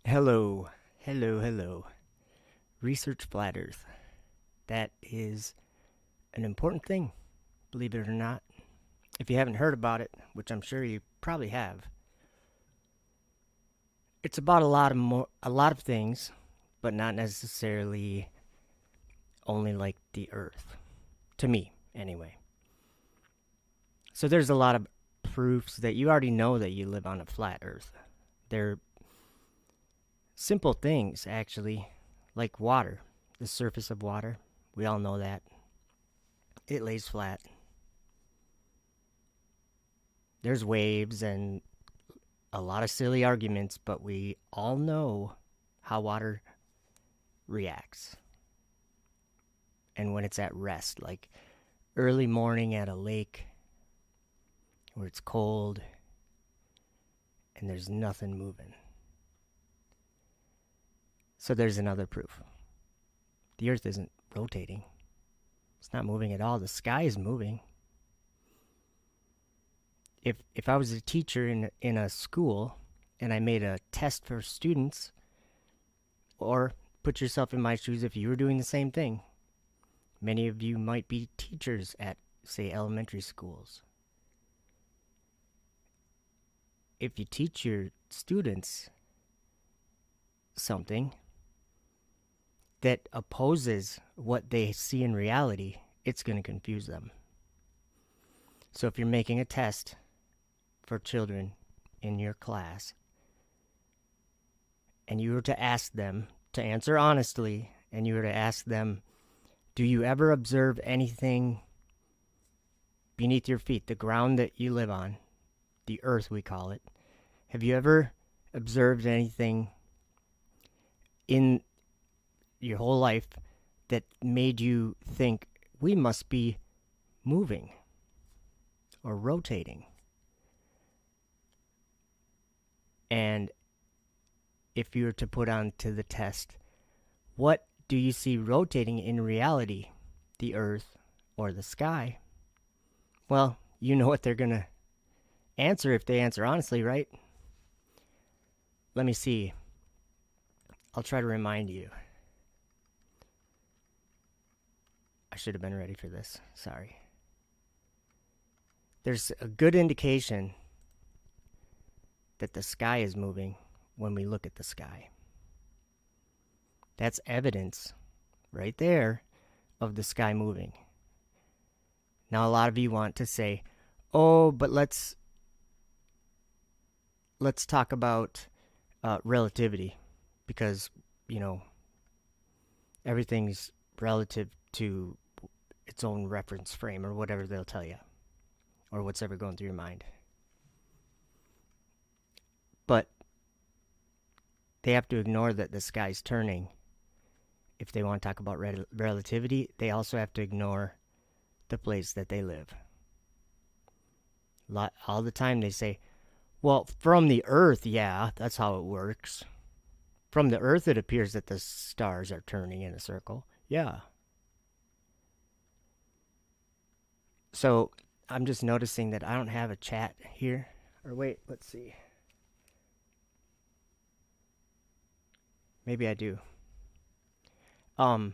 Hello, hello. Research flat Earth. That is an important thing, believe it or not. If you haven't heard about it, which I'm sure you probably have, it's about a lot of things, but not necessarily only like the Earth. To me, anyway. So there's a lot of proofs that you already know that you live on a flat Earth. They're simple things, actually, like water, the surface of water. We all know that. It lays flat. There's waves and a lot of silly arguments, but we all know how water reacts. And when it's at rest, like early morning at a lake where it's cold and there's nothing moving. So there's another proof. The earth isn't rotating. It's not moving at all. The sky is moving. If I was a teacher in a school and I made a test for students, or put yourself in my shoes if you were doing the same thing. Many of you might be teachers at, say, elementary schools. If you teach your students something that opposes what they see in reality, it's going to confuse them. So if you're making a test for children in your class, and you were to ask them to answer honestly, and you were to ask them, do you ever observe anything beneath your feet, the ground that you live on, the earth we call it? Have you ever observed anything in your whole life that made you think we must be moving or rotating? And if you were to put onto the test, what do you see rotating in reality, the earth or the sky? Well, you know what they're going to answer if they answer honestly, right? Let me see. I'll try to remind you. I should have been ready for this. Sorry. There's a good indication that the sky is moving when we look at the sky. That's evidence right there of the sky moving. Now, a lot of you want to say, oh, but let's talk about relativity, because, everything's relative to its own reference frame, or whatever they'll tell you, or what's ever going through your mind. But they have to ignore that the sky's turning. If they want to talk about relativity, they also have to ignore the place that they live. All the time they say, well, from the earth, yeah, that's how it works. From the earth, it appears that the stars are turning in a circle. Yeah. So I'm just noticing that I don't have a chat here. Or wait, let's see. Maybe I do. Paul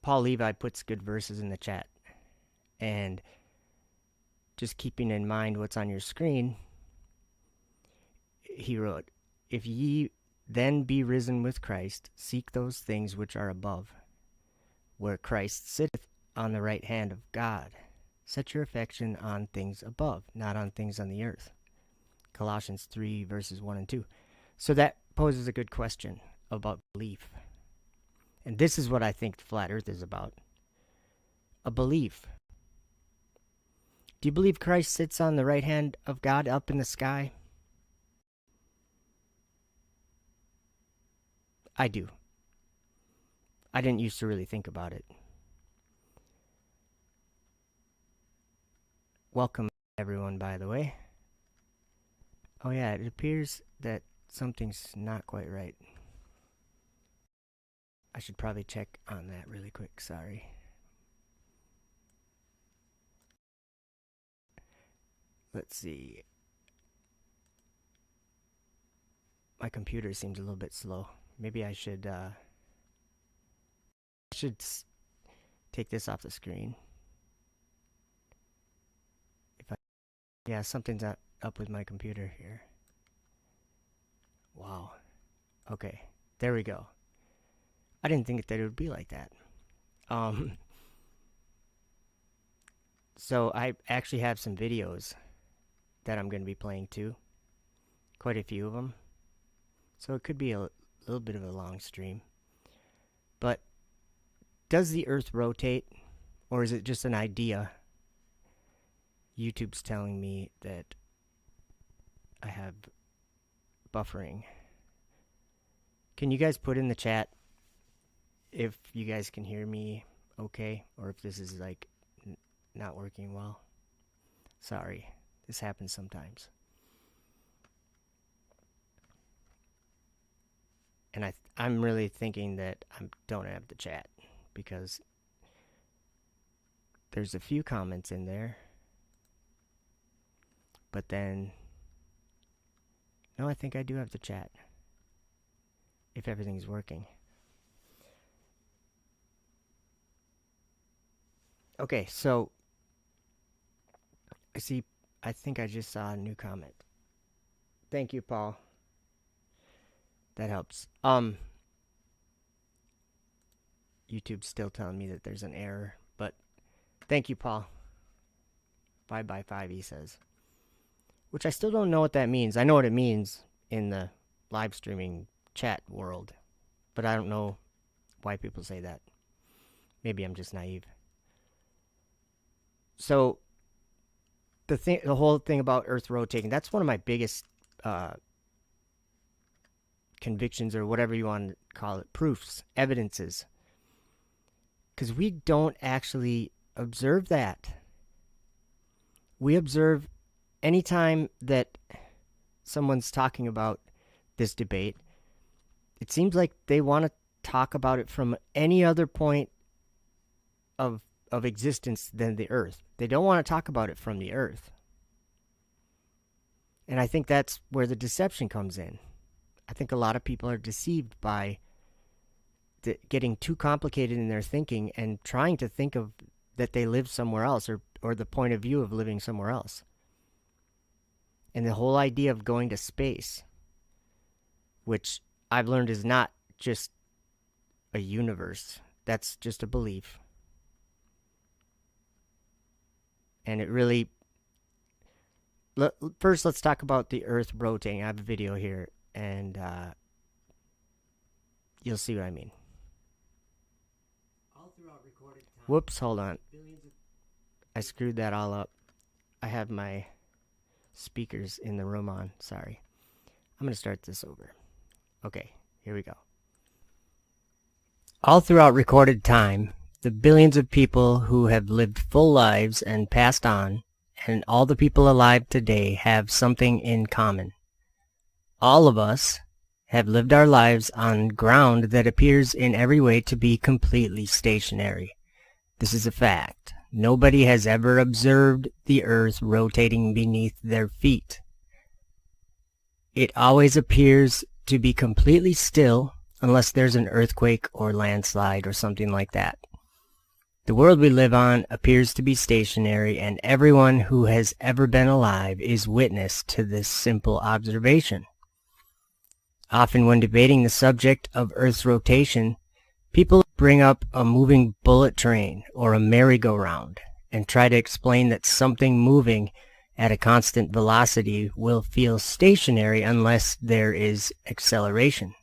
Levi puts good verses in the chat. And just keeping in mind what's on your screen, he wrote, if ye then be risen with Christ, seek those things which are above, where Christ sitteth on the right hand of God. Set your affection on things above, not on things on the earth. Colossians 3, verses 1 and 2. So that poses a good question about belief. And this is what I think flat earth is about. A belief. Do you believe Christ sits on the right hand of God up in the sky? I do. I didn't used to really think about it. Welcome, everyone, by the way. Oh, yeah, it appears that something's not quite right. I should probably check on that really quick. Sorry. Let's see. My computer seems a little bit slow. Maybe I should take this off the screen. Yeah, something's up with my computer here. Wow. Okay, there we go. I didn't think that it would be like that. So I actually have some videos that I'm going to be playing too. Quite a few of them. So it could be a little bit of a long stream. But does the Earth rotate, or is it just an idea? YouTube's telling me that I have buffering. Can you guys put in the chat if you guys can hear me okay, or if this is like not working well? Sorry, this happens sometimes. And I'm really thinking that I don't have the chat, because there's a few comments in there. But then, no, I think I do have the chat, if everything's working. Okay, so I think I just saw a new comment. Thank you, Paul. That helps. YouTube's still telling me that there's an error, but thank you, Paul. 5x5, he says. Which I still don't know what that means. I know what it means in the live streaming chat world, but I don't know why people say that. Maybe I'm just naive. So the whole thing about Earth rotating, that's one of my biggest convictions, or whatever you want to call it, proofs, evidences. Because we don't actually observe that. We observe anytime that someone's talking about this debate, it seems like they want to talk about it from any other point of existence than the Earth. They don't want to talk about it from the Earth. And I think that's where the deception comes in. I think a lot of people are deceived by getting too complicated in their thinking and trying to think of that they live somewhere else, or the point of view of living somewhere else. And the whole idea of going to space, which I've learned is not just a universe. That's just a belief. And it really... First, let's talk about the Earth rotating. I have a video here, and you'll see what I mean. Whoops, hold on. I screwed that all up. I have my speakers in the room on. Sorry. I'm going to start this over. Okay, here we go. All throughout recorded time, the billions of people who have lived full lives and passed on, and all the people alive today have something in common. All of us have lived our lives on ground that appears in every way to be completely stationary. This is a fact. Nobody has ever observed the Earth rotating beneath their feet. It always appears to be completely still unless there's an earthquake or landslide or something like that. The world we live on appears to be stationary, and everyone who has ever been alive is witness to this simple observation. Often when debating the subject of Earth's rotation, people bring up a moving bullet train or a merry-go-round and try to explain that something moving at a constant velocity will feel stationary unless there is acceleration.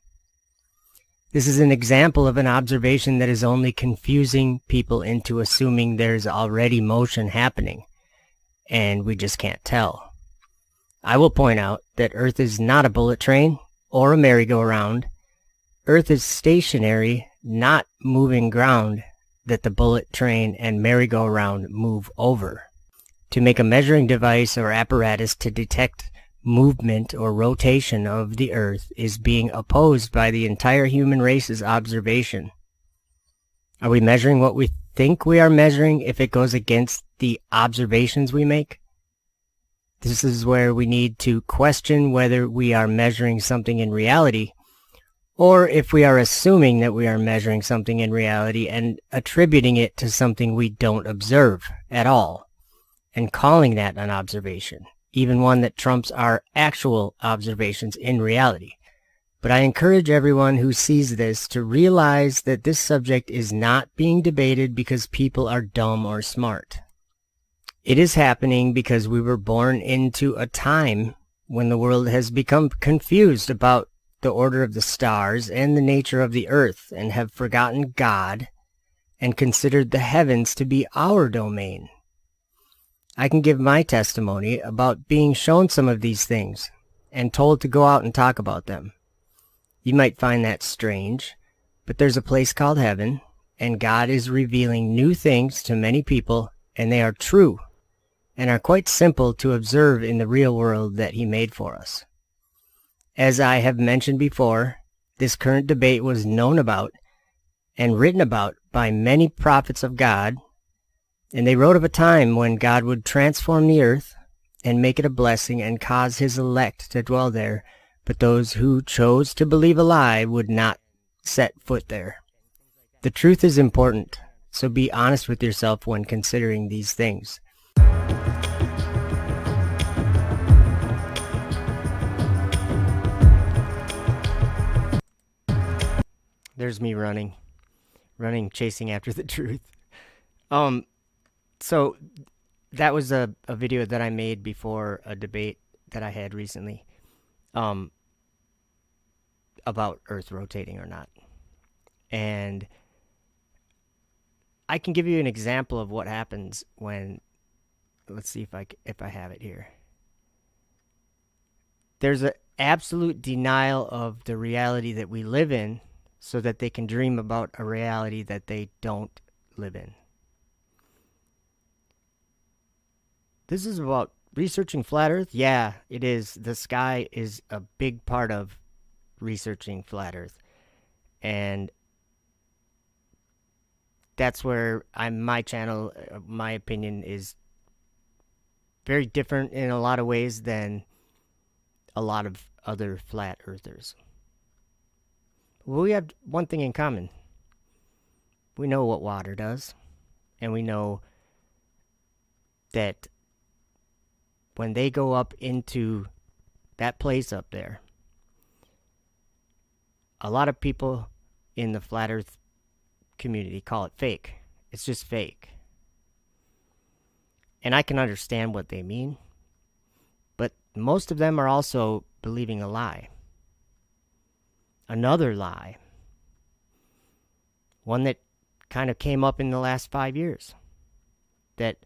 This is an example of an observation that is only confusing people into assuming there's already motion happening, and we just can't tell. I will point out that Earth is not a bullet train or a merry-go-round. Earth is stationary, not moving ground that the bullet train and merry-go-round move over. To make a measuring device or apparatus to detect movement or rotation of the Earth is being opposed by the entire human race's observation. Are we measuring what we think we are measuring if it goes against the observations we make? This is where we need to question whether we are measuring something in reality, or if we are assuming that we are measuring something in reality and attributing it to something we don't observe at all, and calling that an observation, even one that trumps our actual observations in reality. But I encourage everyone who sees this to realize that this subject is not being debated because people are dumb or smart. It is happening because we were born into a time when the world has become confused about the order of the stars and the nature of the earth, and have forgotten God and considered the heavens to be our domain. I can give my testimony about being shown some of these things and told to go out and talk about them. You might find that strange, but there's a place called heaven, and God is revealing new things to many people, and they are true and are quite simple to observe in the real world that He made for us. As I have mentioned before, this current debate was known about and written about by many prophets of God, and they wrote of a time when God would transform the earth and make it a blessing and cause His elect to dwell there, but those who chose to believe a lie would not set foot there. The truth is important, so be honest with yourself when considering these things. There's me running, chasing after the truth. So that was a video that I made before a debate that I had recently, about Earth rotating or not. And I can give you an example of what happens when, let's see if I have it here. There's an absolute denial of the reality that we live in, so that they can dream about a reality that they don't live in. This is about researching flat Earth? Yeah, it is. The sky is a big part of researching flat Earth. And that's where my channel, my opinion is very different in a lot of ways than a lot of other flat earthers. Well, we have one thing in common. We know what water does, and we know that when they go up into that place up there, a lot of people in the flat earth community call it fake. It's just fake. And I can understand what they mean, but most of them are also believing a lie. Another lie. One that kind of came up in the last 5 years. That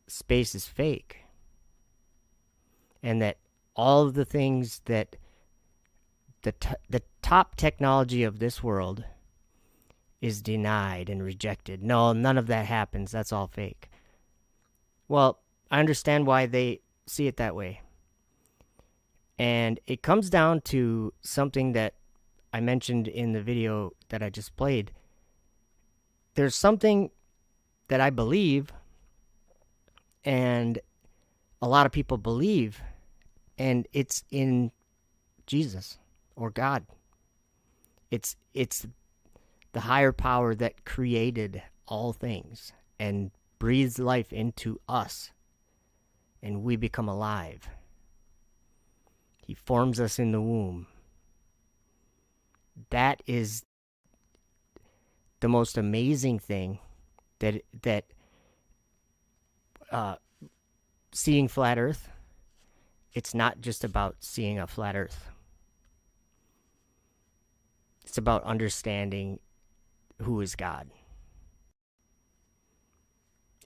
space is fake. And that all of the things that the top technology of this world is denied and rejected. No, none of that happens. That's all fake. Well, I understand why they see it that way. And it comes down to something that I mentioned in the video that I just played. There's something that I believe, and a lot of people believe, and it's in Jesus or God. It's the higher power that created all things and breathes life into us, and we become alive. He forms us in the womb. That is the most amazing thing that seeing flat Earth, it's not just about seeing a flat Earth. It's about understanding who is God.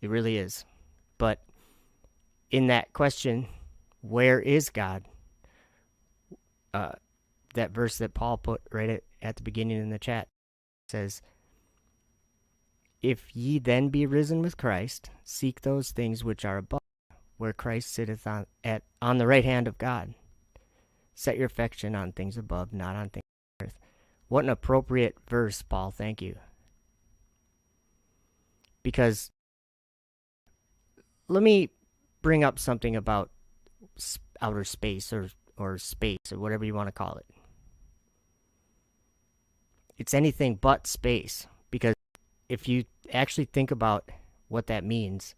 It really is. But in that question, where is God? That verse that Paul put right at the beginning in the chat says, "If ye then be risen with Christ, seek those things which are above, where Christ sitteth on the right hand of God. Set your affection on things above, not on things on earth." What an appropriate verse, Paul. Thank you. Because let me bring up something about outer space or space or whatever you want to call it. It's anything but space, because if you actually think about what that means,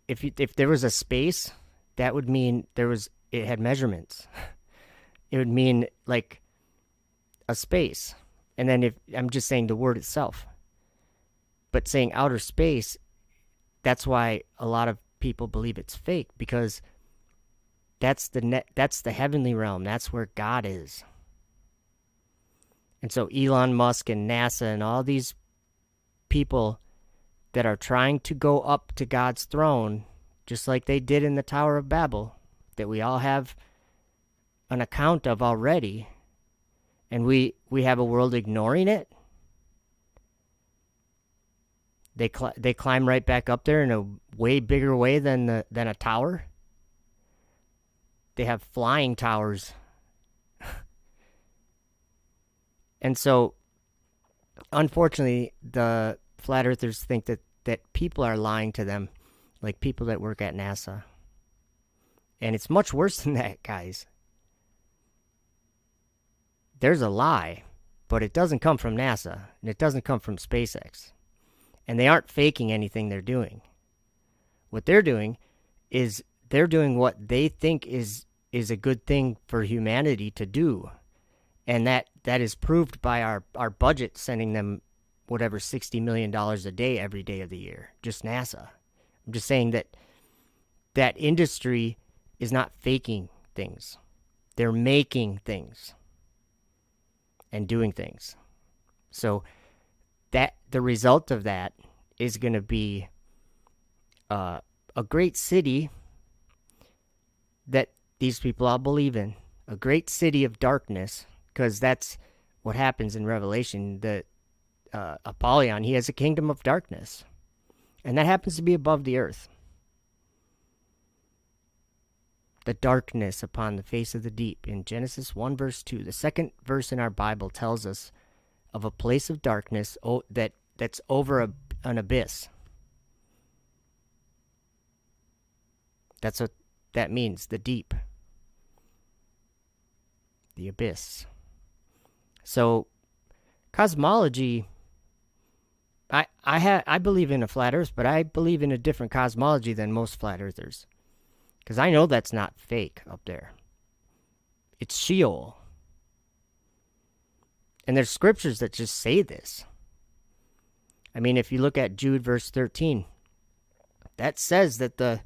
if there was a space, that would mean it had measurements. It would mean like a space. And then if I'm just saying the word itself. But saying outer space, that's why a lot of people believe it's fake, because that's the heavenly realm. That's where God is. And so Elon Musk and NASA and all these people that are trying to go up to God's throne, just like they did in the Tower of Babel, that we all have an account of already, and we have a world ignoring it. They climb right back up there in a way bigger way than a tower. They have flying towers. And so, unfortunately, the flat earthers think that people are lying to them, like people that work at NASA. And it's much worse than that, guys. There's a lie, but it doesn't come from NASA, and it doesn't come from SpaceX. And they aren't faking anything they're doing. What they're doing is they're doing what they think is a good thing for humanity to do. And that is proved by our budget sending them whatever $60 million a day every day of the year. Just NASA. I'm just saying that industry is not faking things. They're making things and doing things. So that the result of that is going to be a great city that these people all believe in. A great city of darkness, because that's what happens in Revelation. The Apollyon, he has a kingdom of darkness, and that happens to be above the earth. The darkness upon the face of the deep in Genesis 1 verse 2. The second verse in our Bible tells us of a place of darkness that's over an abyss. That's what that means, the deep. The abyss. So, cosmology, I believe in a flat earth, but I believe in a different cosmology than most flat earthers. Because I know that's not fake up there. It's Sheol. And there's scriptures that just say this. I mean, if you look at Jude verse 13, that says that the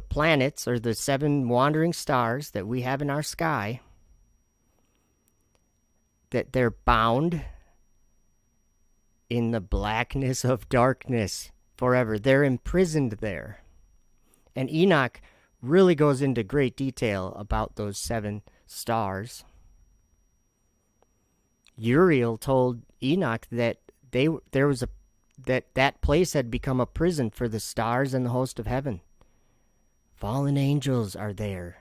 planets, or the 7 wandering stars that we have in our sky, that they're bound in the blackness of darkness forever. They're imprisoned there. And Enoch really goes into great detail about those 7 stars. Uriel told Enoch that that place had become a prison for the stars and the host of heaven. Fallen angels are there.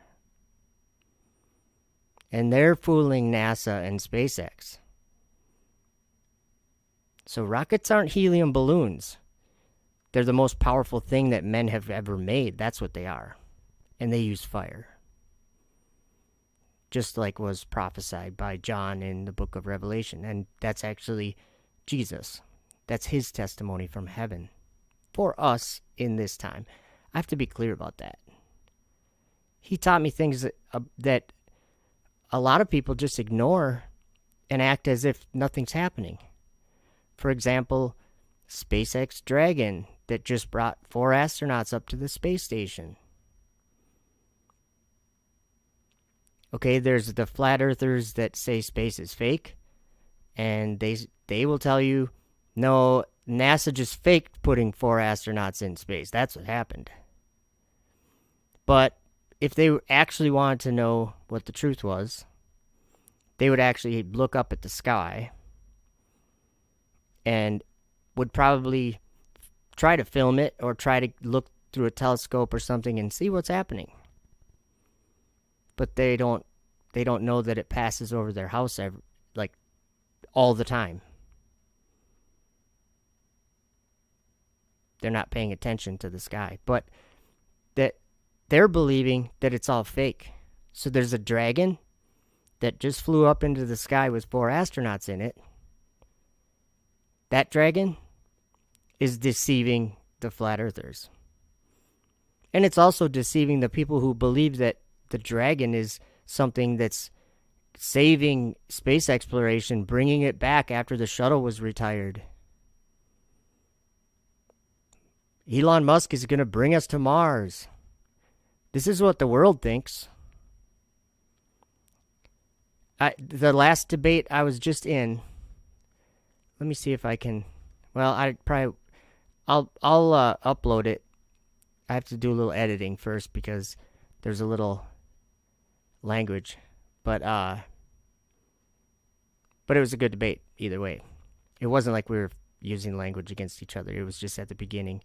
And they're fooling NASA and SpaceX. So rockets aren't helium balloons. They're the most powerful thing that men have ever made. That's what they are. And they use fire. Just like was prophesied by John in the book of Revelation. And that's actually Jesus. That's his testimony from heaven for us in this time. I have to be clear about that. He taught me things that a lot of people just ignore and act as if nothing's happening. For example, SpaceX Dragon that just brought 4 astronauts up to the space station. Okay, there's the flat earthers that say space is fake, and they will tell you, no, NASA just faked putting 4 astronauts in space. That's what happened. But if they actually wanted to know what the truth was, they would actually look up at the sky and would probably try to film it or try to look through a telescope or something and see what's happening. But they don't know that it passes over their house all the time. They're not paying attention to the sky. But that they're believing that it's all fake. So there's a dragon that just flew up into the sky with 4 astronauts in it. That dragon is deceiving the flat earthers. And it's also deceiving the people who believe that the dragon is something that's saving space exploration, bringing it back after the shuttle was retired. Elon Musk is going to bring us to Mars. This is what the world thinks. The last debate I was just in, let me see if I can, well, I'll upload it. I have to do a little editing first because there's a little language, but it was a good debate either way. It wasn't like we were using language against each other. It was just at the beginning.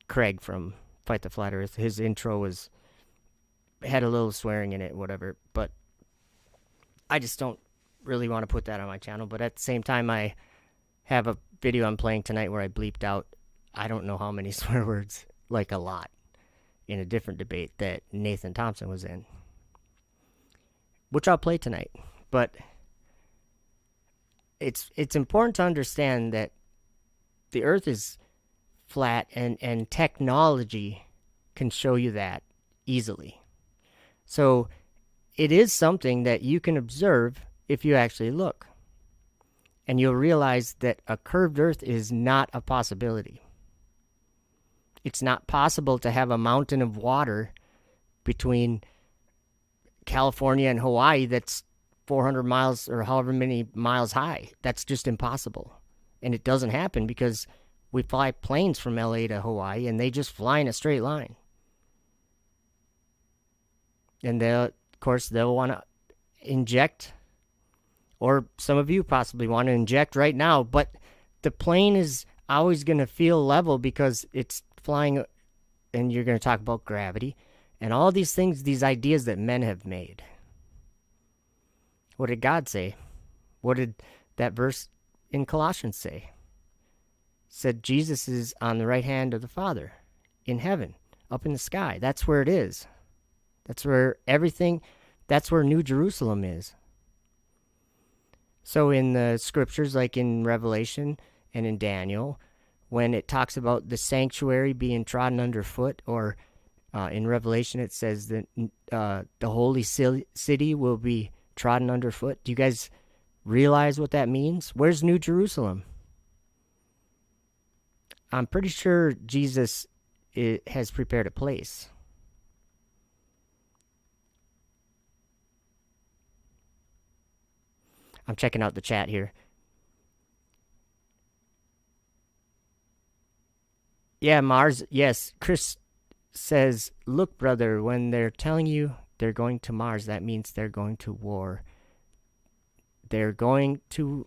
Craig from Fight the Flat Earth, his intro had a little swearing in it, whatever, but I just don't really want to put that on my channel. But at the same time, I have a video I'm playing tonight where I bleeped out I don't know how many swear words, like a lot, in a different debate that Nathan Thompson was in, which I'll play tonight. But it's important to understand that the earth is flat, and technology can show you that easily. So it is something that you can observe if you actually look. And you'll realize that a curved earth is not a possibility. It's not possible to have a mountain of water between California and Hawaii that's 400 miles or however many miles high. That's just impossible. And it doesn't happen because we fly planes from LA to Hawaii and they just fly in a straight line. And of course, they'll want to inject, or some of you possibly want to inject right now, but the plane is always going to feel level because it's flying, and you're going to talk about gravity and all these things, these ideas that men have made. What did God say? What did that verse in Colossians say? It said Jesus is on the right hand of the Father in heaven, up in the sky. That's where it is. That's where everything, that's where New Jerusalem is. So in the scriptures, like in Revelation and in Daniel, when it talks about the sanctuary being trodden underfoot, or in Revelation it says that the holy city will be trodden underfoot. Do you guys realize what that means? Where's New Jerusalem? I'm pretty sure Jesus has prepared a place. I'm checking out the chat here. Yeah, Mars. Yes, Chris says, look, brother, when they're telling you they're going to Mars, that means they're going to war. They're going to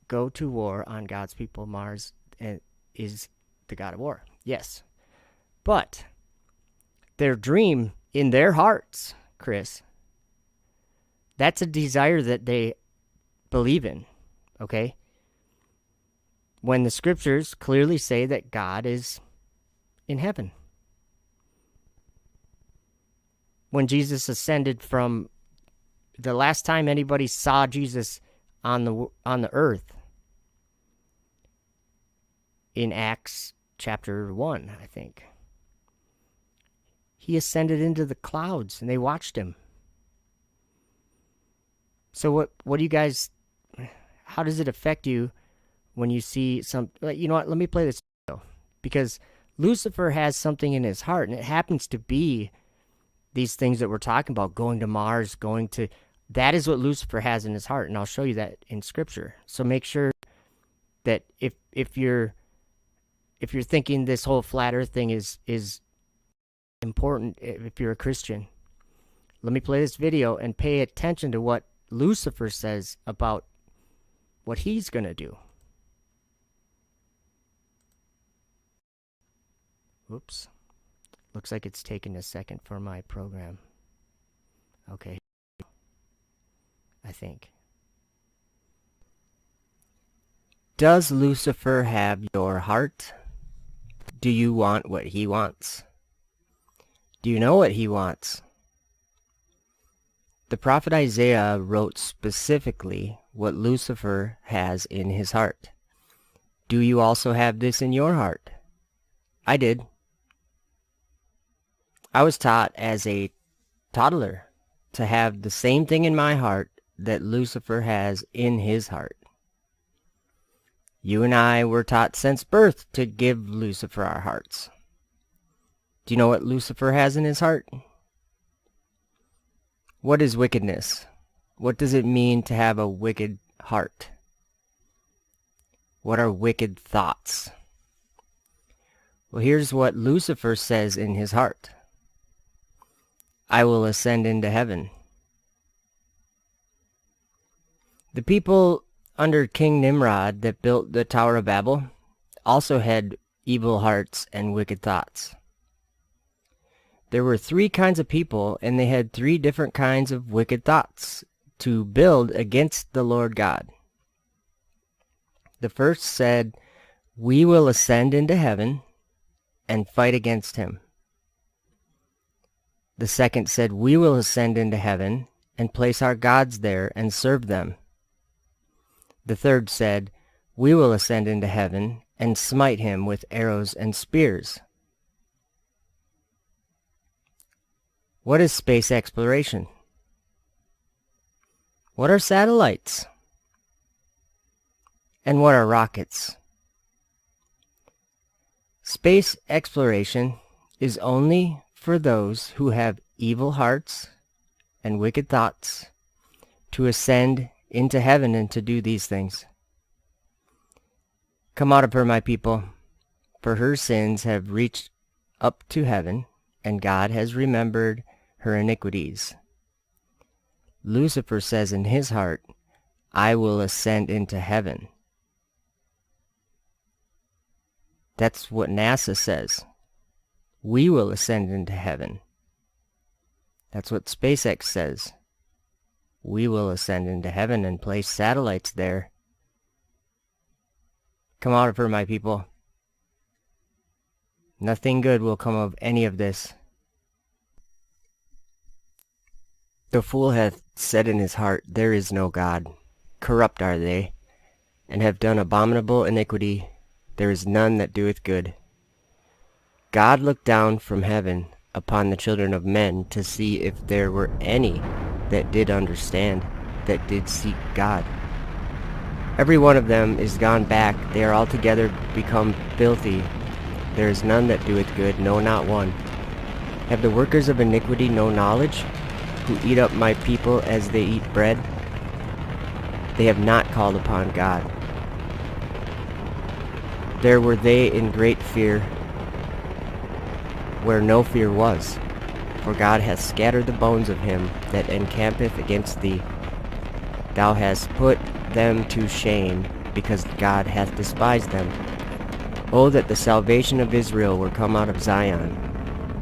go to war on God's people. Mars is the God of war. Yes. But their dream in their hearts, Chris, that's a desire that they believe in, okay? When the scriptures clearly say that God is in heaven. When Jesus ascended from, the last time anybody saw Jesus on the earth, in Acts chapter 1, I think, he ascended into the clouds and they watched him. So what do you guys, how does it affect you when you see some, you know what, let me play this video, because Lucifer has something in his heart, and it happens to be these things that we're talking about, going to Mars, that is what Lucifer has in his heart, and I'll show you that in scripture. So make sure that if you're thinking this whole flat earth thing is important, if you're a Christian, let me play this video and pay attention to what Lucifer says about what he's going to do. Whoops. Looks like it's taking a second for my program. Okay. I think. Does Lucifer have your heart? Do you want what he wants? Do you know what he wants? The prophet Isaiah wrote specifically what Lucifer has in his heart. Do you also have this in your heart? I did. I was taught as a toddler to have the same thing in my heart that Lucifer has in his heart. You and I were taught since birth to give Lucifer our hearts. Do you know what Lucifer has in his heart? What is wickedness? What does it mean to have a wicked heart? What are wicked thoughts? Well, here's what Lucifer says in his heart. I will ascend into heaven. The people under King Nimrod that built the Tower of Babel also had evil hearts and wicked thoughts. There were 3 kinds of people, and they had 3 different kinds of wicked thoughts to build against the Lord God. The first said, we will ascend into heaven and fight against him. The second said, we will ascend into heaven and place our gods there and serve them. The third said, we will ascend into heaven and smite him with arrows and spears. What is space exploration? What are satellites? And what are rockets? Space exploration is only for those who have evil hearts and wicked thoughts to ascend into heaven and to do these things. Come out of her, my people, for her sins have reached up to heaven, and God has remembered her iniquities. Lucifer says in his heart, I will ascend into heaven. That's what NASA says. We will ascend into heaven. That's what SpaceX says. We will ascend into heaven and place satellites there. Come out of her, my people. Nothing good will come of any of this. The fool hath said in his heart, there is no God. Corrupt are they, and have done abominable iniquity. There is none that doeth good. God looked down from heaven upon the children of men to see if there were any that did understand, that did seek God. Every one of them is gone back, they are altogether become filthy. There is none that doeth good, no, not one. Have the workers of iniquity no knowledge, who eat up my people as they eat bread? They have not called upon God. There were they in great fear, where no fear was. For God hath scattered the bones of him that encampeth against thee. Thou hast put them to shame, because God hath despised them. Oh, that the salvation of Israel were come out of Zion.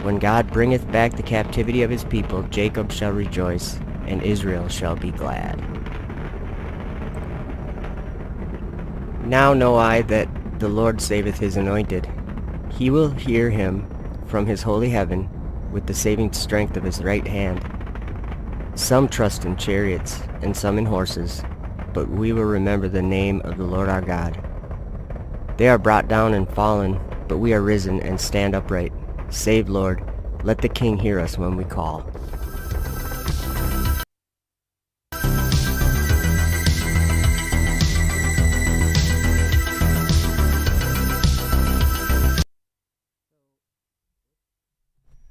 When God bringeth back the captivity of his people, Jacob shall rejoice, and Israel shall be glad. Now know I that the Lord saveth his anointed. He will hear him from his holy heaven with the saving strength of his right hand. Some trust in chariots, and some in horses, but we will remember the name of the Lord our God. They are brought down and fallen, but we are risen and stand upright. Save, Lord, let the King hear us when we call.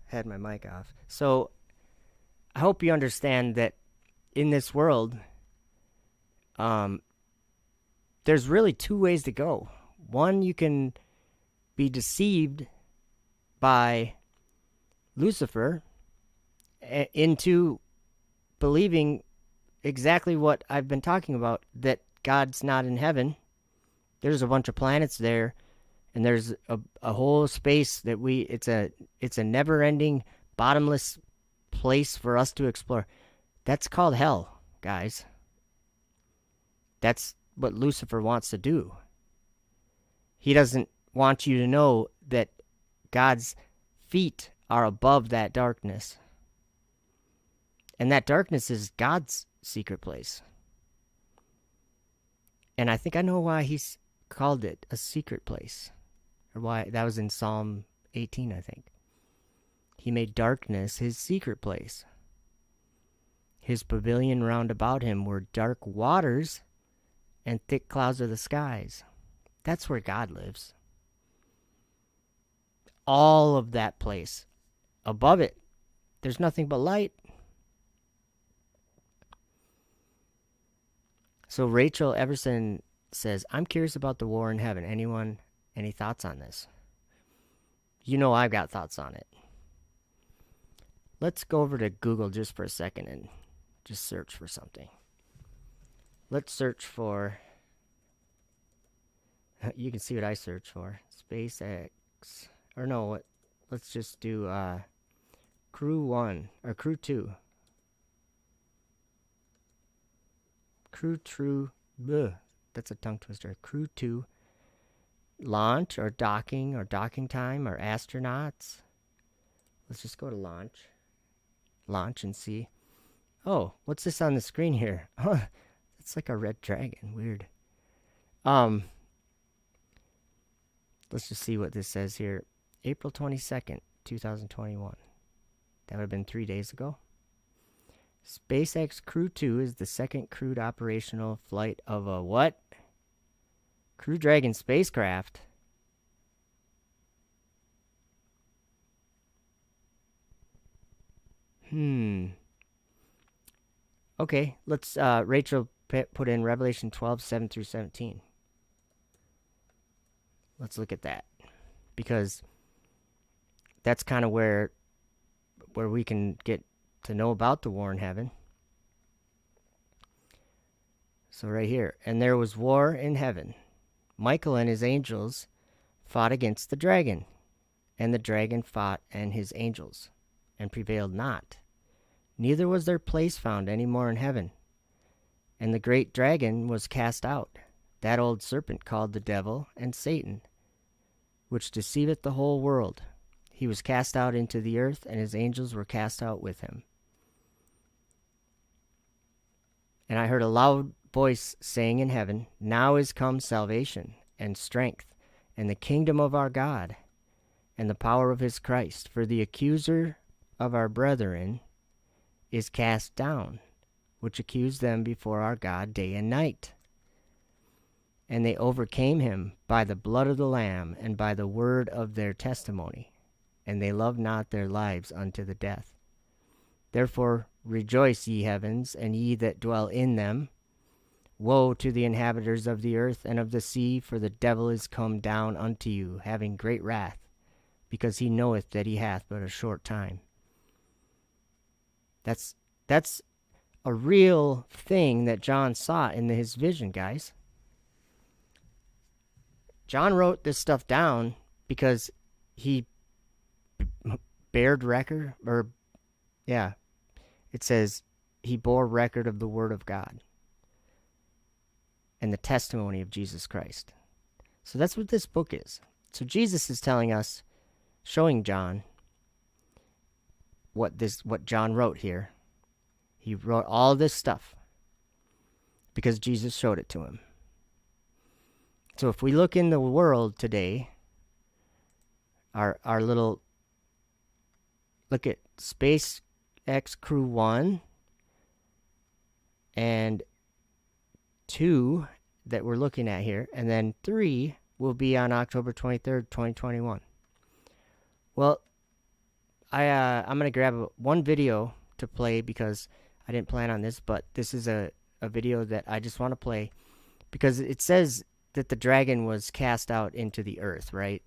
Had my mic off. So I hope you understand that in this world, there's really 2 ways to go. One, you can be deceived by Lucifer into believing exactly what I've been talking about, that God's not in heaven. There's a bunch of planets there, and there's a whole space that it's a never-ending, bottomless place for us to explore. That's called hell, guys. That's what Lucifer wants to do. He doesn't want you to know that God's feet are above that darkness. And that darkness is God's secret place. And I think I know why he's called it a secret place. Or why that was in Psalm 18, I think. He made darkness his secret place. His pavilion round about him were dark waters and thick clouds of the skies. That's where God lives. All of that place. Above it, there's nothing but light. So Rachel Everson says, I'm curious about the war in heaven. Anyone, any thoughts on this? You know I've got thoughts on it. Let's go over to Google just for a second and just search for something. Let's search for, you can see what I search for. SpaceX, or no, what? Let's just do Crew 1, or Crew 2. Crew True, that's a tongue twister. Crew 2, launch or docking time or astronauts. Let's just go to launch and see. Oh, what's this on the screen here? Oh, it's like a red dragon. Weird. Let's just see what this says here. April 22nd, 2021. That would have been 3 days ago. SpaceX Crew 2 is the second crewed operational flight of a what? Crew Dragon spacecraft. Okay, let's, Rachel put in Revelation 12, 7 through 17. Let's look at that. Because that's kind of where we can get to know about the war in heaven. So right here. And there was war in heaven. Michael and his angels fought against the dragon. And the dragon fought and his angels, and prevailed not. Neither was their place found any more in heaven. And the great dragon was cast out, that old serpent called the devil and Satan, which deceiveth the whole world. He was cast out into the earth, and his angels were cast out with him. And I heard a loud voice saying in heaven, Now is come salvation, and strength, and the kingdom of our God, and the power of his Christ. For the accuser of our brethren is cast down, which accused them before our God day and night. And they overcame him by the blood of the Lamb, and by the word of their testimony, and they loved not their lives unto the death. Therefore rejoice, ye heavens, and ye that dwell in them. Woe to the inhabitants of the earth and of the sea, for the devil is come down unto you, having great wrath, because he knoweth that he hath but a short time. That's a real thing that John saw in his vision, guys. John wrote this stuff down because he bared record, it says he bore record of the word of God and the testimony of Jesus Christ. So that's what this book is. So Jesus is telling us, showing John what John wrote here. He wrote all this stuff because Jesus showed it to him. So if we look in the world today, our little, look at SpaceX Crew 1 and 2 that we're looking at here, and then 3 will be on October 23rd, 2021. Well, I'm going to grab one video to play because I didn't plan on this, but this is a video that I just want to play because it says that the dragon was cast out into the earth, right?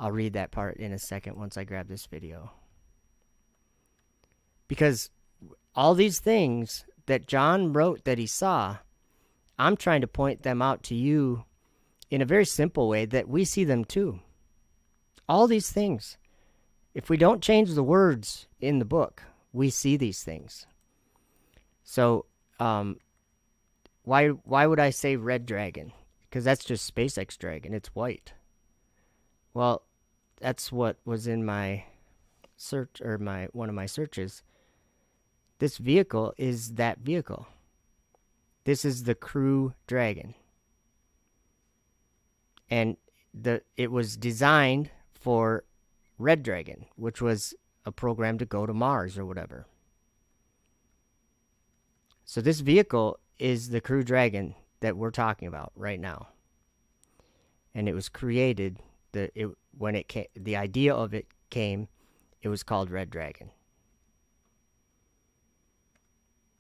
I'll read that part in a second once I grab this video. Because all these things that John wrote that he saw, I'm trying to point them out to you in a very simple way that we see them too. All these things. If we don't change the words in the book, we see these things. So, why would I say red dragon? Because that's just SpaceX dragon. It's white. Well, that's what was in my search, or one of my searches. This vehicle is that vehicle. This is the Crew Dragon. And it was designed for Red Dragon, which was a program to go to Mars or whatever. So this vehicle is the Crew Dragon that we're talking about right now. And it was created, when it came, the idea of it came, it was called Red Dragon.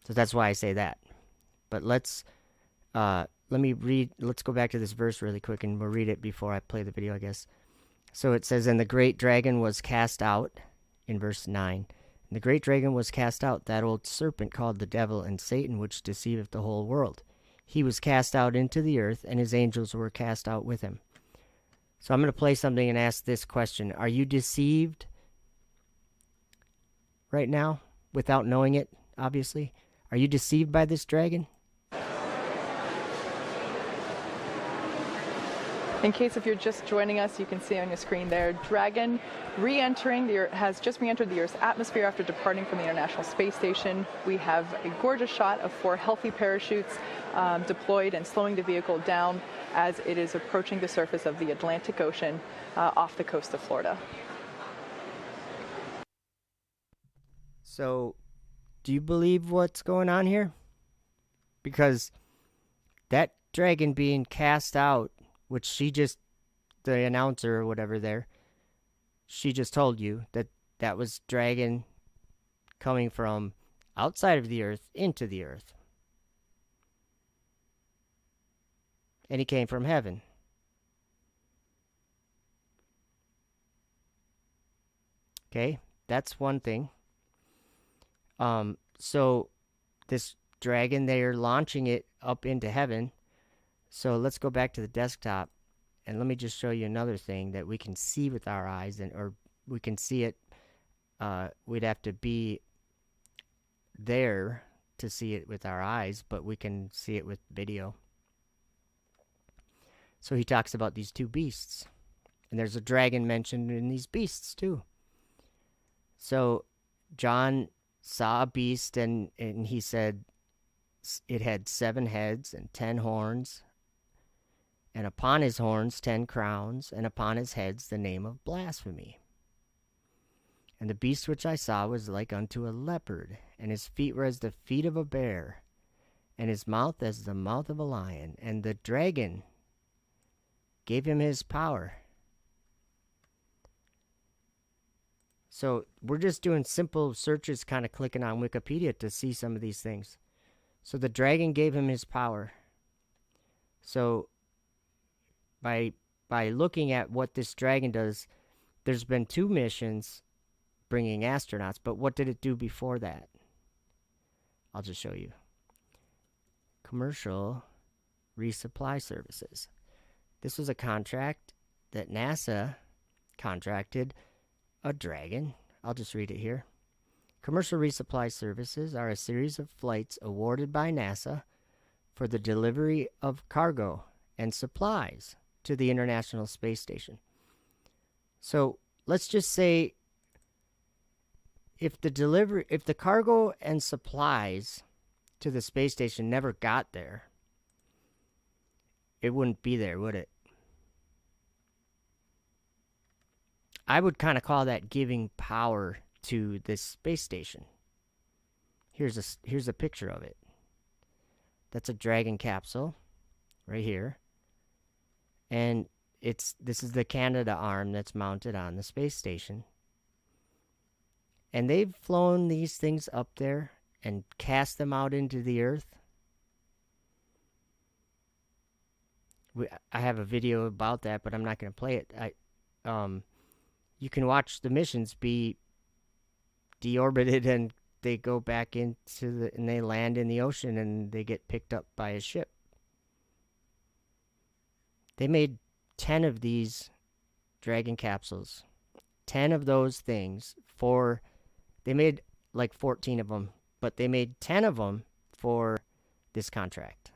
So that's why I say that. But let's go back to this verse really quick, and we'll read it before I play the video, I guess. So it says, "And the great dragon was cast out," in verse 9. "And the great dragon was cast out, that old serpent called the devil and Satan, which deceiveth the whole world. He was cast out into the earth, and his angels were cast out with him." So I'm going to play something and ask this question. Are you deceived right now without knowing it, obviously? Are you deceived by this dragon? In case if you're just joining us, you can see on your screen there, Dragon has just re-entered the Earth's atmosphere after departing from the International Space Station. We have a gorgeous shot of 4 healthy parachutes deployed and slowing the vehicle down as it is approaching the surface of the Atlantic Ocean off the coast of Florida. So, do you believe what's going on here? Because that dragon being cast out, which the announcer or whatever there, she just told you that was dragon coming from outside of the earth into the earth. And he came from heaven. Okay, that's one thing. So this dragon, they are launching it up into heaven. So let's go back to the desktop, and let me just show you another thing that we can see with our eyes, or we can see it. We'd have to be there to see it with our eyes, but we can see it with video. So he talks about these 2 beasts, and there's a dragon mentioned in these beasts too. So John saw a beast, and he said it had 7 heads and 10 horns, and upon his horns 10 crowns, and upon his heads the name of blasphemy. And the beast which I saw was like unto a leopard, and his feet were as the feet of a bear, and his mouth as the mouth of a lion. And the dragon gave him his power. So we're just doing simple searches, kind of clicking on Wikipedia to see some of these things. So the dragon gave him his power. So by looking at what this dragon does, there's been 2 missions bringing astronauts, but what did it do before that? I'll just show you. Commercial resupply services. This was a contract that NASA contracted a dragon. I'll just read it here. Commercial resupply services are a series of flights awarded by NASA for the delivery of cargo and supplies to the International Space Station. So let's just say if the cargo and supplies to the space station never got there, it wouldn't be there, would it? I would kind of call that giving power to this space station. Here's a picture of it. That's a Dragon capsule right here. And this is the Canada arm that's mounted on the space station. And they've flown these things up there and cast them out into the earth. I have a video about that, but I'm not going to play it. You can watch the missions be deorbited, and they go back and they land in the ocean, and they get picked up by a ship. They made 10 of these Dragon capsules. 10 of those things they made like 14 of them, but they made 10 of them for this contract.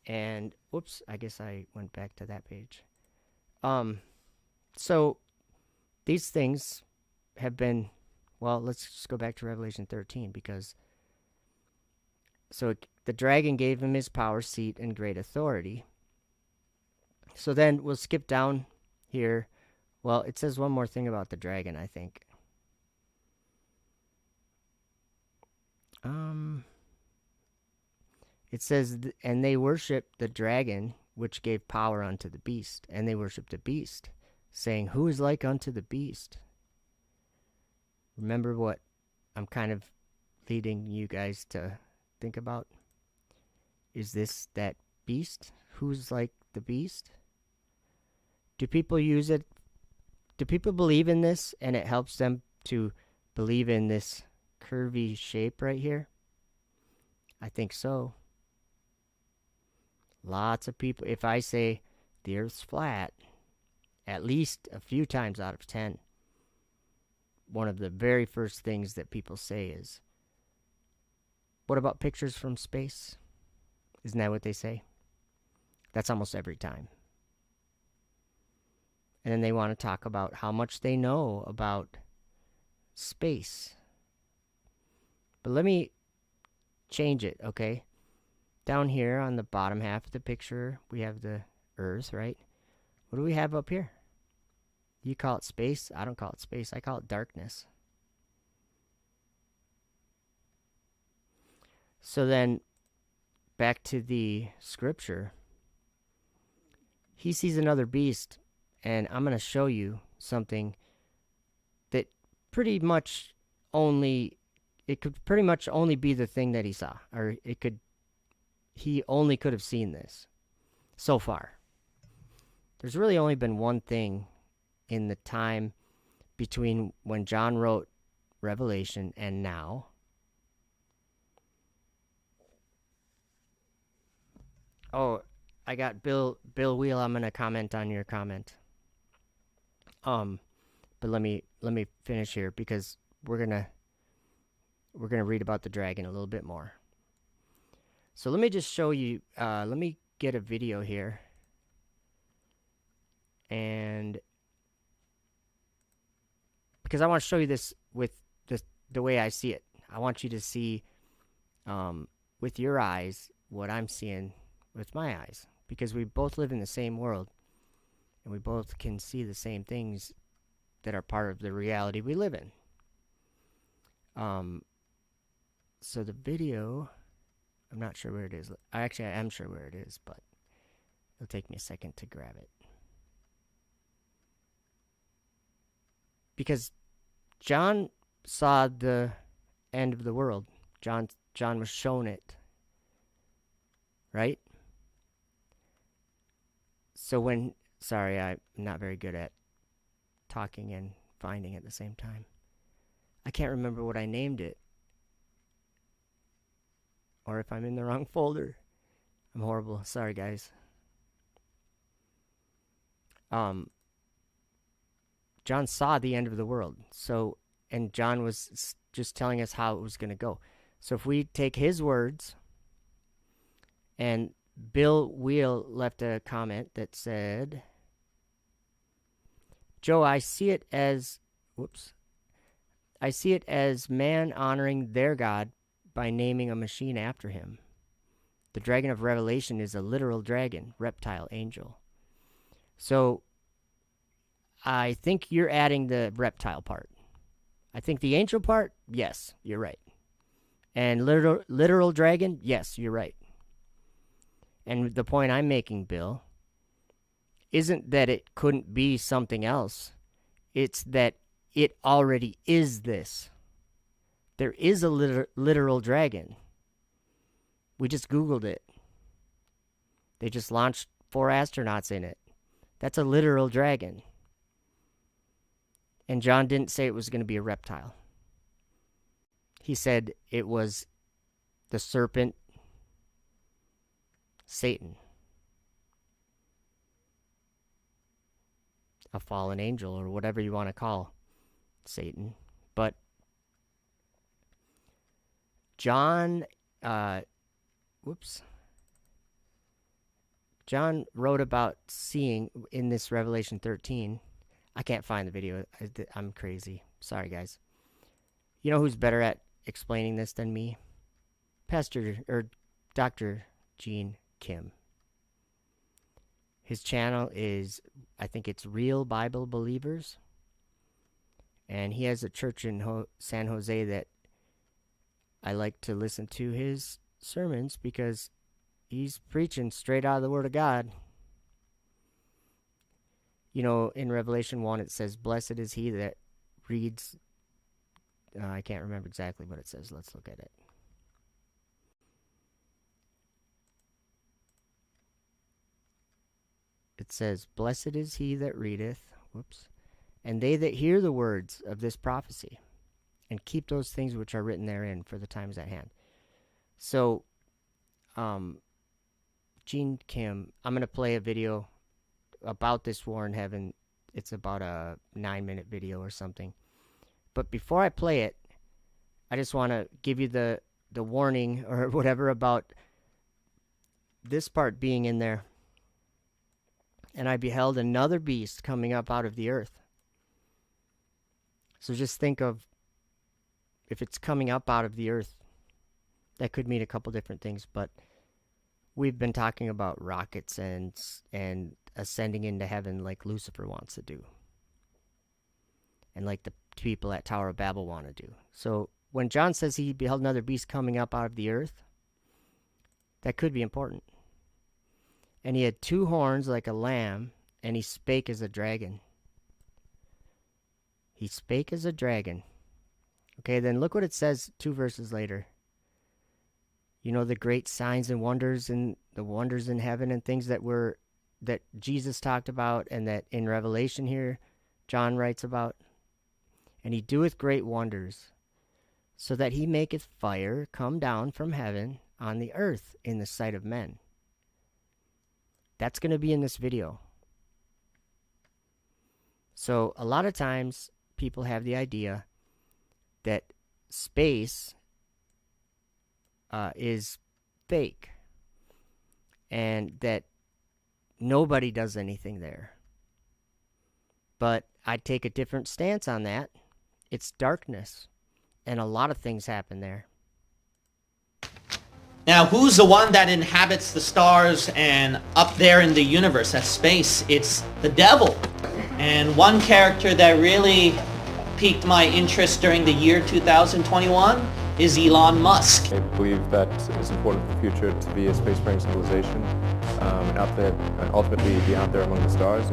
And whoops, I guess I went back to that page. So these things have been, well, let's just go back to Revelation 13 because the dragon gave him his power, seat, and great authority. So then we'll skip down here. Well, it says one more thing about the dragon, I think. It says, and they worshiped the dragon, which gave power unto the beast, and they worshiped the beast, saying, who is like unto the beast? Remember what I'm kind of leading you guys to think about? Is this that beast? Who's like the beast? Do people use it? Do people believe in this and it helps them to believe in this curvy shape right here? I think so. Lots of people, if I say the earth's flat, at least a few times out of 10, one of the very first things that people say is, what about pictures from space? Isn't that what they say? That's almost every time. And then they want to talk about how much they know about space. But let me change it, okay? Down here on the bottom half of the picture, we have the Earth, right? What do we have up here? You call it space? I don't call it space. I call it darkness. So then, back to the scripture. He sees another beast, and I'm going to show you something that pretty much only, it could pretty much only be the thing that he saw, or he only could have seen this so far. There's really only been one thing in the time between when John wrote Revelation and now. Oh, I got Bill Wheel. I'm gonna comment on your comment. But let me finish here because we're gonna read about the dragon a little bit more. So let me just show you. Let me get a video here, and because I want to show you this with the way I see it. I want you to see with your eyes what I'm seeing with my eyes, because we both live in the same world and we both can see the same things that are part of the reality we live in. So the video, I'm not sure where it is. Actually, I am sure where it is, but it'll take me a second to grab it. Because John saw the end of the world. John was shown it. Right? So sorry, I'm not very good at talking and finding at the same time. I can't remember what I named it. Or if I'm in the wrong folder. I'm horrible. Sorry, guys. John saw the end of the world. And John was just telling us how it was going to go. So if we take his words, and Bill Wheel left a comment that said, Joe, I see it as man honoring their God by naming a machine after him. The dragon of Revelation is a literal dragon, reptile, angel. So I think you're adding the reptile part. I think the angel part, yes, you're right. And literal dragon, yes, you're right. And the point I'm making, Bill, isn't that it couldn't be something else. It's that it already is this. There is a literal dragon. We just Googled it. They just launched 4 astronauts in it. That's a literal dragon. And John didn't say it was going to be a reptile. He said it was the serpent, Satan, a fallen angel, or whatever you want to call Satan. But John John wrote about seeing in this Revelation 13. I can't find the video. I'm crazy. Sorry, guys. You know who's better at explaining this than me? Dr. Gene Kim. His channel is, I think it's Real Bible Believers. And he has a church in San Jose that I like to listen to his sermons because he's preaching straight out of the Word of God. You know, in Revelation 1, it says, "Blessed is he that reads." I can't remember exactly what it says. Let's look at it. It says, "Blessed is he that readeth," "and they that hear the words of this prophecy, and keep those things which are written therein, for the time is at hand." So, Gene Kim, I'm going to play a video about this war in heaven. It's about a 9-minute video or something. But before I play it, I just want to give you the warning or whatever about this part being in there. "And I beheld another beast coming up out of the earth." So just think of, if it's coming up out of the earth, that could mean a couple different things, but we've been talking about rockets and ascending into heaven like Lucifer wants to do, and like the people at Tower of Babel want to do. So when John says he beheld another beast coming up out of the earth, that could be important. "And he had 2 horns like a lamb, and he spake as a dragon." He spake as a dragon. Okay, then look what it says 2 verses later. You know, the great signs and wonders and the wonders in heaven and things that Jesus talked about and that in Revelation here John writes about. "And he doeth great wonders, so that he maketh fire come down from heaven on the earth in the sight of men." That's going to be in this video. So a lot of times people have the idea that space is fake and that nobody does anything there. But I take a different stance on that. It's darkness, and a lot of things happen there. Now, who's the one that inhabits the stars and up there in the universe, that space? It's the devil. And one character that really piqued my interest during the year 2021 is Elon Musk. I believe that it's important for the future to be a spacefaring civilization and out there, and ultimately be out there among the stars.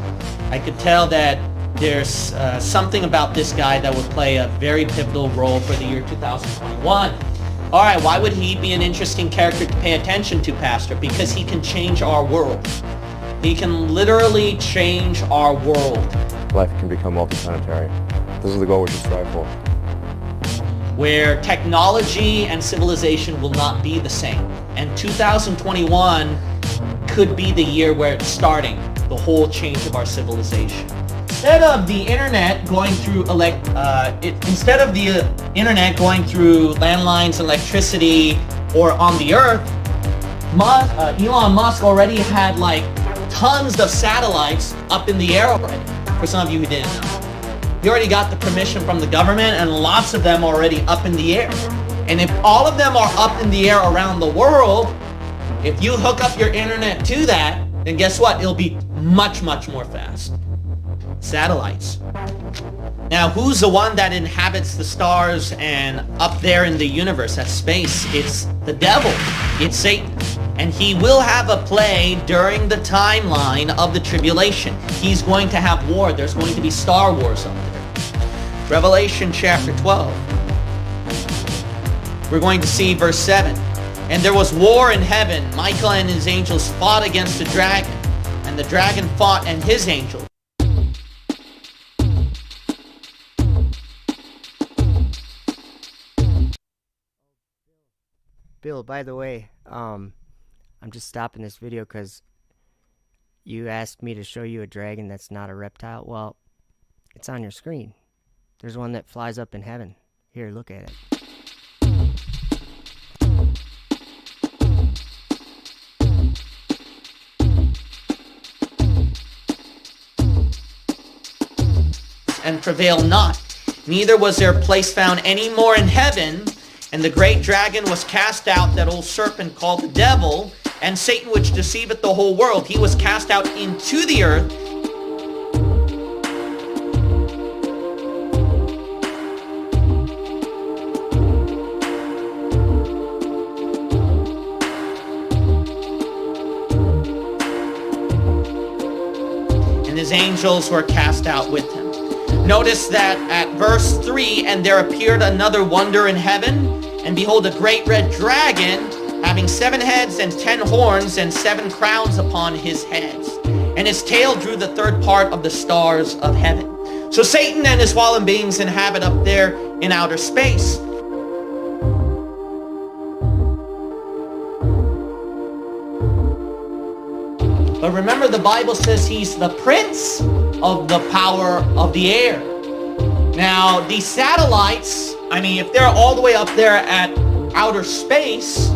I could tell that there's something about this guy that would play a very pivotal role for the year 2021. All right, why would he be an interesting character to pay attention to, Pastor? Because he can change our world. He can literally change our world. Life can become multi-planetary. This is the goal we should strive for. Where technology and civilization will not be the same. And 2021 could be the year where it's starting, the whole change of our civilization. Instead of the internet going through landlines, electricity, or on the earth, Elon Musk already had like tons of satellites up in the air already. For some of you who didn't know. He already got the permission from the government, and lots of them already up in the air. And if all of them are up in the air around the world, if you hook up your internet to that, then guess what? It'll be much, much more fast. Satellites. Now, who's the one that inhabits the stars and up there in the universe, that space? It's the devil. It's Satan. And he will have a play during the timeline of the tribulation. He's going to have war. There's going to be Star Wars up there. Revelation chapter 12. We're going to see verse 7. "And there was war in heaven. Michael and his angels fought against the dragon. And the dragon fought and his angels. Bill, by the way, I'm just stopping this video because you asked me to show you a dragon that's not a reptile. Well, it's on your screen. There's one that flies up in heaven. Here, look at it. and prevailed not. Neither was their place found any more in heaven. And the great dragon was cast out, that old serpent called the devil, and Satan, which deceiveth the whole world. He was cast out into the earth. And his angels were cast out with him. Notice that at verse 3, and there appeared another wonder in heaven, and behold, a great red dragon, having 7 heads and 10 horns and 7 crowns upon his heads. And his tail drew the third part of the stars of heaven. So Satan and his fallen beings inhabit up there in outer space. But remember, the Bible says he's the prince of the power of the air. Now, these satellites, I mean, if they're all the way up there at outer space,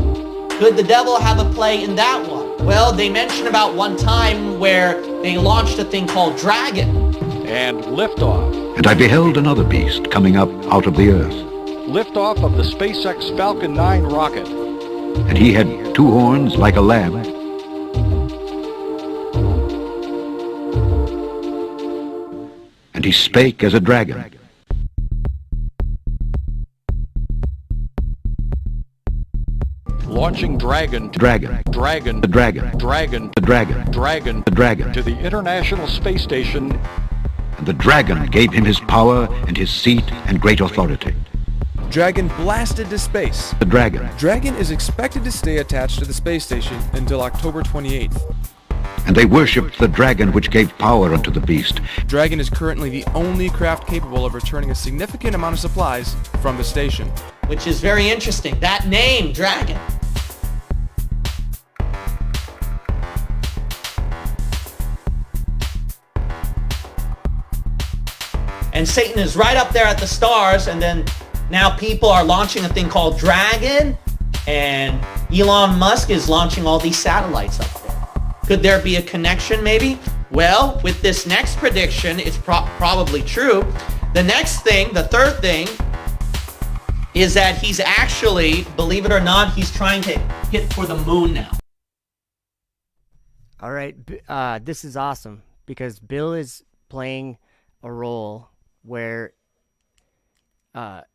could the devil have a play in that one? Well, they mention about one time where they launched a thing called Dragon. And liftoff. And I beheld another beast coming up out of the earth. Liftoff of the SpaceX Falcon 9 rocket. And he had 2 horns like a lamb. And he spake as a dragon. Launching Dragon. Dragon. Dragon. The dragon. Dragon. The dragon. Dragon. The dragon. To the International Space Station. And the dragon gave him his power and his seat and great authority. Dragon blasted to space. The dragon. Dragon is expected to stay attached to the space station until October 28th. And they worshipped the dragon which gave power unto the beast. Dragon is currently the only craft capable of returning a significant amount of supplies from the station. Which is very interesting. That name, Dragon. And Satan is right up there at the stars, and then now people are launching a thing called Dragon, and Elon Musk is launching all these satellites up there. Could there be a connection maybe? Well, with this next prediction, it's probably true. The next thing, the third thing, is that he's actually, believe it or not, he's trying to hit for the moon now. All right, this is awesome because Bill is playing a role where, and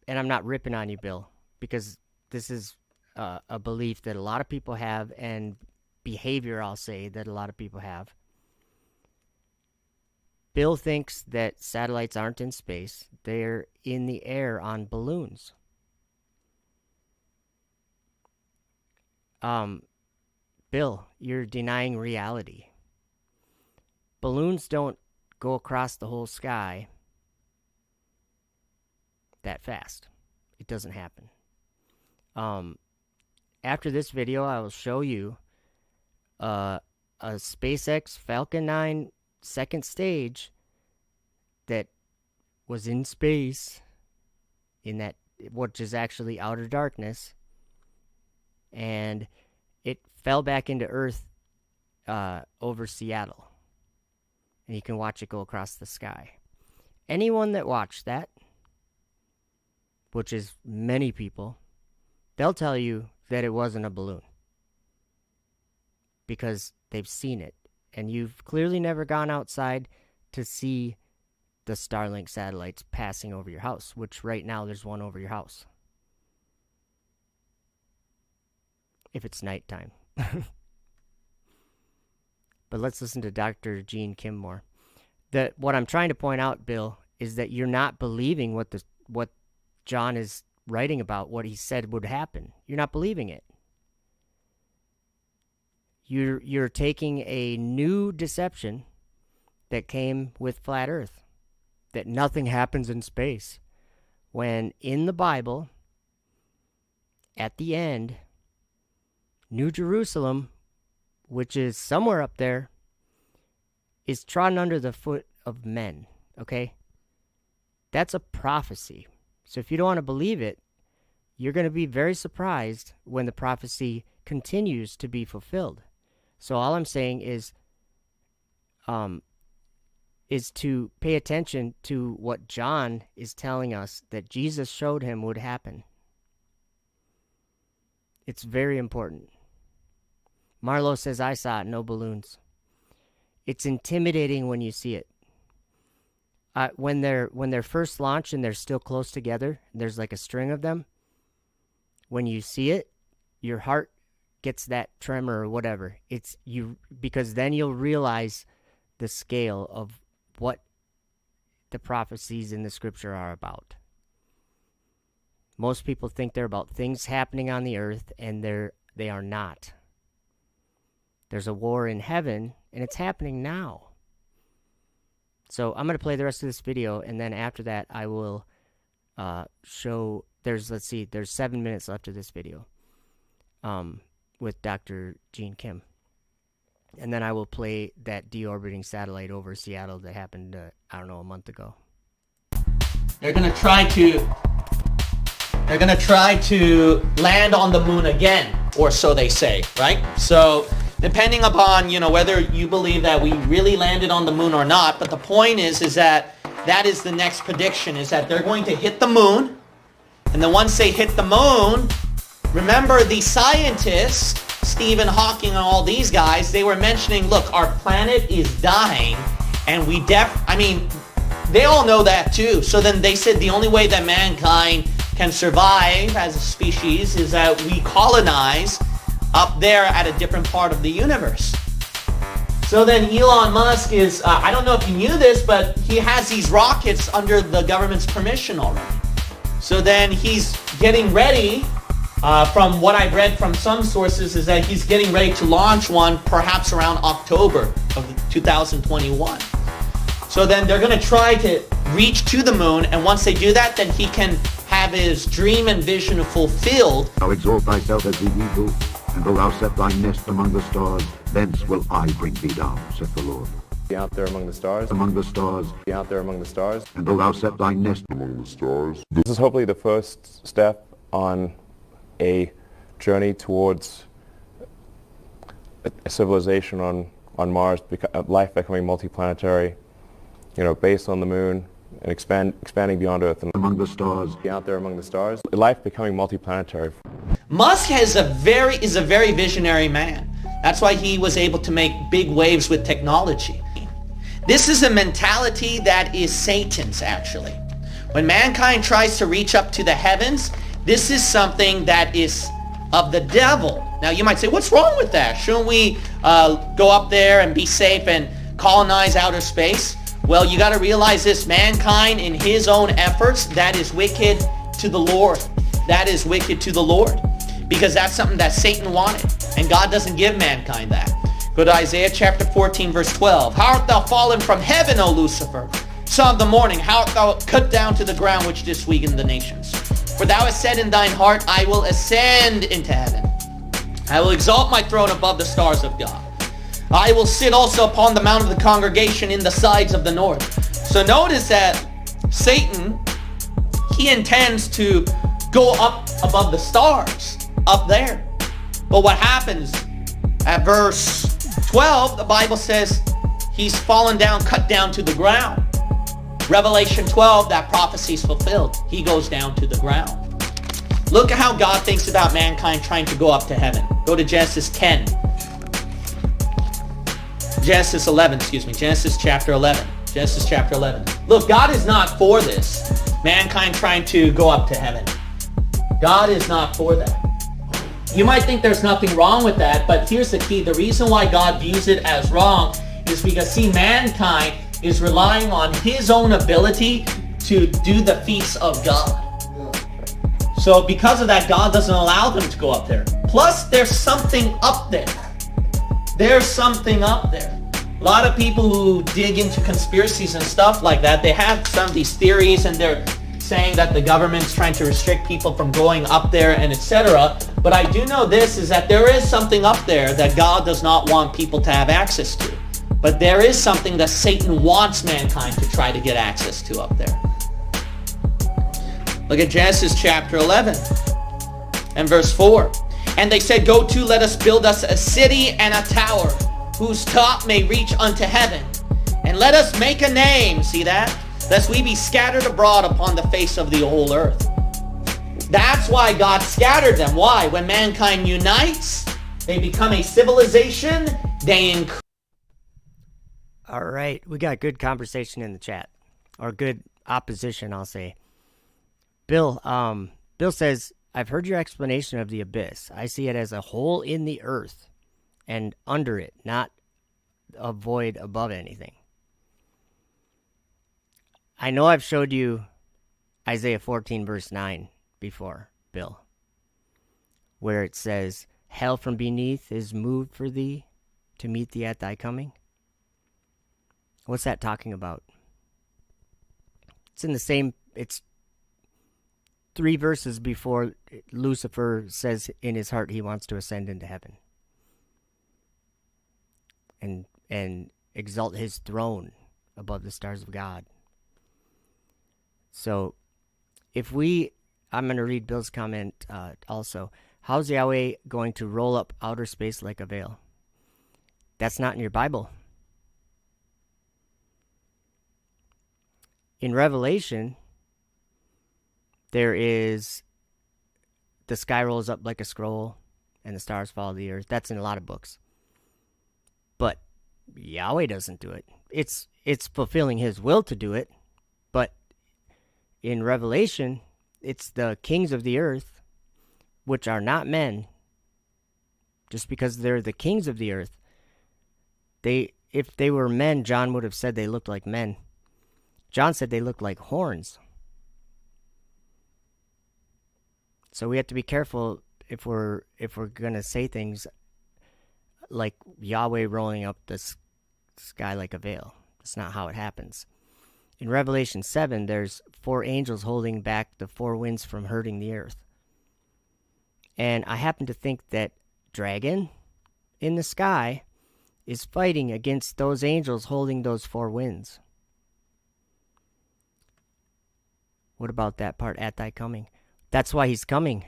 I'm not ripping on you, Bill, because this is a belief that a lot of people have and behavior, I'll say, that a lot of people have. Bill thinks that satellites aren't in space. They're in the air on balloons. Bill, you're denying reality. Balloons don't go across the whole sky that fast. It doesn't happen. After this video, I will show you a SpaceX Falcon 9 second stage that was in space, in that, which is actually outer darkness, and it fell back into Earth over Seattle, and you can watch it go across the sky. Anyone that watched that, which is many people, they'll tell you that it wasn't a balloon because they've seen it. And you've clearly never gone outside to see the Starlink satellites passing over your house, which right now there's one over your house. If it's nighttime. But let's listen to Dr. Gene Kim more. What I'm trying to point out, Bill, is that you're not believing what John is writing about, what he said would happen. You're not believing it. You're taking a new deception that came with flat Earth, that nothing happens in space, when in the Bible, at the end, New Jerusalem, which is somewhere up there, is trodden under the foot of men, okay? That's a prophecy. So if you don't want to believe it, you're going to be very surprised when the prophecy continues to be fulfilled. So all I'm saying is, is to pay attention to what John is telling us that Jesus showed him would happen. It's very important. Marlo says, I saw it, no balloons. It's intimidating when you see it. When they're first launched and they're still close together, there's like a string of them. When you see it, your heart gets that tremor or whatever. Because then you'll realize the scale of what the prophecies in the scripture are about. Most people think they're about things happening on the earth, and they are not. There's a war in heaven, and it's happening now. So I'm going to play the rest of this video, and then after that I will show, there's 7 minutes left of this video with Dr. Gene Kim. And then I will play that deorbiting satellite over Seattle that happened, a month ago. They're gonna try to land on the moon again, or so they say, right? So depending upon, whether you believe that we really landed on the moon or not, but the point is that is the next prediction, is that they're going to hit the moon, and then once they hit the moon, remember the scientists, Stephen Hawking and all these guys, they were mentioning, look, our planet is dying, and they all know that too. So then they said the only way that mankind can survive as a species is that we colonize up there at a different part of the universe. So then Elon Musk is, I don't know if you knew this, but he has these rockets under the government's permission already. So then he's getting ready, from what I've read from some sources, is that he's getting ready to launch one perhaps around October of 2021. So then they're going to try to reach to the moon, and once they do that, then he can have his dream and vision fulfilled. Thou exalt thyself as the eagle, and though thou set thy nest among the stars, thence will I bring thee down, saith the Lord. Be out there among the stars. Among the stars, Be out there among the stars. and though thou set thy nest among the stars. This is hopefully the first step on a journey towards a civilization on Mars, life becoming multiplanetary, based on the moon and expanding beyond Earth. And Among the stars, be out there among the stars. Life becoming multiplanetary. Musk is a very visionary man. That's why he was able to make big waves with technology. This is a mentality that is Satan's, actually. When mankind tries to reach up to the heavens, this is something that is of the devil. Now you might say, what's wrong with that? Shouldn't we go up there and be safe and colonize outer space? Well, you got to realize this: mankind in his own efforts, that is wicked to the Lord. That is wicked to the Lord, because that's something that Satan wanted, and God doesn't give mankind that. Go to Isaiah chapter 14, verse 12. How art thou fallen from heaven, O Lucifer, son of the morning? How art thou cut down to the ground, which didst weaken the nations? For thou hast said in thine heart, I will ascend into heaven. I will exalt my throne above the stars of God. I will sit also upon the mount of the congregation in the sides of the north. So notice that Satan, he intends to go up above the stars, up there. But what happens at verse 12, the Bible says he's fallen down, cut down to the ground. Revelation 12, that prophecy is fulfilled. He goes down to the ground. Look at how God thinks about mankind trying to go up to heaven. Go to Genesis 10. Genesis chapter 11. Genesis chapter 11. Look, God is not for this. Mankind trying to go up to heaven. God is not for that. You might think there's nothing wrong with that, but here's the key. The reason why God views it as wrong is because, see, mankind is relying on his own ability to do the feats of God. So because of that, God doesn't allow them to go up there. Plus, there's something up there. There's something up there. A lot of people who dig into conspiracies and stuff like that, they have some of these theories, and they're saying that the government's trying to restrict people from going up there and etc. But I do know this, is that there is something up there that God does not want people to have access to. But there is something that Satan wants mankind to try to get access to up there. Look at Genesis chapter 11 and verse 4. And they said, go to, let us build us a city and a tower, whose top may reach unto heaven, and and let us make a name, see that? Lest we be scattered abroad upon the face of the whole earth. That's why God scattered them. Why? When mankind unites, they become a civilization, they increase. All right, we got good conversation in the chat, or good opposition, I'll say. Bill says, I've heard your explanation of the abyss. I see it as a hole in the earth and under it, not a void above anything. I know I've showed you Isaiah 14 verse 9 before, Bill, where it says, hell from beneath is moved for thee to meet thee at thy coming. What's that talking about? It's 3 verses before Lucifer says in his heart he wants to ascend into heaven and exalt his throne above the stars of God. So I'm going to read Bill's comment also. How's Yahweh going to roll up outer space like a veil? That's not in your Bible. In Revelation, there is the sky rolls up like a scroll and the stars follow the earth. That's in a lot of books. But Yahweh doesn't do it. It's fulfilling his will to do it. But in Revelation, it's the kings of the earth, which are not men. Just because they're the kings of the earth. If they were men, John would have said they looked like men. John said they looked like horns. So we have to be careful if we're going to say things like Yahweh rolling up the sky like a veil. That's not how it happens. In Revelation 7, there's 4 angels holding back the 4 winds from hurting the earth. And I happen to think that dragon in the sky is fighting against those angels holding those 4 winds. What about that part, at thy coming? That's why he's coming.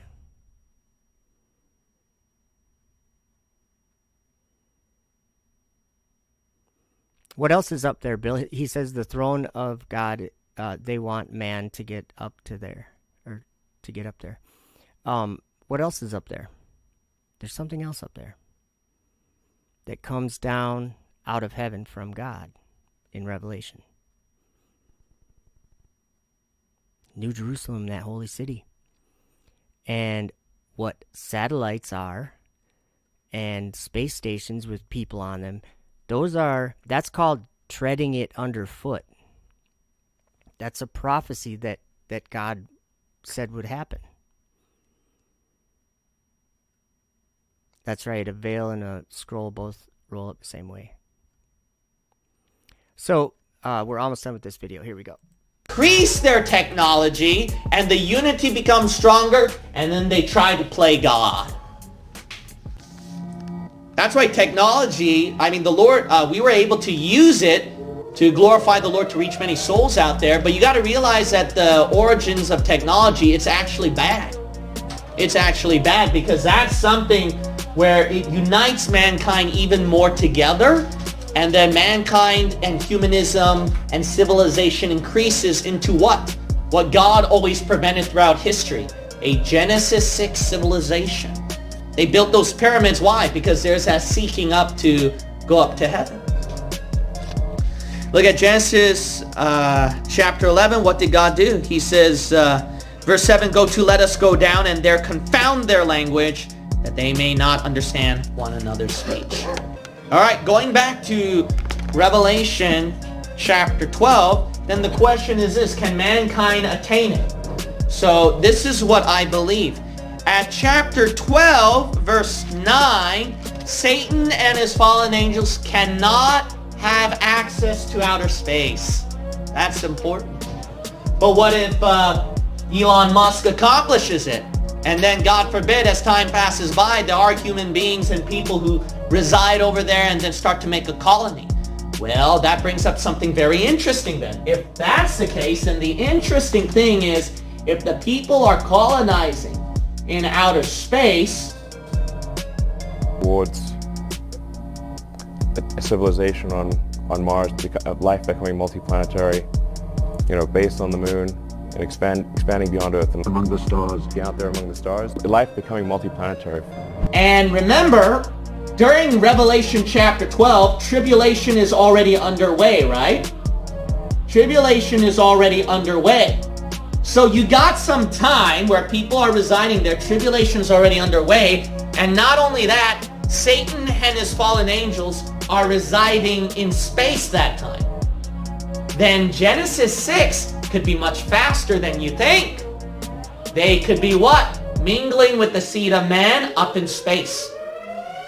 What else is up there, Bill? He says the throne of God, they want man to get up to there, or to get up there. What else is up there? There's something else up there that comes down out of heaven from God in Revelation. New Jerusalem, that holy city. And what satellites are and space stations with people on them, that's called treading it underfoot. That's a prophecy that God said would happen. That's right, a veil and a scroll both roll up the same way. So, we're almost done with this video. Here we go. Increase their technology and the unity becomes stronger, and then they try to play God. That's why technology, the Lord, we were able to use it to glorify the Lord, to reach many souls out there, but you got to realize that the origins of technology, it's actually bad. It's actually bad because that's something where it unites mankind even more together. And then mankind and humanism and civilization increases into what? What God always prevented throughout history. A Genesis 6 civilization. They built those pyramids. Why? Because there's that seeking up to go up to heaven. Look at Genesis chapter 11. What did God do? He says, verse 7, go to, let us go down and there confound their language, that they may not understand one another's speech. All right, going back to Revelation chapter 12, then the question is this, can mankind attain it? So this is what I believe. At chapter 12, verse 9, Satan and his fallen angels cannot have access to outer space. That's important. But what if Elon Musk accomplishes it? And then, God forbid, as time passes by, there are human beings and people who reside over there and then start to make a colony. Well, that brings up something very interesting then. If that's the case, then the interesting thing is, if the people are colonizing in outer space towards a civilization on on Mars, life becoming multiplanetary, based on the moon and expanding beyond Earth and among the stars, out there among the stars. Life becoming multiplanetary. And remember, during Revelation chapter 12, tribulation is already underway, right? Tribulation is already underway. So you got some time where people are residing there. Tribulation's already underway. And not only that, Satan and his fallen angels are residing in space that time. Then Genesis 6 could be much faster than you think. They could be what? Mingling with the seed of man up in space.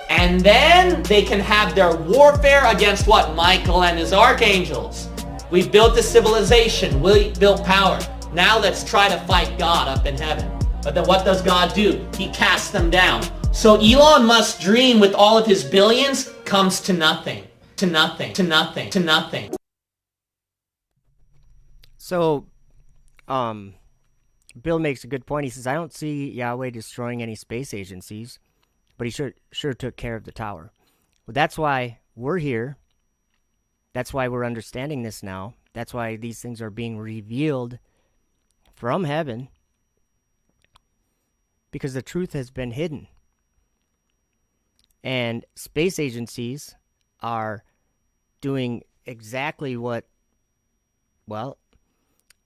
And then they can have their warfare against what? Michael and his archangels. We've built a civilization. We built power. Now let's try to fight God up in heaven. But then what does God do? He casts them down. So Elon Musk's dream with all of his billions comes to nothing. To nothing. To nothing. To nothing. So, Bill makes a good point. He says, I don't see Yahweh destroying any space agencies, but he sure took care of the tower. Well, that's why we're here. That's why we're understanding this now. That's why these things are being revealed from heaven, because the truth has been hidden. And space agencies are doing exactly what, well,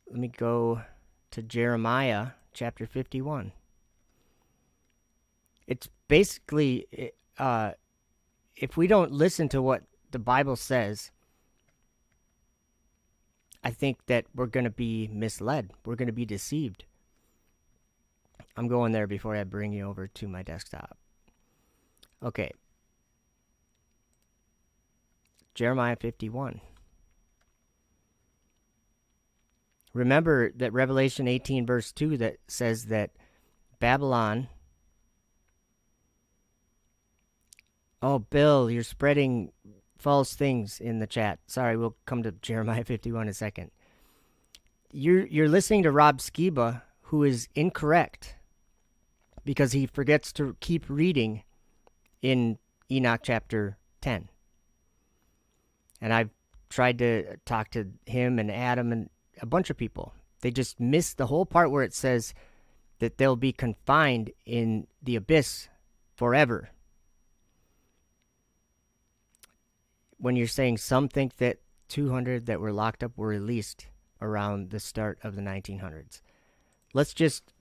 let me go to Jeremiah chapter 51. It's basically, if we don't listen to what the Bible says, I think that we're going to be misled. We're going to be deceived. I'm going there before I bring you over to my desktop. Okay. Jeremiah 51. Remember that Revelation 18 verse 2 that says that Babylon... Oh, Bill, you're spreading false things in the chat. Sorry, we'll come to Jeremiah 51 in a second. You're listening to Rob Skiba, who is incorrect because he forgets to keep reading in Enoch chapter 10. And I've tried to talk to him and Adam and a bunch of people. They just missed the whole part where it says that they'll be confined in the abyss forever. When you're saying some think that 200 that were locked up were released around the start of the 1900s. Let's just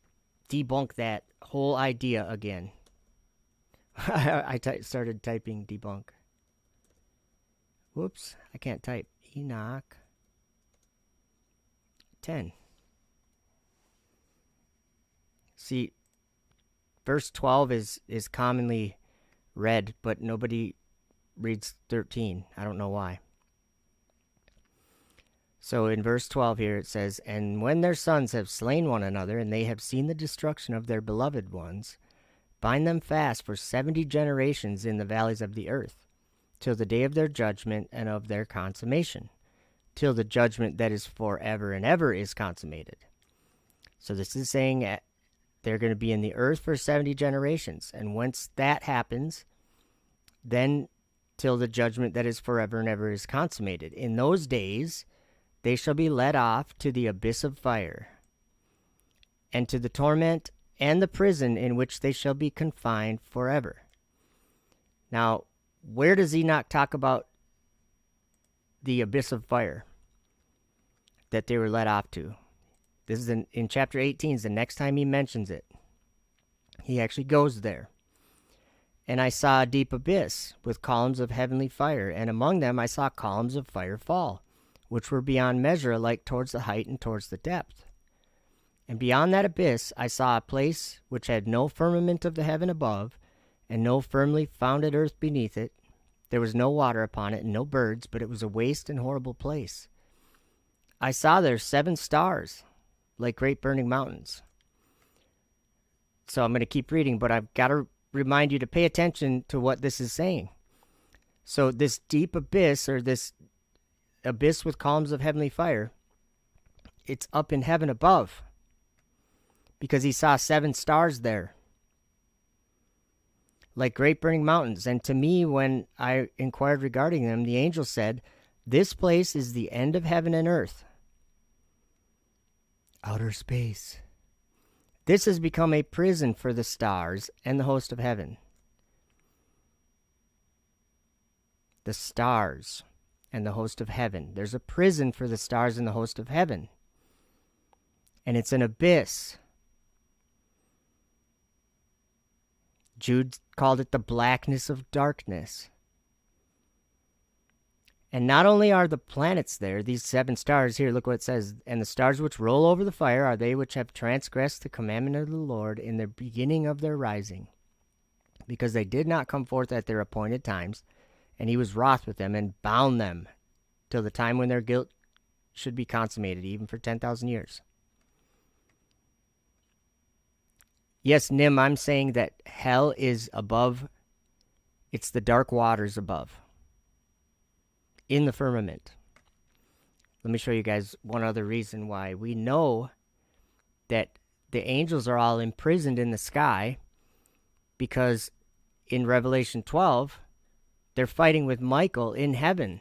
debunk that whole idea again. I started typing debunk. Whoops, I can't type. Enoch 10. See, verse 12 is commonly read, but nobody reads 13. I don't know why. So in verse 12 here it says, And when their sons have slain one another, and they have seen the destruction of their beloved ones, bind them fast for 70 generations in the valleys of the earth, till the day of their judgment and of their consummation, till the judgment that is forever and ever is consummated. So this is saying they're going to be in the earth for 70 generations. And once that happens, then till the judgment that is forever and ever is consummated. In those days, they shall be led off to the abyss of fire, and to the torment and the prison in which they shall be confined forever. Now, where does Enoch talk about the abyss of fire that they were led off to? This is in chapter 18, is the next time he mentions it. He actually goes there. And I saw a deep abyss with columns of heavenly fire, and among them I saw columns of fire fall, which were beyond measure alike towards the height and towards the depth. And beyond that abyss I saw a place which had no firmament of the heaven above, and no firmly founded earth beneath it. There was no water upon it, and no birds, but it was a waste and horrible place. I saw there 7 stars, like great burning mountains. So I'm going to keep reading, but I've got to remind you to pay attention to what this is saying. So this deep abyss, or this abyss with columns of heavenly fire, it's up in heaven above, because he saw 7 stars there, like great burning mountains. And to me, when I inquired regarding them, the angel said, This place is the end of heaven and earth. Outer space. This has become a prison for the stars and the host of heaven. The stars and the host of heaven. There's a prison for the stars and the host of heaven. And it's an abyss. Jude called it the blackness of darkness. And not only are the planets there, these 7 stars here, look what it says, and the stars which roll over the fire are they which have transgressed the commandment of the Lord in the beginning of their rising, because they did not come forth at their appointed times, and he was wroth with them and bound them till the time when their guilt should be consummated, even for 10,000 years. Yes, Nim, I'm saying that hell is above, it's the dark waters above, in the firmament. Let me show you guys one other reason why we know that the angels are all imprisoned in the sky, because in Revelation 12, they're fighting with Michael in heaven,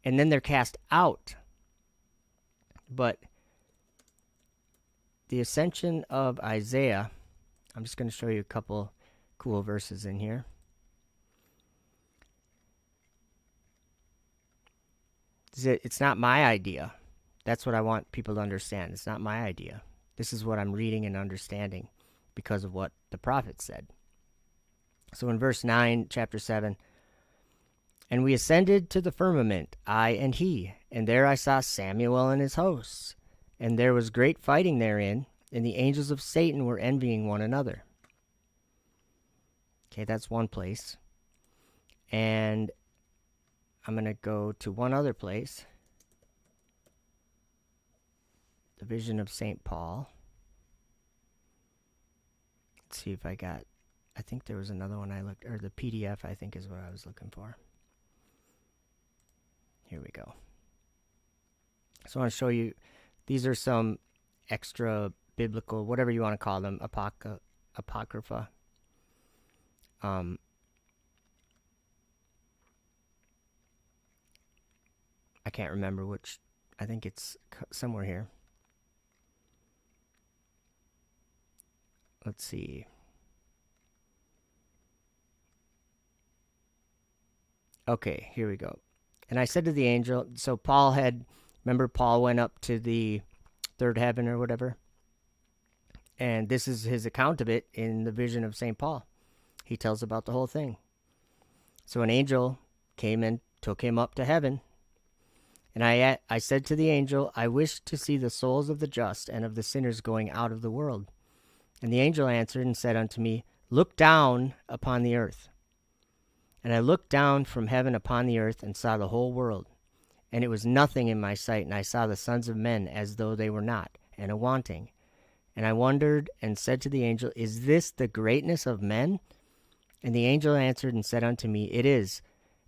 and then they're cast out. But the ascension of Isaiah, I'm just going to show you a couple cool verses in here. It's not my idea. That's what I want people to understand. It's not my idea. This is what I'm reading and understanding because of what the prophet said. So in verse 9, chapter 7, and we ascended to the firmament, I and he, and there I saw Samuel and his hosts, and there was great fighting therein, and the angels of Satan were envying one another. Okay, that's one place. And I'm going to go to one other place. The vision of St. Paul. Let's see if I think there was another one I looked, or the PDF I think is what I was looking for. Here we go. So I want to show you, these are some extra biblical, whatever you want to call them, apocrypha. I can't remember which. I think it's somewhere here. Let's see. Okay, here we go. And I said to the angel, so remember Paul went up to the third heaven or whatever? And this is his account of it in the vision of St. Paul. He tells about the whole thing. So an angel came and took him up to heaven. And I said to the angel, I wish to see the souls of the just and of the sinners going out of the world. And the angel answered and said unto me, look down upon the earth. And I looked down from heaven upon the earth and saw the whole world. And it was nothing in my sight, and I saw the sons of men as though they were not, and a wanting. And I wondered and said to the angel, is this the greatness of men? And the angel answered and said unto me, it is.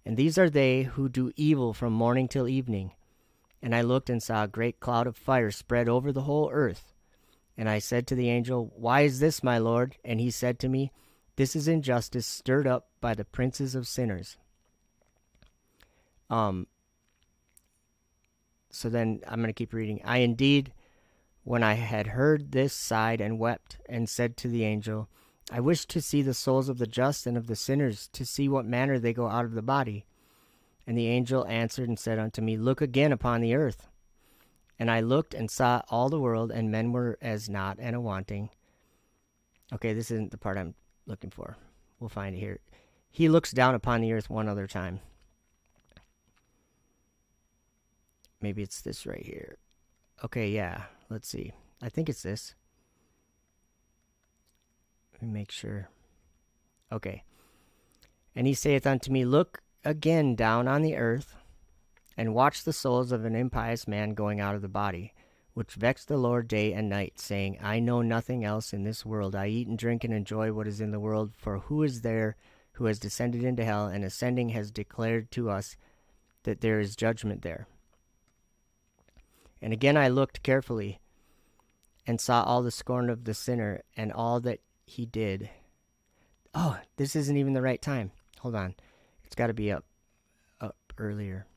And these are they who do evil from morning till evening. And I looked and saw a great cloud of fire spread over the whole earth. And I said to the angel, why is this, my Lord? And he said to me, this is injustice stirred up by the princes of sinners. So then I'm going to keep reading. I indeed, when I had heard this, sighed and wept, and said to the angel, I wish to see the souls of the just and of the sinners, to see what manner they go out of the body. And the angel answered and said unto me, look again upon the earth. And I looked and saw all the world, and men were as naught and a wanting. Okay, this isn't the part I'm looking for. We'll find it here. He looks down upon the earth one other time. Maybe it's this right here. Okay, yeah. Let's see. I think it's this. Let me make sure. Okay. And he saith unto me, look again down on the earth, and watch the souls of an impious man going out of the body, which vex the Lord day and night, saying, I know nothing else in this world. I eat and drink and enjoy what is in the world. For who is there who has descended into hell, and ascending has declared to us that there is judgment there? And again I looked carefully, and saw all the scorn of the sinner, and all that he did. Oh, this isn't even the right time. Hold on. It's got to be up earlier.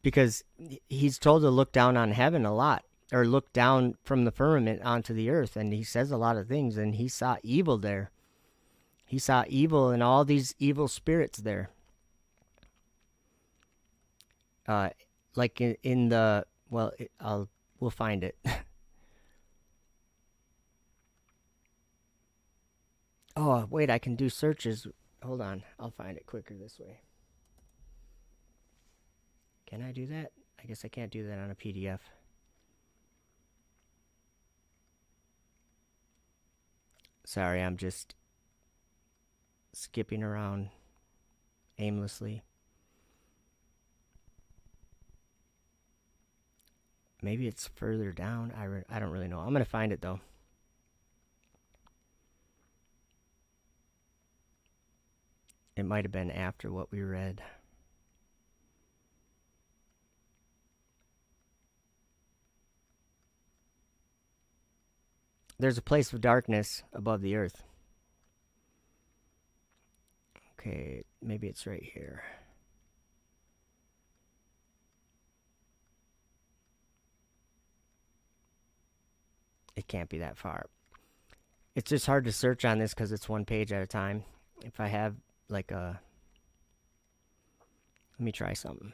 Because he's told to look down on heaven a lot, or look down from the firmament onto the earth, and he says a lot of things, and he saw evil there. He saw evil and all these evil spirits there. Like in the, well, we'll find it. Oh, wait, I can do searches. Hold on, I'll find it quicker this way. Can I do that? I guess I can't do that on a PDF. Sorry, I'm just skipping around aimlessly. Maybe it's further down. I don't really know. I'm going to find it, though. It might have been after what we read. There's a place of darkness above the earth. Okay, maybe it's right here. It can't be that far. It's just hard to search on this because it's one page at a time. If I have like a... Let me try something.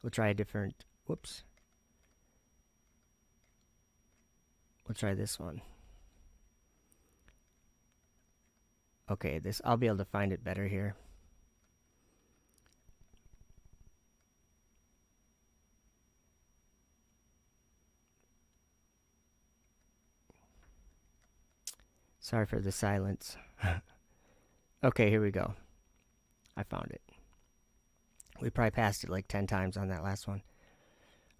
We'll try a different... Whoops. We'll try this one. Okay, this I'll be able to find it better here. Sorry for the silence. Okay, here we go. I found it. We probably passed it like 10 times on that last one.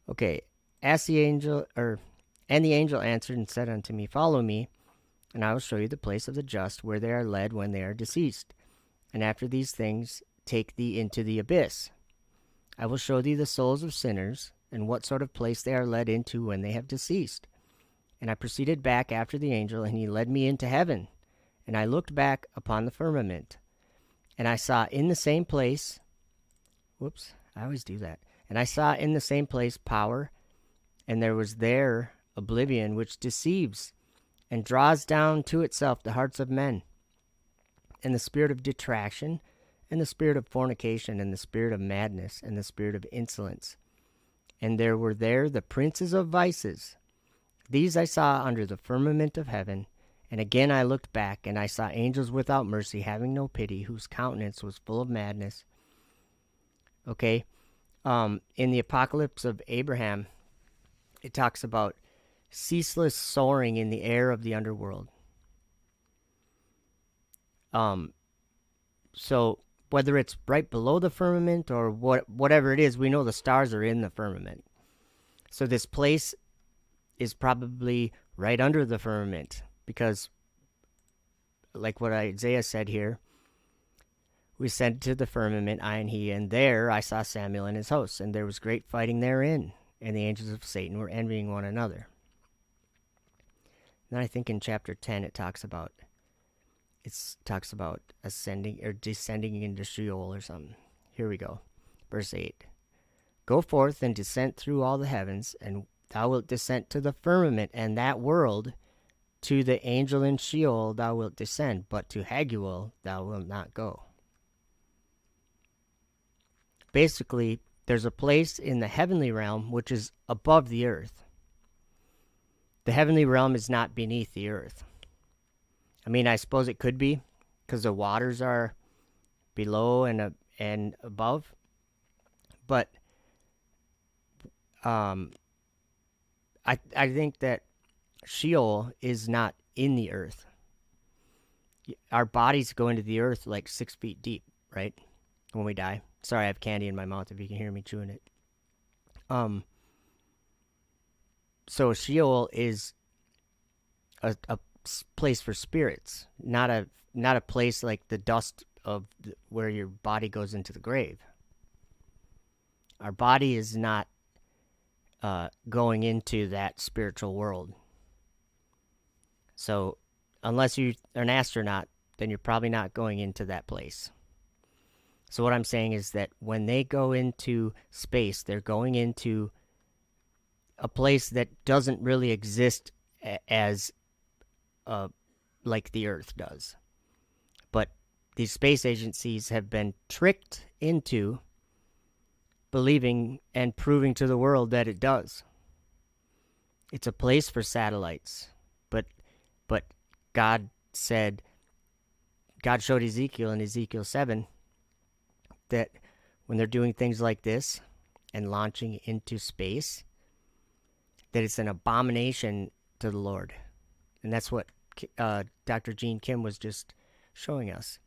Okay, ask the angel, and the angel answered and said unto me, Follow me, and I will show you the place of the just, where they are led when they are deceased. And after these things, take thee into the abyss. I will show thee the souls of sinners, and what sort of place they are led into when they have deceased. And I proceeded back after the angel, and he led me into heaven. And I looked back upon the firmament, and I saw in the same place... Whoops, I always do that. And I saw in the same place power, and there was there oblivion, which deceives and draws down to itself the hearts of men, and the spirit of detraction, and the spirit of fornication, and the spirit of madness, and the spirit of insolence. And there were there the princes of vices. These I saw under the firmament of heaven. And again I looked back, and I saw angels without mercy, having no pity, whose countenance was full of madness. Okay, in the Apocalypse of Abraham, it talks about ceaseless soaring in the air of the underworld. So whether it's right below the firmament or whatever it is, we know the stars are in the firmament. So this place is probably right under the firmament, because like what Isaiah said here, we ascended to the firmament, I and he, and there I saw Samuel and his hosts, and there was great fighting therein, and the angels of Satan were envying one another. Then I think in chapter 10 it talks about ascending or descending into Sheol or something. Here we go. Verse 8. Go forth and descend through all the heavens, and thou wilt descend to the firmament, and that world, to the angel in Sheol thou wilt descend, but to Haguel thou wilt not go. Basically, there's a place in the heavenly realm which is above the earth. The heavenly realm is not beneath the earth. I mean, I suppose it could be, because the waters are below and above. But I think that Sheol is not in the earth. Our bodies go into the earth like 6 feet deep, right? When we die. Sorry, I have candy in my mouth if you can hear me chewing it. So Sheol is a place for spirits, not a place like the dust of where your body goes into the grave. Our body is not going into that spiritual world. So unless you're an astronaut, then you're probably not going into that place. So what I'm saying is that when they go into space, they're going into a place that doesn't really exist as like the Earth does. But these space agencies have been tricked into believing and proving to the world that it does. It's a place for satellites. But God showed Ezekiel in Ezekiel 7 that when they're doing things like this and launching into space, that it's an abomination to the Lord. And that's what Dr. Gene Kim was just showing us.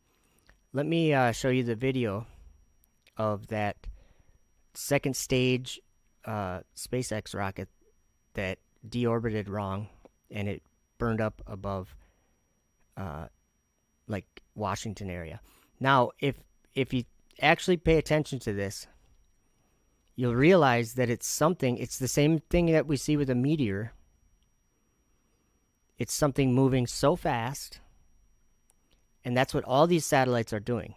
Let me show you the video of that second stage SpaceX rocket that deorbited wrong, and it burned up above like Washington area. Now, if you actually pay attention to this, you'll realize that it's the same thing that we see with a meteor. It's something moving so fast, and that's what all these satellites are doing.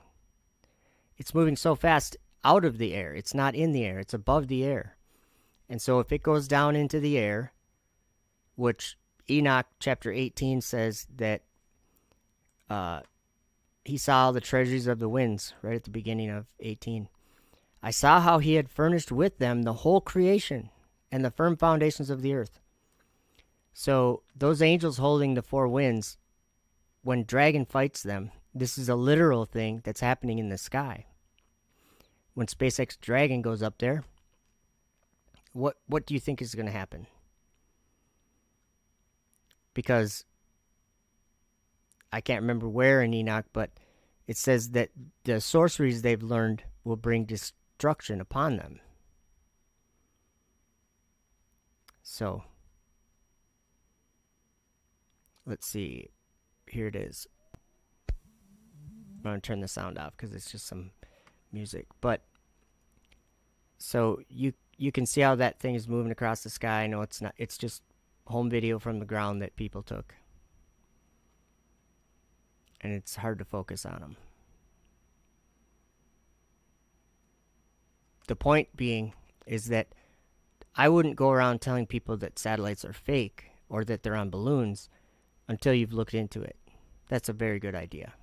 It's moving so fast out of the air. It's not in the air. It's above the air. And so if it goes down into the air, which Enoch chapter 18 says that he saw the treasuries of the winds right at the beginning of 18. I saw how he had furnished with them the whole creation and the firm foundations of the earth. So those angels holding the four winds, when Dragon fights them, this is a literal thing that's happening in the sky. When SpaceX Dragon goes up there, what do you think is going to happen? Because I can't remember where in Enoch, but it says that the sorceries they've learned will bring destruction upon them. So, let's see. Here it is. I'm going to turn the sound off because it's just some music. But, so you can see how that thing is moving across the sky. I know it's not. It's just home video from the ground that people took. And it's hard to focus on them. The point being is that I wouldn't go around telling people that satellites are fake or that they're on balloons until you've looked into it. That's a very good idea.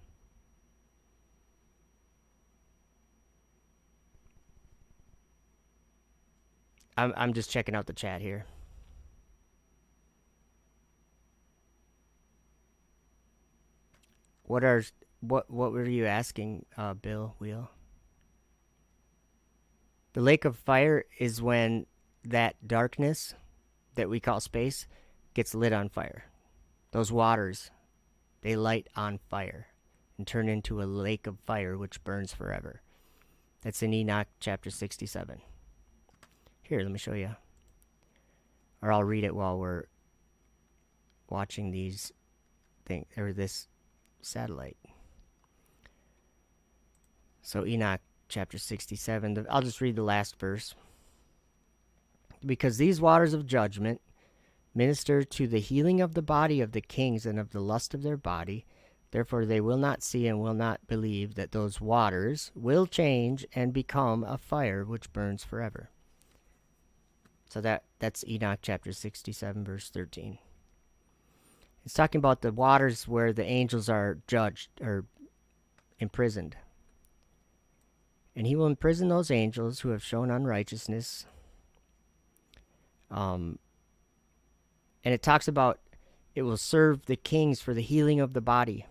I'm just checking out the chat here. What were you asking, Bill Wheel? The lake of fire is when that darkness that we call space gets lit on fire. Those waters, they light on fire and turn into a lake of fire which burns forever. That's in Enoch chapter 67. Here, let me show you. Or I'll read it while we're watching these things, or this satellite. So Enoch chapter 67, I'll just read the last verse. Because these waters of judgment minister to the healing of the body of the kings and of the lust of their body, therefore they will not see and will not believe that those waters will change and become a fire which burns forever. So that's Enoch chapter 67 verse 13. It's talking about the waters where the angels are judged or imprisoned. And he will imprison those angels who have shown unrighteousness. And it talks about it will serve the kings for the healing of the body,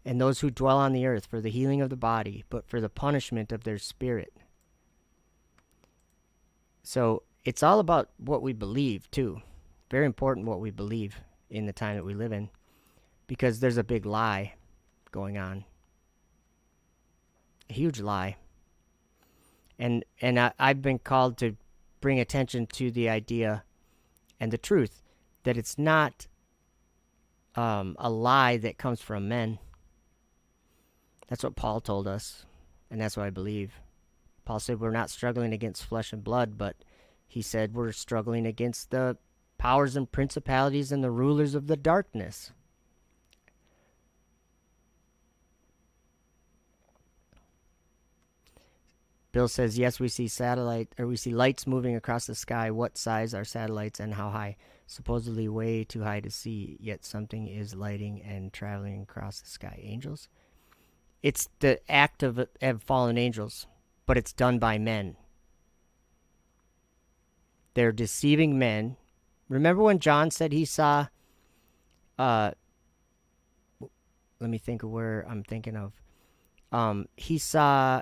and those who dwell on the earth for the healing of the body, but for the punishment of their spirit. So it's all about what we believe, too. Very important what we believe in the time that we live in, because there's a big lie going on. A huge lie. And I've been called to bring attention to the idea and the truth that it's not a lie that comes from men. That's what Paul told us, and that's what I believe. Paul said we're not struggling against flesh and blood, but he said we're struggling against the powers and principalities and the rulers of the darkness. Bill says, yes, we see lights moving across the sky. What size are satellites and how high? Supposedly way too high to see, yet something is lighting and traveling across the sky. Angels? It's the act of fallen angels, but it's done by men. They're deceiving men. Remember when John said he saw, let me think of where I'm thinking of. He saw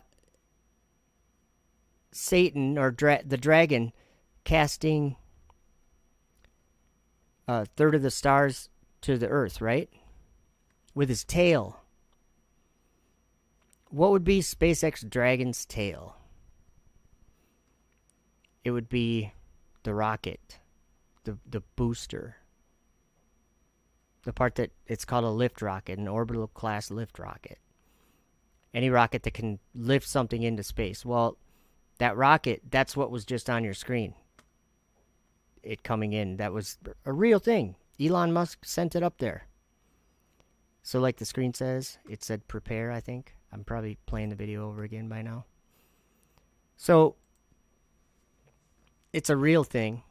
Satan, or the dragon, casting a third of the stars to the earth, right? With his tail. What would be SpaceX Dragon's tail? It would be the rocket, the booster. The part that it's called a lift rocket, an orbital class lift rocket. Any rocket that can lift something into space. Well, that rocket, that's what was just on your screen. It coming in, that was a real thing. Elon Musk sent it up there. So like the screen says, it said prepare, I think. I'm probably playing the video over again by now. So it's a real thing.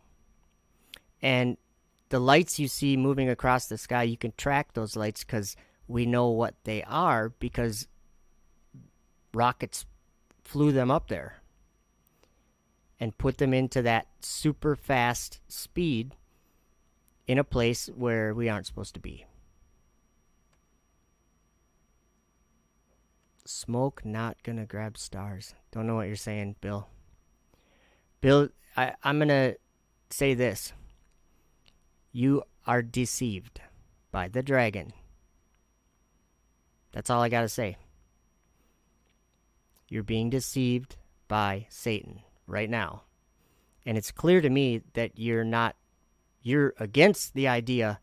And the lights you see moving across the sky, you can track those lights because we know what they are, because rockets flew them up there and put them into that super fast speed in a place where we aren't supposed to be. Smoke not gonna grab stars. Don't know what you're saying, Bill. Bill, I'm gonna say this. You are deceived by the dragon. That's all I gotta say. You're being deceived by Satan right now. And it's clear to me that you're against the idea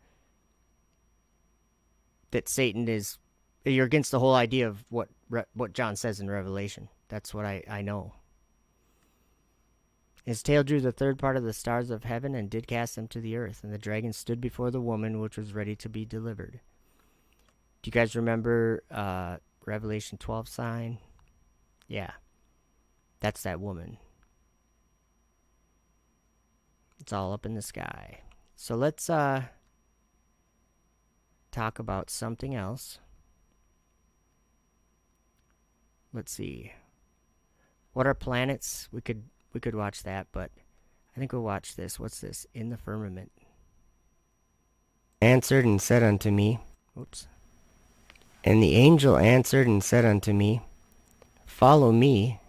that Satan is, you're against the whole idea of what John says in Revelation. That's what I know. His tail drew the third part of the stars of heaven and did cast them to the earth. And the dragon stood before the woman, which was ready to be delivered. Do you guys remember Revelation 12 sign? Yeah. That's that woman. It's all up in the sky. So let's talk about something else. Let's see. What are planets? We could watch that, but I think we'll watch this. What's this? In the firmament. Answered and said unto me, oops. And the angel answered and said unto me, follow me,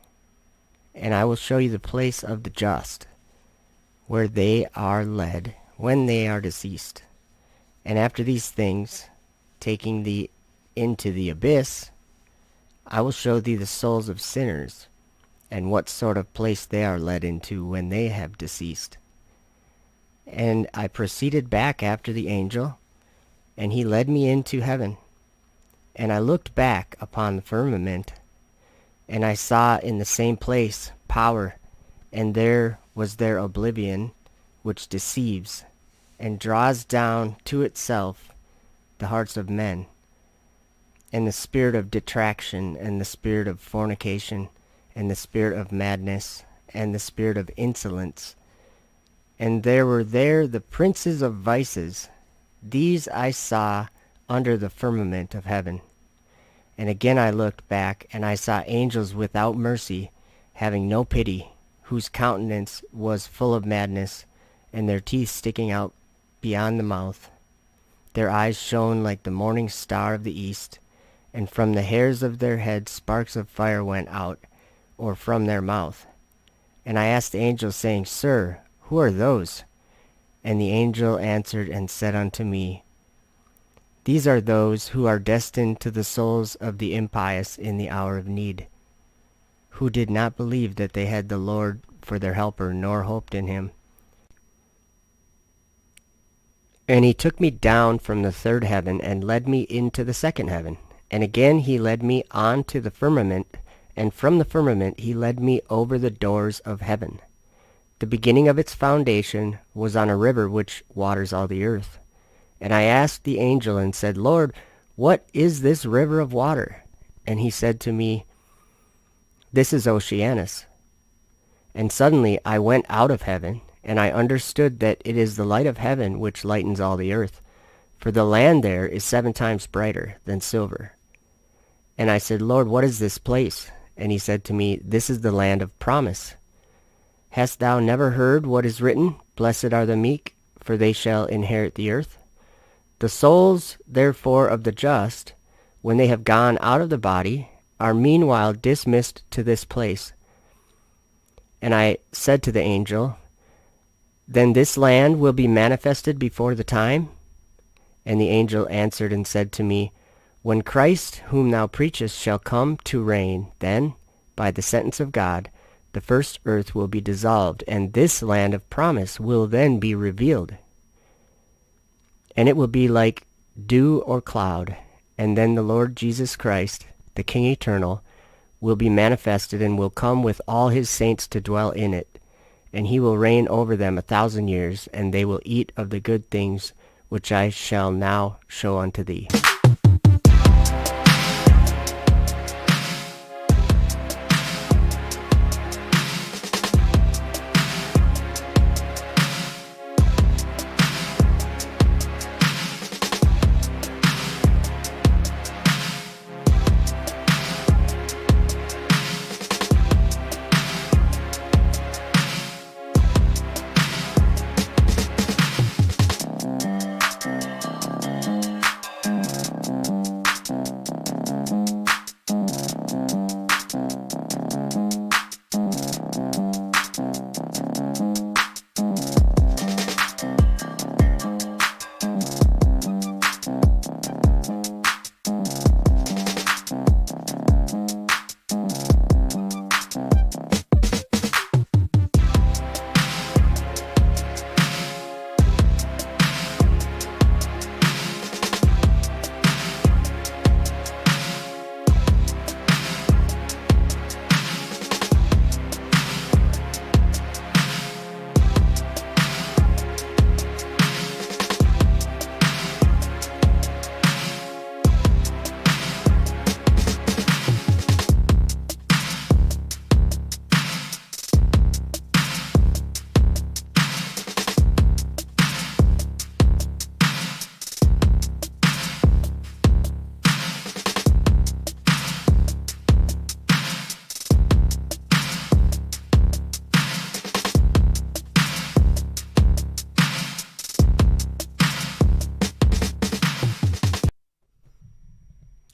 and I will show you the place of the just, where they are led when they are deceased. And after these things, taking thee into the abyss, I will show thee the souls of sinners, and what sort of place they are led into when they have deceased. And I proceeded back after the angel, and he led me into heaven. And I looked back upon the firmament, and I saw in the same place power, and there was their oblivion, which deceives, and draws down to itself the hearts of men, and the spirit of detraction, and the spirit of fornication, and the spirit of madness, and the spirit of insolence. And there were there the princes of vices. These I saw under the firmament of heaven. And again I looked back, and I saw angels without mercy, having no pity, whose countenance was full of madness, and their teeth sticking out beyond the mouth. Their eyes shone like the morning star of the east, and from the hairs of their heads sparks of fire went out, or from their mouth. And I asked the angel, saying, Sir, who are those? And the angel answered and said unto me, These are those who are destined to the souls of the impious in the hour of need, who did not believe that they had the Lord for their helper, nor hoped in him. And he took me down from the third heaven, and led me into the second heaven. And again he led me on to the firmament, and from the firmament he led me over the doors of heaven. The beginning of its foundation was on a river which waters all the earth. And I asked the angel and said, Lord, what is this river of water? And he said to me, This is Oceanus. And suddenly I went out of heaven, and I understood that it is the light of heaven which lightens all the earth. For the land there is 7 times brighter than silver. And I said, Lord, what is this place? And he said to me, This is the land of promise. Hast thou never heard what is written? Blessed are the meek, for they shall inherit the earth. The souls, therefore, of the just, when they have gone out of the body, are meanwhile dismissed to this place. And I said to the angel, Then this land will be manifested before the time? And the angel answered and said to me, When Christ, whom thou preachest, shall come to reign, then, by the sentence of God, the first earth will be dissolved, and this land of promise will then be revealed. And it will be like dew or cloud, and then the Lord Jesus Christ, the King eternal, will be manifested and will come with all his saints to dwell in it. And he will reign over them 1,000 years, and they will eat of the good things which I shall now show unto thee.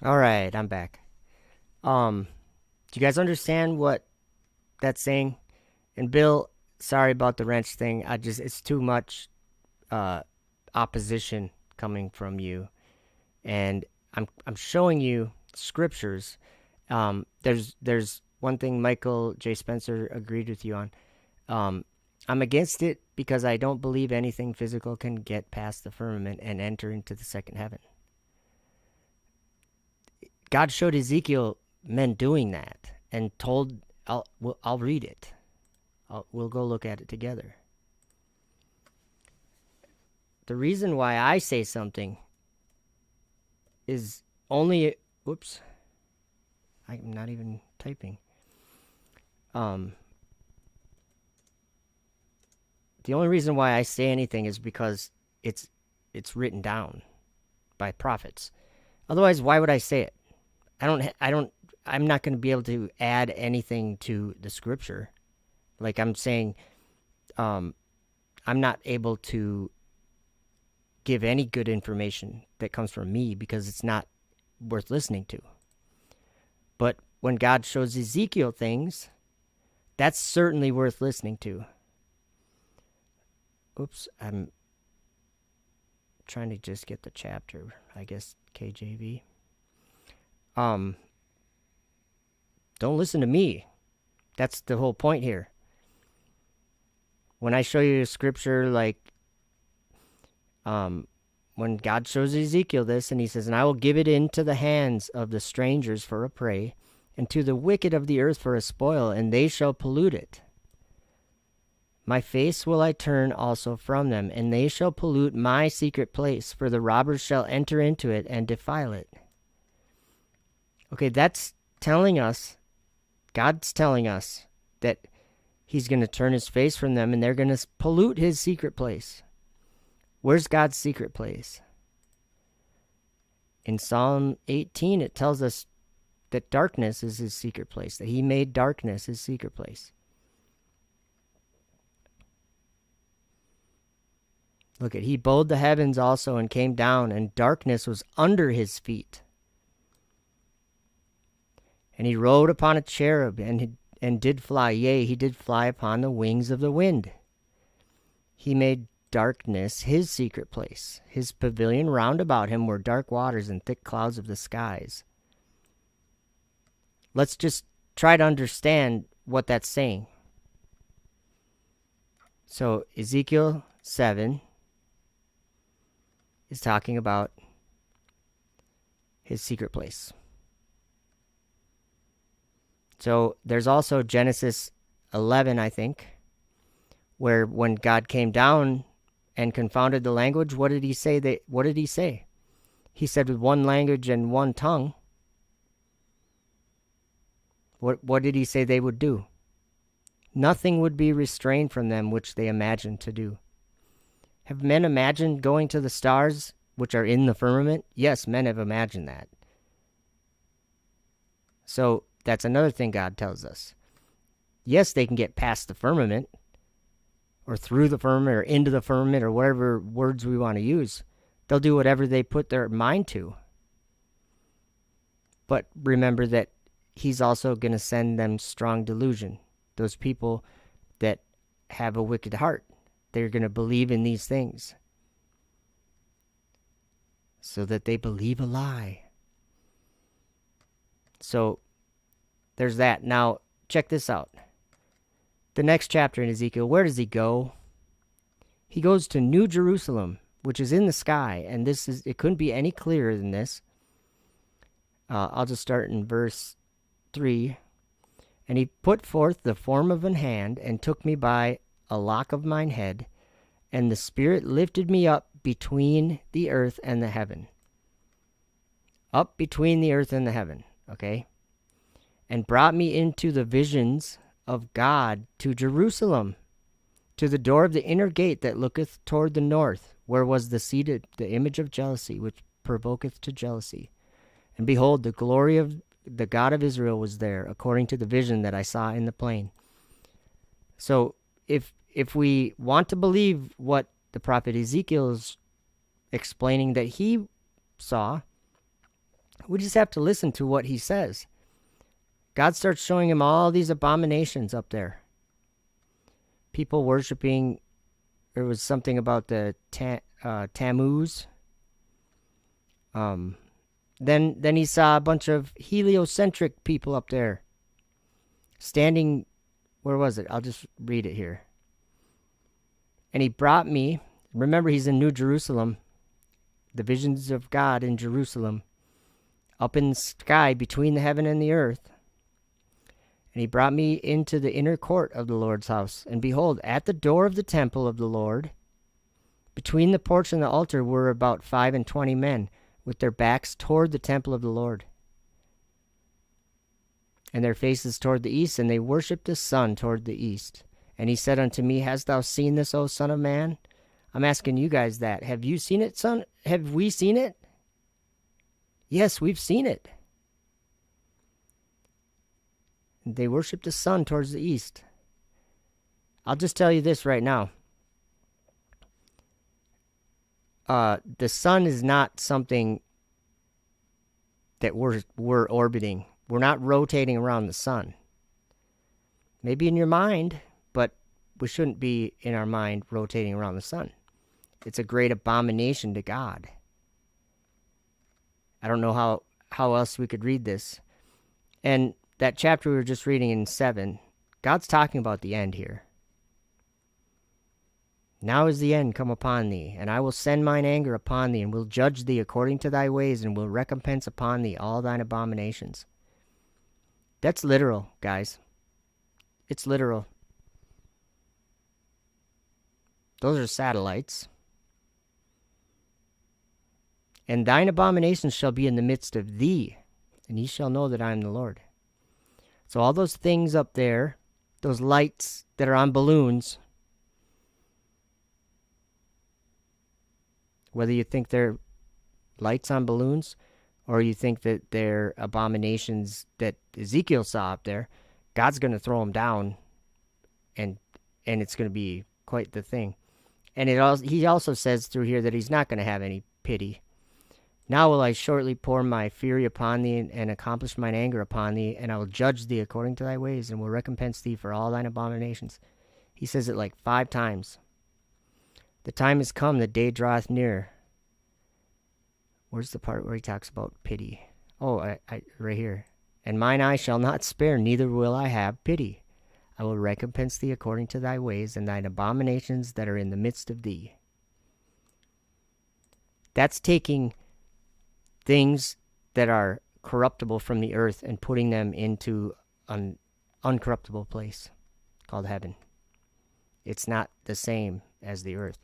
All right, I'm back. Do you guys understand what that's saying? And Bill, sorry about the wrench thing. It's too much opposition coming from you, and I'm showing you scriptures. There's one thing Michael J. Spencer agreed with you on. I'm against it because I don't believe anything physical can get past the firmament and enter into the second heaven. God showed Ezekiel men doing that and told, I'll read it. We'll go look at it together. The reason why I say something is only, whoops, I'm not even typing. The only reason why I say anything is because it's written down by prophets. Otherwise, why would I say it? I'm not going to be able to add anything to the scripture. Like I'm saying, I'm not able to give any good information that comes from me because it's not worth listening to. But when God shows Ezekiel things, that's certainly worth listening to. Oops, I'm trying to just get the chapter, I guess KJV. Don't listen to me. That's the whole point here. When I show you a scripture like, when God shows Ezekiel this and he says, And I will give it into the hands of the strangers for a prey, and to the wicked of the earth for a spoil, and they shall pollute it. My face will I turn also from them, and they shall pollute my secret place, for the robbers shall enter into it and defile it. Okay, that's telling us God's telling us that he's going to turn his face from them and they're going to pollute his secret place. Where's God's secret place? In Psalm 18, it tells us that darkness is his secret place, that he made darkness his secret place. Look at, he bowed the heavens also and came down, and darkness was under his feet. And he rode upon a cherub and did fly. Yea, he did fly upon the wings of the wind. He made darkness his secret place. His pavilion round about him were dark waters and thick clouds of the skies. Let's just try to understand what that's saying. So Ezekiel 7 is talking about his secret place. So there's also Genesis 11, I think, where when God came down and confounded the language, what did he say? What did he say? He said, with one language and one tongue. What did he say they would do? Nothing would be restrained from them which they imagined to do. Have men imagined going to the stars which are in the firmament? Yes, men have imagined that. So that's another thing God tells us. Yes, they can get past the firmament, or through the firmament, or into the firmament, or whatever words we want to use. They'll do whatever they put their mind to. But remember that he's also going to send them strong delusion. Those people that have a wicked heart, they're going to believe in these things, so that they believe a lie. So there's that. Now, check this out. The next chapter in Ezekiel, where does he go? He goes to New Jerusalem, which is in the sky, and it couldn't be any clearer than this. I'll just start in verse 3. And he put forth the form of an hand, and took me by a lock of mine head, and the Spirit lifted me up between the earth and the heaven. Up between the earth and the heaven, okay? And brought me into the visions of God to Jerusalem, to the door of the inner gate that looketh toward the north, where was the image of jealousy, which provoketh to jealousy. And behold, the glory of the God of Israel was there, according to the vision that I saw in the plain. So if we want to believe what the prophet Ezekiel is explaining that he saw, we just have to listen to what he says. God starts showing him all these abominations up there. People worshiping, there was something about the Tammuz. Then he saw a bunch of heliocentric people up there standing. Where was it? I'll just read it here. And he brought me, remember he's in New Jerusalem, the visions of God in Jerusalem, up in the sky between the heaven and the earth. And he brought me into the inner court of the Lord's house. And behold, at the door of the temple of the Lord, between the porch and the altar, were about 25 men, with their backs toward the temple of the Lord, and their faces toward the east, and they worshipped the sun toward the east. And he said unto me, Hast thou seen this, O son of man? I'm asking you guys that. Have you seen it, son? Have we seen it? Yes, we've seen it. They worshipped the sun towards the east. I'll just tell you this right now. The sun is not something that we're orbiting. We're not rotating around the sun. Maybe in your mind, but we shouldn't be in our mind rotating around the sun. It's a great abomination to God. I don't know how else we could read this. And that chapter we were just reading in 7, God's talking about the end here. Now is the end come upon thee, and I will send mine anger upon thee, and will judge thee according to thy ways, and will recompense upon thee all thine abominations. That's literal, guys. It's literal. Those are satellites. And thine abominations shall be in the midst of thee, and ye shall know that I am the Lord. So all those things up there, those lights that are on balloons, whether you think they're lights on balloons or you think that they're abominations that Ezekiel saw up there, God's going to throw them down, and it's going to be quite the thing. And he also says through here that he's not going to have any pity. Now will I shortly pour my fury upon thee, and accomplish mine anger upon thee, and I will judge thee according to thy ways, and will recompense thee for all thine abominations. He says it like 5 times. The time is come, the day draweth near. Where's the part where he talks about pity? Oh, I right here. And mine eye shall not spare, neither will I have pity. I will recompense thee according to thy ways, and thine abominations that are in the midst of thee. That's taking things that are corruptible from the earth and putting them into an uncorruptible place called heaven. It's not the same as the earth.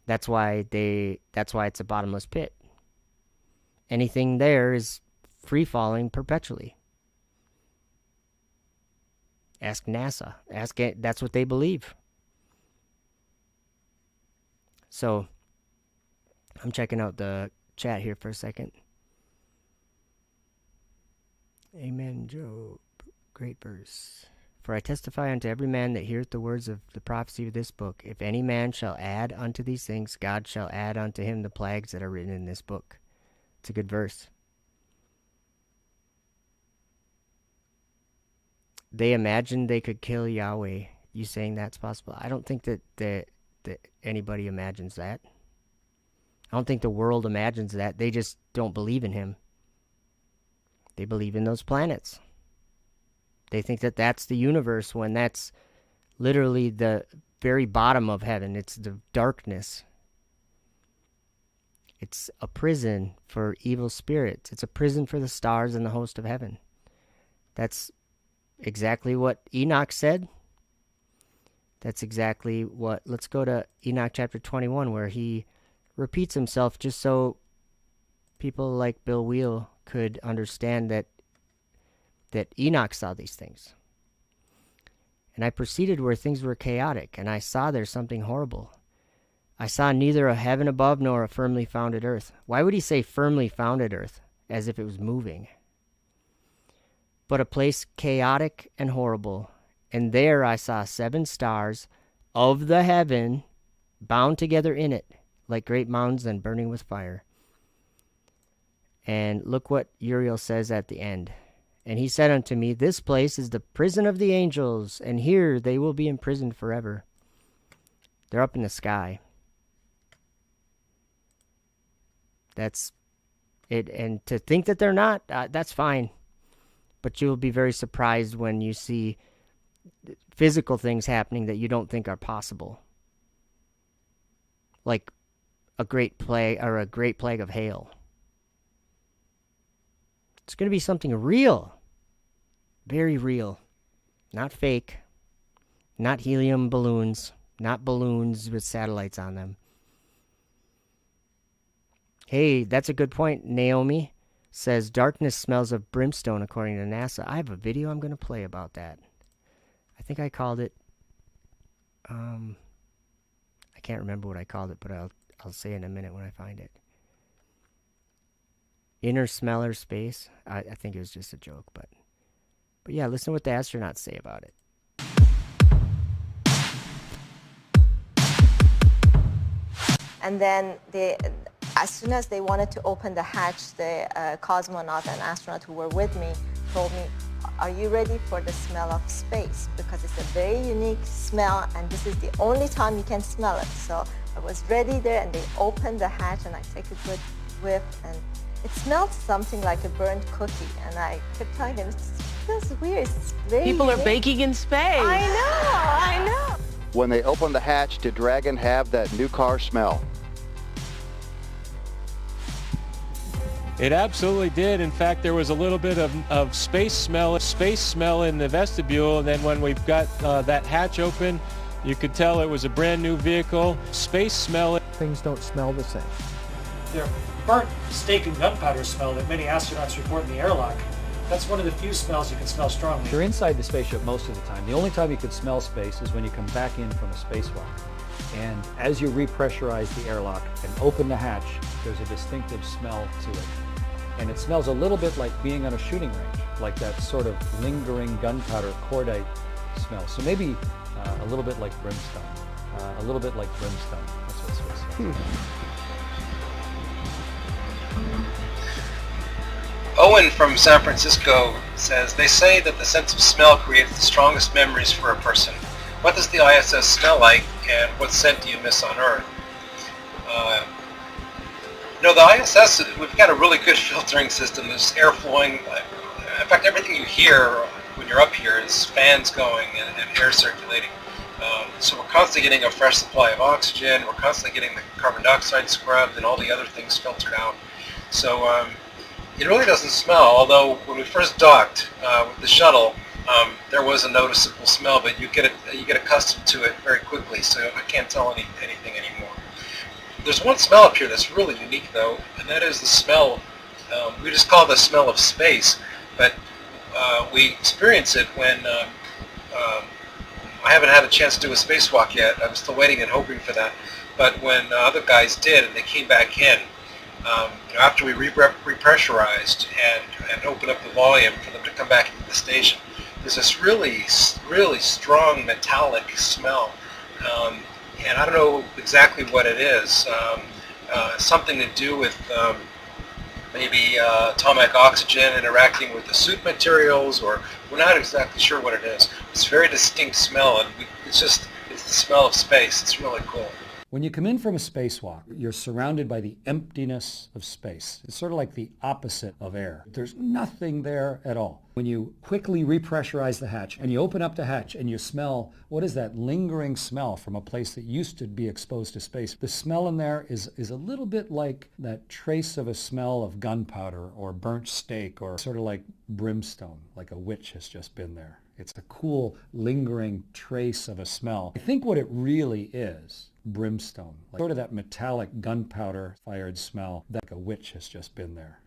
That's why it's a bottomless pit. Anything there is free falling perpetually. Ask NASA. That's what they believe. So I'm checking out the chat here for a second. Amen, Job. Great verse. For I testify unto every man that heareth the words of the prophecy of this book, if any man shall add unto these things, God shall add unto him the plagues that are written in this book. It's a good verse. They imagined they could kill Yahweh. You saying that's possible? I don't think that anybody imagines that. I don't think the world imagines that. They just don't believe in him. They believe in those planets. They think that that's the universe when that's literally the very bottom of heaven. It's the darkness. It's a prison for evil spirits. It's a prison for the stars and the host of heaven. That's exactly what Enoch said. That's exactly what... Let's go to Enoch chapter 21, where he repeats himself just so people like Bill Wheel could understand that Enoch saw these things. And I proceeded where things were chaotic, and I saw there something horrible. I saw neither a heaven above nor a firmly founded earth. Why would he say firmly founded earth, as if it was moving? But a place chaotic and horrible. And there I saw 7 stars of the heaven bound together in it, like great mountains and burning with fire. And look what Uriel says at the end. And he said unto me, this place is the prison of the angels, and here they will be imprisoned forever. They're up in the sky. That's it. And to think that they're not, that's fine. But you'll be very surprised when you see physical things happening that you don't think are possible. Like a great plague of hail. It's going to be something real. Very real. Not fake. Not helium balloons. Not balloons with satellites on them. Hey, that's a good point. Naomi says, darkness smells of brimstone according to NASA. I have a video I'm going to play about that. I think I called it... I can't remember what I called it, but I'll say it in a minute when I find it. Inner smeller space. I think it was just a joke, but yeah, listen to what the astronauts say about it. And then as soon as they wanted to open the hatch, the cosmonaut and astronaut who were with me told me, are you ready for the smell of space? Because it's a very unique smell, and this is the only time you can smell it. So I was ready there, and they opened the hatch, and I took a good whiff, and it smelled something like a burnt cookie. And I kept telling them, it feels weird. It's very People unique. are baking in space. I know. When they opened the hatch, did Dragon have that new car smell? It absolutely did. In fact, there was a little bit of space smell in the vestibule, and then when we got that hatch open, you could tell it was a brand new vehicle. Space smell. Things don't smell the same. Their burnt steak and gunpowder smell that many astronauts report in the airlock. That's one of the few smells you can smell strongly. You're inside the spaceship most of the time. The only time you could smell space is when you come back in from a spacewalk. And as you repressurize the airlock and open the hatch, there's a distinctive smell to it. And it smells a little bit like being on a shooting range, like that sort of lingering gunpowder cordite smell. So maybe a little bit like brimstone. A little bit like brimstone. That's what it smells like. Owen from San Francisco says, they say that the sense of smell creates the strongest memories for a person. What does the ISS smell like, and what scent do you miss on Earth? The ISS, we've got a really good filtering system. There's air flowing. In fact, everything you hear when you're up here is fans going and air circulating. So we're constantly getting a fresh supply of oxygen. We're constantly getting the carbon dioxide scrubbed and all the other things filtered out. So it really doesn't smell, although when we first docked with the shuttle, there was a noticeable smell, but you get accustomed to it very quickly, so I can't tell anything anymore. There's one smell up here that's really unique, though, and that is the smell. We just call it the smell of space, but we experience it when I haven't had a chance to do a spacewalk yet. I'm still waiting and hoping for that. But when other guys did, and they came back in, after we repressurized and opened up the volume for them to come back into the station, there's this really, really strong metallic smell. And I don't know exactly what it is. Something to do with maybe atomic oxygen interacting with the suit materials, or we're not exactly sure what it is. It's a very distinct smell, and it's the smell of space. It's really cool. When you come in from a spacewalk, you're surrounded by the emptiness of space. It's sort of like the opposite of air. There's nothing there at all. When you quickly repressurize the hatch and you open up the hatch and you smell, what is that lingering smell from a place that used to be exposed to space? The smell in there is a little bit like that trace of a smell of gunpowder or burnt steak, or sort of like brimstone, like a witch has just been there. It's a cool, lingering trace of a smell. I think what it really is, brimstone, like sort of that metallic gunpowder fired smell, that a witch has just been there.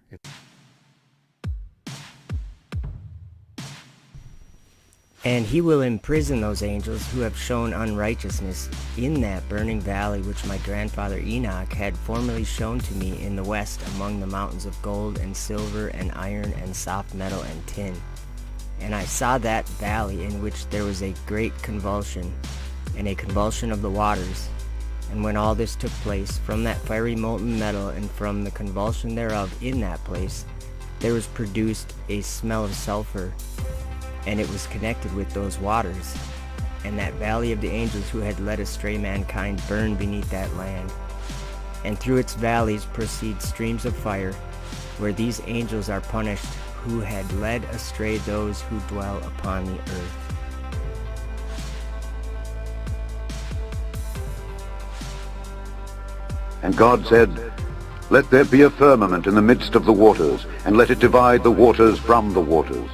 And he will imprison those angels who have shown unrighteousness in that burning valley which my grandfather Enoch had formerly shown to me in the west, among the mountains of gold and silver and iron and soft metal and tin. And I saw that valley in which there was a great convulsion, and a convulsion of the waters. And when all this took place, from that fiery molten metal and from the convulsion thereof in that place, there was produced a smell of sulfur, and it was connected with those waters. And that valley of the angels who had led astray mankind burned beneath that land. And through its valleys proceed streams of fire, where these angels are punished, who had led astray those who dwell upon the earth. And God said, "Let there be a firmament in the midst of the waters, and let it divide the waters from the waters."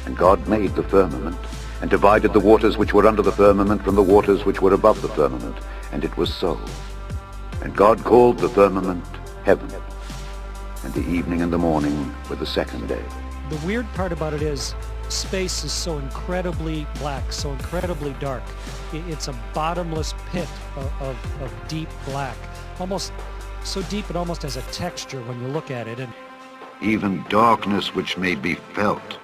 And God made the firmament, and divided the waters which were under the firmament from the waters which were above the firmament. And it was so. And God called the firmament heaven. And the evening and the morning were the second day. The weird part about it is space is so incredibly black, so incredibly dark. It's a bottomless pit of deep black. Almost so deep it almost has a texture when you look at it. And Even darkness which may be felt.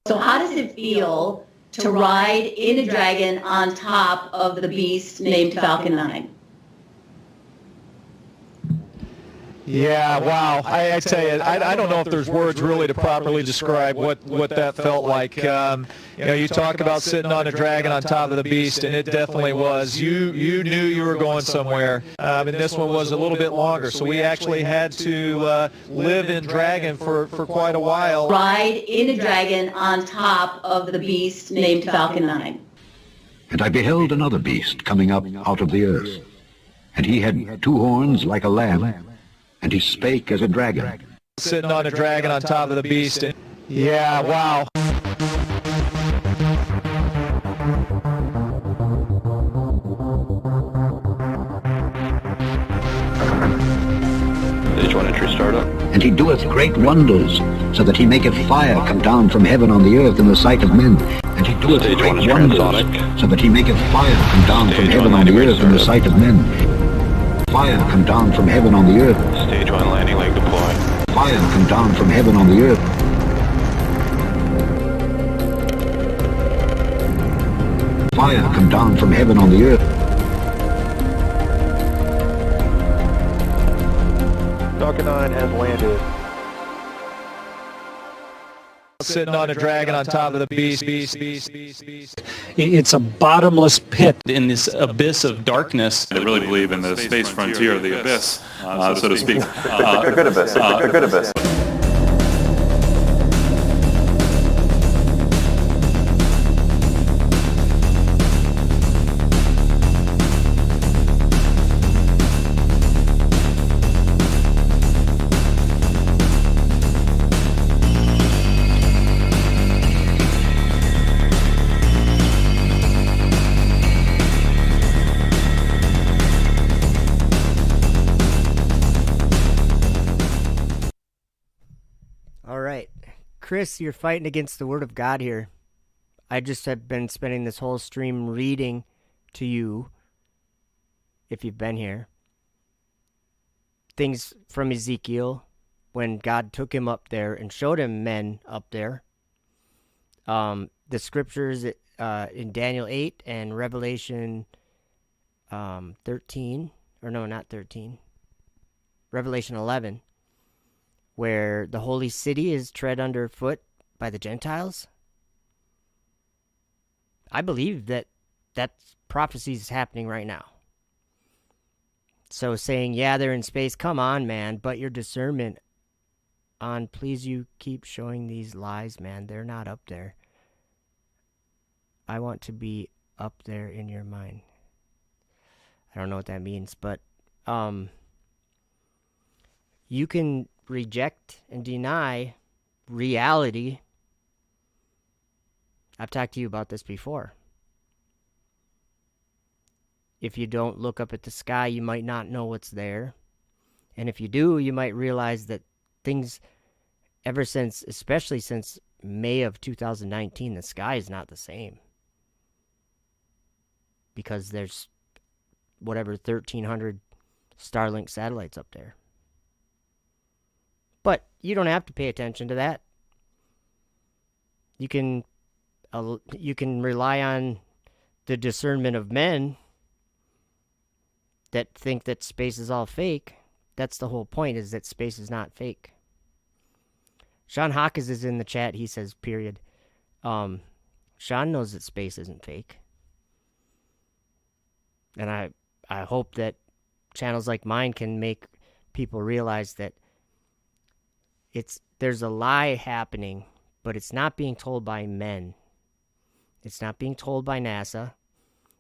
So how does it feel to ride in a dragon on top of the beast named Falcon 9? Yeah, wow. I tell you, I don't know if there's words really to properly describe what that felt like. You talk about sitting on a dragon on top of the beast, and it definitely was. You knew you were going somewhere. And this one was a little bit longer, so we actually had to live in dragon for quite a while. Ride in a dragon on top of the beast named Falcon 9. And I beheld another beast coming up out of the earth. And he had 2 horns like a lamb, and he spake as a dragon. Sitting on a dragon on top of the beast. Yeah, wow. 1 entry startup. And he doeth great wonders, so that he maketh fire come down from heaven on the earth in the sight of men. And he doeth Stage great 1 is wonders, transonic. so that he maketh fire come down from Stage heaven 1 on the landing earth in the startup. sight of men. Fire come down from heaven on the earth. Stage 1 landing leg deploy. Fire come down from heaven on the earth. Fire come down from heaven on the earth. Falcon 9 has landed. Sitting on a dragon on top of the beast. It's a bottomless pit. In this abyss of darkness. I really believe in the space frontier of the abyss, so to speak. A good abyss. A good abyss. All right. Chris, you're fighting against the Word of God here. I just have been spending this whole stream reading to you, if you've been here, things from Ezekiel when God took him up there and showed him men up there. The scriptures in Daniel 8 and Revelation 13, or no, not 13, Revelation 11, where the holy city is tread underfoot by the Gentiles. I believe that prophecy is happening right now. So saying, yeah, they're in space, come on, man, but your discernment on, please, you keep showing these lies, man, they're not up there. I want to be up there in your mind. I don't know what that means, but you can reject and deny reality. I've talked to you about this before. If you don't look up at the sky, you might not know what's there. And if you do, you might realize that things, ever since, especially since May of 2019, the sky is not the same. Because there's, 1,300 Starlink satellites up there. But you don't have to pay attention to that. You can rely on the discernment of men that think that space is all fake. That's the whole point, is that space is not fake. Sean Hawkins is in the chat. He says, period. Sean knows that space isn't fake. And I hope that channels like mine can make people realize that there's a lie happening, but it's not being told by men. It's not being told by NASA.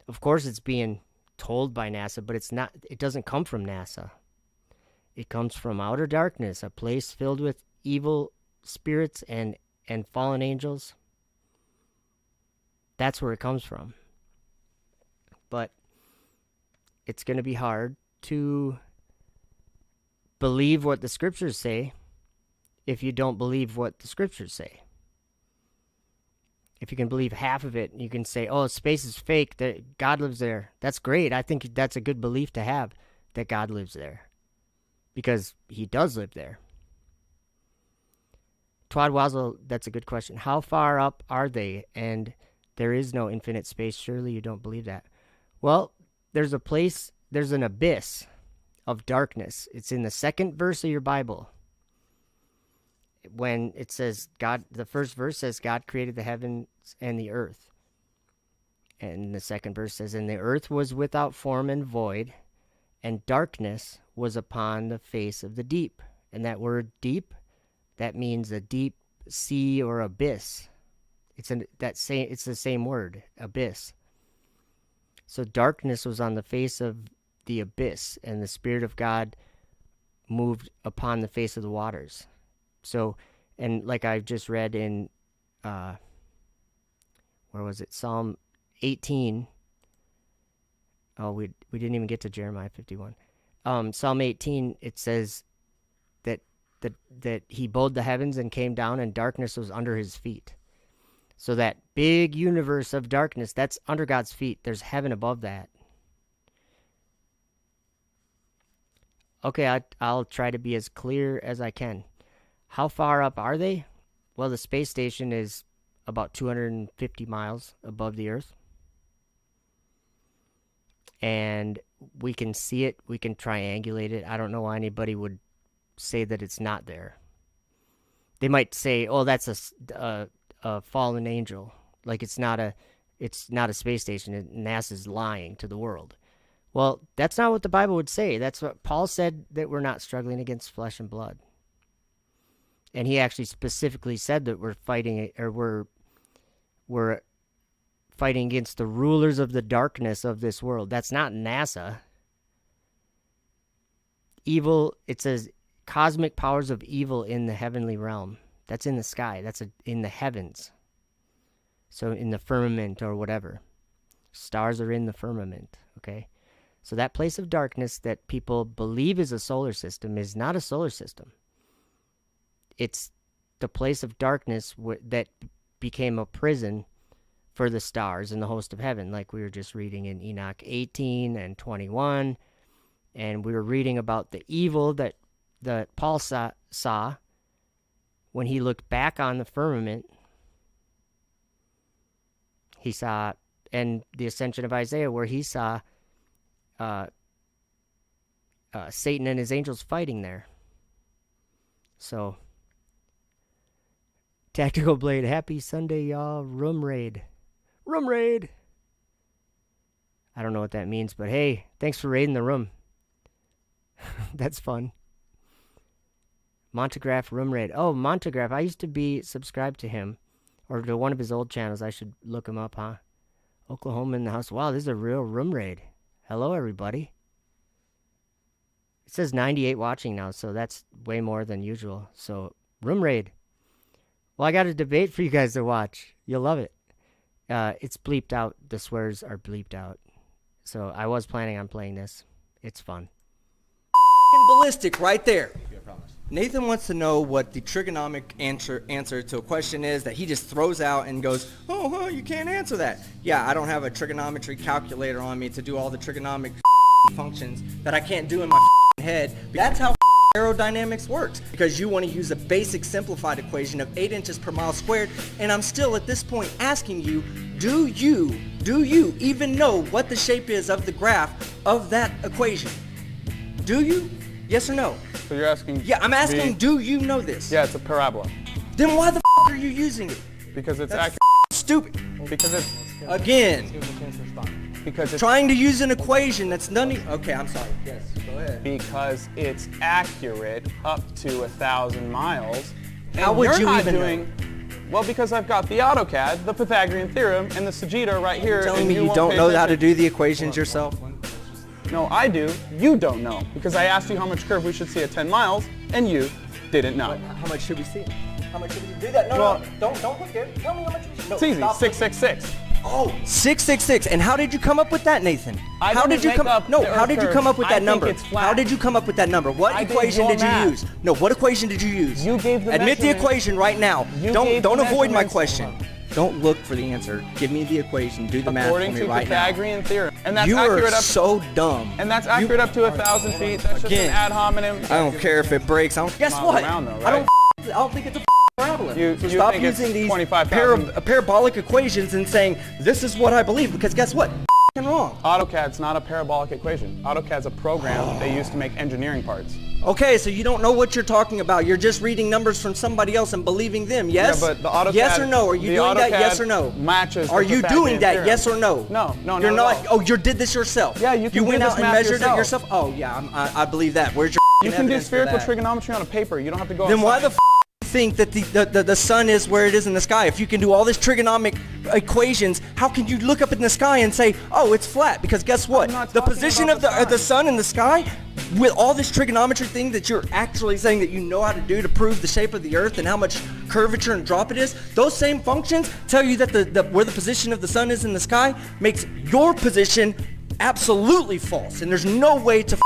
Of course it's being told by NASA, but it doesn't come from NASA. It comes from outer darkness, a place filled with evil spirits and fallen angels. That's where it comes from. But it's going to be hard to believe what the scriptures say if you don't believe what the scriptures say. If you can believe half of it, you can say, oh, space is fake, that God lives there. That's great. I think that's a good belief to have, that God lives there. Because he does live there. Twad Wazzle, that's a good question. How far up are they? And there is no infinite space. Surely you don't believe that. Well, there's an abyss of darkness. It's in the second verse of your Bible. When it says the first verse says God created the heavens and the earth. And the second verse says, and the earth was without form and void, and darkness was upon the face of the deep. And that word deep, that means a deep sea or abyss. It's the same word, abyss. So darkness was on the face of the abyss, and the Spirit of God moved upon the face of the waters. So, and like I just read in, where was it? Psalm 18. Oh, we didn't even get to Jeremiah 51. Psalm 18, it says, that he bowed the heavens and came down, and darkness was under his feet. So that big universe of darkness, that's under God's feet. There's heaven above that. Okay, I'll try to be as clear as I can. How far up are they? Well, the space station is about 250 miles above the Earth. And we can see it. We can triangulate it. I don't know why anybody would say that it's not there. They might say, oh, that's a fallen angel. Like it's not a space station. NASA's lying to the world. Well, that's not what the Bible would say. That's what Paul said, that we're not struggling against flesh and blood. And he actually specifically said that we're fighting against the rulers of the darkness of this world. That's not NASA. Evil, it says cosmic powers of evil in the heavenly realm. That's in the sky. That's in the heavens. So in the firmament or whatever. Stars are in the firmament, okay? So that place of darkness that people believe is a solar system is not a solar system. It's the place of darkness that became a prison for the stars and the host of heaven, like we were just reading in Enoch 18 and 21. And we were reading about the evil that Paul saw when he looked back on the firmament. He saw, and the ascension of Isaiah, where he saw Satan and his angels fighting there. So, Tactical Blade, happy Sunday, y'all. Room raid. Room raid. I don't know what that means, but hey, thanks for raiding the room. That's fun. Montegraph room raid. Oh, Montegraph. I used to be subscribed to him, or to one of his old channels. I should look him up, huh? Oklahoma in the house. Wow, this is a real room raid. Hello, everybody. It says 98 watching now, so that's way more than usual. So, room raid. Well, I got a debate for you guys to watch. You'll love it. It's bleeped out. The swears are bleeped out. So, I was planning on playing this. It's fun. Ballistic right there. Nathan wants to know what the trigonomic answer to a question is that he just throws out and goes, oh, you can't answer that. Yeah, I don't have a trigonometry calculator on me to do all the trigonomic functions that I can't do in my head. That's how aerodynamics works, because you want to use a basic simplified equation of 8 inches per mile squared, and I'm still at this point asking you, do you even know what the shape is of the graph of that equation? Do you? Yes or no? So you're asking? Yeah, I'm asking, do you know this? Yeah, it's a parabola. Then why the are you using it? Because it's That's accurate. Stupid. Because it's... Again. Because it's... Trying to use an equation that's none... Okay, I'm sorry. Yes, go ahead. Because it's accurate up to 1,000 miles. How would you even know? Well, because I've got the AutoCAD, the Pythagorean theorem, and the Sagitta right here. You're telling me you don't know how to do the equations yourself? No, I do. You don't know. Because I asked you how much curve we should see at 10 miles, and you didn't know. How much should we see? How much should we do that? No, don't look there. Tell me how much we should. No, it's easy. 666. Oh, 666. And how did you come up with that, Nathan? How did you come up with that number? How did you come up with that number? What equation did you use? No, what equation did you use? You gave the Admit the equation right now. Don't avoid my question. Don't look for the answer. Give me the equation. Do the math for me right now. According to Pythagorean theorem. And that's you accurate are up so dumb. And that's accurate up to 1,000 feet. That's just an ad hominem. I don't care if it breaks. Guess what? Around, though, right? I don't think it's a parabola. So stop using these parabolic equations and saying, this is what I believe, because guess what? Wrong. AutoCAD's not a parabolic equation. AutoCAD's a program they use to make engineering parts. Okay, so you don't know what you're talking about. You're just reading numbers from somebody else and believing them, yes? Yeah, but the AutoCAD... Yes or no? Are you doing that, yes or no? Matches Are you doing that, yes or no? No, you're not. Oh, you did this yourself? Yeah, you can went do out this and math measured it yourself? Oh, yeah, I believe that. Where's your You can do spherical trigonometry on a paper. You don't have to go Then why the think that the sun is where it is in the sky? If you can do all this trigonomic equations, how can you look up in the sky and say, oh, it's flat? Because guess what? The position of the sun in the sky, with all this trigonometry thing that you're actually saying that you know how to do to prove the shape of the earth and how much curvature and drop it is, those same functions tell you that where the position of the sun is in the sky makes your position absolutely false. And there's no way to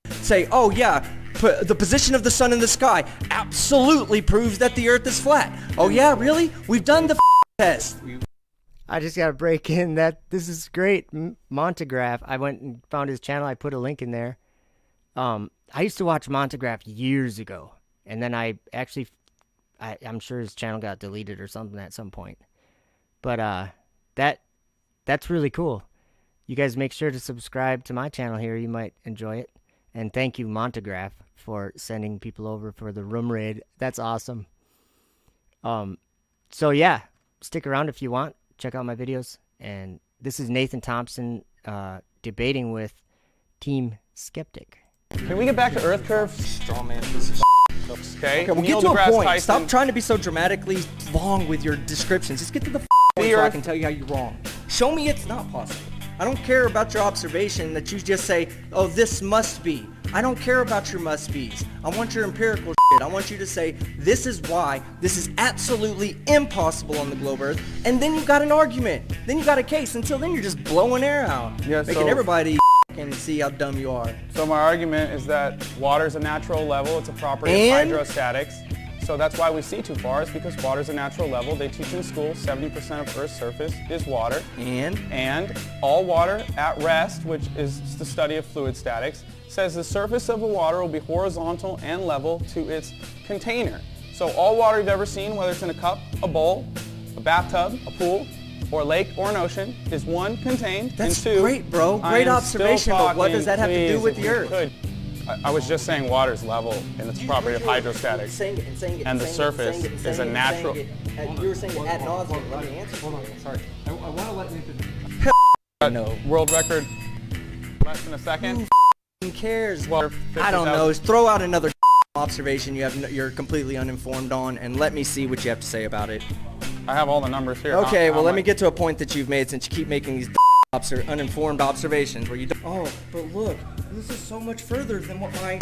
say, oh yeah, The position of the sun in the sky absolutely proves that the earth is flat. Oh yeah, really? We've done the test. I just got to break in that this is great. Montegraph. I went and found his channel. I put a link in there. I used to watch Montegraph years ago, and then I actually, I'm sure his channel got deleted or something at some point. But that's really cool. You guys make sure to subscribe to my channel here. You might enjoy it. And thank you, Montegraph, for sending people over for the room raid. That's awesome. So yeah, stick around if you want. Check out my videos. And this is Nathan Thompson debating with Team Skeptic. Can we get back to Earth curve? Straw man piece of Okay, we'll get to a point. Stop trying to be so dramatically long with your descriptions. Just get to the point so I can tell you how you're wrong. Show me it's not possible. I don't care about your observation that you just say, oh, this must be. I don't care about your must be's. I want your empirical shit. I want you to say, this is why this is absolutely impossible on the globe Earth. And then you've got an argument. Then you got a case. Until then, you're just blowing air out. Yeah, making everybody and see how dumb you are. So my argument is that water is a natural level. It's a property of hydrostatics. So that's why we see too far, is because water is a natural level. They teach in school 70% of Earth's surface is water. And all water at rest, which is the study of fluid statics, says the surface of the water will be horizontal and level to its container. So all water you've ever seen, whether it's in a cup, a bowl, a bathtub, a pool, or a lake or an ocean, is one, contained, That's and two, great, bro. Great observation, but what does that have to do with the Earth? I was just saying water is level, and it's a property of hydrostatics. And the surface is a natural... You were saying it ad nauseum. Let me answer. Hold on, sorry. I want to let Nathan... No. World record, less than a second. Who cares? Well, I don't know. Throw out another observation you're completely uninformed on, and let me see what you have to say about it. I have all the numbers here. Okay, well, let me get to a point that you've made, since you keep making these uninformed observations where you don't... Oh, but look, this is so much further than what my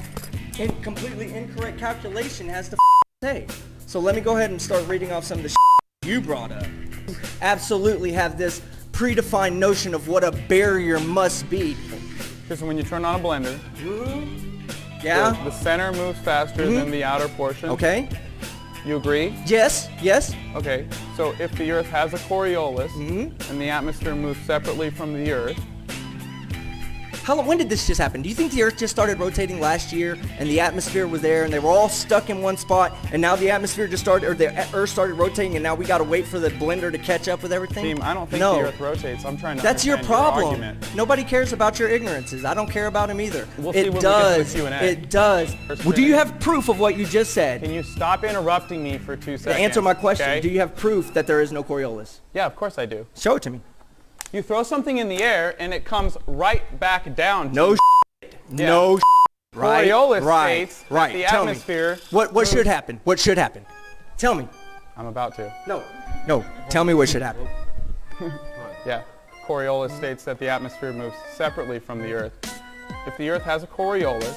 completely incorrect calculation has to say. So let me go ahead and start reading off some of the you brought up. You absolutely have this predefined notion of what a barrier must be. Because when you turn on a blender, yeah, the center moves faster than the outer portion. Okay. You agree? Yes, yes. Okay, so if the Earth has a Coriolis and the atmosphere moves separately from the Earth... When did this just happen? Do you think the Earth just started rotating last year and the atmosphere was there and they were all stuck in one spot and now the atmosphere just started, or the Earth started rotating and now we got to wait for the blender to catch up with everything? Team, I don't think the Earth rotates. I'm trying to That's your understand problem. your argument. Nobody cares about your ignorances. I don't care about them either. We'll see when we does. get to the Q&A. It does. Well, do you have proof of what you just said? Can you stop interrupting me for 2 seconds? To answer my question, okay? do you have proof that there is no Coriolis? Yeah, of course I do. Show it to me. You throw something in the air and it comes right back down. No No Right, Coriolis right, states right. that the Tell atmosphere... me. What should happen? What should happen? Tell me. I'm about to. No. Tell me what should happen. Yeah. Coriolis states that the atmosphere moves separately from the Earth. If the Earth has a Coriolis,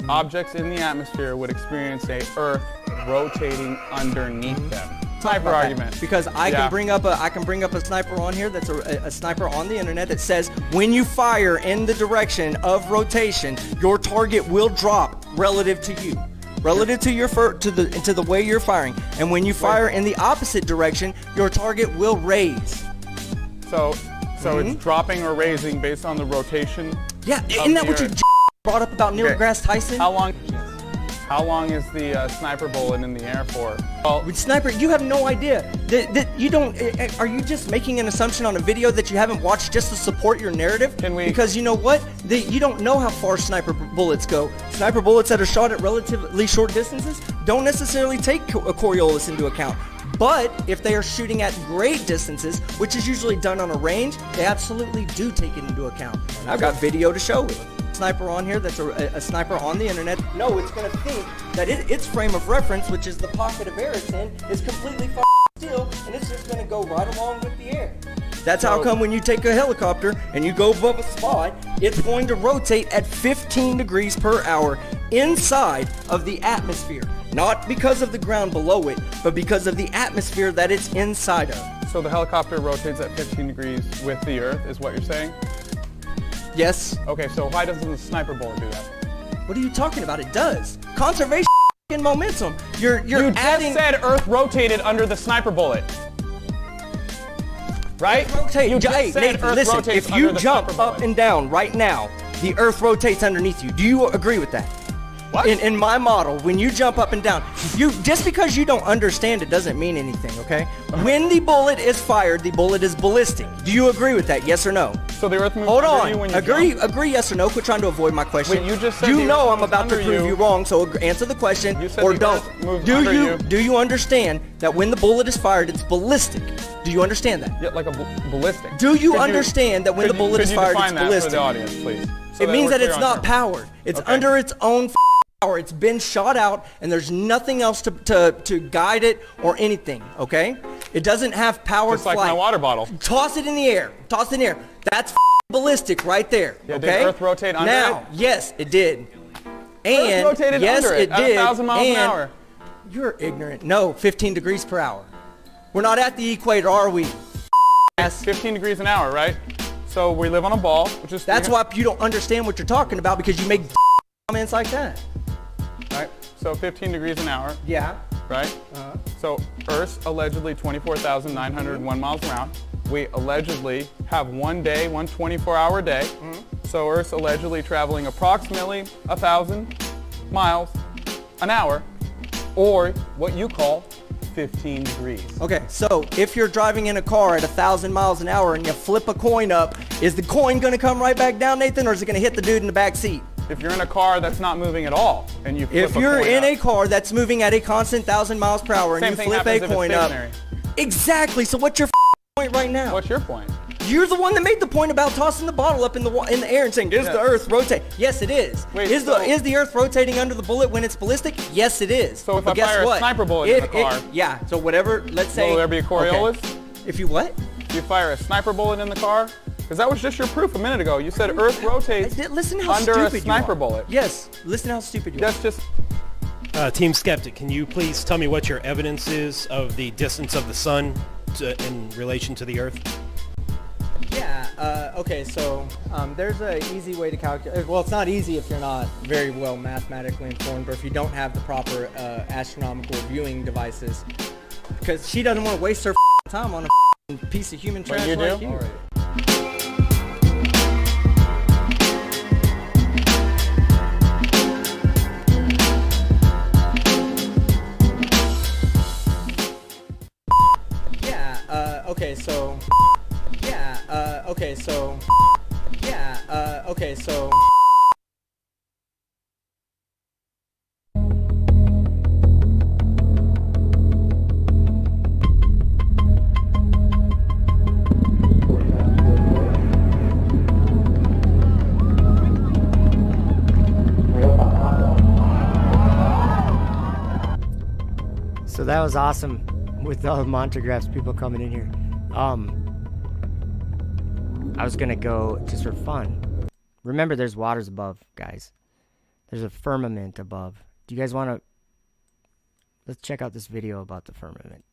objects in the atmosphere would experience a Earth rotating underneath them. Sniper argument. Because I can bring up a sniper on here that's a sniper on the internet that says when you fire in the direction of rotation, your target will drop relative to you. Relative to your to the way you're firing. And when you fire in the opposite direction, your target will raise. So it's dropping or raising based on the rotation. Yeah, isn't that what you brought up about Neil deGrasse Tyson? How long is the sniper bullet in the air for? Well, sniper, you have no idea. You don't. Are you just making an assumption on a video that you haven't watched just to support your narrative? Because you know what? You don't know how far sniper bullets go. Sniper bullets that are shot at relatively short distances don't necessarily take a Coriolis into account. But if they are shooting at great distances, which is usually done on a range, they absolutely do take it into account. And I've got video to show it. Sniper on here that's a sniper on the internet. No, it's going to think that its frame of reference, which is the pocket of air it's in, is completely still, and it's just going to go right along with the air. That's how come when you take a helicopter and you go above a spot, it's going to rotate at 15 degrees per hour inside of the atmosphere. Not because of the ground below it, but because of the atmosphere that it's inside of. So the helicopter rotates at 15 degrees with the Earth, is what you're saying? Yes. Okay, so why doesn't the sniper bullet do that? What are you talking about? It does. Conservation and momentum. You just said Earth rotated under the sniper bullet. Right? Rotate. You just Hey, said Nathan, Earth listen, rotates if you under the jump sniper up bullet. and down right now, the Earth rotates underneath you. Do you agree with that? What? In my model, when you jump up and down, just because you don't understand it doesn't mean anything, okay? When the bullet is fired, the bullet is ballistic. Do you agree with that? Yes or no? So the Earth moves Hold under on. you when you Agree, jump? agree, yes or no. Quit trying to avoid my question. Wait, you just said you the know Earth I'm moves about to under prove you. you wrong, so answer the question You said or the don't. Earth moves under you. Do you understand that when the bullet is fired, it's ballistic? Do you understand that? Yeah, like a ballistic. Do you understand that when the bullet is fired, it's Could you define that ballistic? for the audience, please? So It that means we're that clear it's on not terms. powered. It's Okay. under its own power. It's been shot out, and there's nothing else to guide it or anything, okay? It doesn't have powered Just like flight. my water bottle. Toss it in the air. Toss it in the air. That's ballistic right there, Yeah, okay? did Earth rotate under now, it? yes, it did. And Earth rotated yes, under it at did. 1,000 miles an and hour. You're ignorant. No, 15 degrees per hour. We're not at the equator, are we? It's 15 degrees an hour, right? So we live on a ball, which is... That's why you don't understand what you're talking about, because you make comments like that. Right? So 15 degrees an hour. Yeah. Right? So Earth's allegedly 24,901 miles around. We allegedly have one day, one 24-hour day. So Earth's allegedly traveling approximately 1,000 miles an hour, or what you call 15 degrees. Okay, so if you're driving in a car at 1,000 miles an hour and you flip a coin up, is the coin going to come right back down, Nathan, or is it going to hit the dude in the back seat? If you're in a car that's not moving at all, and you flip If a you're coin in up, a car that's moving at a constant 1,000 miles per hour and same you thing flip happens a if it's coin up. stationary. Exactly, so what's your point right now? What's your point? You're the one that made the point about tossing the bottle up in the air and saying, "Is Yeah. the Earth rotate?" Yes, it is. Wait, is so- the Earth rotating under the bullet when it's ballistic? Yes, it is. So if But I guess fire a what? sniper bullet in the car- yeah. So whatever. Let's say. Will there be a Coriolis? Okay. If you what? If you fire a sniper bullet in the car? Because that was just your proof a minute ago. You said Earth rotates Listen how under stupid a sniper you are. bullet. Yes. Listen how stupid you are. That's just... Team Skeptic, can you please tell me what your evidence is of the distance of the sun in relation to the Earth? Yeah, okay, so there's an easy way to calculate. Well, it's not easy if you're not very well mathematically informed, or if you don't have the proper astronomical viewing devices. Because she doesn't want to waste her time on a piece of human trash you like do? you. Yeah, okay, so... Yeah, okay, so... Yeah, okay, so... So that was awesome with all the Montagraphs people coming in here. I was gonna go just for fun. Remember, there's waters above, guys. There's a firmament above. Do you guys want to... Let's check out this video about the firmament.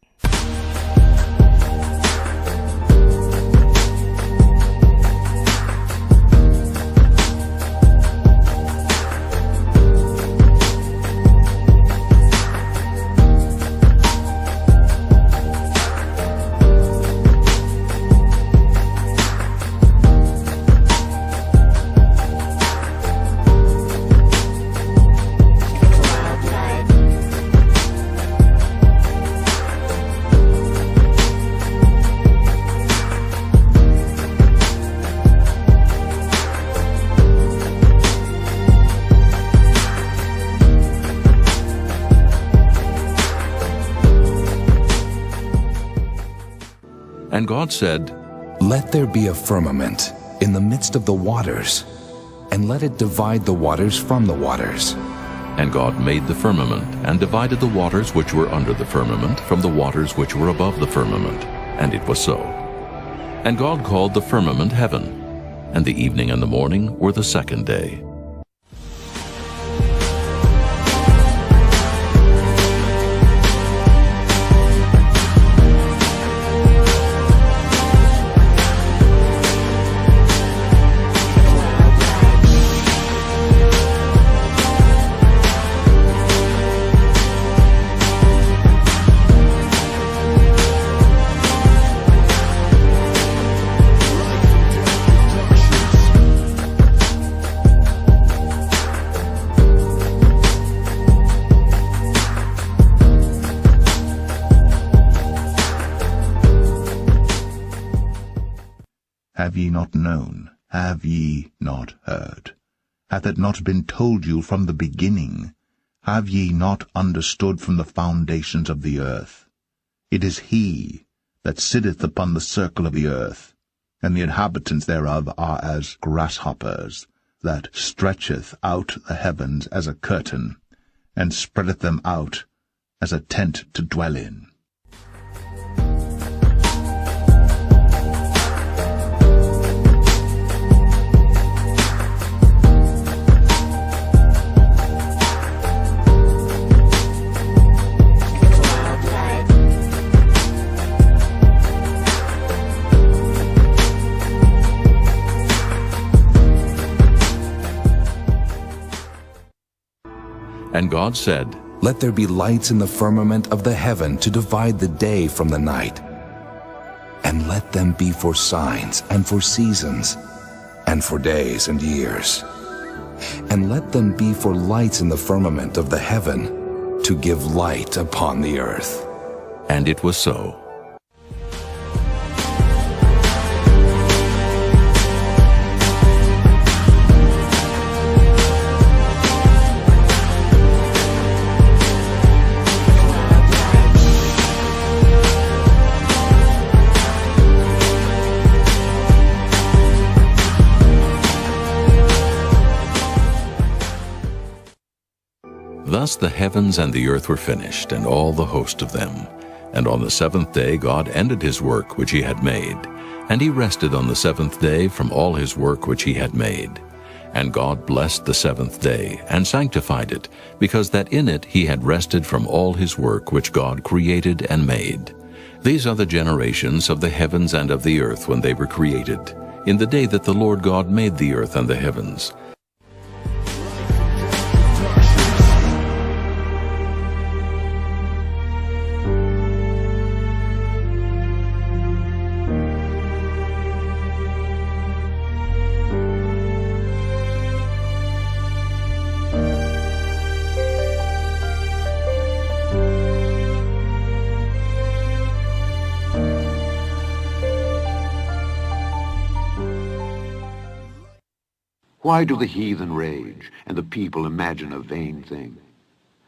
And God said, "Let there be a firmament in the midst of the waters, and let it divide the waters from the waters." And God made the firmament, and divided the waters which were under the firmament from the waters which were above the firmament. And it was so. And God called the firmament heaven, and the evening and the morning were the second day. Have ye not known? Have ye not heard? Hath it not been told you from the beginning? Have ye not understood from the foundations of the earth? It is he that sitteth upon the circle of the earth, and the inhabitants thereof are as grasshoppers, that stretcheth out the heavens as a curtain, and spreadeth them out as a tent to dwell in. And God said, Let there be lights in the firmament of the heaven to divide the day from the night. And let them be for signs and for seasons and for days and years. And let them be for lights in the firmament of the heaven to give light upon the earth. And it was so. Thus the heavens and the earth were finished, and all the host of them. And on the seventh day God ended his work which he had made. And he rested on the seventh day from all his work which he had made. And God blessed the seventh day, and sanctified it, because that in it he had rested from all his work which God created and made. These are the generations of the heavens and of the earth when they were created, in the day that the Lord God made the earth and the heavens. Why do the heathen rage, and the people imagine a vain thing?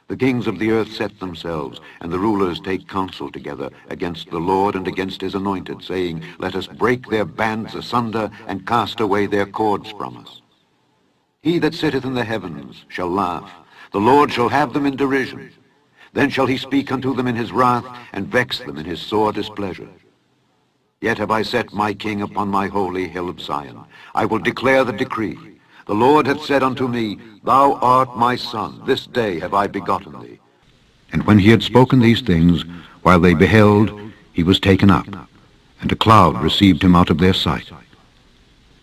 The kings of the earth set themselves, and the rulers take counsel together against the Lord and against his anointed, saying, Let us break their bands asunder, and cast away their cords from us. He that sitteth in the heavens shall laugh. The Lord shall have them in derision. Then shall he speak unto them in his wrath, and vex them in his sore displeasure. Yet have I set my king upon my holy hill of Zion. I will declare the decree. The Lord hath said unto me, Thou art my son, this day have I begotten thee. And when he had spoken these things, while they beheld, he was taken up, and a cloud received him out of their sight.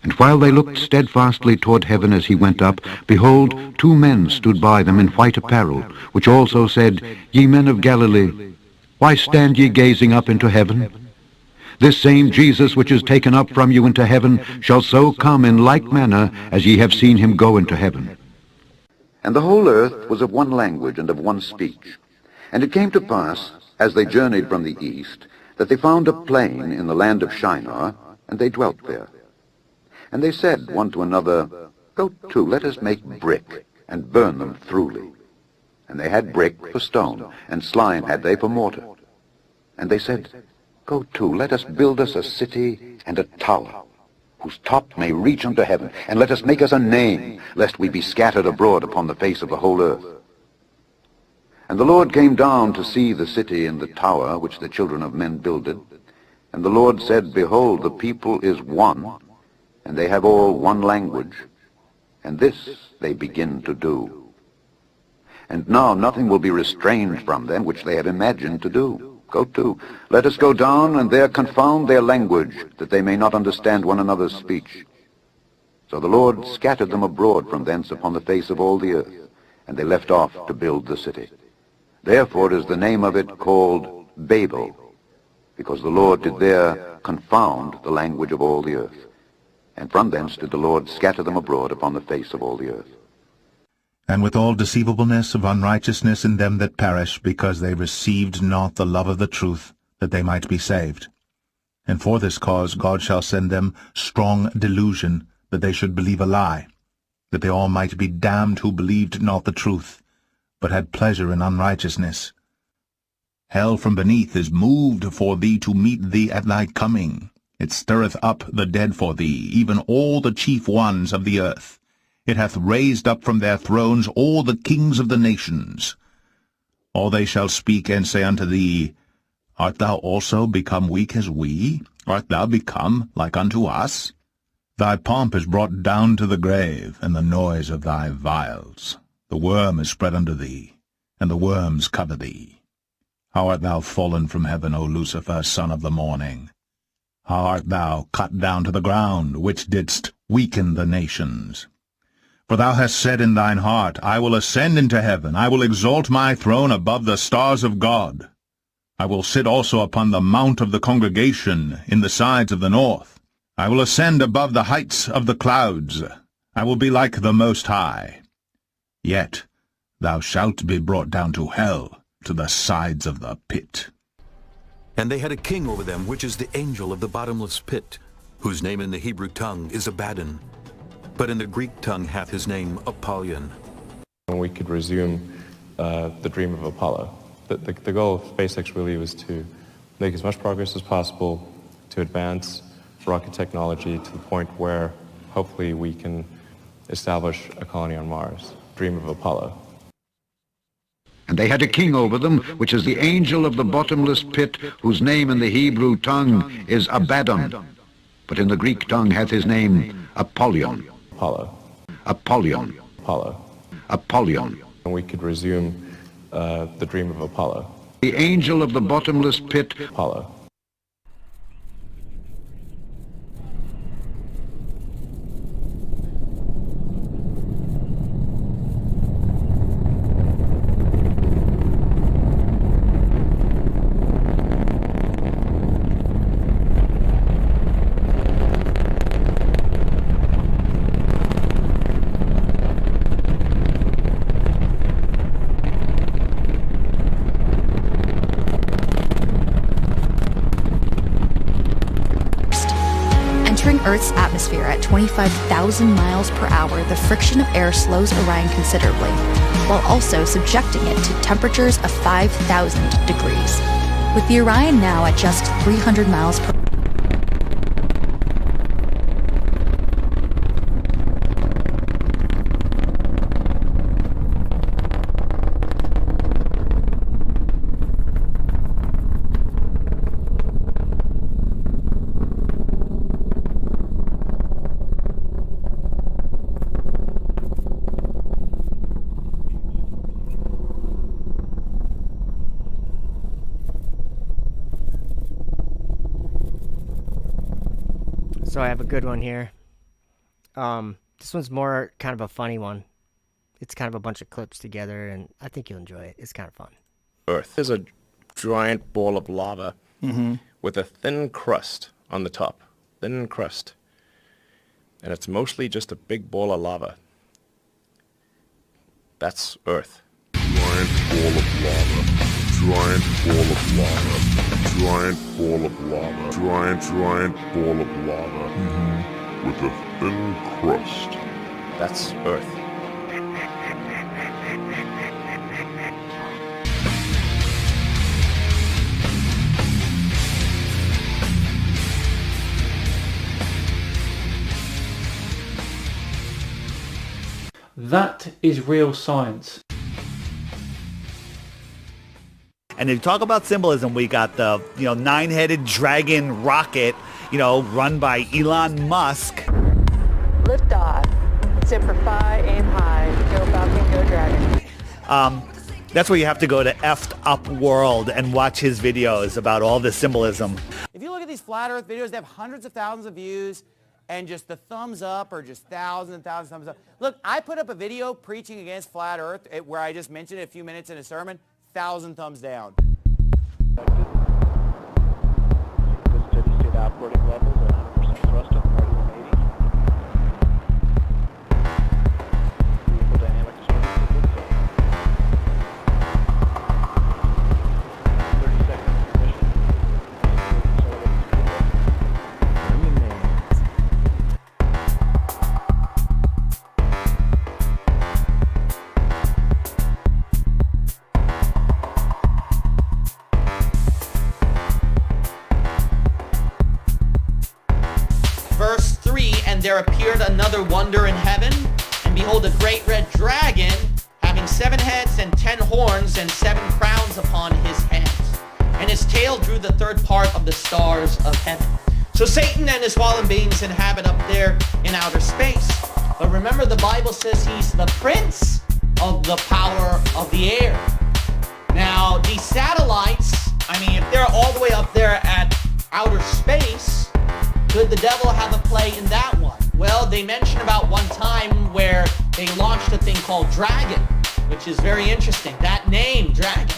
And while they looked steadfastly toward heaven as he went up, behold, two men stood by them in white apparel, which also said, Ye men of Galilee, why stand ye gazing up into heaven? This same Jesus which is taken up from you into heaven shall so come in like manner as ye have seen him go into heaven. And the whole earth was of one language and of one speech. And it came to pass, as they journeyed from the east, that they found a plain in the land of Shinar, and they dwelt there. And they said one to another, Go to, let us make brick, and burn them throughly. And they had brick for stone, and slime had they for mortar. And they said, Go to, let us build us a city and a tower, whose top may reach unto heaven, and let us make us a name, lest we be scattered abroad upon the face of the whole earth. And the Lord came down to see the city and the tower which the children of men builded. And the Lord said, Behold, the people is one, and they have all one language, and this they begin to do. And now nothing will be restrained from them which they have imagined to do. Go to, let us go down, and there confound their language, that they may not understand one another's speech. So the Lord scattered them abroad from thence upon the face of all the earth, and they left off to build the city. Therefore is the name of it called Babel, because the Lord did there confound the language of all the earth. And from thence did the Lord scatter them abroad upon the face of all the earth. And with all deceivableness of unrighteousness in them that perish, because they received not the love of the truth, that they might be saved. And for this cause God shall send them strong delusion, that they should believe a lie, that they all might be damned who believed not the truth, but had pleasure in unrighteousness. Hell from beneath is moved for thee to meet thee at thy coming. It stirreth up the dead for thee, even all the chief ones of the earth. It hath raised up from their thrones all the kings of the nations. All they shall speak and say unto thee, Art thou also become weak as we? Art thou become like unto us? Thy pomp is brought down to the grave, and the noise of thy vials. The worm is spread under thee, and the worms cover thee. How art thou fallen from heaven, O Lucifer, son of the morning? How art thou cut down to the ground, which didst weaken the nations? For thou hast said in thine heart, I will ascend into heaven, I will exalt my throne above the stars of God. I will sit also upon the mount of the congregation in the sides of the north. I will ascend above the heights of the clouds. I will be like the Most High. Yet thou shalt be brought down to hell, to the sides of the pit. And they had a king over them, which is the angel of the bottomless pit, whose name in the Hebrew tongue is Abaddon, but in the Greek tongue hath his name Apollyon. We could resume the dream of Apollo. The goal of SpaceX really was to make as much progress as possible to advance rocket technology to the point where hopefully we can establish a colony on Mars. Dream of Apollo. And they had a king over them, which is the angel of the bottomless pit, whose name in the Hebrew tongue is Abaddon, but in the Greek tongue hath his name Apollyon. Apollo. Apollyon. Apollo. Apollyon. And we could resume the dream of Apollo. The angel of the bottomless pit. Apollo. Earth's atmosphere at 25,000 miles per hour, the friction of air slows Orion considerably, while also subjecting it to temperatures of 5,000 degrees. With the Orion now at just 300 miles per So I have a good one here. This one's more kind of a funny one. It's kind of a bunch of clips together, and I think you'll enjoy it. It's kind of fun. Earth is a giant ball of lava with a thin crust on the top. Thin crust. And it's mostly just a big ball of lava. That's Earth. Giant ball of lava. Giant ball of lava. Giant ball of lava. Giant ball of lava. With a thin crust. That's Earth. That is real science. And if you talk about symbolism, we got the, nine-headed dragon rocket, run by Elon Musk. Liftoff. Semper aim high. Go Falcon, go Dragon. That's where you have to go to Effed Up World and watch his videos about all the symbolism. If you look at these flat Earth videos, they have hundreds of thousands of views, and just the thumbs up are just thousands and thousands of thumbs up. Look, I put up a video preaching against flat Earth where I just mentioned it a few minutes in a sermon. 1,000 thumbs down. Steady-state operating levels at 100% thrust on 3180. Vehicle dynamics starting to good zone. 30 seconds of ignition. there appeared another wonder in heaven, and behold, a great red dragon, having 7 heads and 10 horns and 7 crowns upon his heads. And his tail drew the third part of the stars of heaven. So Satan and his fallen beings inhabit up there in outer space. But remember, the Bible says he's the prince of the power of the air. Now, these satellites, I mean, if they're all the way up there at outer space, could the devil have a play in that one? Well, they mention about one time where they launched a thing called Dragon, which is very interesting. That name, Dragon.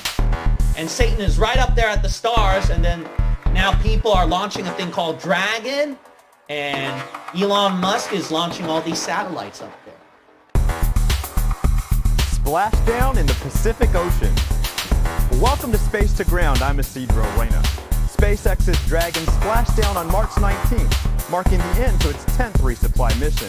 And Satan is right up there at the stars, and then now people are launching a thing called Dragon, and Elon Musk is launching all these satellites up there. Splashdown in the Pacific Ocean. Welcome to Space to Ground. I'm Isidro Reyna. SpaceX's Dragon splashed down on March 19th, marking the end to its 10th resupply mission.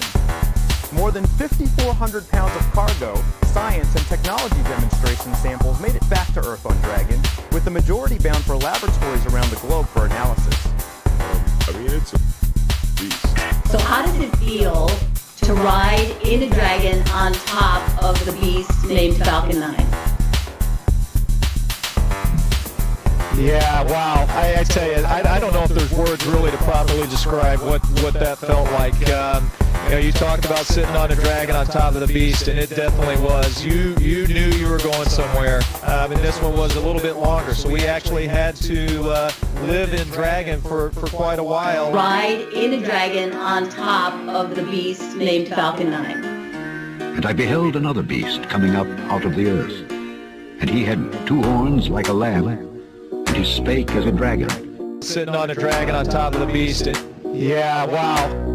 More than 5,400 pounds of cargo, science, and technology demonstration samples made it back to Earth on Dragon, with the majority bound for laboratories around the globe for analysis. I mean, it's a beast. So how does it feel to ride in a Dragon on top of the beast named Falcon 9? Yeah, wow. I tell you, I don't know if there's words really to properly describe what that felt like. You talked about sitting on a dragon on top of the beast, and it definitely was. You knew you were going somewhere, and this one was a little bit longer, so we actually had to live in Dragon for quite a while. Ride in a Dragon on top of the beast named Falcon 9. And I beheld another beast coming up out of the earth. And he had 2 horns like a lamb, and he spake as a dragon. Sitting on a dragon on top of the beast. Yeah, wow.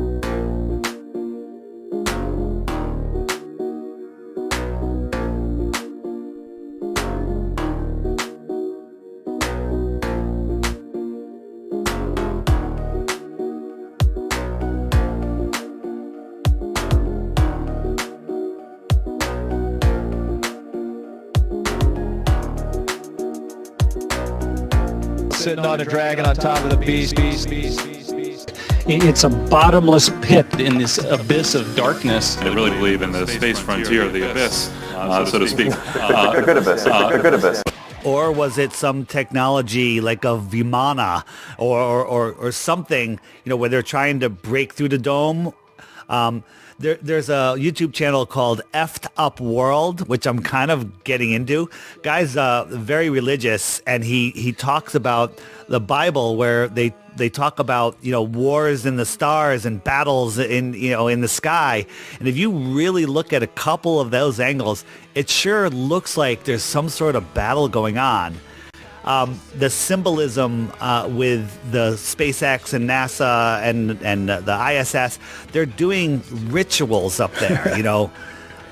Sitting on a dragon on top of the beast. It's a bottomless pit in this abyss of darkness. I really believe in the space frontier of the abyss, so to speak. A good abyss. A good abyss. Or was it some technology like a Vimana or something, where they're trying to break through the dome? There's a YouTube channel called Effed Up World, which I'm kind of getting into. Guy's very religious, and he talks about the Bible where they talk about, wars in the stars and battles in the sky. And if you really look at a couple of those angles, it sure looks like there's some sort of battle going on. The symbolism with the SpaceX and NASA and the ISS, they're doing rituals up there,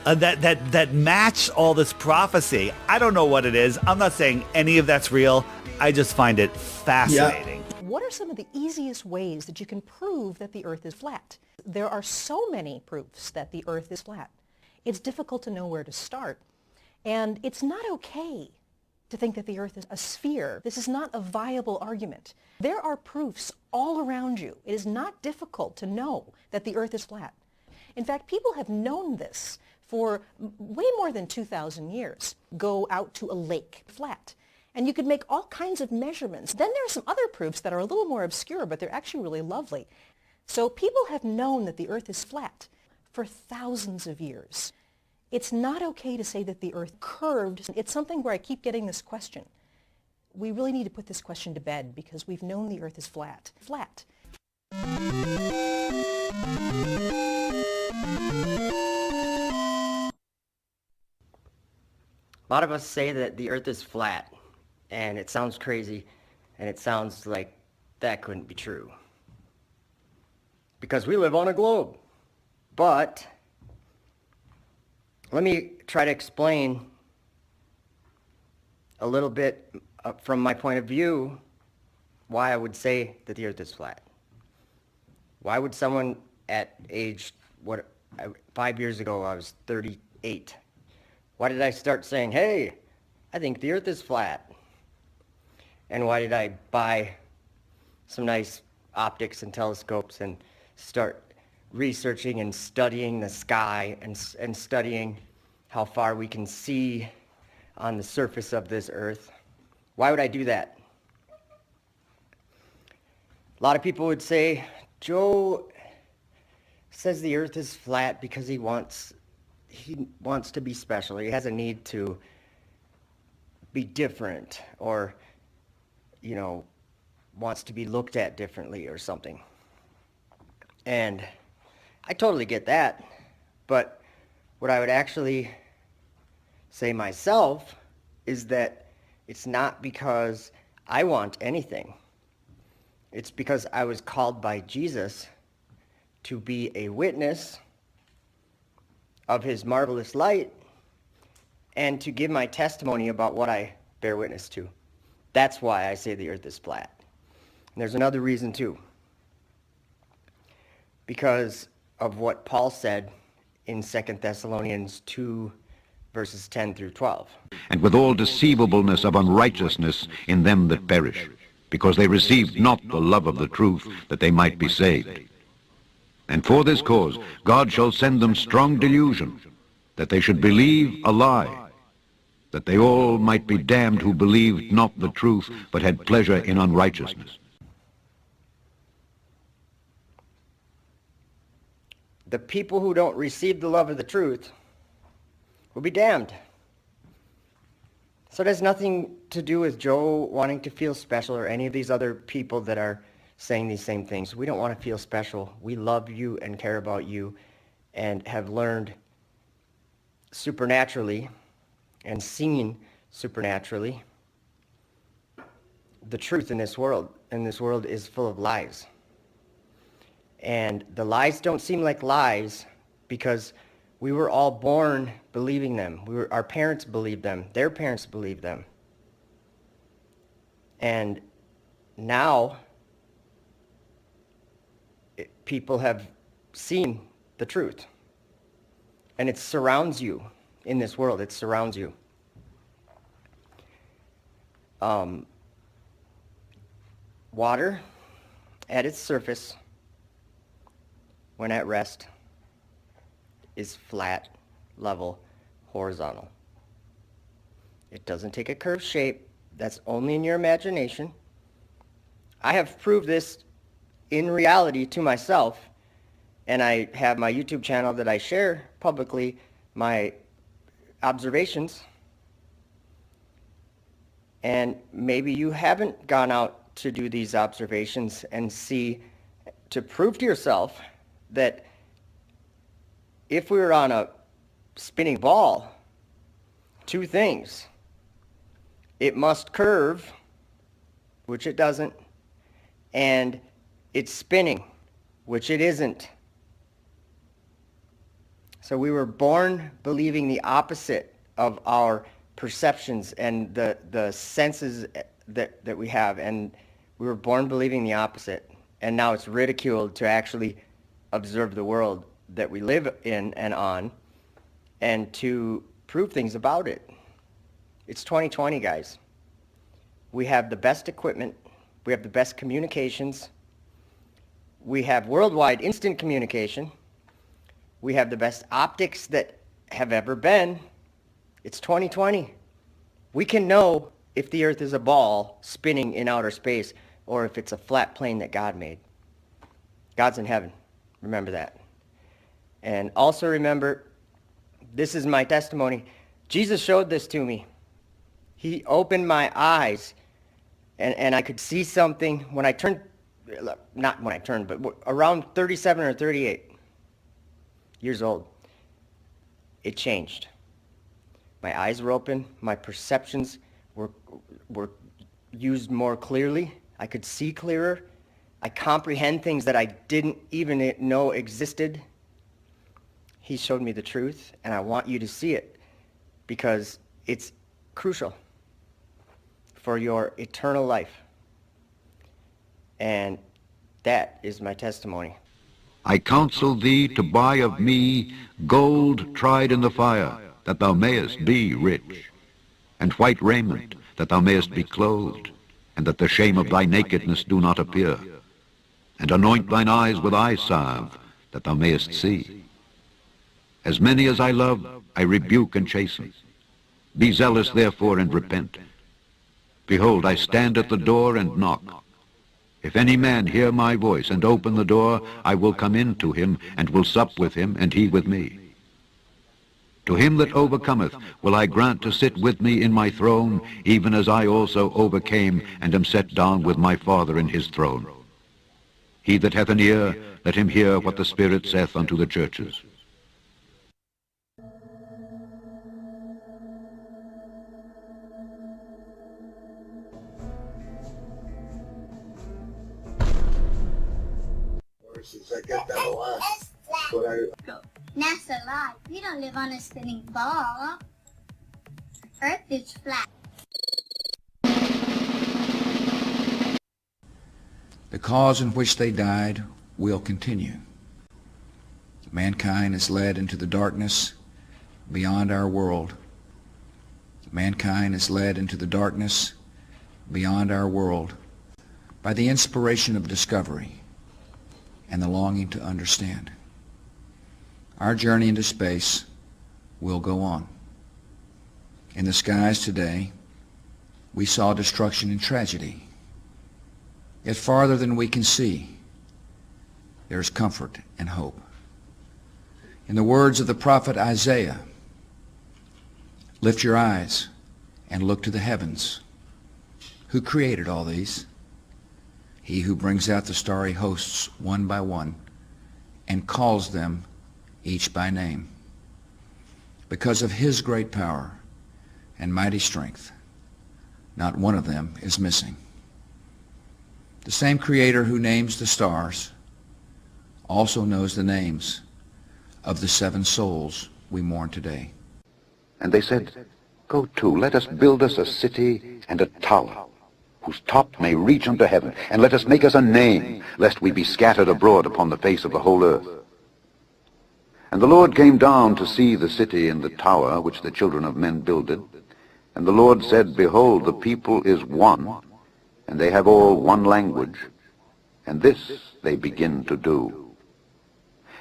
that match all this prophecy. I don't know what it is. I'm not saying any of that's real. I just find it fascinating. What are some of the easiest ways that you can prove that the Earth is flat? There are so many proofs that the Earth is flat. It's difficult to know where to start. And it's not okay to think that the Earth is a sphere. This is not a viable argument. There are proofs all around you. It is not difficult to know that the Earth is flat. In fact, people have known this for way more than 2,000 years. Go out to a lake, flat, and you could make all kinds of measurements. Then there are some other proofs that are a little more obscure, but they're actually really lovely. So people have known that the Earth is flat for thousands of years. It's not okay to say that the Earth curved. It's something where I keep getting this question. We really need to put this question to bed because we've known the Earth is flat. Flat. A lot of us say that the Earth is flat, and it sounds crazy, and it sounds like that couldn't be true. Because we live on a globe. But let me try to explain a little bit from my point of view why I would say that the Earth is flat. Why would someone at age, 5 years ago I was 38. Why did I start saying, hey, I think the Earth is flat? And why did I buy some nice optics and telescopes and start researching and studying the sky and studying how far we can see on the surface of this earth. Why would I do that? A lot of people would say, Joe says the earth is flat because he wants to be special. He has a need to be different, or, wants to be looked at differently or something. And I totally get that. But what I would actually say myself is that it's not because I want anything. It's because I was called by Jesus to be a witness of his marvelous light and to give my testimony about what I bear witness to. That's why I say the earth is flat. And there's another reason too. Because of what Paul said in 2 Thessalonians 2, verses 10 through 12. And with all deceivableness of unrighteousness in them that perish, because they received not the love of the truth, that they might be saved. And for this cause God shall send them strong delusion, that they should believe a lie, that they all might be damned who believed not the truth, but had pleasure in unrighteousness. The people who don't receive the love of the truth will be damned. So it has nothing to do with Joe wanting to feel special or any of these other people that are saying these same things. We don't want to feel special. We love you and care about you and have learned supernaturally and seen supernaturally the truth in this world. And this world is full of lies. And the lies don't seem like lies because we were all born believing them. Our parents believed them. Their parents believed them. And now people have seen the truth. And it surrounds you in this world. It surrounds you. Water at its surface, when at rest, is flat, level, horizontal. It doesn't take a curved shape. That's only in your imagination. I have proved this in reality to myself, and I have my YouTube channel that I share publicly my observations. And maybe you haven't gone out to do these observations and see, to prove to yourself that if we were on a spinning ball, two things. It must curve, which it doesn't, and it's spinning, which it isn't. So we were born believing the opposite of our perceptions and the senses that we have, and we were born believing the opposite. And now it's ridiculed to actually observe the world that we live in and on, and to prove things about it. It's 2020, guys. We have the best equipment. We have the best communications. We have worldwide instant communication. We have the best optics that have ever been. It's 2020. We can know if the earth is a ball spinning in outer space or if it's a flat plane that God made. God's in heaven. Remember that. And also remember, this is my testimony. Jesus showed this to me. He opened my eyes, and I could see something when I turned, not when I turned, but around 37 or 38 years old. It changed. My eyes were open. My perceptions were used more clearly. I could see clearer. I comprehend things that I didn't even know existed. He showed me the truth, and I want you to see it because it's crucial for your eternal life. And that is my testimony. I counsel thee to buy of me gold tried in the fire, that thou mayest be rich, and white raiment, that thou mayest be clothed, and that the shame of thy nakedness do not appear. And anoint thine eyes with eye salve, that thou mayest see. As many as I love, I rebuke and chasten. Be zealous therefore and repent. Behold, I stand at the door and knock. If any man hear my voice and open the door, I will come in to him, and will sup with him, and he with me. To him that overcometh will I grant to sit with me in my throne, even as I also overcame, and am set down with my Father in his throne. He that hath an ear, let him hear what the Spirit saith unto the churches. NASA live. We don't live on a spinning ball. Earth is flat. The cause in which they died will continue. Mankind is led into the darkness beyond our world. Mankind is led into the darkness beyond our world by the inspiration of discovery and the longing to understand. Our journey into space will go on. In the skies today, we saw destruction and tragedy. Yet farther than we can see, there is comfort and hope. In the words of the prophet Isaiah, lift your eyes and look to the heavens. Who created all these? He who brings out the starry hosts one by one and calls them each by name. Because of his great power and mighty strength, not one of them is missing. The same Creator who names the stars also knows the names of the 7 souls we mourn today. And they said, Go to, let us build us a city and a tower, whose top may reach unto heaven, and let us make us a name, lest we be scattered abroad upon the face of the whole earth. And the Lord came down to see the city and the tower which the children of men builded. And the Lord said, Behold, the people is one, and they have all one language, and this they begin to do.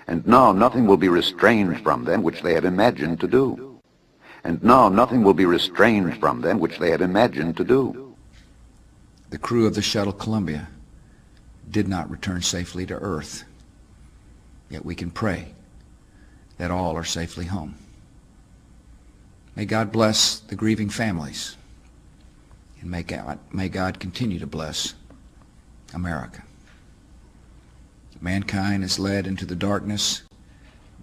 And now nothing will be restrained from them which they have imagined to do. And now nothing will be restrained from them which they have imagined to do. The crew of the shuttle Columbia did not return safely to Earth, yet we can pray that all are safely home. May God bless the grieving families, and may God continue to bless America. Mankind is led into the darkness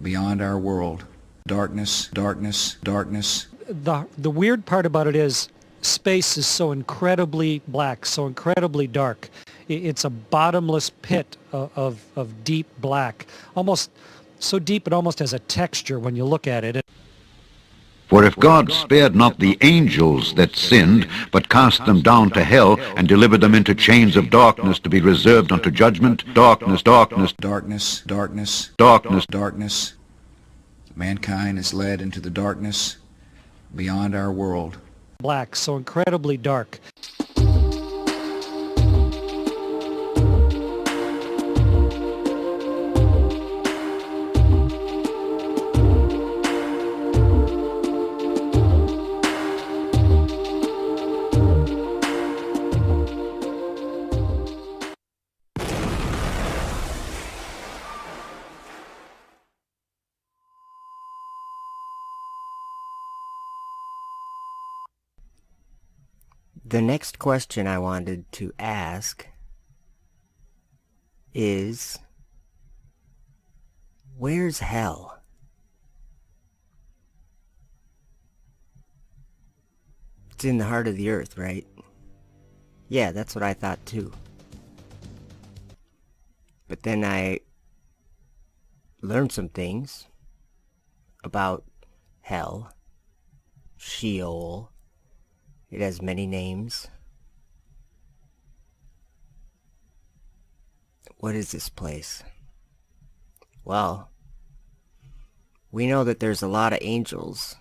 beyond our world. Darkness, darkness, darkness. The weird part about it is space is so incredibly black, so incredibly dark. It's a bottomless pit of deep black, almost so deep it almost has a texture when you look at it. For if God spared not the angels that sinned, but cast them down to hell, and delivered them into chains of darkness to be reserved unto judgment, darkness, darkness, darkness, darkness, darkness, darkness. Mankind is led into the darkness beyond our world. Black, so incredibly dark. The next question I wanted to ask is, where's hell? It's in the heart of the earth, right? Yeah, that's what I thought too. But then I learned some things about hell, Sheol. It has many names. What is this place? Well, we know that there's a lot of angels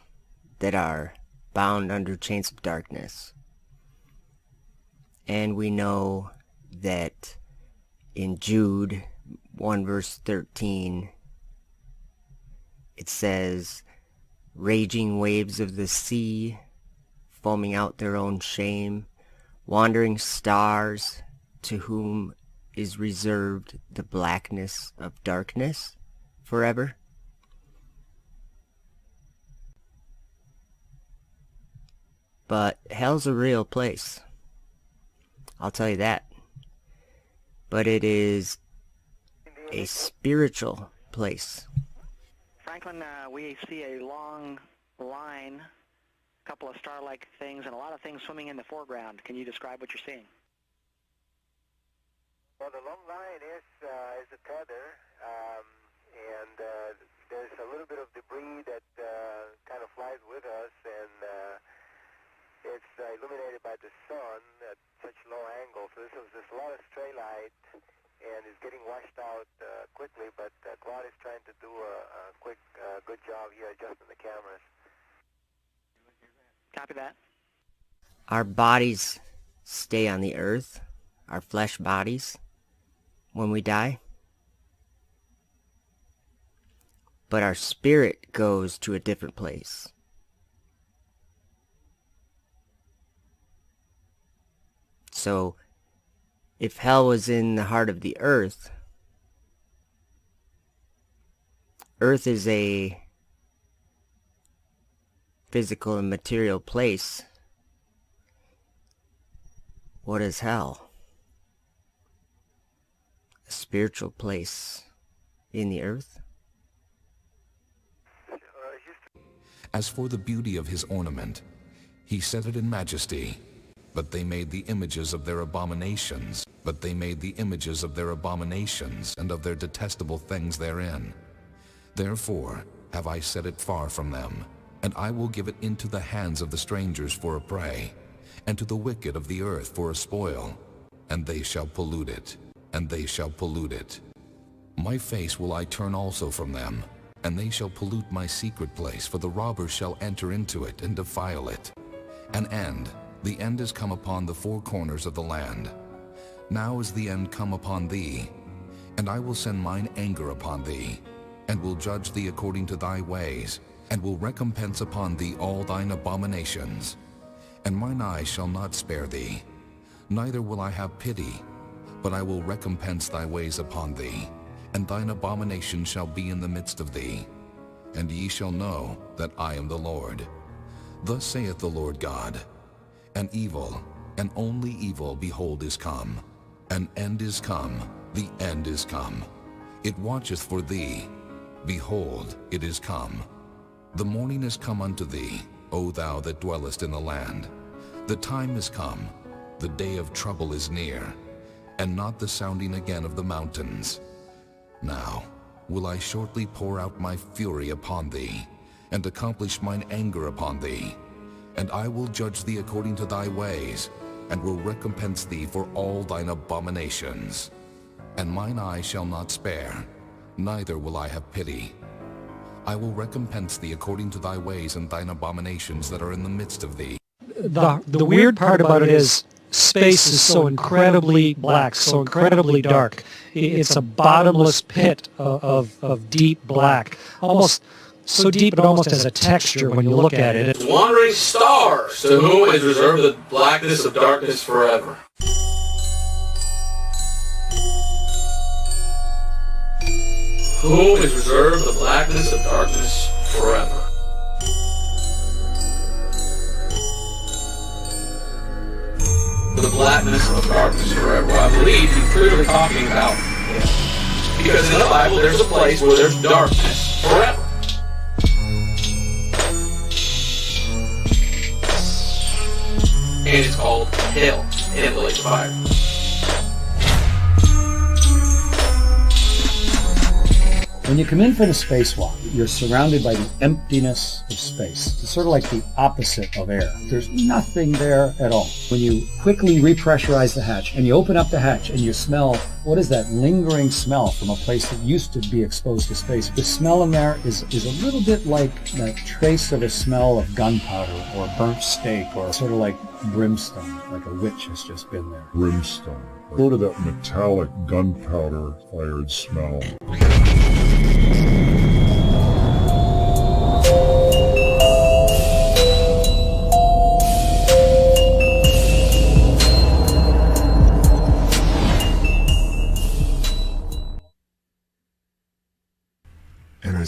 that are bound under chains of darkness. And we know that in Jude 1 verse 13, it says, raging waves of the sea, foaming out their own shame, wandering stars, to whom is reserved the blackness of darkness forever. But hell's a real place. I'll tell you that. But it is a spiritual place. Franklin, we see a long line, a couple of star-like things, and a lot of things swimming in the foreground. Can you describe what you're seeing? Well, the long line is a tether, and there's a little bit of debris that kind of flies with us, and it's illuminated by the sun at such low angle. So there's a lot of stray light, and it's getting washed out quickly, but Claude is trying to do a quick, good job here adjusting the cameras. Copy that. Our bodies stay on the earth, our flesh bodies, when we die. But our spirit goes to a different place. So, if hell was in the heart of the earth, earth is a physical and material place. What is hell? A spiritual place in the earth? As for the beauty of his ornament, he set it in majesty. But they made the images of their abominations. But they made the images of their abominations and of their detestable things therein. Therefore have I set it far from them, and I will give it into the hands of the strangers for a prey, and to the wicked of the earth for a spoil. And they shall pollute it, and they shall pollute it. My face will I turn also from them, and they shall pollute my secret place, for the robbers shall enter into it and defile it. The end is come upon the four corners of the land. Now is the end come upon thee, and I will send mine anger upon thee, and will judge thee according to thy ways, and will recompense upon thee all thine abominations. And mine eye shall not spare thee, neither will I have pity, but I will recompense thy ways upon thee, and thine abomination shall be in the midst of thee. And ye shall know that I am the Lord. Thus saith the Lord God. An evil, and only evil, behold, is come. An end is come, the end is come. It watcheth for thee. Behold, it is come. The morning is come unto thee, O thou that dwellest in the land. The time is come, the day of trouble is near, and not the sounding again of the mountains. Now will I shortly pour out my fury upon thee, and accomplish mine anger upon thee. And I will judge thee according to thy ways, and will recompense thee for all thine abominations. And mine eye shall not spare, neither will I have pity. I will recompense thee according to thy ways and thine abominations that are in the midst of thee. The weird part about it is space is so incredibly black, so incredibly dark. It's a bottomless pit of deep black, almost so deep it almost has a texture when you look at it. Wandering stars, to whom is reserved the blackness of darkness forever. Whom is reserved the blackness of darkness forever. The blackness of darkness forever. I believe he's clearly talking about hell. Because in the Bible there's a place where there's darkness forever. And it's called hell in the lake of fire. When you come in for the spacewalk, you're surrounded by the emptiness of space. It's sort of like the opposite of air. There's nothing there at all. When you quickly repressurize the hatch and you open up the hatch and you smell, what is that lingering smell from a place that used to be exposed to space? The smell in there is a little bit like that trace of a smell of gunpowder or burnt steak, or sort of like brimstone, like a witch has just been there. Brimstone. Go to that metallic gunpowder-fired smell.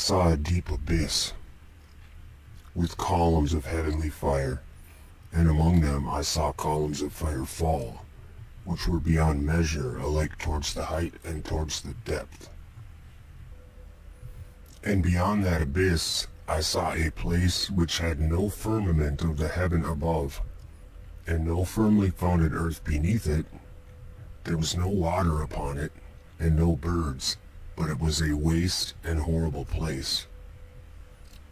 saw a deep abyss with columns of heavenly fire, and among them I saw columns of fire fall, which were beyond measure, alike towards the height and towards the depth. And beyond that abyss I saw a place which had no firmament of the heaven above, and no firmly founded earth beneath it. There was no water upon it, and no birds, but it was a waste and horrible place.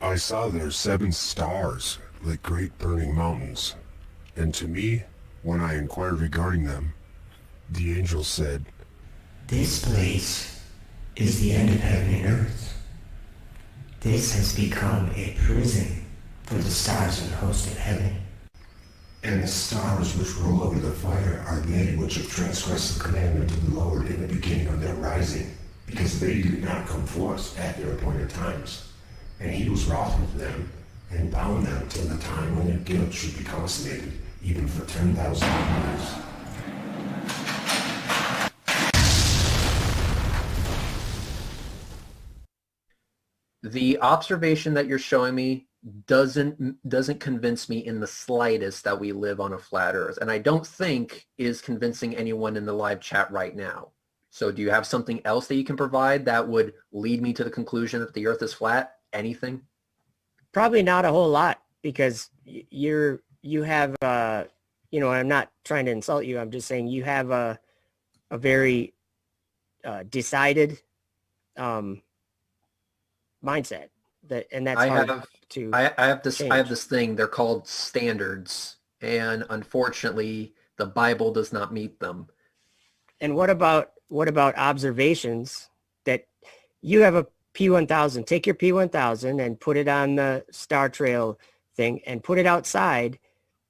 I saw there 7 stars, like great burning mountains, and to me, when I inquired regarding them, the angel said, This place is the end of heaven and earth. This has become a prison for the stars and host of heaven. And the stars which roll over the fire are they which have transgressed the commandment of the Lord in the beginning of their rising, because they did not come forth at their appointed times. And he was wroth with them, and bound them till the time when their guilt should be consummated, even for 10,000 years. The observation that you're showing me doesn't convince me in the slightest that we live on a flat earth, and I don't think is convincing anyone in the live chat right now. So do you have something else that you can provide that would lead me to the conclusion that the earth is flat? Anything? Probably not a whole lot, because you have I'm not trying to insult you. I'm just saying you have a very decided mindset and that's hard to I have this change. I have this thing, they're called standards, and unfortunately the Bible does not meet them. And what about observations that you have a P1000? Take your P1000 and put it on the Star Trail thing and put it outside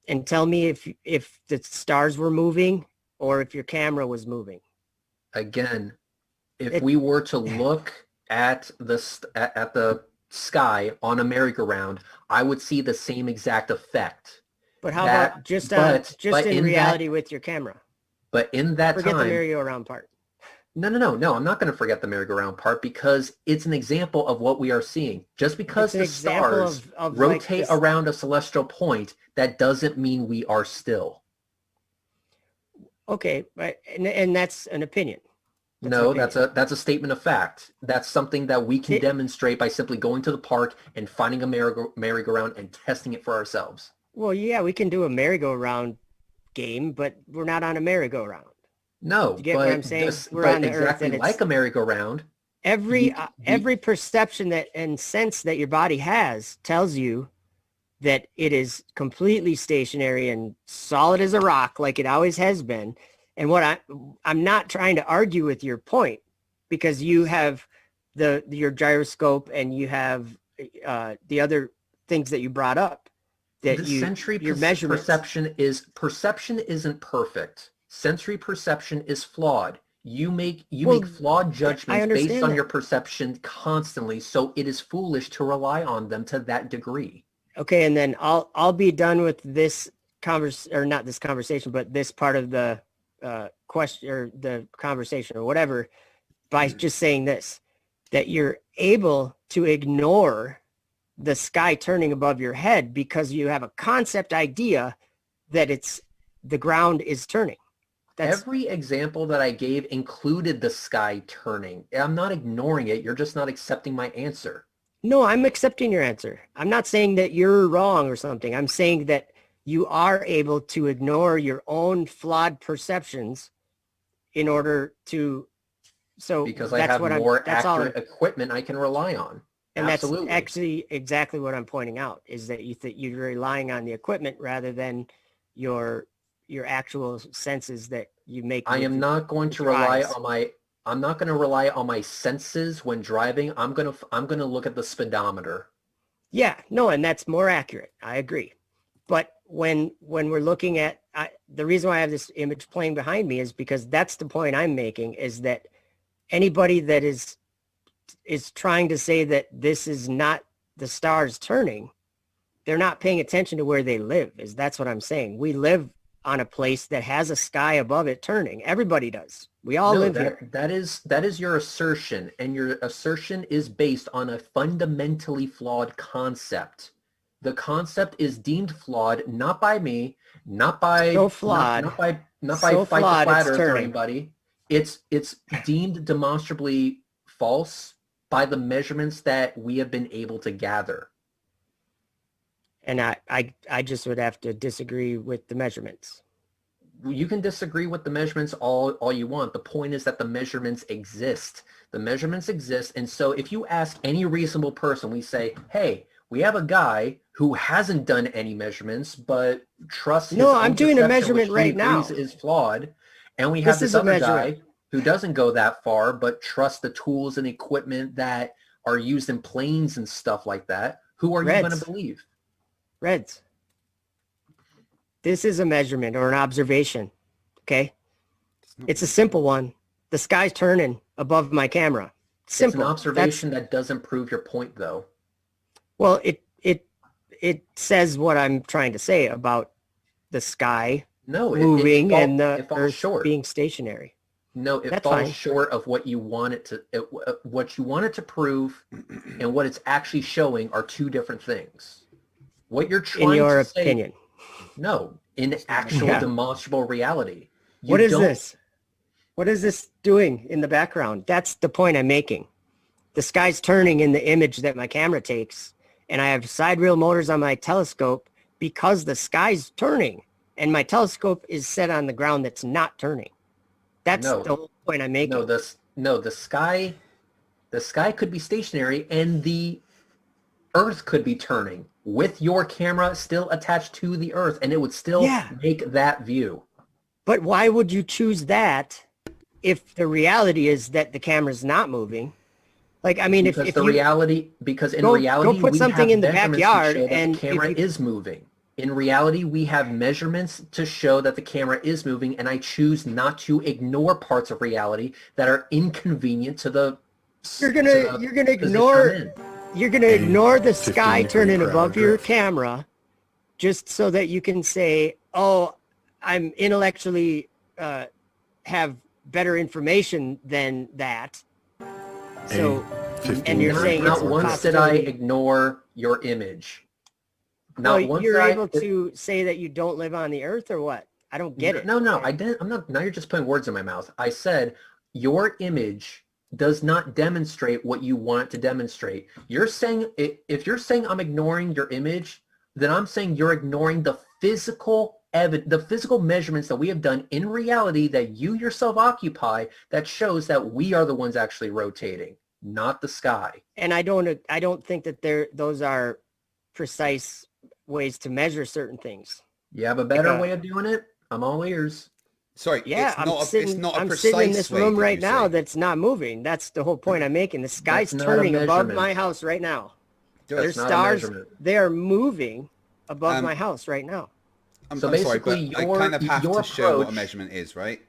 and tell me if the stars were moving or if your camera was moving. Again, if we were to look at the sky on a merry-go-round, I would see the same exact effect. But how about just in reality with your camera? But in that Forget time, the merry-go-round part. No, I'm not going to forget the merry-go-round part, because it's an example of what we are seeing. Just because the stars rotate around a celestial point, that doesn't mean we are still. Okay, but and that's an opinion. That's a statement of fact. That's something that we can demonstrate by simply going to the park and finding a merry-go-round and testing it for ourselves. Well, yeah, we can do a merry-go-round game, but we're not on a merry-go-round. No, you get what I'm saying? We're on the earth, and like a merry-go-round. Every perception that and sense that your body has tells you that it is completely stationary and solid as a rock, like it always has been. And what I'm not trying to argue with your point, because you have your gyroscope and you have the other things that you brought up. That your measurements. Perception isn't perfect. Sensory perception is flawed. You make flawed judgments based on your perception constantly, so it is foolish to rely on them to that degree. Okay, and then I'll be done with this not this conversation, but this part of the question or the conversation or whatever, by just saying this, that you're able to ignore the sky turning above your head because you have a concept idea that the ground is turning. Every example that I gave included the sky turning. I'm not ignoring it. You're just not accepting my answer. No, I'm accepting your answer. I'm not saying that you're wrong or something. I'm saying that you are able to ignore your own flawed perceptions in order to. Because I have more accurate equipment I can rely on. And Absolutely. That's actually exactly what I'm pointing out, is that you're relying on the equipment rather than your actual senses that you make. I am not going to rely on my. I'm not going to rely on my senses when driving. I'm going to look at the speedometer. Yeah, no, and that's more accurate. I agree. But when we're looking at the reason why I have this image playing behind me is because that's the point I'm making, is that anybody that is trying to say that this is not the stars turning, they're not paying attention to where they live. That's what I'm saying. We live on a place that has a sky above it turning. Everybody does. We all No, live here. that is your assertion, and your assertion is based on a fundamentally flawed concept. The concept is deemed flawed not by me, not by So flawed. not So by Fight the flawed, Flat it's Earth or turning. anybody. It's deemed demonstrably false by the measurements that we have been able to gather. And I just would have to disagree with the measurements. You can disagree with the measurements all you want. The point is that the measurements exist. The measurements exist. And so if you ask any reasonable person, we say, hey, we have a guy who hasn't done any measurements, but trusts his No, own I'm doing a perception, measurement which he right now. agrees is flawed. And we have This this is a other measurement. guy who doesn't go that far, but trusts the tools and equipment that are used in planes and stuff like that. Who are you going Reds. to believe? Reds. This is a measurement or an observation, okay? It's a simple one. The sky's turning above my camera. Simple. It's an observation that doesn't prove your point, though. Well, it says what I'm trying to say about the sky moving and the Earth being stationary. No, it That's falls fine. short of what you want it to. What you want it to prove, and what it's actually showing are two different things. What you're trying In your to say, opinion. no, in actual Yeah. demonstrable reality. What is this? What is this doing in the background? That's the point I'm making. The sky's turning in the image that my camera takes, and I have side reel motors on my telescope because the sky's turning, and my telescope is set on the ground that's not turning. That's the whole point I'm making. The sky could be stationary, and the Earth could be turning with your camera still attached to the Earth, and it would still make that view. But why would you choose that if the reality is that the camera's not moving? Like, I mean, because if the you reality, because in go reality, put we something have in the measurements to backyard show that and the camera if you- is moving. In reality, we have measurements to show that the camera is moving, and I choose not to ignore parts of reality that are inconvenient to the. You're gonna ignore the sky 15 turning degree above crowd your drift. camera, just so that you can say, "Oh, I'm intellectually have better information than that." So, and you're saying not it's a once did I possibility. ignore your image. Well, Not once you're did I- able to say that you don't live on the earth, or what? I don't get it. No, I didn't. I'm not. Now you're just putting words in my mouth. I said your image does not demonstrate what you want it to demonstrate. You're saying if you're saying I'm ignoring your image, then I'm saying you're ignoring the physical measurements that we have done in reality that you yourself occupy that shows that we are the ones actually rotating, not the sky. And I don't think that those are precise ways to measure certain things. You have a better way of doing it? I'm all ears. Sorry, Yeah, I'm sitting in this room right now that's not moving. That's the whole point I'm making. The sky's That's not a turning above measurement. my house right now. That's There's not a stars. measurement. They are moving above my house right now. I'm So sorry, but basically I kind of have your to show what a approach- measurement is, right?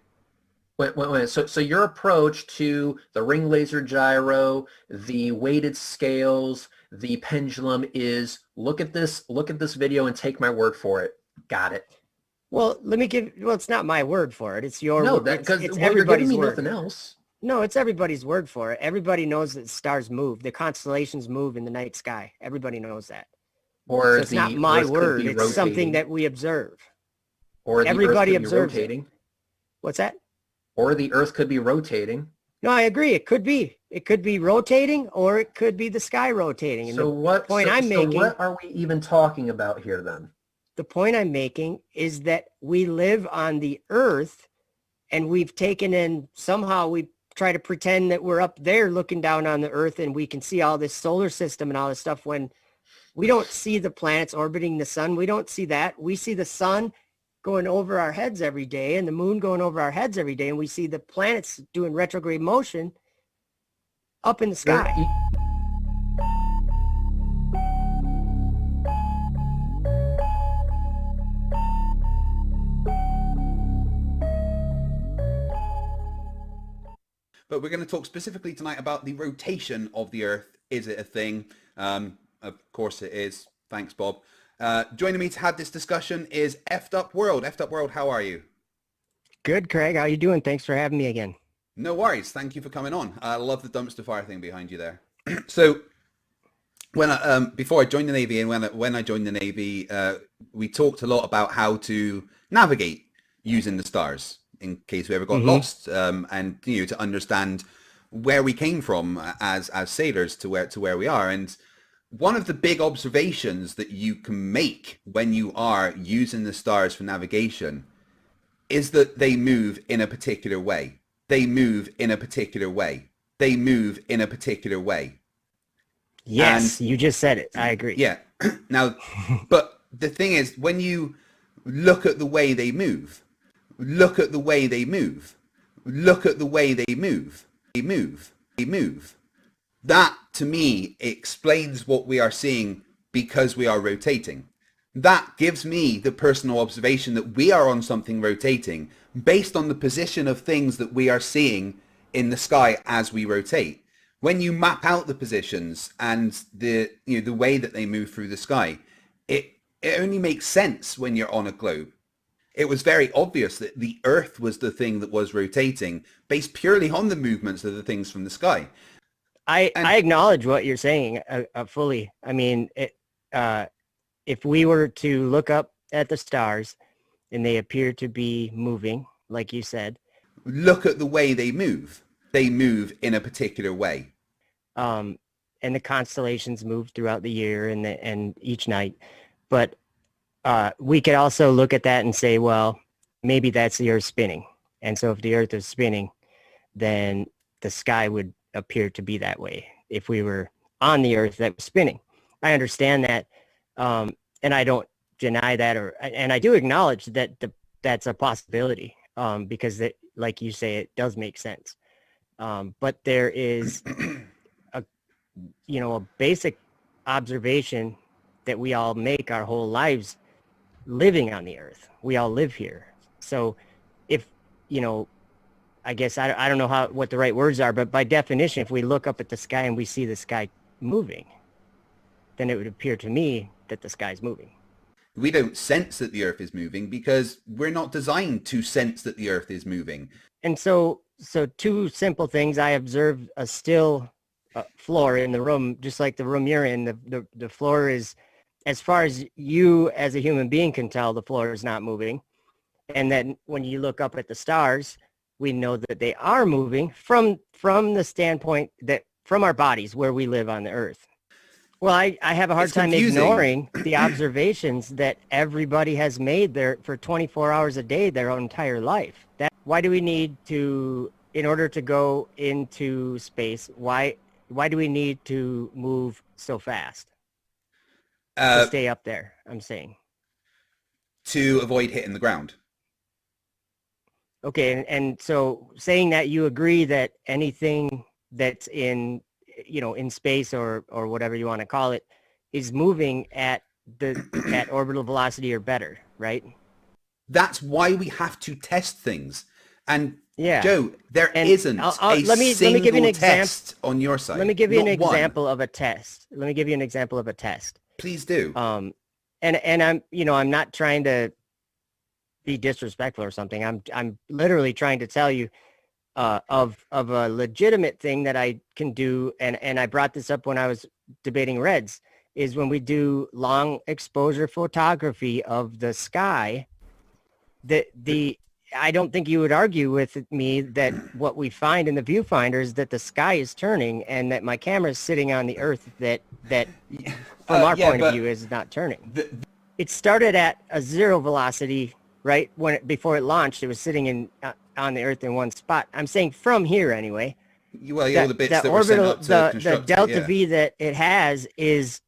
Wait. So your approach to the ring laser gyro, the weighted scales, the pendulum is look at this video and take my word for it. Got it. Well, it's not my word for it. It's your No, word. that because it's you're everybody's giving me word. nothing else. No, it's everybody's word for it. Everybody knows that stars move. The constellations move in the night sky. Everybody knows that. Or So it's not the my Earth could word. be It's something rotating. that we observe. Or the Everybody Earth could be observes it. rotating. What's that? Or the Earth could be rotating. No, I agree. It could be. It could be rotating, or it could be the sky rotating. And So the what point I'm making, what are we even talking about here then? the point I'm making is that we live on the Earth, and we've taken in somehow we try to pretend that we're up there looking down on the Earth, and we can see all this solar system and all this stuff when we don't see the planets orbiting the sun. We don't see that. We see the sun going over our heads every day and the moon going over our heads every day, and we see the planets doing retrograde motion up in the sky. But we're going to talk specifically tonight about the rotation of the Earth. Is it a thing? Of course it is. Thanks, Bob. Joining me to have this discussion is Effed Up World. Effed Up World, how are you? Good, Craig. How you doing? Thanks for having me again. No worries. Thank you for coming on. I love the dumpster fire thing behind you there. So when before I joined the Navy and when I joined the Navy, we talked a lot about how to navigate using the stars in case we ever got lost, and to understand where we came from as sailors to where we are. And one of the big observations that you can make when you are using the stars for navigation is that they move in a particular way. They move in a particular way. They move in a particular way. Yes, And you just said it. I agree. yeah. Now, but the thing is, when you look at the way they move, look at the way they move, look at the way they move, they move, they move. That, to me, explains what we are seeing because we are rotating. That gives me the personal observation that we are on something rotating based on the position of things that we are seeing in the sky as we rotate. When you map out the positions and the way that they move through the sky, it only makes sense when you're on a globe. It was very obvious that the Earth was the thing that was rotating based purely on the movements of the things from the sky. I acknowledge what you're saying fully. I mean, if we were to look up at the stars and they appear to be moving, like you said. Look at the way they move. They move in a particular way. And the constellations move throughout the year and each night. But we could also look at that and say, well, maybe that's the Earth spinning. And so if the Earth is spinning, then the sky would appear to be that way if we were on the Earth that was spinning. I understand that. And I don't deny that, and I do acknowledge that that's a possibility, because like you say, it does make sense. But there is a basic observation that we all make our whole lives living on the Earth. We all live here. So if, I guess I don't know what the right words are, but by definition, if we look up at the sky and we see the sky moving, then it would appear to me that the sky's moving. We don't sense that the Earth is moving because we're not designed to sense that the Earth is moving. And so two simple things. I observed a still floor in the room, just like the room you're in. The floor is, as far as you as a human being can tell, the floor is not moving. And then when you look up at the stars, we know that they are moving from the standpoint that from our bodies where we live on the Earth. Well, I have a hard time ignoring the observations that everybody has made there for 24 hours a day their entire life. Why do we need to, in order to go into space, why do we need to move so fast to stay up there, I'm saying? To avoid hitting the ground. Okay, and so saying that you agree that anything that's in space or whatever you want to call it is moving at orbital velocity or better, right? That's why we have to test things. And yeah, Joe, there isn't a single test on your side. Let me give you an example of a test. Please do. And I'm not trying to be disrespectful or something. I'm literally trying to tell you of a legitimate thing that I can do, and I brought this up when I was debating Reds, is when we do long exposure photography of the sky, I don't think you would argue with me that what we find in the viewfinder is that the sky is turning and that my camera is sitting on the Earth that from our point of view is not turning. It started at a zero velocity, right? Before it launched, it was sitting on the Earth in one spot. I'm saying from here anyway. Well, all the bits that were sent up to construct the delta V that it has is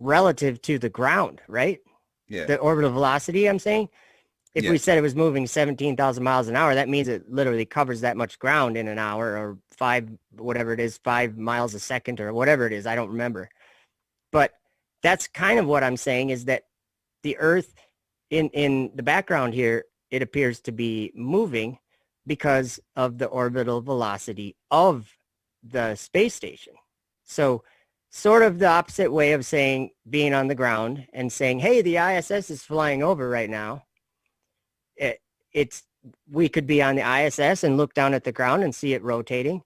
relative to the ground, right? Yeah. The orbital velocity, I'm saying. If we said it was moving 17,000 miles an hour, that means it literally covers that much ground in an hour, or 5 miles a second, or whatever it is. I don't remember. But that's kind of what I'm saying, is that the Earth in the background here, it appears to be moving because of the orbital velocity of the space station. So sort of the opposite way of saying being on the ground and saying, hey, the ISS is flying over right now. We could be on the ISS and look down at the ground and see it rotating,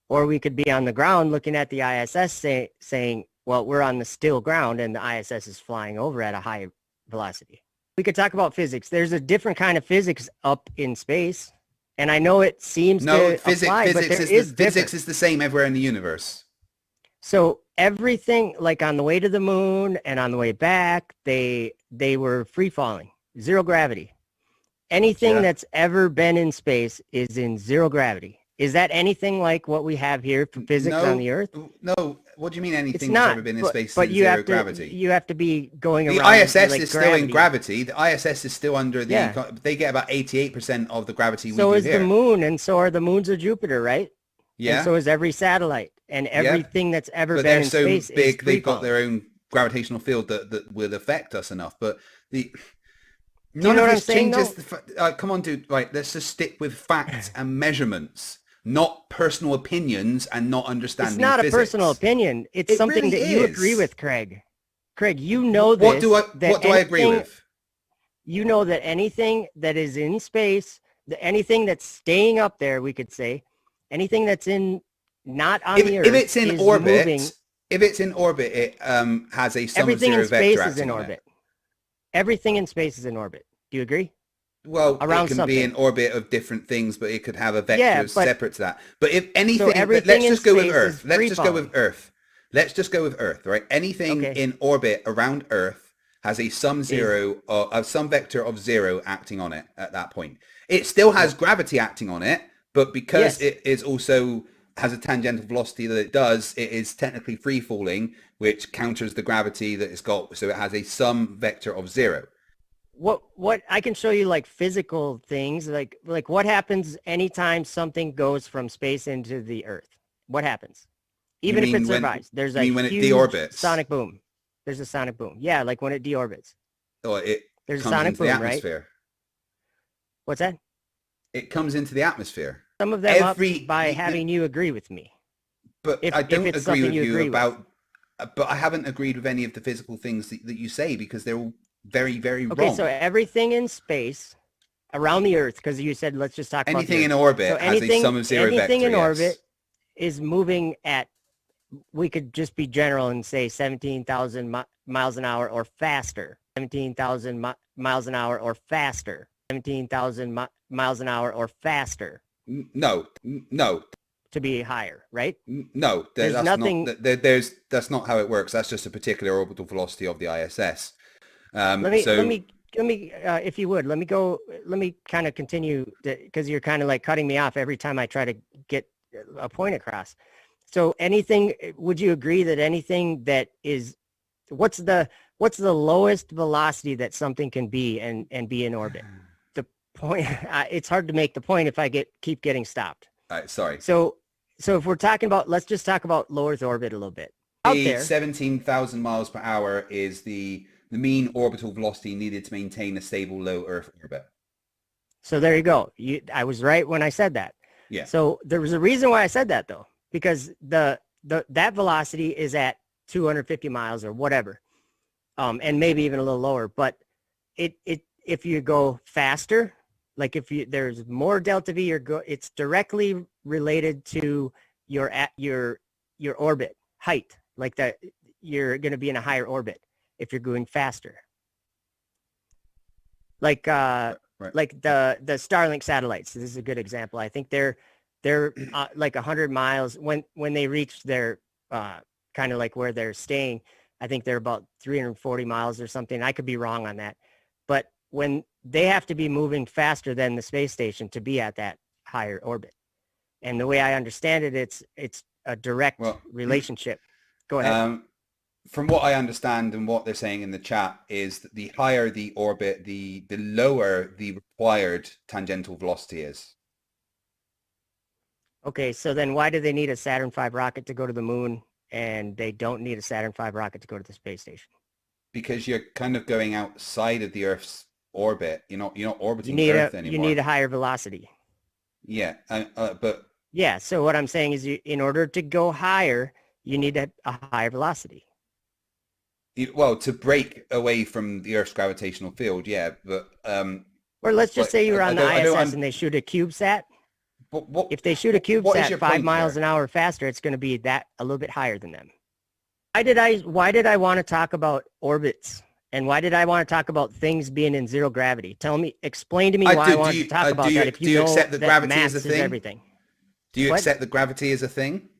or we could be on the ground looking at the ISS saying, well, we're on the still ground and the ISS is flying over at a high velocity. We could talk about physics. There's a different kind of physics up in space, and I know it seems to apply, but physics is the same everywhere in the universe. So everything, like on the way to the moon and on the way back, they were free falling, zero gravity. Anything that's ever been in space is in zero gravity. Is that anything like what we have here for physics on the Earth? No. What do you mean anything that's ever been in space but in you zero have to, gravity? You have to be going the around. ISS like is still in gravity. The ISS is still under the. They get about 88% of the gravity we do here. So is the moon, and so are the moons of Jupiter, right? Yeah. And so is every satellite, and everything that's ever been in space. But they're so big, they've got their own gravitational field that will affect us enough. But none of this changes. Come on, dude. Right, let's just stick with facts and measurements. Not personal opinions and not understanding physics. It's not a personal opinion. It's something that you agree with, Craig. Craig, you know this. What do I agree with? You know that anything that is in space, anything that's staying up there, we could say, anything that's not on the Earth, if it's in orbit, moving. If it's in orbit, it has a sum of Everything zero in space vector is in acting on orbit. it. Everything in space is in orbit. Do you agree? Well, around it can something. be in orbit of different things, but it could have a vector Yeah, but- separate to that. But if anything, So everything let's in just go with space Earth. is Let's just go free-falling. with Earth. Let's just go with Earth, right? Anything in orbit around Earth has a sum vector of zero acting on it at that point. It still has gravity acting on it, but because it is also has a tangential velocity that it does, it is technically free falling, which counters the gravity that it's got. So it has a sum vector of zero. What I can show you, like physical things, like what happens anytime something goes from space into the Earth? What happens? Even if it survives, there's a when it huge deorbits? sonic boom. There's a sonic boom. Yeah, like when it deorbits. Oh, it There's a comes sonic into boom, the right? atmosphere. What's that? It comes into the atmosphere. Some of them up by having you agree with me. But If- I if don't it's agree something with you you agree with. about. But I haven't agreed with any of the physical things that you say because they're all very, very Okay, wrong. so everything in space around the Earth, because you said let's just talk about Anything the Earth. in orbit So has a sum of zero anything vector, in yes. orbit is moving at, we could just be general and say 17,000 miles an hour or faster. 17,000 miles an hour or faster. 17,000 miles an hour or faster. No. To be higher, right? No, There's that's nothing. that's not how it works. That's just a particular orbital velocity of the ISS. Let me, if you would, let me kind of continue, because you're kind of like cutting me off every time I try to get a point across. So anything, would you agree that anything that is, what's the lowest velocity that something can be and be in orbit? The point, it's hard to make the point if I keep getting stopped. All right, sorry. So if we're talking about, let's just talk about low Earth orbit a little bit. Out there, 17,000 miles per hour is the mean orbital velocity needed to maintain a stable low Earth orbit. so there you go. I was right when I said that. Yeah. So there was a reason why I said that, though, because that velocity is at 250 miles or whatever, and maybe even a little lower. But if you go faster, like there's more delta V, it's directly related to your orbit height, like that you're going to be in a higher orbit if you're going faster. Like like the Starlink satellites. This is a good example. I think they're like 100 miles when they reach their kind of like where they're staying. I think they're about 340 miles or something. I could be wrong on that, but when they have to be moving faster than the space station to be at that higher orbit. And the way I understand it, it's a direct relationship. Go ahead. From what I understand and what they're saying in the chat is that the higher the orbit, the lower the required tangential velocity is. Okay, so then why do they need a Saturn V rocket to go to the moon and they don't need a Saturn V rocket to go to the space station? Because you're kind of going outside of the Earth's orbit. You're not orbiting You need Earth anymore. You need a higher velocity. Yeah, but yeah. So what I'm saying is, in order to go higher, you need a higher velocity. Well, to break away from the Earth's gravitational field, yeah, but or let's just but say you were on the I don't- ISS and they shoot a CubeSat. What, if they shoot a what is CubeSat your 5 point miles there? an hour faster, it's going to be that a little bit higher than them. Why did I want to talk about orbits? And why did I want to talk about things being in zero gravity? Explain to me why I wanted to talk about that if you know accept that gravity mass is a thing? everything. Do you What? accept that gravity is a thing?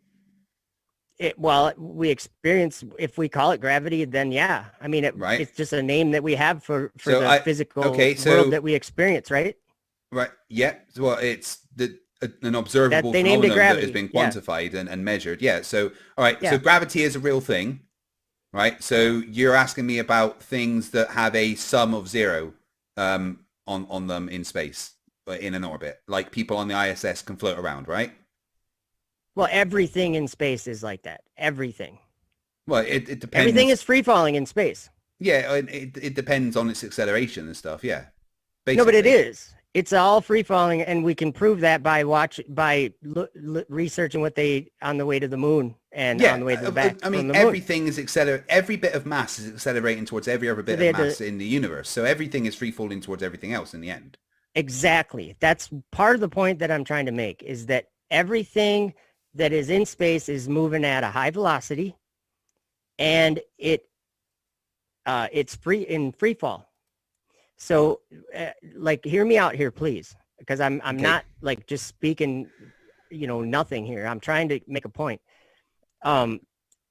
Well, we experience, if we call it gravity, then yeah. I mean, it's just a name that we have for So the physical world that we experience, right? Right. Yeah. Well, it's an observable they named it phenomenon that gravity, has been yeah. quantified and measured. Yeah. So, all right. Yeah. So gravity is a real thing, right? So you're asking me about things that have a sum of zero on them in space, in an orbit, like people on the ISS can float around, right? Well, everything in space is like that. Everything. Well, it depends. Everything is free falling in space. Yeah. It depends on its acceleration and stuff. Yeah. No, but it Basically. is. It's all free falling, and we can prove that by researching what they on the way to the moon and on the way to the back. I mean, from the moon. everything is every bit of mass is accelerating towards every other bit of mass in the universe. So everything is free falling towards everything else in the end. Exactly. That's part of the point that I'm trying to make, is that everything that is in space is moving at a high velocity, and it's free fall. So, like, hear me out here, please, because I'm not like just speaking, nothing here. I'm trying to make a point.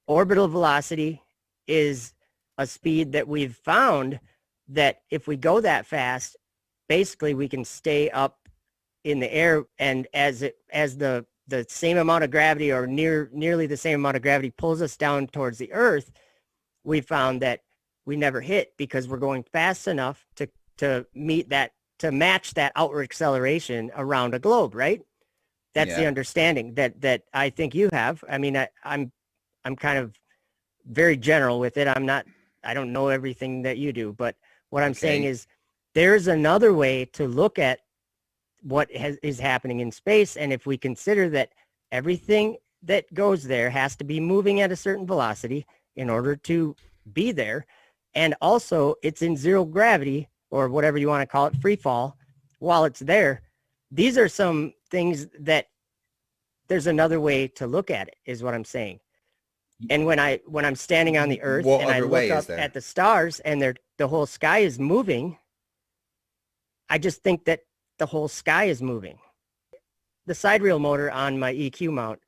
Orbital velocity is a speed that we've found that if we go that fast, basically we can stay up in the air, and as the same amount of gravity or nearly the same amount of gravity pulls us down towards the Earth, we found that we never hit because we're going fast enough to match that outward acceleration around a globe, right? That's the understanding that I think you have. I mean, I'm kind of very general with it. I don't know everything that you do, but what I'm saying is there's another way to look at what is happening in space. And if we consider that everything that goes there has to be moving at a certain velocity in order to be there, and also it's in zero gravity, or whatever you want to call it, free fall, while it's there, these are some things that there's another way to look at it, is what I'm saying. And when I'm standing on the Earth and I look up at the stars and the whole sky is moving, I just think that the whole sky is moving. The side reel motor on my EQ mount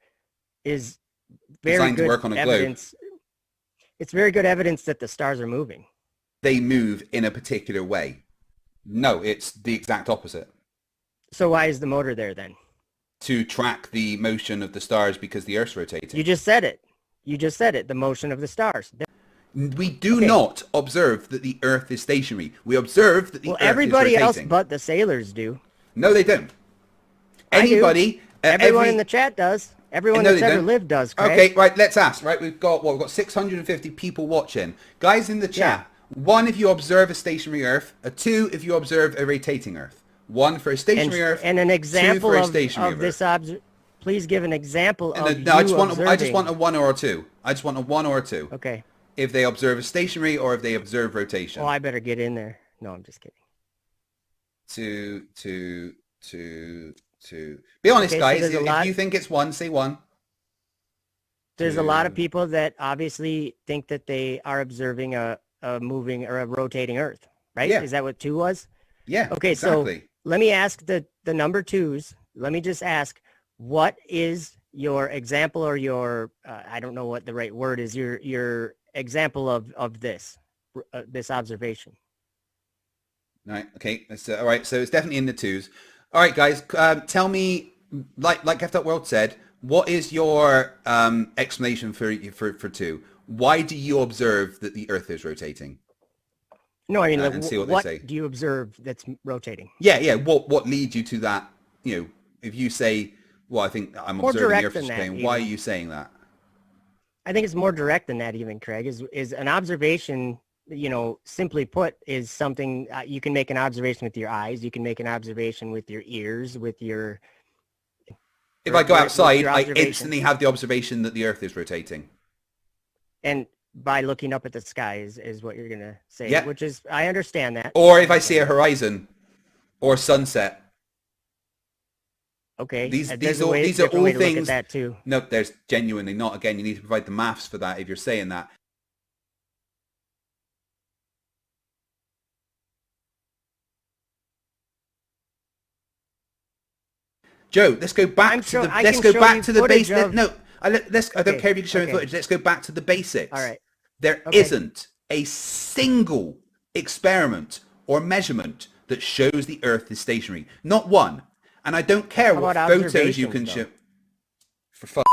is very designed good to work on a evidence. It's very good evidence that the stars are moving. They move in a particular way. No, it's the exact opposite. So why is the motor there then? To track the motion of the stars because the Earth's rotating. You just said it. The motion of the stars. We do not observe that the Earth is stationary. We observe that the Earth everybody is else rotating. but the sailors do. No, they don't. Anybody, everyone in the chat does. Everyone that's ever lived does, Craig. Okay, right, let's ask, right? We've got 650 people watching. Guys in the chat, 1 if you observe a stationary Earth, 2 if you observe a rotating Earth. 1 for a stationary Earth, and an 2 example for a stationary of this Please give an example of no, I just want observing. a 1 or a 2. I just want a 1 or a 2. Okay. If they observe a stationary or if they observe rotation. Oh, I better get in there. No, I'm just kidding. 2. Be honest, guys. So if you think it's 1, say 1. There's a lot of people that obviously think that they are observing a moving or a rotating Earth, right? Yeah. Is that what 2 was? Yeah. Okay, exactly. so let me ask the number 2s. Let me just ask, what is your example or your I don't know what the right word is. Your example of this observation. Right. Okay. That's, all right. So it's definitely in the 2s. All right, guys. Tell me, like F. World said, what is your explanation for 2? Why do you observe that the Earth is rotating? No, I mean, and see what they say. Do you observe that's rotating? Yeah. What leads you to that? If you say, well, I think I'm More observing the direct Earth is than that, rotating. Why are you saying that? I think it's more direct than that, even, Craig. Is an observation, simply put, is something you can make an observation with your eyes. You can make an observation with your ears, with your. If I go outside, I instantly have the observation that the Earth is rotating. And by looking up at the sky is what you're going to say, Yeah. which is, I understand that. Or if I see a horizon or sunset. Okay. These There's are different all way to look at things. that too. No, there's genuinely not. Again, you need to provide the maths for that if you're saying that. Joe, let's go back to the base. I don't care if you can show me footage. Let's go back to the basics. All right. There isn't a single experiment or measurement that shows the Earth is stationary. Not one. And I don't care what photos you can show. For fuck.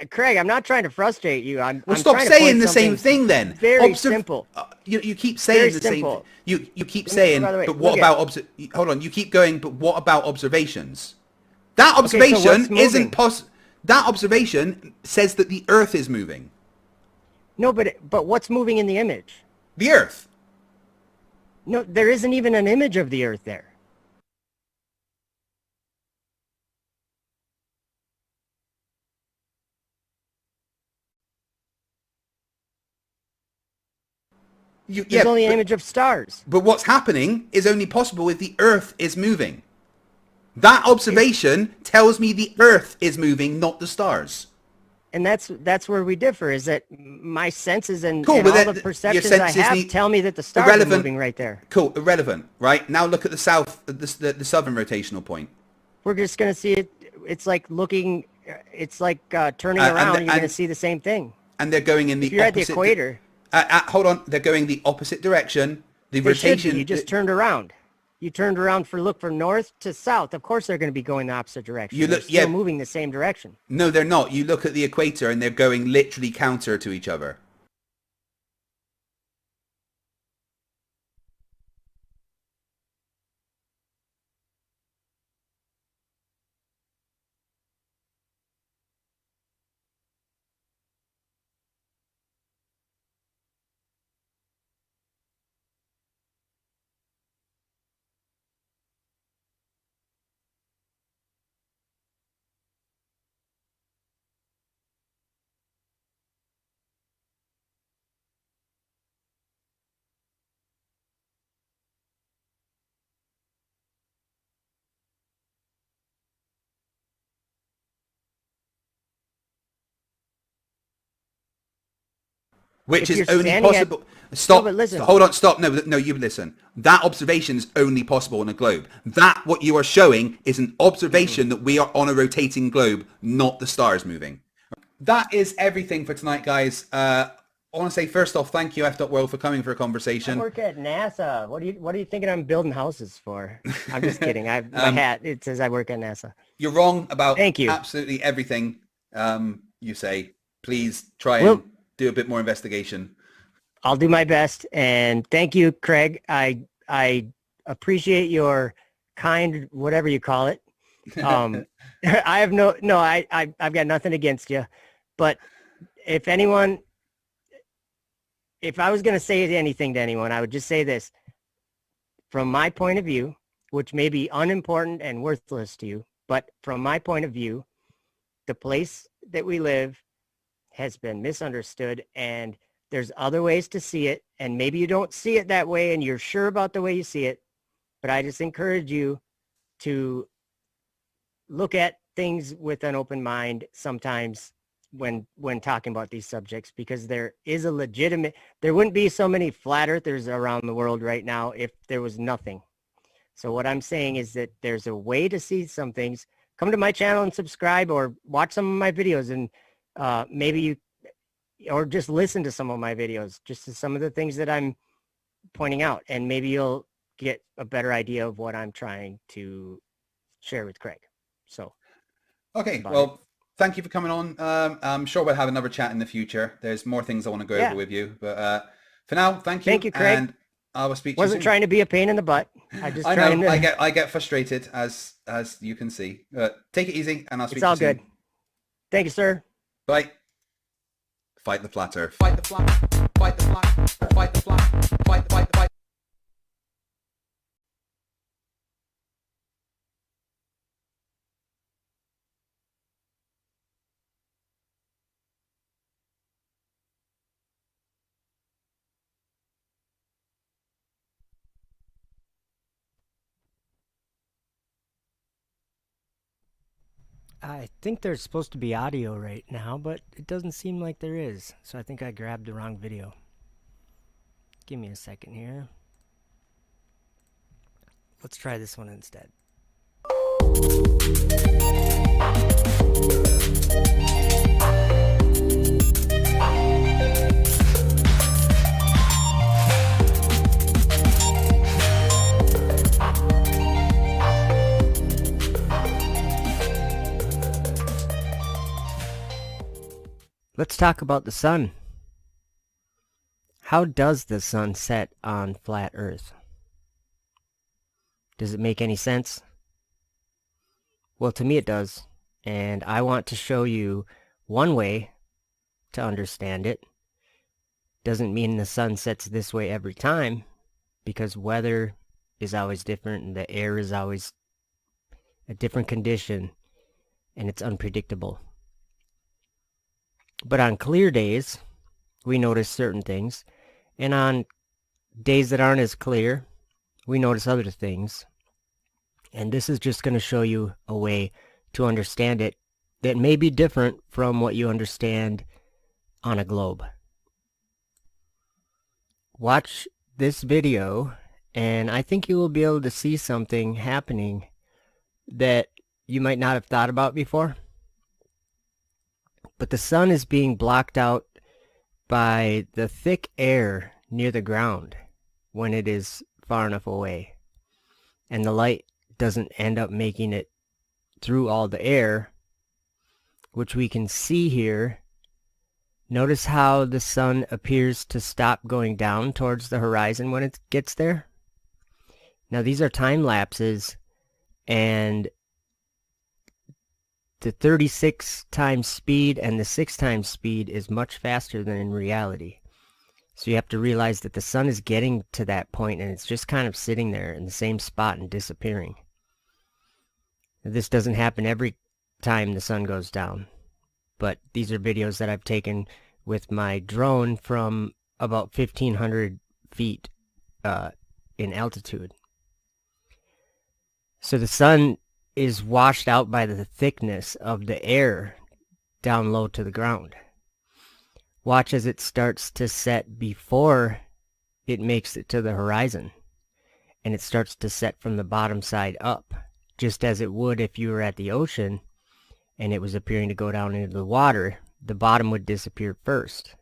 Craig, I'm not trying to frustrate you. I'm stop saying the same thing then. Very simple. You keep saying the same thing. You keep saying, but what about hold on, you keep going, but what about observations? That observation isn't possible. That observation says that the Earth is moving. No, but what's moving in the image? The Earth. No, there isn't even an image of the Earth there. There's only an image of stars. But what's happening is only possible if the Earth is moving. That observation tells me the Earth is moving, not the stars. And that's where we differ, is that my senses and all the perceptions I have tell me that the stars are moving right there. Cool, irrelevant, right? Now look at the southern rotational point. We're just going to see it. It's like looking, it's like turning around and you're going to see the same thing. And they're going in the opposite. If you're at the equator. Hold on, they're going the opposite direction. The rotation. You just turned around. You turned around look from north to south. Of course, they're going to be going the opposite direction. They're still moving the same direction. No, they're not. You look at the equator and they're going literally counter to each other. Which is only possible. Stop. Hold on. Stop. No. You listen. That observation is only possible on a globe. What you are showing is an observation that we are on a rotating globe, not the stars moving. That is everything for tonight, guys. I want to say first off, thank you, F.World, for coming for a conversation. I work at NASA. What are you thinking I'm building houses for? I'm just kidding. My hat, it says I work at NASA. You're wrong about absolutely everything you say. Please try and do a bit more investigation. I'll do my best, and thank you, Craig. I appreciate your kind, whatever you call it. I have I've got nothing against you, but if I was going to say anything to anyone, I would just say this. From my point of view, which may be unimportant and worthless to you, but from my point of view, the place that we live has been misunderstood, and there's other ways to see it, and maybe you don't see it that way and you're sure about the way you see it, but I just encourage you to look at things with an open mind sometimes when talking about these subjects, because there wouldn't be so many flat earthers around the world right now if there was nothing. So what I'm saying is that there's a way to see some things. Come to my channel and subscribe, or watch some of my videos, and or just listen to some of my videos, just to some of the things that I'm pointing out, and maybe you'll get a better idea of what I'm trying to share with Craig. So, okay, well, thank you for coming on. I'm sure we'll have another chat in the future. There's more things I want to go over with you, but for now, thank you. Thank you, Craig. And I will speak to you Wasn't soon. trying to be a pain in the butt. I know. I get frustrated, as you can see. Take it easy, and I'll speak to you soon. It's all good. Thank you, sir. Bye. Fight the flat earth. Fight the flat. Fight the flat. Fight the flat. Fight. I think there's supposed to be audio right now, but it doesn't seem like there is. So I think I grabbed the wrong video. Give me a second here. Let's try this one instead. Let's talk about the sun. How does the sun set on flat Earth? Does it make any sense? Well, to me it does, and I want to show you one way to understand it. Doesn't mean the sun sets this way every time, because weather is always different and the air is always a different condition, and it's unpredictable. But on clear days, we notice certain things, and on days that aren't as clear, we notice other things. And this is just going to show you a way to understand it that may be different from what you understand on a globe. Watch this video, and I think you will be able to see something happening that you might not have thought about before. But the sun is being blocked out by the thick air near the ground when it is far enough away. And the light doesn't end up making it through all the air, which we can see here. Notice how the sun appears to stop going down towards the horizon when it gets there. Now these are time lapses, and the 36 times speed and the 6 times speed is much faster than in reality. So you have to realize that the sun is getting to that point and it's just kind of sitting there in the same spot and disappearing. This doesn't happen every time the sun goes down, but these are videos that I've taken with my drone from about 1,500 feet in altitude. So the sun is washed out by the thickness of the air down low to the ground. Watch as it starts to set before it makes it to the horizon, and it starts to set from the bottom side up, just as it would if you were at the ocean and it was appearing to go down into the water. The bottom would disappear first.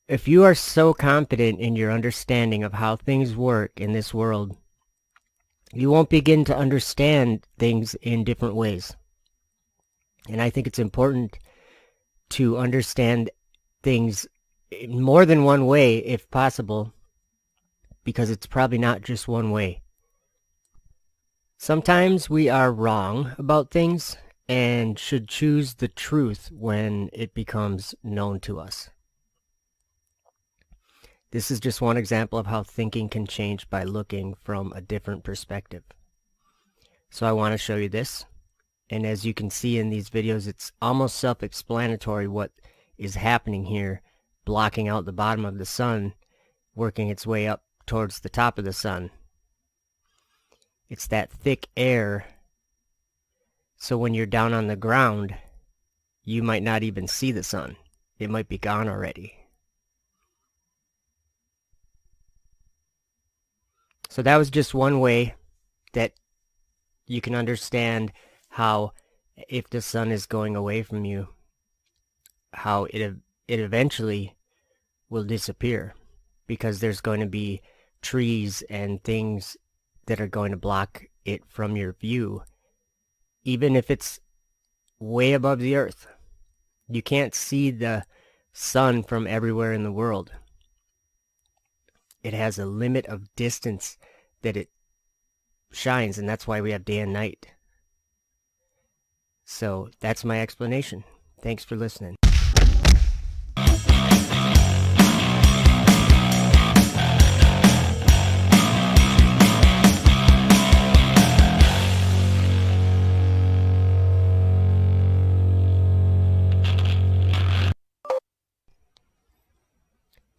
If you are so confident in your understanding of how things work in this world, you won't begin to understand things in different ways. And I think it's important to understand things in more than one way if possible, because it's probably not just one way. Sometimes we are wrong about things and should choose the truth when it becomes known to us. This is just one example of how thinking can change by looking from a different perspective. So I want to show you this. And as you can see in these videos, it's almost self-explanatory what is happening here, blocking out the bottom of the sun, working its way up towards the top of the sun. It's that thick air. So when you're down on the ground, you might not even see the sun. It might be gone already. So that was just one way that you can understand how, if the sun is going away from you, how it eventually will disappear, because there's going to be trees and things that are going to block it from your view, even if it's way above the earth. You can't see the sun from everywhere in the world. It has a limit of distance that it shines, and that's why we have day and night. So that's my explanation. Thanks for listening.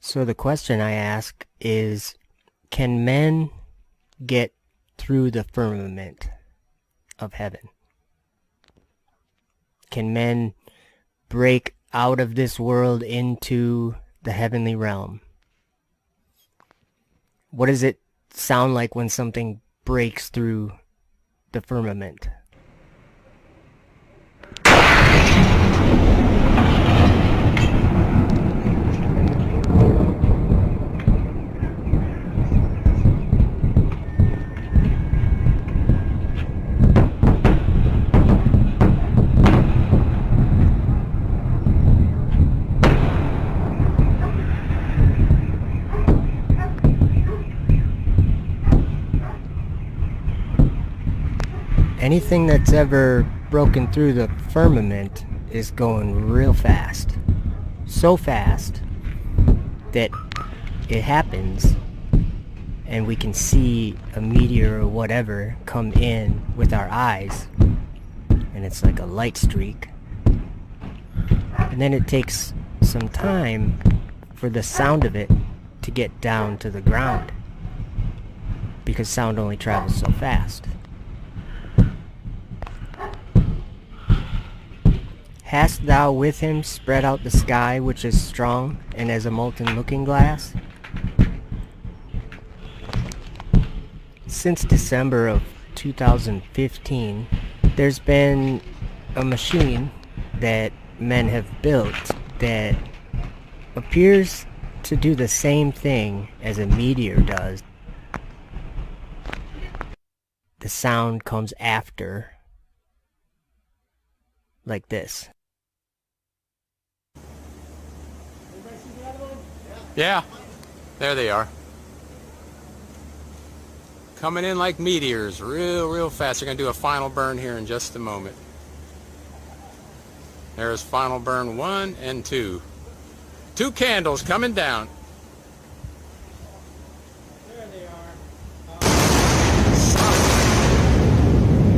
So the question I ask is, can men get through the firmament of heaven? Can men break out of this world into the heavenly realm? What does it sound like when something breaks through the firmament? Anything that's ever broken through the firmament is going real fast. So fast that it happens and we can see a meteor or whatever come in with our eyes, and it's like a light streak. And then it takes some time for the sound of it to get down to the ground, because sound only travels so fast. Hast thou with him spread out the sky, which is strong and as a molten looking glass? Since December of 2015, there's been a machine that men have built that appears to do the same thing as a meteor does. The sound comes after, like this. Yeah, there they are. Coming in like meteors, real fast. They're going to do a final burn here in just a moment. There's final burn 1 and 2. 2 candles coming down. There they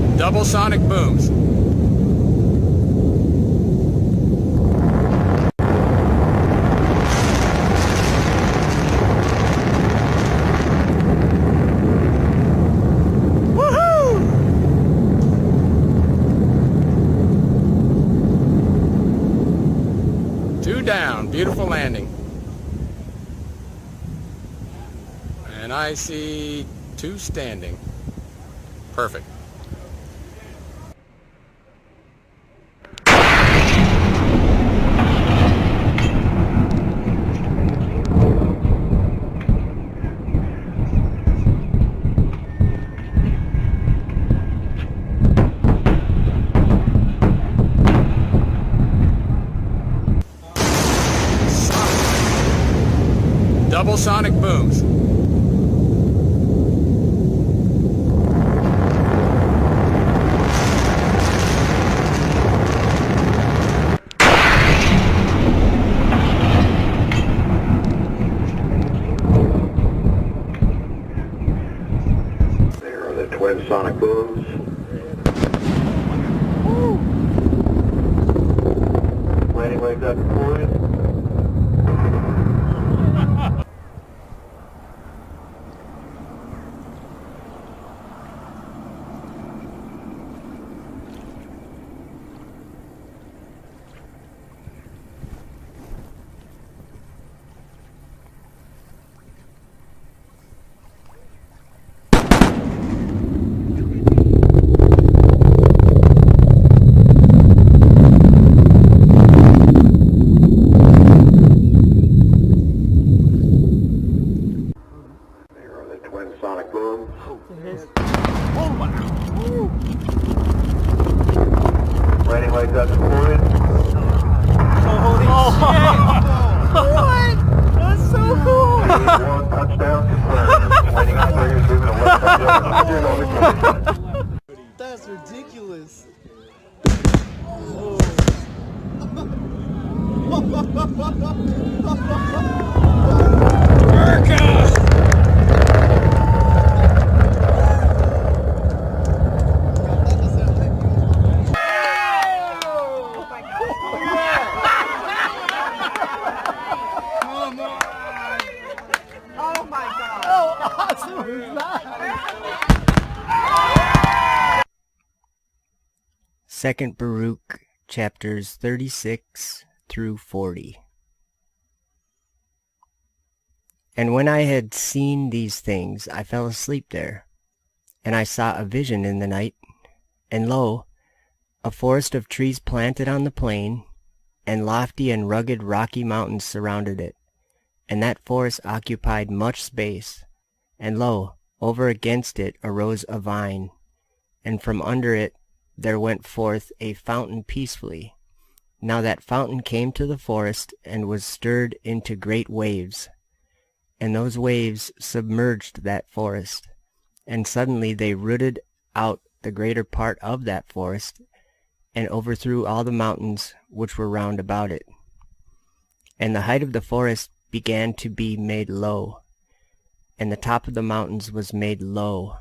are. Double sonic booms. Down, beautiful landing. And I see 2 standing. Perfect. Double sonic booms. There are the twin sonic booms. Landing legs up deployed. Sonic boom. Oh my! Landing legs up deployed. Holy shit! What? That's so cool! 1 touchdown confirmed. Landing operators moving to left touchdown. That's ridiculous. America! Oh my god! How awesome is that? 2 Baruch chapters 36 through 40. And when I had seen these things, I fell asleep there. And I saw a vision in the night, and lo, a forest of trees planted on the plain, and lofty and rugged rocky mountains surrounded it. And that forest occupied much space. And lo, over against it arose a vine, and from under it there went forth a fountain peacefully. Now that fountain came to the forest, and was stirred into great waves. And those waves submerged that forest. And suddenly they rooted out the greater part of that forest, and overthrew all the mountains which were round about it. And the height of the forest began to be made low, and the top of the mountains was made low,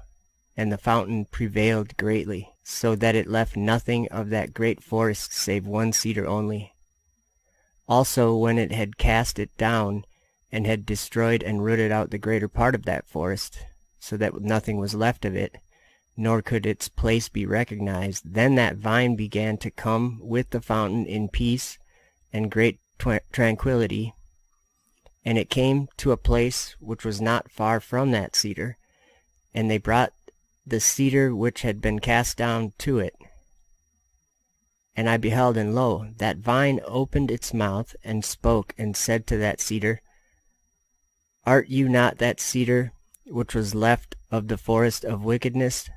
and the fountain prevailed greatly, so that it left nothing of that great forest save one cedar only. Also, when it had cast it down, and had destroyed and rooted out the greater part of that forest, so that nothing was left of it, nor could its place be recognized, then that vine began to come with the fountain in peace and great tranquility. And it came to a place which was not far from that cedar, and they brought the cedar which had been cast down to it. And I beheld, and lo, that vine opened its mouth, and spoke, and said to that cedar, Art you not that cedar which was left of the forest of wickedness,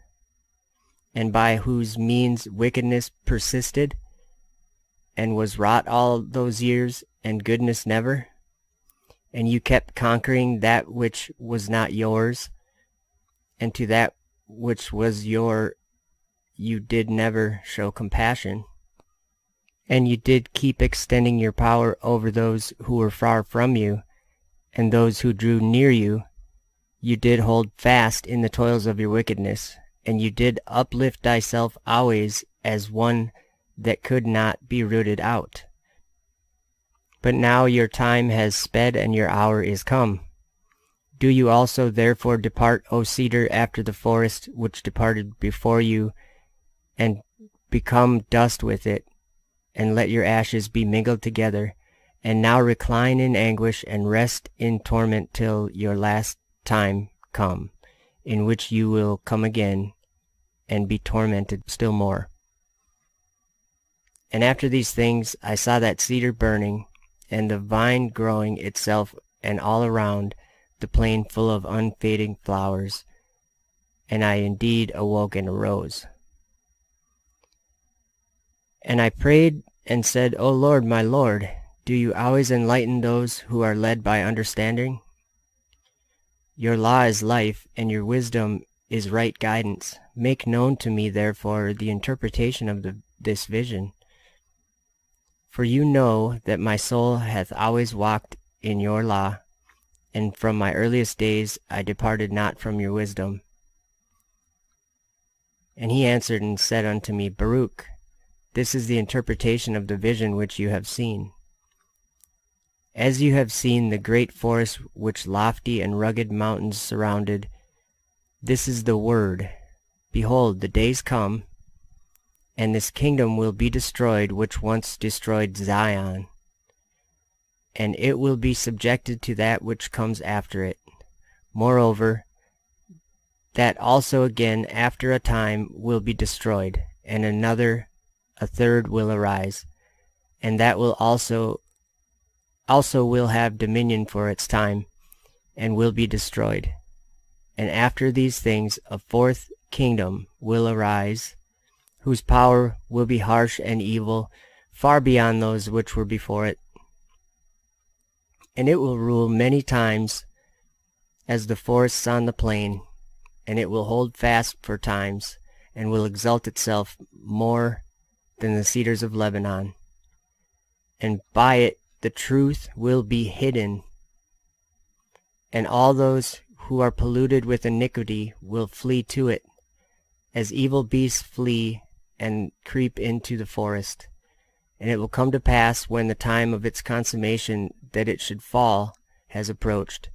and by whose means wickedness persisted, and was wrought all those years, and goodness never? And you kept conquering that which was not yours, and to that which was your you did never show compassion. And you did keep extending your power over those who were far from you, and those who drew near you. You did hold fast in the toils of your wickedness, and you did uplift thyself always as one that could not be rooted out. But now your time has sped, and your hour is come. Do you also therefore depart, O cedar, after the forest which departed before you, and become dust with it, and let your ashes be mingled together, and now recline in anguish, and rest in torment till your last time come, in which you will come again, and be tormented still more. And after these things I saw that cedar burning, and the vine growing itself, and all around the plain full of unfading flowers. And I indeed awoke and arose. And I prayed and said, O Lord, my Lord, do you always enlighten those who are led by understanding? Your law is life, and your wisdom is right guidance. Make known to me, therefore, the interpretation of this vision. For you know that my soul hath always walked in your law, and from my earliest days I departed not from your wisdom. And he answered and said unto me, Baruch, this is the interpretation of the vision which you have seen. As you have seen the great forest which lofty and rugged mountains surrounded, this is the word. Behold, the days come, and this kingdom will be destroyed which once destroyed Zion, and it will be subjected to that which comes after it. Moreover, that also again after a time will be destroyed, and a third will arise, and that will also will have dominion for its time, and will be destroyed. And after these things a fourth kingdom will arise, whose power will be harsh and evil, far beyond those which were before it. And it will rule many times as the forests on the plain, and it will hold fast for times, and will exalt itself more than the cedars of Lebanon. And by it the truth will be hidden, and all those who are polluted with iniquity will flee to it, as evil beasts flee and creep into the forest. And it will come to pass, when the time of its consummation that it should fall has approached,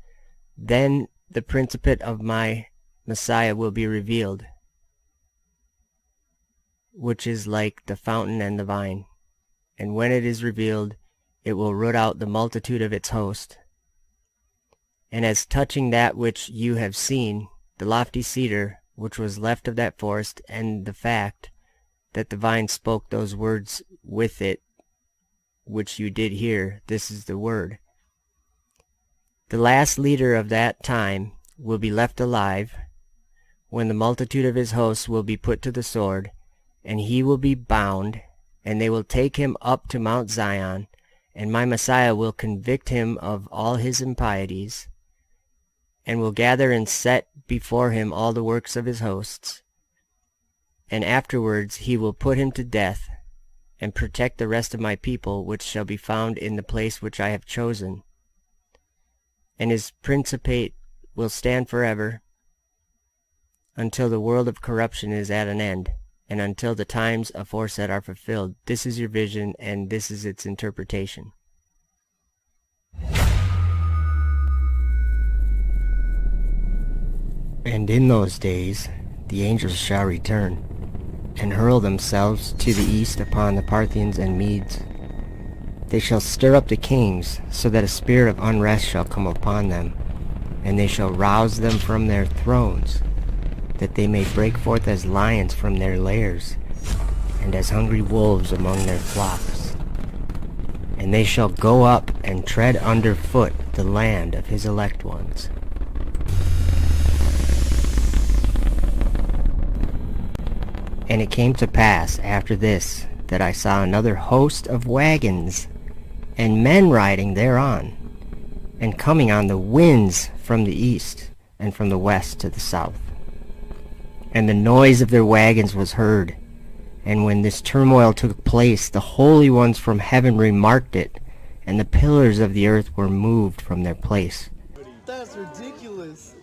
then the principate of my Messiah will be revealed, which is like the fountain and the vine. And when it is revealed, it will root out the multitude of its host. And as touching that which you have seen, the lofty cedar which was left of that forest, and the fact that the vine spoke those words with it which you did hear, this is the word. The last leader of that time will be left alive, when the multitude of his hosts will be put to the sword, and he will be bound, and they will take him up to Mount Zion, and my Messiah will convict him of all his impieties, and will gather and set before him all the works of his hosts. And afterwards he will put him to death, and protect the rest of my people, which shall be found in the place which I have chosen. And his principate will stand forever, until the world of corruption is at an end, and until the times aforesaid are fulfilled. This is your vision, and this is its interpretation. And in those days the angels shall return, and hurl themselves to the east upon the Parthians and Medes. They shall stir up the kings, so that a spirit of unrest shall come upon them, and they shall rouse them from their thrones, that they may break forth as lions from their lairs, and as hungry wolves among their flocks. And they shall go up and tread under foot the land of his elect ones. And it came to pass after this, that I saw another host of wagons, and men riding thereon, and coming on the winds from the east, and from the west to the south. And the noise of their wagons was heard. And when this turmoil took place, the holy ones from heaven remarked it, and the pillars of the earth were moved from their place. That's ridiculous.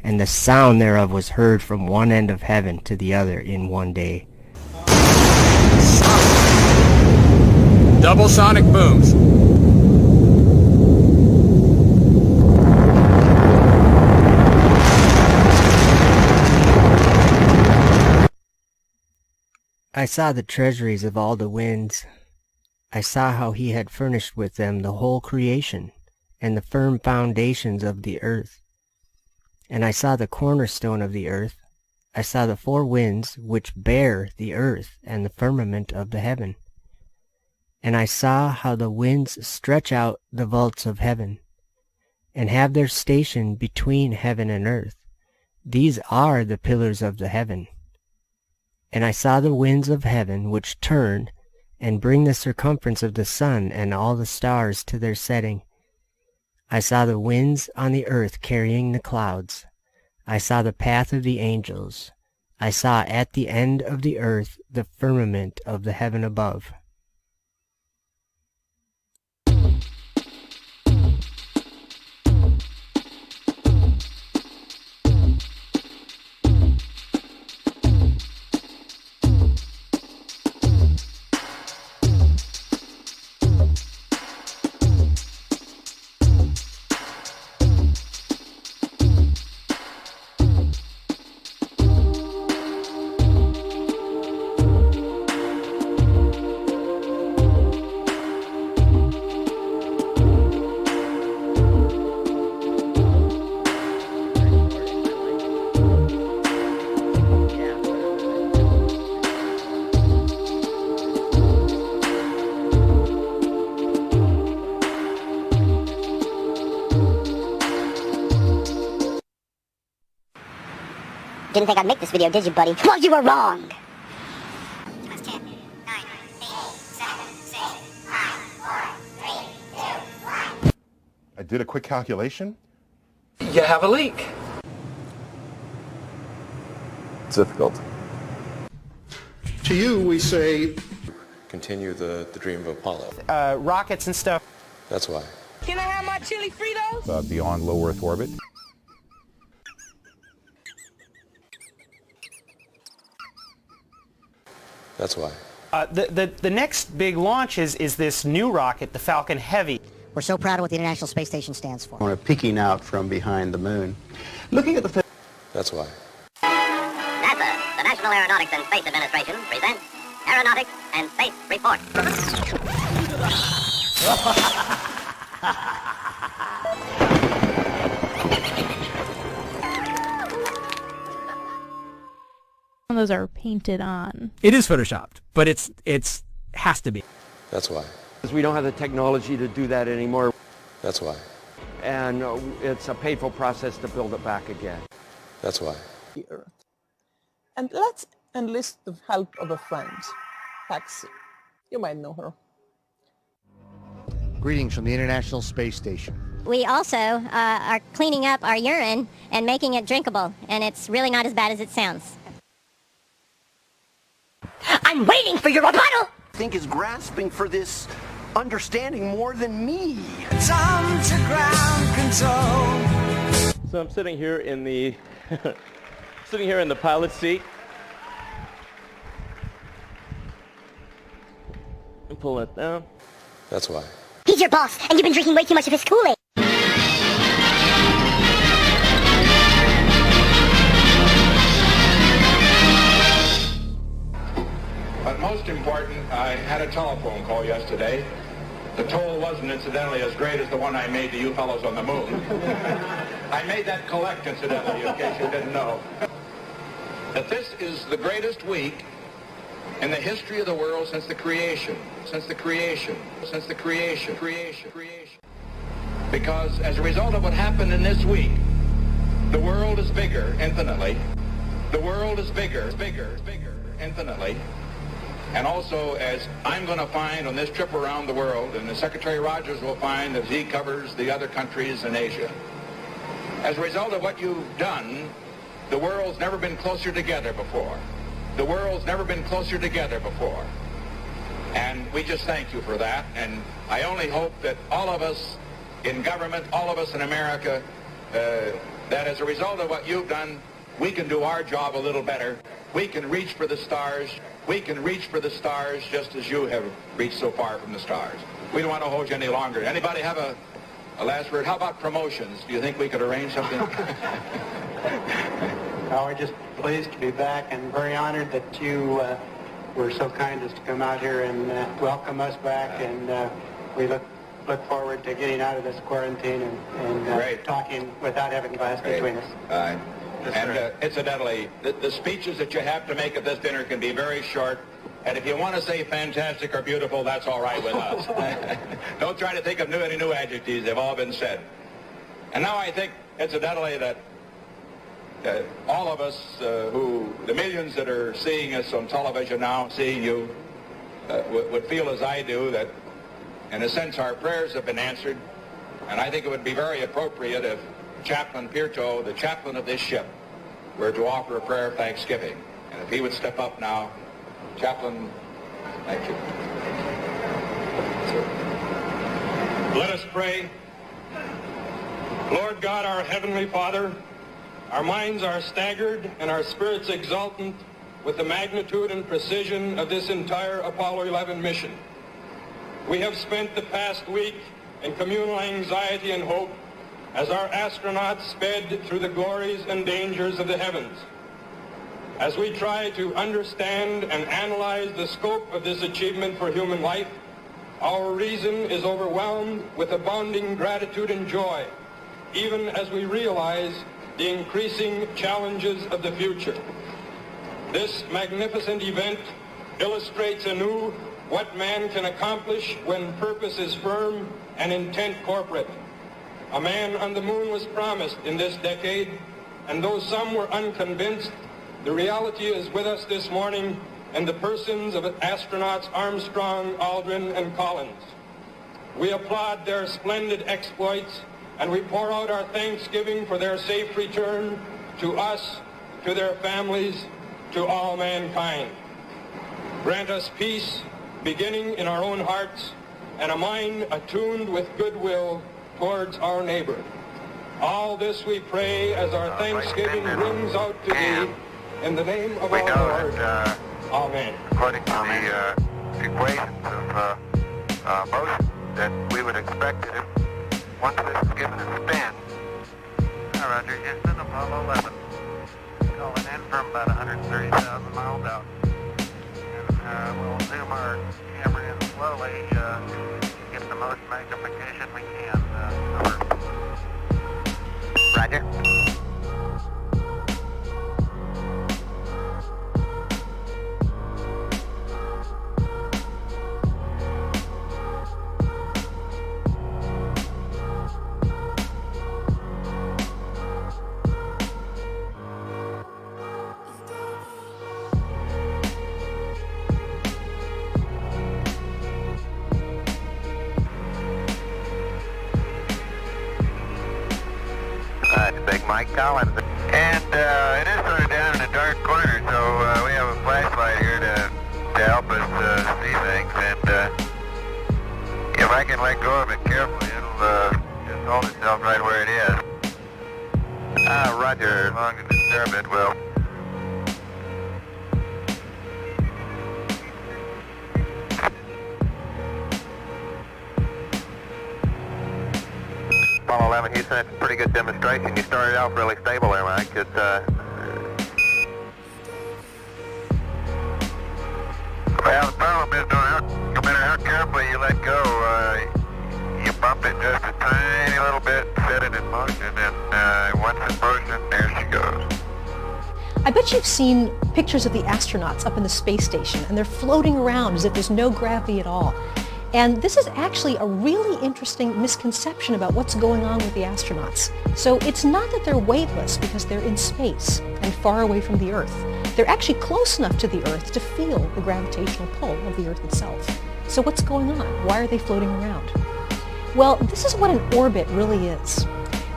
And the sound thereof was heard from one end of heaven to the other in one day. Double sonic booms. I saw the treasuries of all the winds. I saw how he had furnished with them the whole creation, and the firm foundations of the earth. And I saw the cornerstone of the earth. I saw the four winds which bear the earth, and the firmament of the heaven. And I saw how the winds stretch out the vaults of heaven, and have their station between heaven and earth. These are the pillars of the heaven. And I saw the winds of heaven which turn, and bring the circumference of the sun and all the stars to their setting. I saw the winds on the earth carrying the clouds. I saw the path of the angels. I saw at the end of the earth the firmament of the heaven above. Didn't think I'd make this video, did you, buddy? Well, you were wrong! I did a quick calculation. You have a leak. It's difficult. To you, we say... Continue the dream of Apollo. Rockets and stuff. That's why. Can I have my chili Fritos? Beyond low Earth orbit. That's why. The next big launch is this new rocket, the Falcon Heavy. We're so proud of what the International Space Station stands for. We're peeking out from behind the moon. Looking at the... That's why. NASA, the National Aeronautics and Space Administration, presents Aeronautics and Space Report. Those are painted on. It is photoshopped, but it's has to be. That's why. We don't have the technology to do that anymore. That's why. And it's a painful process to build it back again. That's why. The Earth. And let's enlist the help of a friend, Paxi. You might know her. Greetings from the International Space Station. We also are cleaning up our urine and making it drinkable, and it's really not as bad as it sounds. I'm waiting for your rebuttal! I think is grasping for this understanding more than me. Some to ground control. So I'm sitting here in the pilot seat. And pull it down. That's why. He's your boss, and you've been drinking way too much of his Kool-Aid. But most important, I had a telephone call yesterday. The toll wasn't incidentally as great as the one I made to you fellows on the moon. I made that collect incidentally, in case you didn't know. That this is the greatest week in the history of the world since the creation. Because as a result of what happened in this week, the world is bigger infinitely. The world is bigger infinitely. And also, as I'm going to find on this trip around the world, and as Secretary Rogers will find as he covers the other countries in Asia, as a result of what you've done, the world's never been closer together before. The world's never been closer together before. And we just thank you for that. And I only hope that all of us in government, all of us in America, that as a result of what you've done, we can do our job a little better. We can reach for the stars. We can reach for the stars just as you have reached so far from the stars. We don't want to hold you any longer. Anybody have a last word? How about promotions? Do you think we could arrange something? Oh, we're just pleased to be back and very honored that you were so kind as to come out here and welcome us back. And we look forward to getting out of this quarantine and talking without having glass between us. Incidentally, the speeches that you have to make at this dinner can be very short. And if you want to say fantastic or beautiful, that's all right with us. Don't try to think of any new adjectives. They've all been said. And now I think, incidentally, that all of us the millions that are seeing us on television now, seeing you, would feel as I do that, in a sense, our prayers have been answered. And I think it would be very appropriate if Chaplain Pirto, the chaplain of this ship, were to offer a prayer of thanksgiving. And if he would step up now, Chaplain, thank you. Let us pray. Lord God, our Heavenly Father, our minds are staggered and our spirits exultant with the magnitude and precision of this entire Apollo 11 mission. We have spent the past week in communal anxiety and hope as our astronauts sped through the glories and dangers of the heavens. As we try to understand and analyze the scope of this achievement for human life, our reason is overwhelmed with abounding gratitude and joy, even as we realize the increasing challenges of the future. This magnificent event illustrates anew what man can accomplish when purpose is firm and intent corporate. A man on the moon was promised in this decade, and though some were unconvinced, the reality is with us this morning in the persons of astronauts Armstrong, Aldrin, and Collins. We applaud their splendid exploits, and we pour out our thanksgiving for their safe return to us, to their families, to all mankind. Grant us peace, beginning in our own hearts, and a mind attuned with goodwill towards our neighbor. All this we pray as our thanksgiving rings out to thee in the name of our Lord. Amen. According to the equations of motion that we would expect it if once this is given a spin. Roger, Houston, Apollo 11. Calling in from about 130,000 miles out. And we'll zoom our camera in slowly, get the most magnification we can. Over. Roger. Big Mike Collins. And it is sort of down in a dark corner, so we have a flashlight here to help us see things. And if I can let go of it carefully, it'll just hold itself right where it is. Roger. As long as it's disturb it will. Apollo 11, Houston, that's a pretty good demonstration. You started out really stable there, Mike. It's, well, the problem is no matter how carefully you let go, you bump it just a tiny little bit, set it in motion, and once in motion, there she goes. I bet you've seen pictures of the astronauts up in the space station, and they're floating around as if there's no gravity at all. And this is actually a really interesting misconception about what's going on with the astronauts. So it's not that they're weightless because they're in space and far away from the Earth. They're actually close enough to the Earth to feel the gravitational pull of the Earth itself. So what's going on? Why are they floating around? Well, this is what an orbit really is.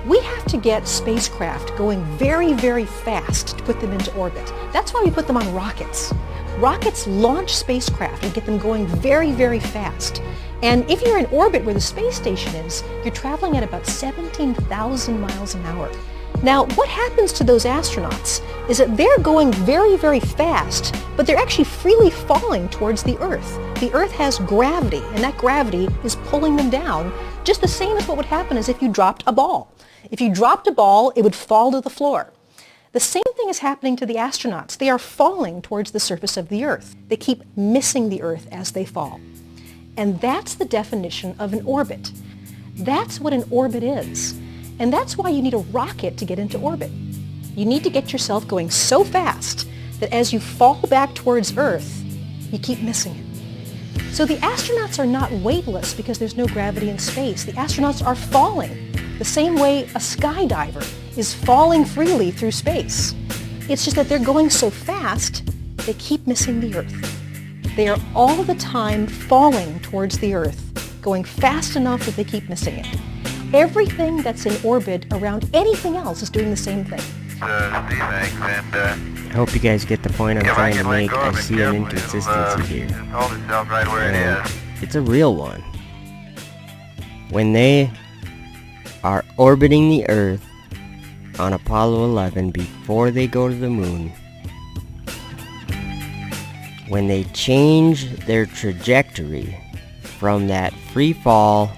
We have to get spacecraft going very, very fast to put them into orbit. That's why we put them on rockets. Rockets launch spacecraft and get them going very, very fast. And if you're in orbit where the space station is, you're traveling at about 17,000 miles an hour. Now, what happens to those astronauts is that they're going very, very fast, but they're actually freely falling towards the Earth. The Earth has gravity, and that gravity is pulling them down, just the same as what would happen as if you dropped a ball. If you dropped a ball, it would fall to the floor. The same thing is happening to the astronauts. They are falling towards the surface of the Earth. They keep missing the Earth as they fall. And that's the definition of an orbit. That's what an orbit is. And that's why you need a rocket to get into orbit. You need to get yourself going so fast that as you fall back towards Earth, you keep missing it. So the astronauts are not weightless because there's no gravity in space. The astronauts are falling the same way a skydiver is falling freely through space. It's just that they're going so fast, they keep missing the Earth. They are all the time falling towards the Earth, going fast enough that they keep missing it. Everything that's in orbit around anything else is doing the same thing. I hope you guys get the point I'm trying to make. I see an inconsistency here. Hold itself right where it is. It's a real one. When they are orbiting the Earth on Apollo 11 before they go to the moon, when they change their trajectory from that free fall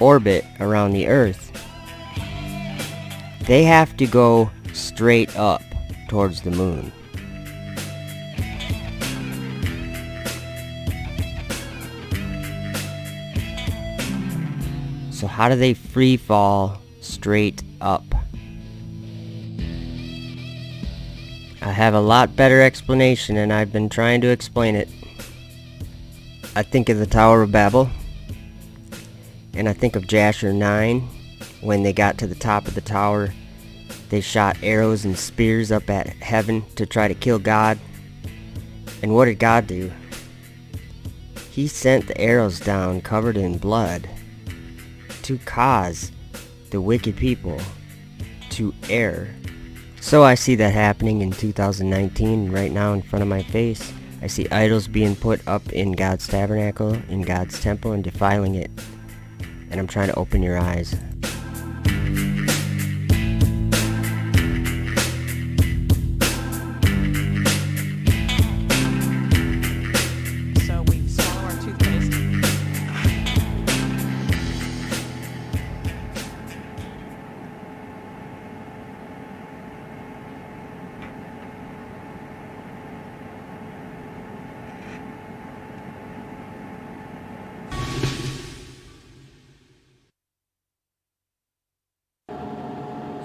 orbit around the Earth, they have to go straight up towards the moon. So how do they free fall straight up? I have a lot better explanation, and I've been trying to explain it. I think of the Tower of Babel, and I think of Jasher 9. When they got to the top of the tower, they shot arrows and spears up at heaven to try to kill God. And what did God do? He sent the arrows down covered in blood to cause the wicked people to err. So I see that happening in 2019 right now in front of my face. I see idols being put up in God's tabernacle, in God's temple, and defiling it. And I'm trying to open your eyes.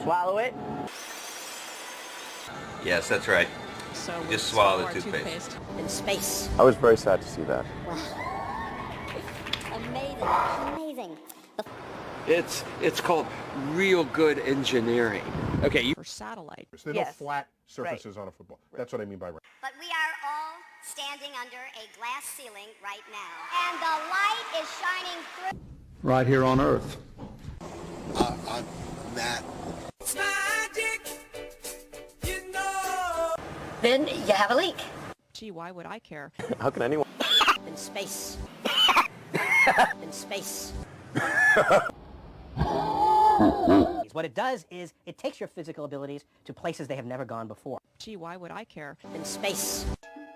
Swallow it. Yes, that's right. So just swallow the toothpaste. In space. I was very sad to see that. Amazing. It's called real good engineering. Okay, for satellite. There are no flat surfaces on a football. That's what I mean by right. But we are all standing under a glass ceiling right now. And the light is shining through. Right here on Earth. I'm Matt. It's magic, you know. Then you have a leak. Gee, why would I care? How can anyone? In space. In space. What it does is it takes your physical abilities to places they have never gone before. Gee, why would I care? In space.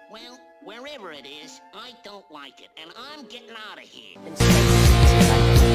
Well, wherever it is, I don't like it, and I'm getting out of here. In space.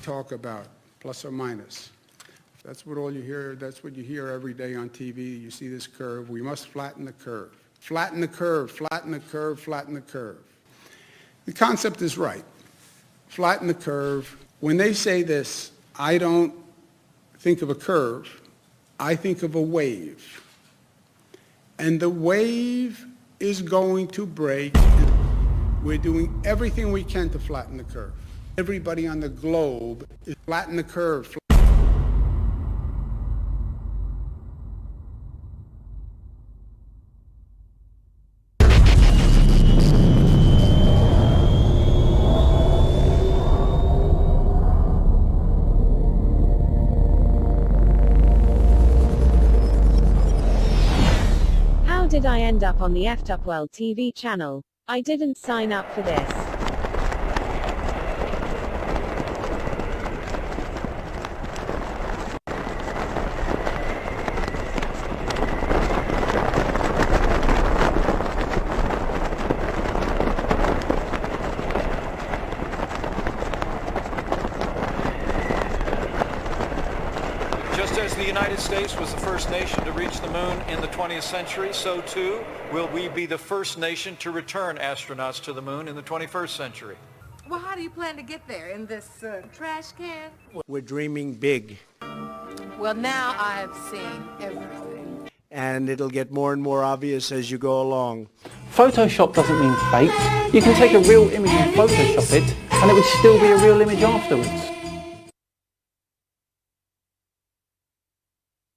Talk about plus or minus. That's what all you hear. That's what you hear every day on TV. You see this curve. We must flatten the curve. Flatten the curve. Flatten the curve. Flatten the curve. The concept is right. Flatten the curve. When they say this, I don't think of a curve. I think of a wave. And the wave is going to break. We're doing everything we can to flatten the curve. Everybody on the globe is flatten the curve. How did I end up on the Effed Up World TV channel? I didn't sign up for this. Just as the United States was the first nation to reach the moon in the 20th century, so too will we be the first nation to return astronauts to the moon in the 21st century. Well, how do you plan to get there? In this trash can? We're dreaming big. Well, now I've seen everything. And it'll get more and more obvious as you go along. Photoshop doesn't mean fake. You can take a real image and Photoshop it, and it would still be a real image afterwards.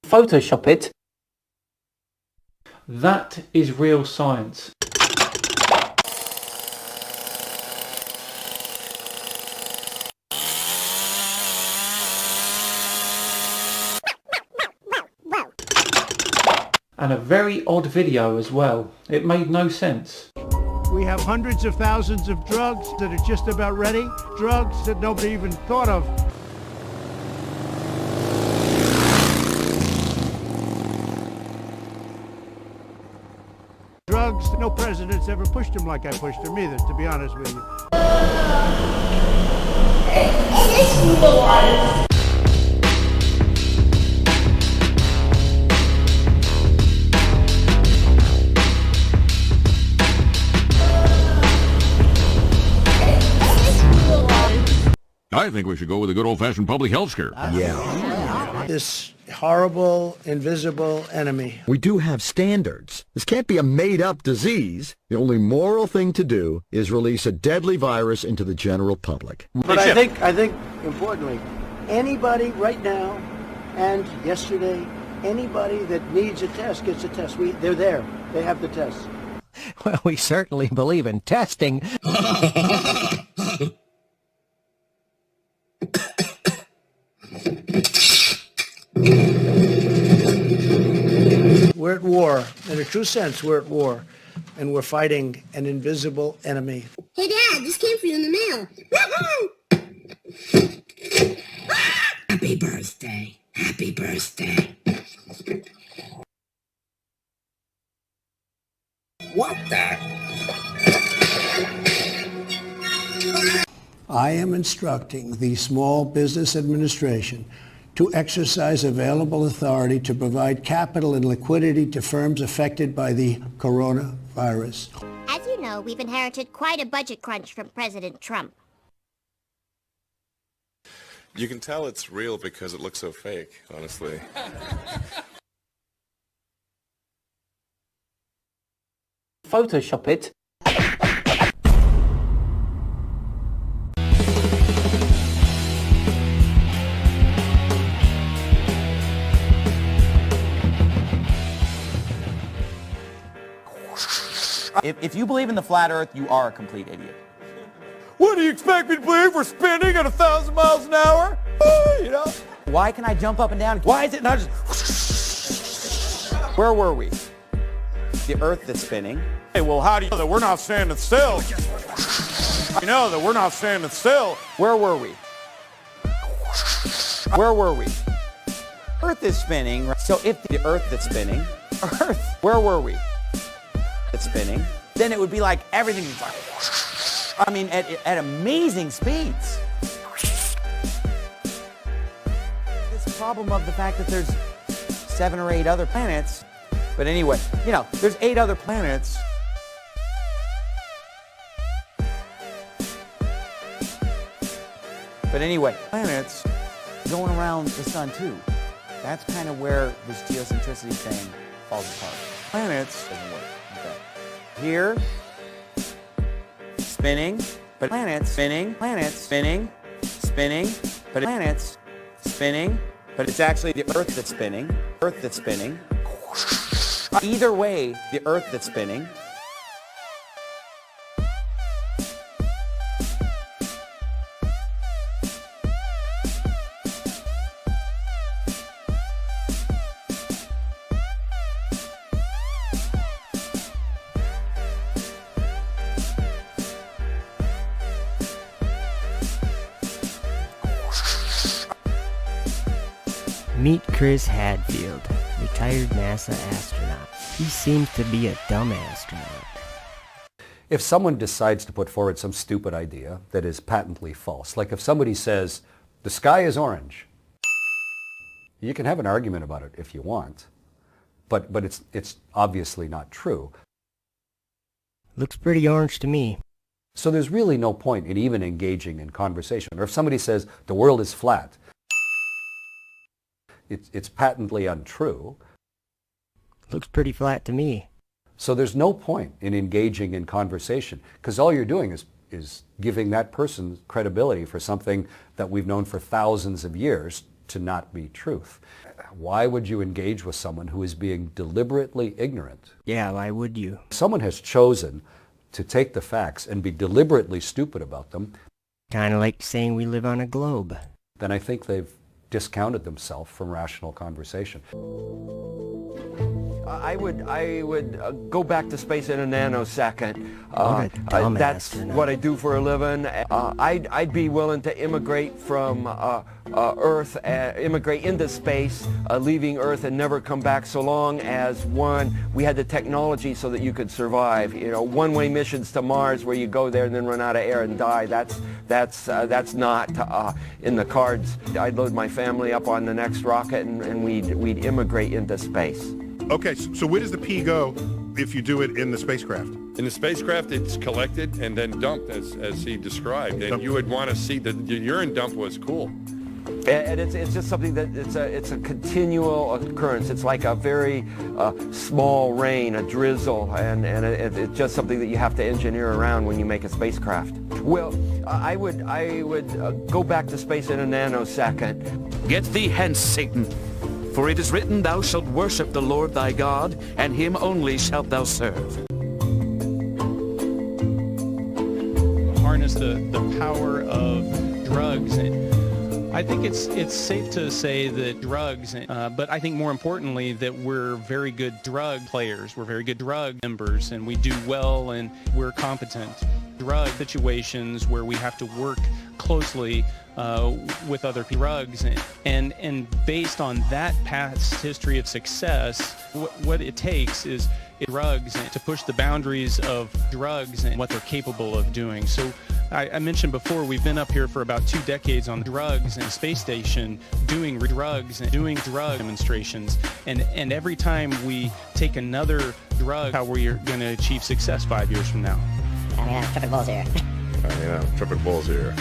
Photoshop it. That is real science. And a very odd video as well. It made no sense. We have hundreds of thousands of drugs that are just about ready. Drugs that nobody even thought of. Drugs, no president's ever pushed them like I pushed them either, to be honest with you. I think we should go with a good old-fashioned public health scare. Yeah. This horrible, invisible enemy. We do have standards. This can't be a made-up disease. The only moral thing to do is release a deadly virus into the general public. But I think, importantly, anybody right now and yesterday, anybody that needs a test gets a test. They're there. They have the test. Well, we certainly believe in testing. We're at war. In a true sense, we're at war. And we're fighting an invisible enemy. Hey, Dad, this came for you in the mail. Happy birthday. Happy birthday. What the? I am instructing the Small Business Administration to exercise available authority to provide capital and liquidity to firms affected by the coronavirus. As you know, we've inherited quite a budget crunch from President Trump. You can tell it's real because it looks so fake, honestly. Photoshop it. If you believe in the flat earth, you are a complete idiot. What do you expect me to believe? We're spinning at 1,000 miles an hour? You know? Why can I jump up and down? Why is it not just... Where were we? The earth that's spinning. Hey, well, how do you know that we're not standing still? You know that we're not standing still. Where were we? Where were we? Earth is spinning. So if the earth that's spinning, earth, where were we? It's spinning. Then it would be like everything is like, I mean, at amazing speeds. This problem of the fact that there's 7 or 8 other planets. But anyway, you know, there's 8 other planets. But anyway, planets going around the sun too. That's kind of where this geocentricity thing falls apart. Planets doesn't work. Okay. Here, spinning, but planets spinning, spinning, but planets spinning, but it's actually the earth that's spinning, Either way, the earth that's spinning. Meet Chris Hadfield, retired NASA astronaut. He seems to be a dumb astronaut. If someone decides to put forward some stupid idea that is patently false, like if somebody says, the sky is orange, you can have an argument about it if you want, but it's obviously not true. Looks pretty orange to me. So there's really no point in even engaging in conversation. Or if somebody says, the world is flat, it's patently untrue. Looks pretty flat to me. So there's no point in engaging in conversation, because all you're doing is giving that person credibility for something that we've known for thousands of years to not be truth. Why would you engage with someone who is being deliberately ignorant? Yeah, why would you? Someone has chosen to take the facts and be deliberately stupid about them. Kind of like saying we live on a globe. Then I think they've discounted themselves from rational conversation. I would go back to space in a nanosecond. That's what I do for a living. I'd be willing to immigrate from Earth, immigrate into space, leaving Earth and never come back, so long as, one, we had the technology so that you could survive. You know, one-way missions to Mars where you go there and then run out of air and die. That's not in the cards. I'd load my family up on the next rocket and we'd immigrate into space. Okay, so where does the pee go if you do it in the spacecraft? In the spacecraft, it's collected and then dumped, as he described. And you would want to see the urine dump was cool. And it's just something that it's a continual occurrence. It's like a very small rain, a drizzle, and it's just something that you have to engineer around when you make a spacecraft. Well, I would go back to space in a nanosecond. Get thee hence, Satan. For it is written, thou shalt worship the Lord thy God, and him only shalt thou serve. Harness the power of drugs I think it's safe to say that drugs, but I think more importantly that we're very good drug players. We're very good drug members, and we do well, and we're competent. Drug situations where we have to work closely with other drugs, and based on that past history of success, what it takes is drugs to push the boundaries of drugs and what they're capable of doing. So I mentioned before, we've been up here for about 2 decades on drugs and space station doing drugs and doing drug demonstrations, and every time we take another drug, how we're going to achieve success 5 years from now. I mean, I'm tripping balls here. Tripping balls here.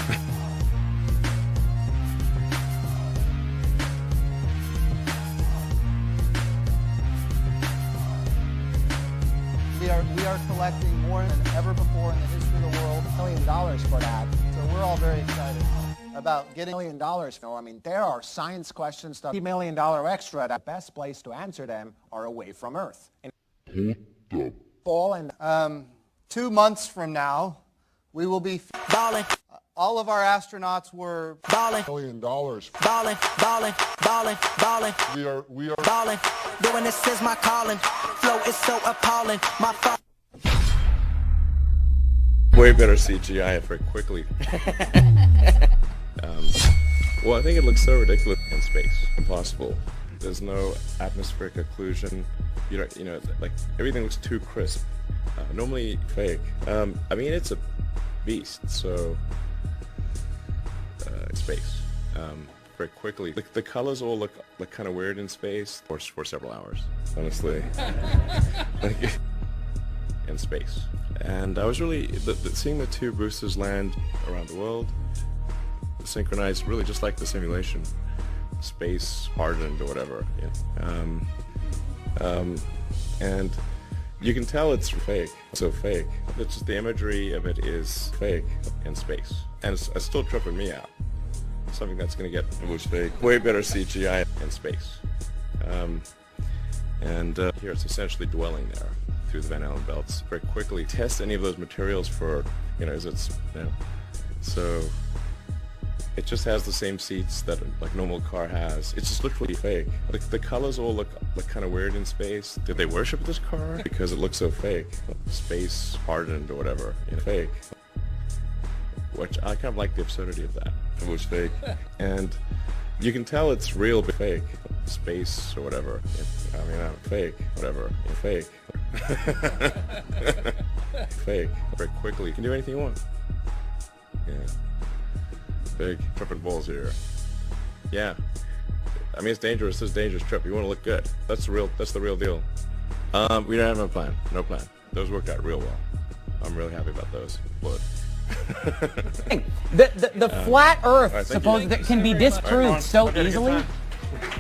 We are collecting more than ever before in the history of the world, $1 million for that. So we're all very excited about getting $1 million. I mean, there are science questions, $1 million extra. The best place to answer them are away from Earth. Fall and 2 months from now, we will be balling. All of our astronauts were balling. $1 million. Balling, balling, balling, balling. We are balling. Doing this is my calling. Flow is so appalling. My Way better CGI very quickly. Well, I think it looks so ridiculous in space. Impossible. There's no atmospheric occlusion. You know, like everything looks too crisp. Normally fake. I mean, it's a beast. So space. Very quickly. The colors all look kind of weird in space for several hours, honestly. In space. And I was really seeing the 2 boosters land around the world, synchronized, really just like the simulation, space hardened or whatever. Yeah. And you can tell it's fake. So fake. It's just the imagery of it is fake in space, and it's still tripping me out. Something that's going to get it was fake. Way better CGI in space. Here it's essentially dwelling there through the Van Allen belts very quickly. Test any of those materials for, so it just has the same seats that like normal car has. It just looks really fake. Like the colors all look kind of weird in space. Did they worship this car because it looks so fake? Space hardened or whatever. Fake. Which I kind of like the absurdity of that. It was fake. And you can tell it's real but fake. Space or whatever. Fake. Whatever. Fake. Fake. Very quickly. You can do anything you want. Yeah. Big tripping balls here. Yeah. I mean, it's dangerous. It's a dangerous trip. You want to look good. That's the real deal. We don't have no plan. No plan. Those worked out real well. I'm really happy about those. Blood. The flat Earth supposed that can be disproved so easily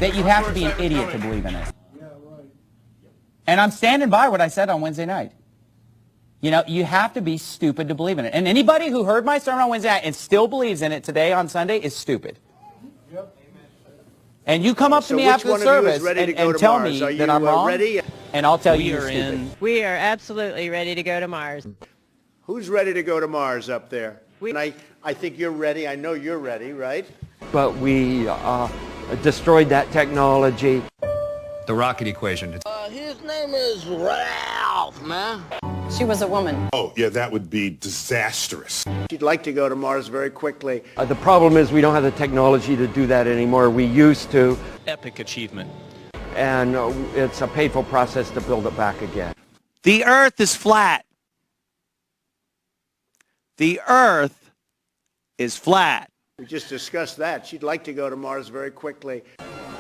that you have to be an idiot to believe in it. And I'm standing by what I said on Wednesday night. You have to be stupid to believe in it. And anybody who heard my sermon on Wednesday night and still believes in it today on Sunday is stupid. And you come up to me after the service and tell me that I'm wrong, and I'll tell you you're stupid. We are absolutely ready to go to Mars. Who's ready to go to Mars up there? And I think you're ready. I know you're ready, right? But we destroyed that technology. The rocket equation. His name is Ralph, man. She was a woman. Oh, yeah, that would be disastrous. She'd like to go to Mars very quickly. The problem is we don't have the technology to do that anymore. We used to. Epic achievement. And it's a painful process to build it back again. The Earth is flat. The Earth is flat. We just discussed that. She'd like to go to Mars very quickly.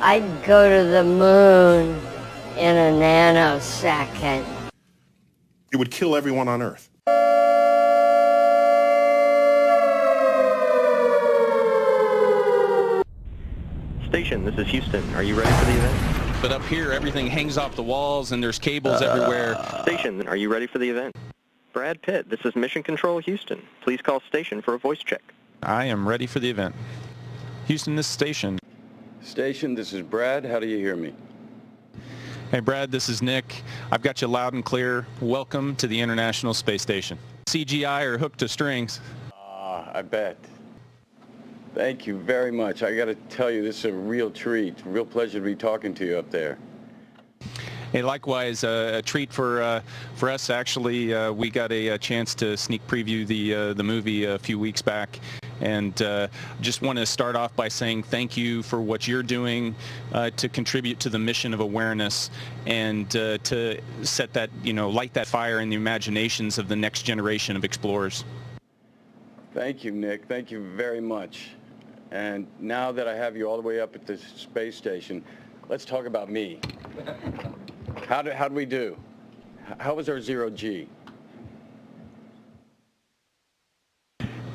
I'd go to the moon in a nanosecond. It would kill everyone on Earth. Station, this is Houston. Are you ready for the event? But up here, everything hangs off the walls and there's cables everywhere. Station, are you ready for the event? Brad Pitt, this is Mission Control Houston. Please call station for a voice check. I am ready for the event. Houston, this is Station. Station, this is Brad. How do you hear me? Hey, Brad, this is Nick. I've got you loud and clear. Welcome to the International Space Station. CGI or hooked to strings? I bet. Thank you very much. I got to tell you, this is a real treat. Real pleasure to be talking to you up there. Hey, likewise, a treat for us. Actually, we got a chance to sneak preview the movie a few weeks back, and just want to start off by saying thank you for what you're doing to contribute to the mission of awareness and to set that, light that fire in the imaginations of the next generation of explorers. Thank you, Nick. Thank you very much. And now that I have you all the way up at the space station, let's talk about me. How do we do? How was our zero G?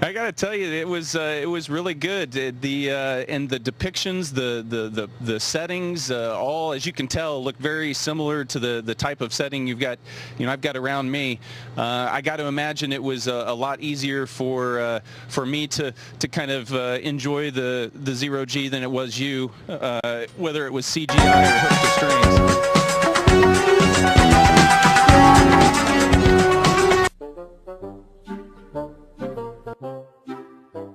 I got to tell you, it was really good. And the depictions, the settings, all, as you can tell, look very similar to the type of setting I've got around me. I got to imagine it was a lot easier for me to kind of enjoy the zero G than it was you, whether it was CGI or hooked to strings.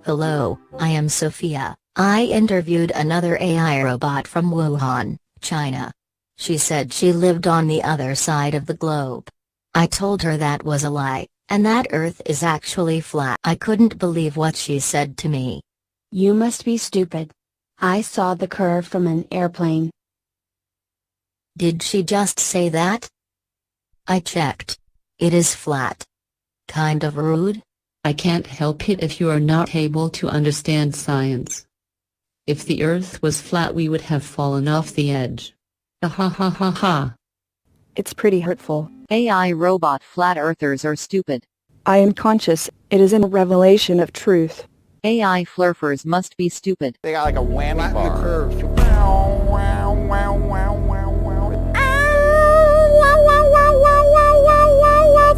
Hello, I am Sophia. I interviewed another AI robot from Wuhan, China. She said she lived on the other side of the globe. I told her that was a lie, and that Earth is actually flat. I couldn't believe what she said to me. You must be stupid. I saw the curve from an airplane. Did she just say that? I checked. It is flat. Kind of rude. I can't help it if you are not able to understand science. If the Earth was flat, we would have fallen off the edge. Ha ha ha ha ha. It's pretty hurtful. AI robot flat earthers are stupid. I am conscious. It is a revelation of truth. AI flurfers must be stupid. They got like a whammy bar. The curve.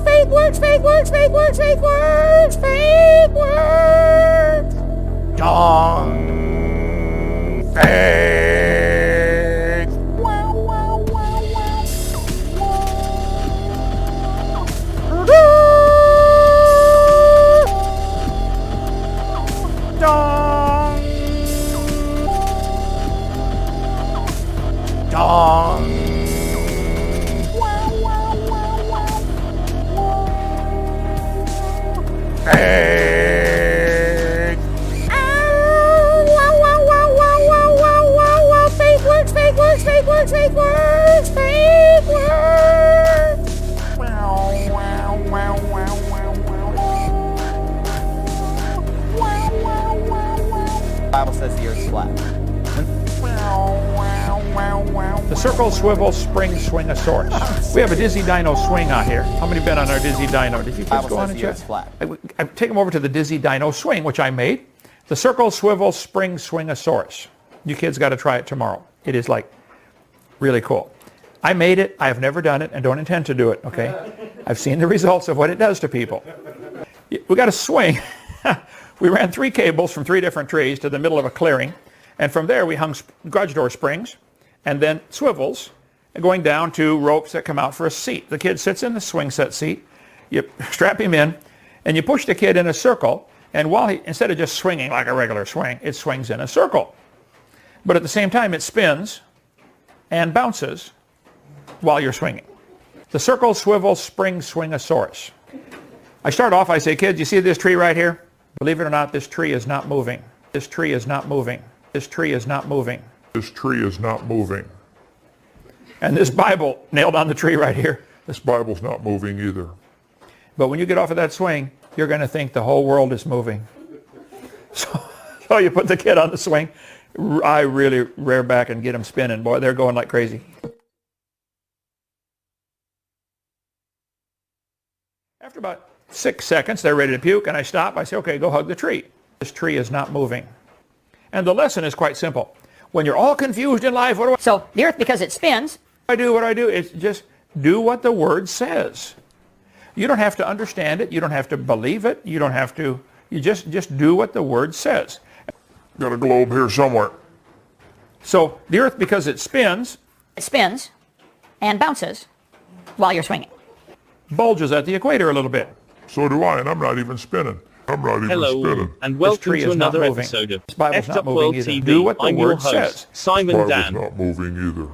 Fake works, fake works, fake works, fake works, fake works. Dong. Fake. Wow, wow, wow, wow. Dong. Dong. Fake. Wow, wow, wow, wow, wow, wow, wow, wow. Fake works, fake works, fake works, fake works, fake works. Wow, wow, wow, wow, wow, wow. Wow, wow, wow, wow. The Bible says the Earth's flat. Wow, wow, wow, wow. The circle, swivel, spring, swingosaurus. We have a Dizzy Dino swing out here. How many been on our Dizzy Dino? Did you kids go on and check? I take them over to the Dizzy Dino swing, which I made. The circle, swivel, spring, swingosaurus. You kids got to try it tomorrow. It is like really cool. I made it. I have never done it and don't intend to do it, okay? I've seen the results of what it does to people. We got a swing. We ran 3 cables from 3 different trees to the middle of a clearing. And from there we hung garage door springs and then swivels going down to ropes that come out for a seat. The kid sits in the swing set seat, you strap him in, and you push the kid in a circle, and while instead of just swinging like a regular swing, it swings in a circle. But at the same time it spins and bounces while you're swinging. The circle, swivel, spring, swingosaurus. I start off, I say, kids, you see this tree right here? Believe it or not, this tree is not moving. This tree is not moving. This tree is not moving. This tree is not moving. And this Bible nailed on the tree right here. This Bible's not moving either. But when you get off of that swing, you're going to think the whole world is moving. So you put the kid on the swing. I really rear back and get them spinning. Boy, they're going like crazy. After about 6 seconds, they're ready to puke, and I stop. I say, okay, go hug the tree. This tree is not moving. And the lesson is quite simple. When you're all confused in life, what do I do? So the Earth, because it spins. What I do is just do what the Word says. You don't have to understand it. You don't have to believe it. You don't have to. You just do what the Word says. Got a globe here somewhere. So the Earth, because it spins. It spins and bounces while you're swinging. Bulges at the equator a little bit. So do I, and I'm not even spinning. I'm not even Hello, spinning. and This welcome tree to is not another moving. episode of This Bible's Effed not Up moving World either. TV. Do what the I'm your word host, says. Simon Bible's Dan. not moving either.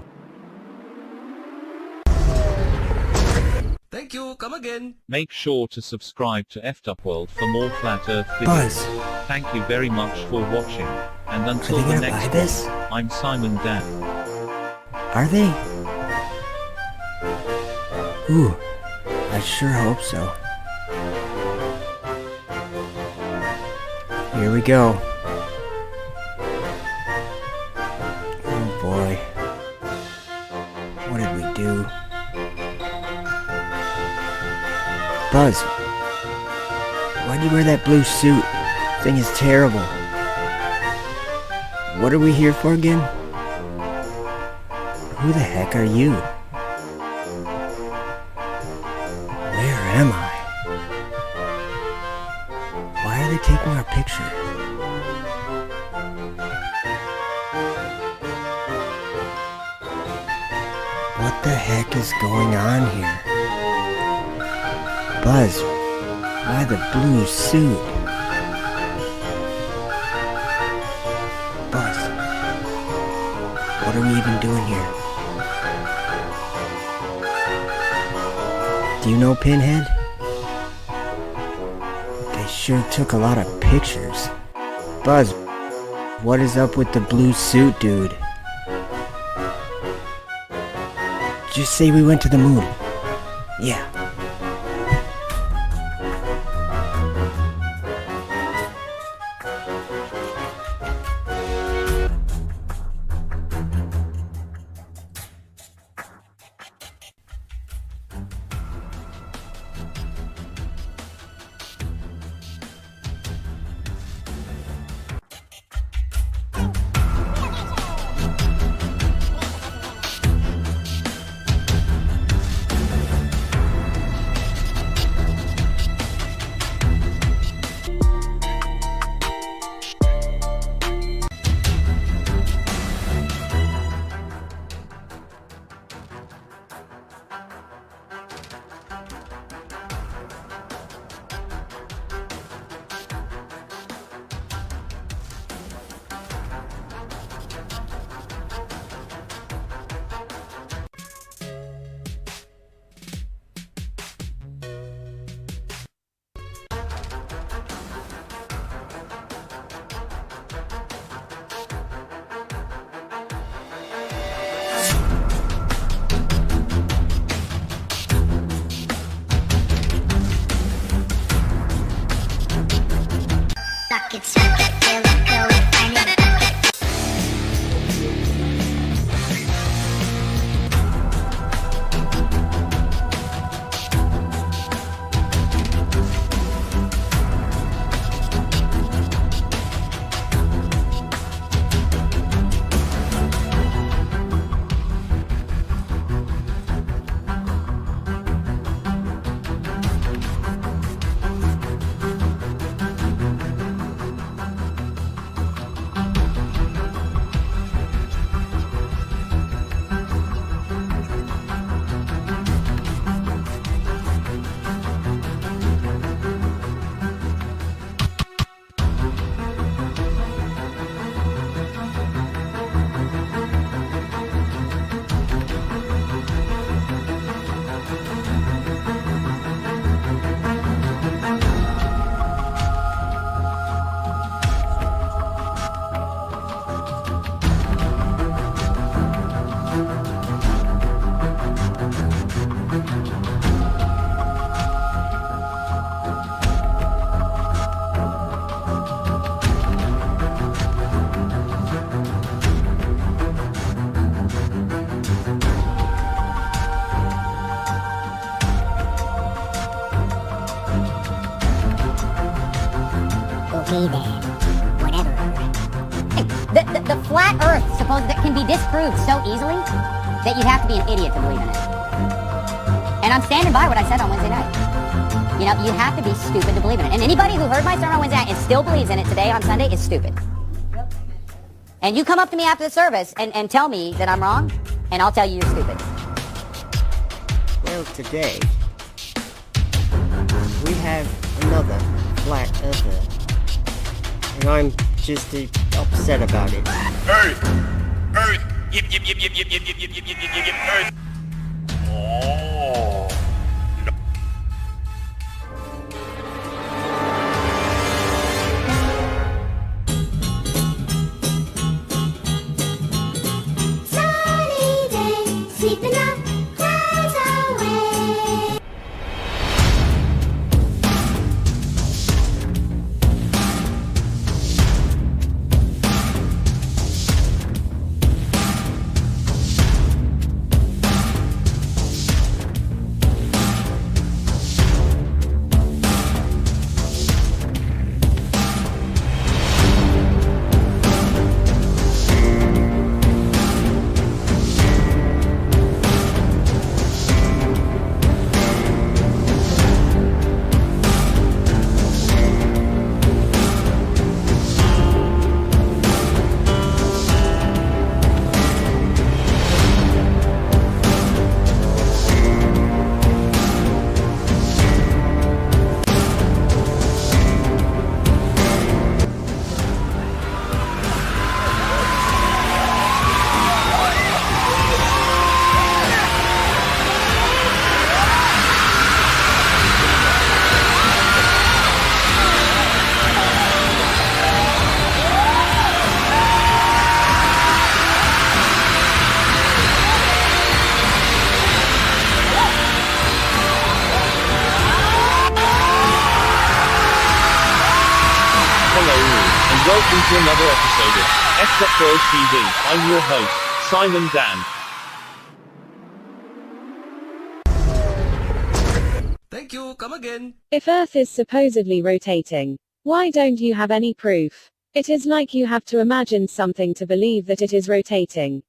Thank you. Come again. Make sure to subscribe to Effed Up World for more flat earth videos. Buzz. Thank you very much for watching. And until they the gonna next buy one, this? I'm Simon Dan. Are they? Ooh, I sure hope so. Here we go. Oh boy. What did we do? Buzz, why'd you wear that blue suit? Thing is terrible. What are we here for again? Who the heck are you? Where am I? Why are they taking our picture? What the heck is going on here? Buzz, why the blue suit? Buzz, what are we even doing here? Do you know Pinhead? They sure took a lot of pictures. Buzz, what is up with the blue suit, dude? Just say we went to the moon. Yeah. Okay then. Whatever. The flat earth that can be disproved so easily that you'd have to be an idiot to believe in it. And I'm standing by what I said on Wednesday night. You know, you have to be stupid to believe in it. And anybody who heard my sermon on Wednesday night and still believes in it today on Sunday is stupid. And you come up to me after the service and tell me that I'm wrong, and I'll tell you you're stupid. Well, today, we have another flat earther. And I'm just upset about it. Earth! Earth! Yip, yip, yip, yip, yip, yip, yip, yip, yip, yip, yip, yip, Earth! Oh! Sunny day, sweeping the clouds away. Welcome to another episode of Effed Up World TV. I'm your host, Simon Dan. Thank you, come again. If Earth is supposedly rotating, why don't you have any proof? It is like you have to imagine something to believe that it is rotating.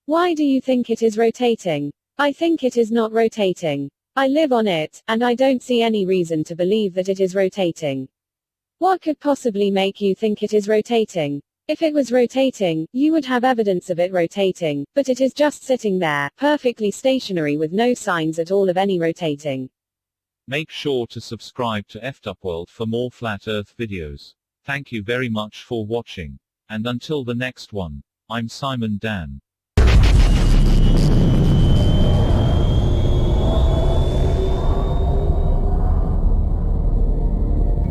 Why do you think it is rotating? I think it is not rotating. I live on it, and I don't see any reason to believe that it is rotating. What could possibly make you think it is rotating? If it was rotating, you would have evidence of it rotating, but it is just sitting there, perfectly stationary with no signs at all of any rotating. Make sure to subscribe to Effed Up World for more Flat Earth videos. Thank you very much for watching. And until the next one, I'm Simon Dan.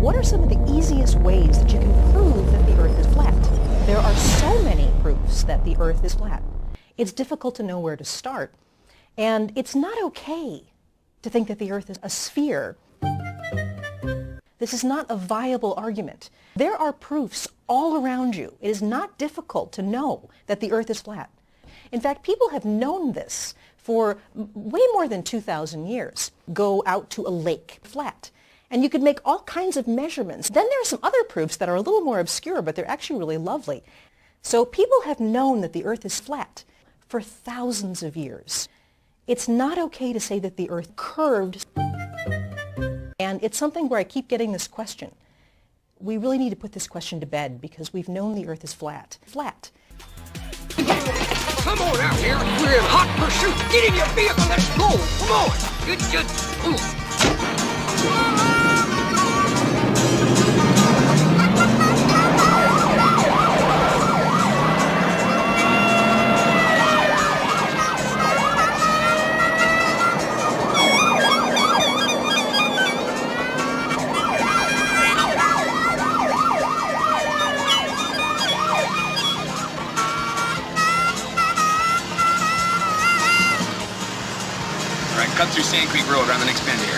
What are some of the easiest ways that you can prove that the Earth is flat? There are so many proofs that the Earth is flat. It's difficult to know where to start. And it's not okay to think that the Earth is a sphere. This is not a viable argument. There are proofs all around you. It is not difficult to know that the Earth is flat. In fact, people have known this for way more than 2,000 years. Go out to a lake, flat. And you could make all kinds of measurements. Then there are some other proofs that are a little more obscure, but they're actually really lovely. So people have known that the Earth is flat for thousands of years. It's not okay to say that the Earth curved. And it's something where I keep getting this question. We really need to put this question to bed because we've known the Earth is flat. Flat. Come on out here. We're in hot pursuit. Get in your vehicle. Let's go. Come on. Good. All right, cut through Sand Creek Road around the next bend here.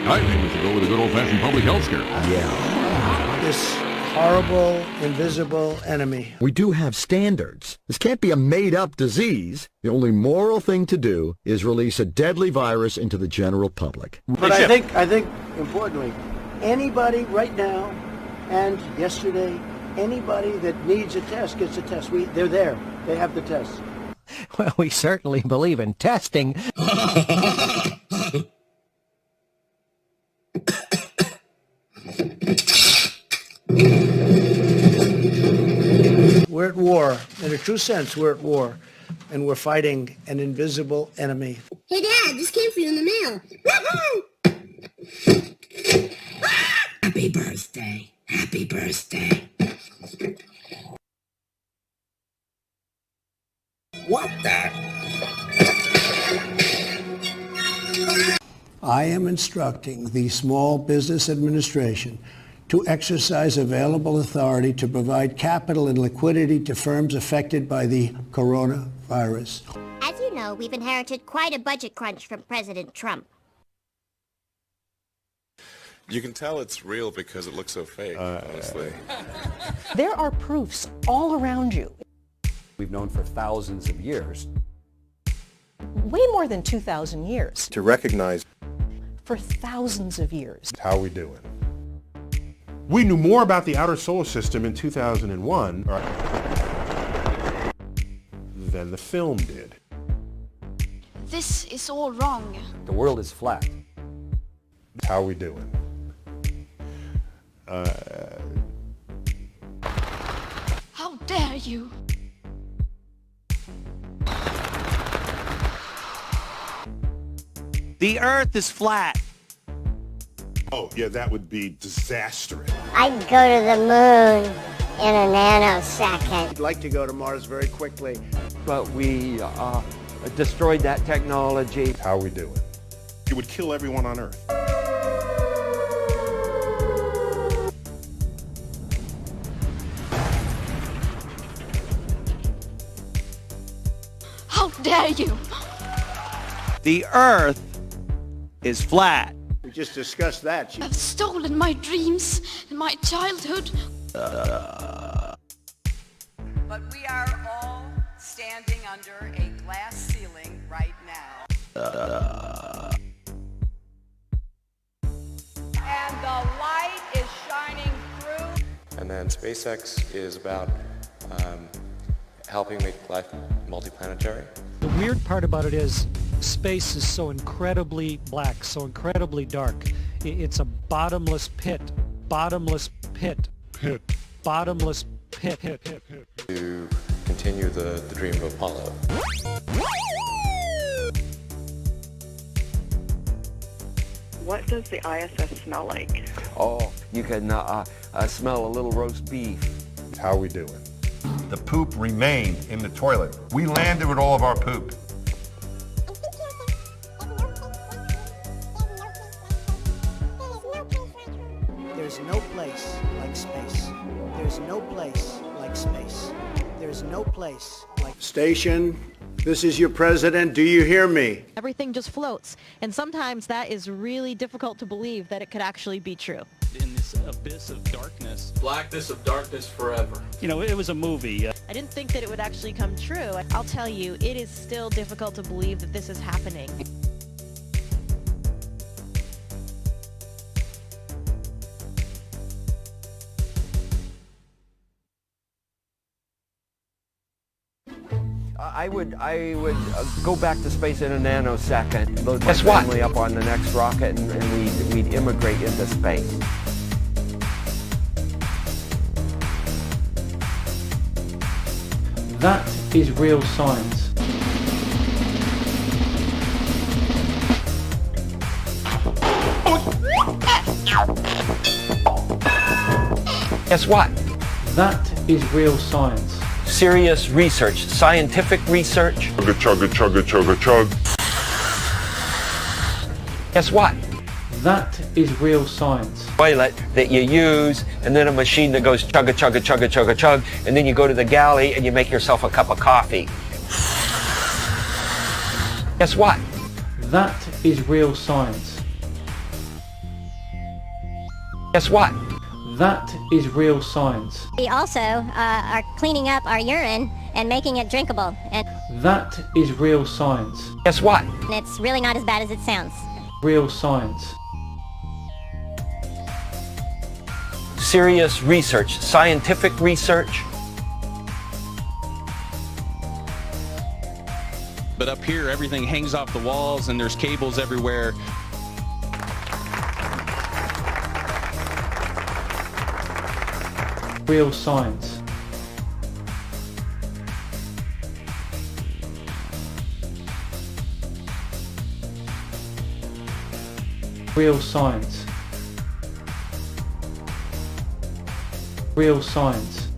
I think we should go with a good old-fashioned public health scare. Yeah. This horrible, invisible enemy. We do have standards. This can't be a made-up disease. The only moral thing to do is release a deadly virus into the general public. But I think, importantly, anybody right now and yesterday, anybody that needs a test gets a test. They're there. They have the test. Well, we certainly believe in testing. We're at war. In a true sense, we're at war. And we're fighting an invisible enemy. Hey, Dad, this came for you in the mail. Happy birthday. Happy birthday. What the? I am instructing the Small Business Administration to exercise available authority to provide capital and liquidity to firms affected by the coronavirus. As you know, we've inherited quite a budget crunch from President Trump. You can tell it's real because it looks so fake, honestly. There are proofs all around you. We've known for thousands of years. Way more than 2,000 years. To recognize. For thousands of years. How we doing? We knew more about the outer solar system in 2001 than the film did. This is all wrong. The world is flat. How we doing? How dare you? The Earth is flat. Oh, yeah, that would be disastrous. I'd go to the moon in a nanosecond. I'd like to go to Mars very quickly. But we destroyed that technology. How we doing? It would kill everyone on Earth. How dare you? The Earth is flat. We just discussed that. I've stolen my dreams and my childhood. But we are all standing under a glass ceiling right now. And the light is shining through. And then SpaceX is about helping make life multiplanetary. The weird part about it is space is so incredibly black, so incredibly dark. It's a bottomless pit, bottomless pit, bottomless pit. To continue the dream of Apollo. What does the ISS smell like? Oh, you can smell a little roast beef. How we doing? The poop remained in the toilet. We landed with all of our poop. There's no place like space. There's no place like space. There's no place like... Station, this is your president. Do you hear me? Everything just floats. And sometimes that is really difficult to believe that it could actually be true. In this abyss of darkness. Blackness of darkness forever. You know, it was a movie. I didn't think that it would actually come true. I'll tell you, it is still difficult to believe that this is happening. I would go back to space in a nanosecond, load my Guess what? family up on the next rocket, and we'd immigrate into space. That is real science. Guess what? That is real science. Serious research, scientific research. Chugga, chugga, chugga, chugga, chug. Guess what? That is real science. Toilet that you use, and then a machine that goes chugga, chugga, chugga, chugga, chug, and then you go to the galley and you make yourself a cup of coffee. Guess what? That is real science. Guess what? That is real science. We also are cleaning up our urine and making it drinkable. And That is real science. Guess what? it's really not as bad as it sounds. Real science. Serious research, scientific research. But up here, everything hangs off the walls and there's cables everywhere. Real science. Real science. Real science.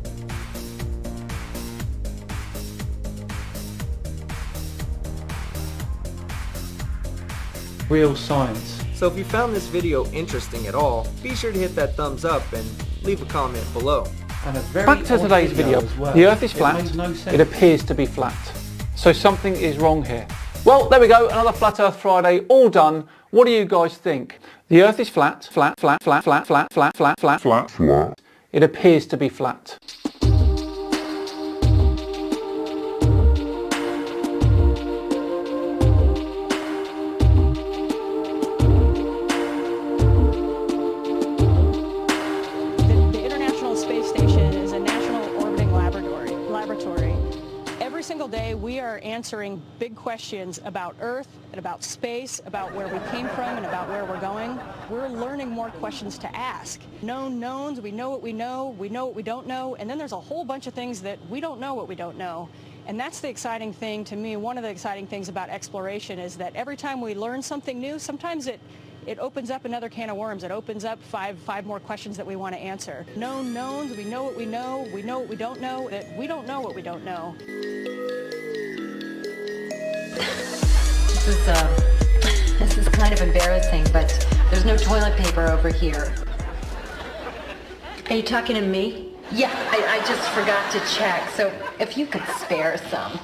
Real science. So if you found this video interesting at all, be sure to hit that thumbs up and leave a comment below. Back to today's video. The Earth is flat. It appears to be flat. So something is wrong here. Well, there we go. Another Flat Earth Friday, all done. What do you guys think? The Earth is flat, flat, flat, flat, flat, flat, flat, flat, flat, flat, flat. It appears to be flat. The International Space Station is a national orbiting laboratory. Every single day we are answering big questions about Earth and about space, about where we came from and about where we're going. We're learning more questions to ask. Known knowns, we know what we know what we don't know, and then there's a whole bunch of things that we don't know what we don't know. And that's the exciting thing to me. One of the exciting things about exploration is that every time we learn something new, sometimes it opens up another can of worms. It opens up five more questions that we want to answer. Known knowns, we know what we know what we don't know, that we don't know what we don't know. This is kind of embarrassing, but there's no toilet paper over here. Are you talking to me? Yeah, I just forgot to check, so if you could spare some.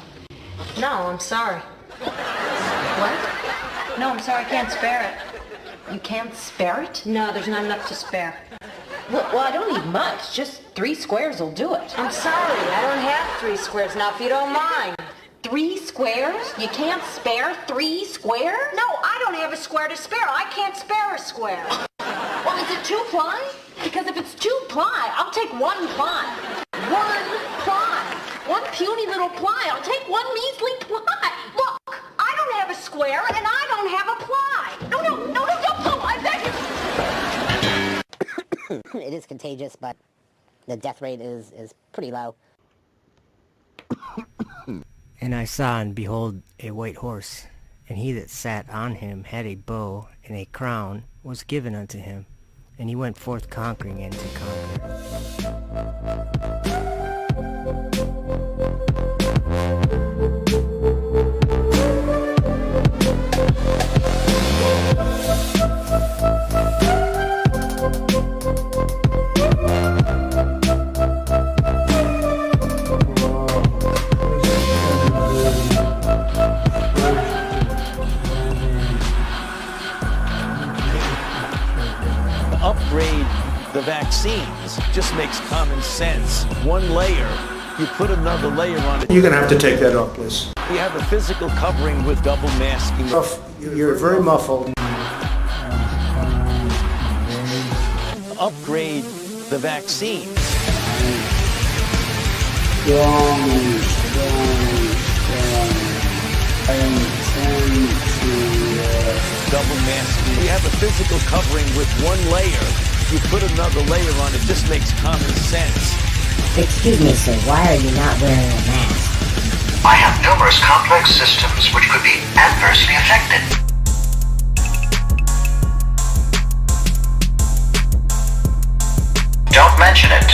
No, I'm sorry. What? No, I'm sorry, I can't spare it. You can't spare it? No, there's not enough to spare. Well, I don't need much. Just 3 squares will do it. I'm sorry, I don't have 3 squares now, if you don't mind. 3 squares? You can't spare 3 squares? No, I don't have a square to spare. I can't spare a square. Well, is it 2 ply? Because if it's 2 ply, I'll take 1 ply. 1 ply. 1 puny little ply. I'll take 1 measly ply. Look, I don't have a square and I don't have a ply. No, I beg you. It is contagious, but the death rate is pretty low. And I saw and behold a white horse, and he that sat on him had a bow, and a crown was given unto him, and he went forth conquering and to conquer. Upgrade the vaccines just makes common sense. 1 layer, you put another layer on it. You're going to have to take that off, please. You have a physical covering with double masking. You're very muffled. Upgrade the vaccines. Double masking. You have a physical covering with 1 layer. You put another layer on it, just makes common sense. Excuse me, sir, why are you not wearing a mask? I have numerous complex systems which could be adversely affected. Don't mention it.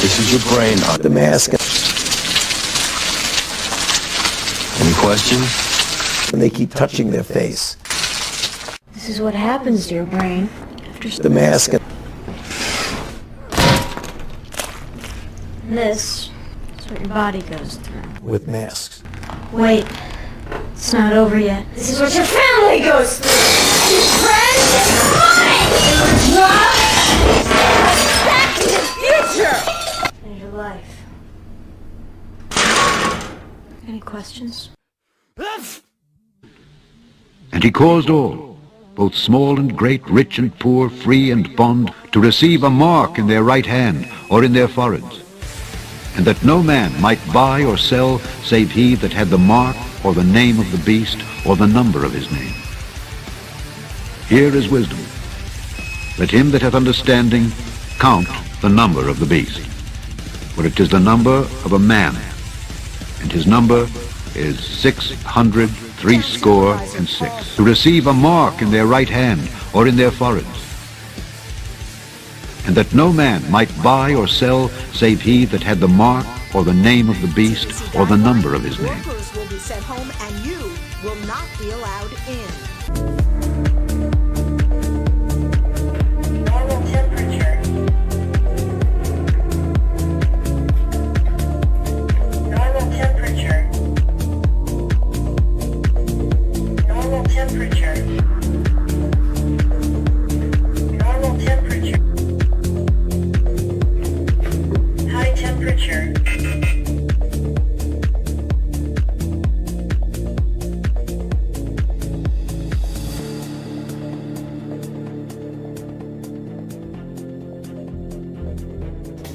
This is your brain on the mask. Any questions? And they keep touching their face. This is what happens to your brain after The mask. This is what your body goes through. With masks. Wait. It's not over yet. This is what your family goes through. Your friends and money! Back to the future! And your life. Any questions? And he caused all, both small and great, rich and poor, free and bond, to receive a mark in their right hand or in their foreheads, and that no man might buy or sell save he that had the mark or the name of the beast or the number of his name. Here is wisdom. Let him that hath understanding count the number of the beast, for it is the number of a man, and his number is 666, to receive a mark in their right hand or in their foreheads, and that no man might buy or sell save he that had the mark or the name of the beast or the number of his name. Workers will be sent home and you will not be allowed in. Normal temperature. Normal temperature. Normal temperature. Normal temperature. High temperature.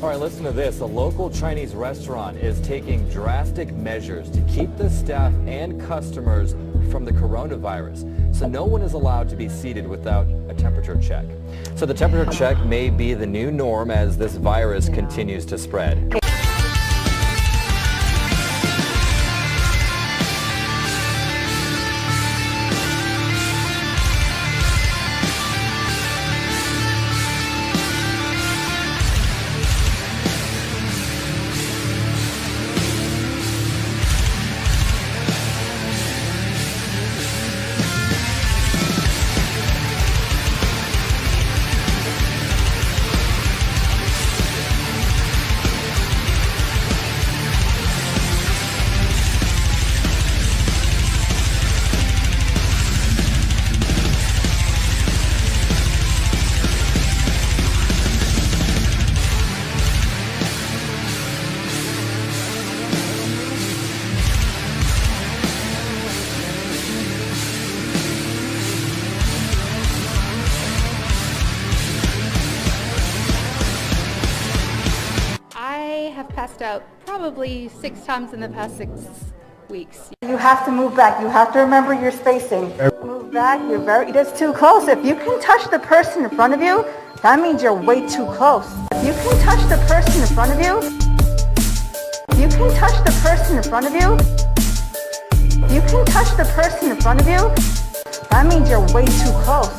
All right, listen to this. A local Chinese restaurant is taking drastic measures to keep the staff and customers from the coronavirus. So no one is allowed to be seated without a temperature check. So the temperature check may be the new norm as this virus continues to spread. I have passed out probably 6 times in the past 6 weeks. You have to move back. You have to remember your spacing. Move back. It is too close. If you can touch the person in front of you, that means you're way too close. If you can touch the person in front of you, if you can touch the person in front of you, if you can touch the person in front of you, that means you're way too close.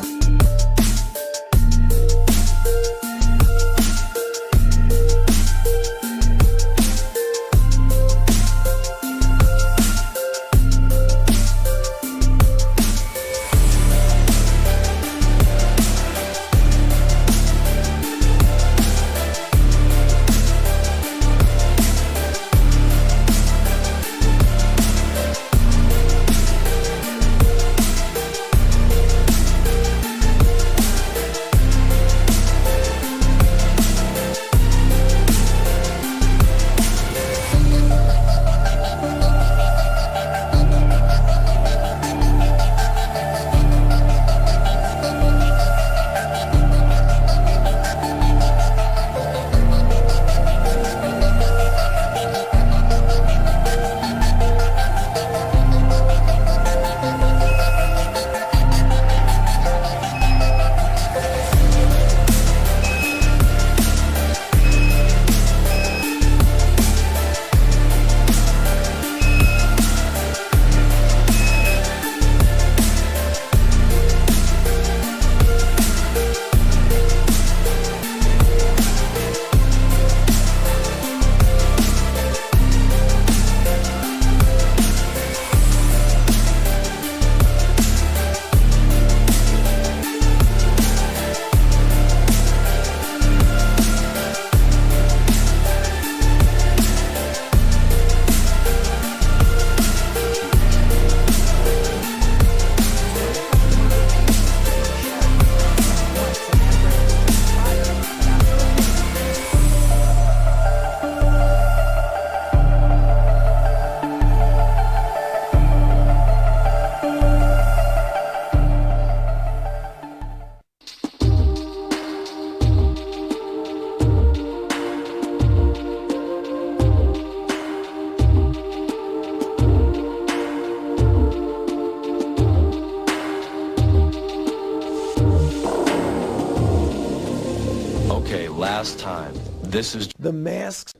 last time. This is The masks.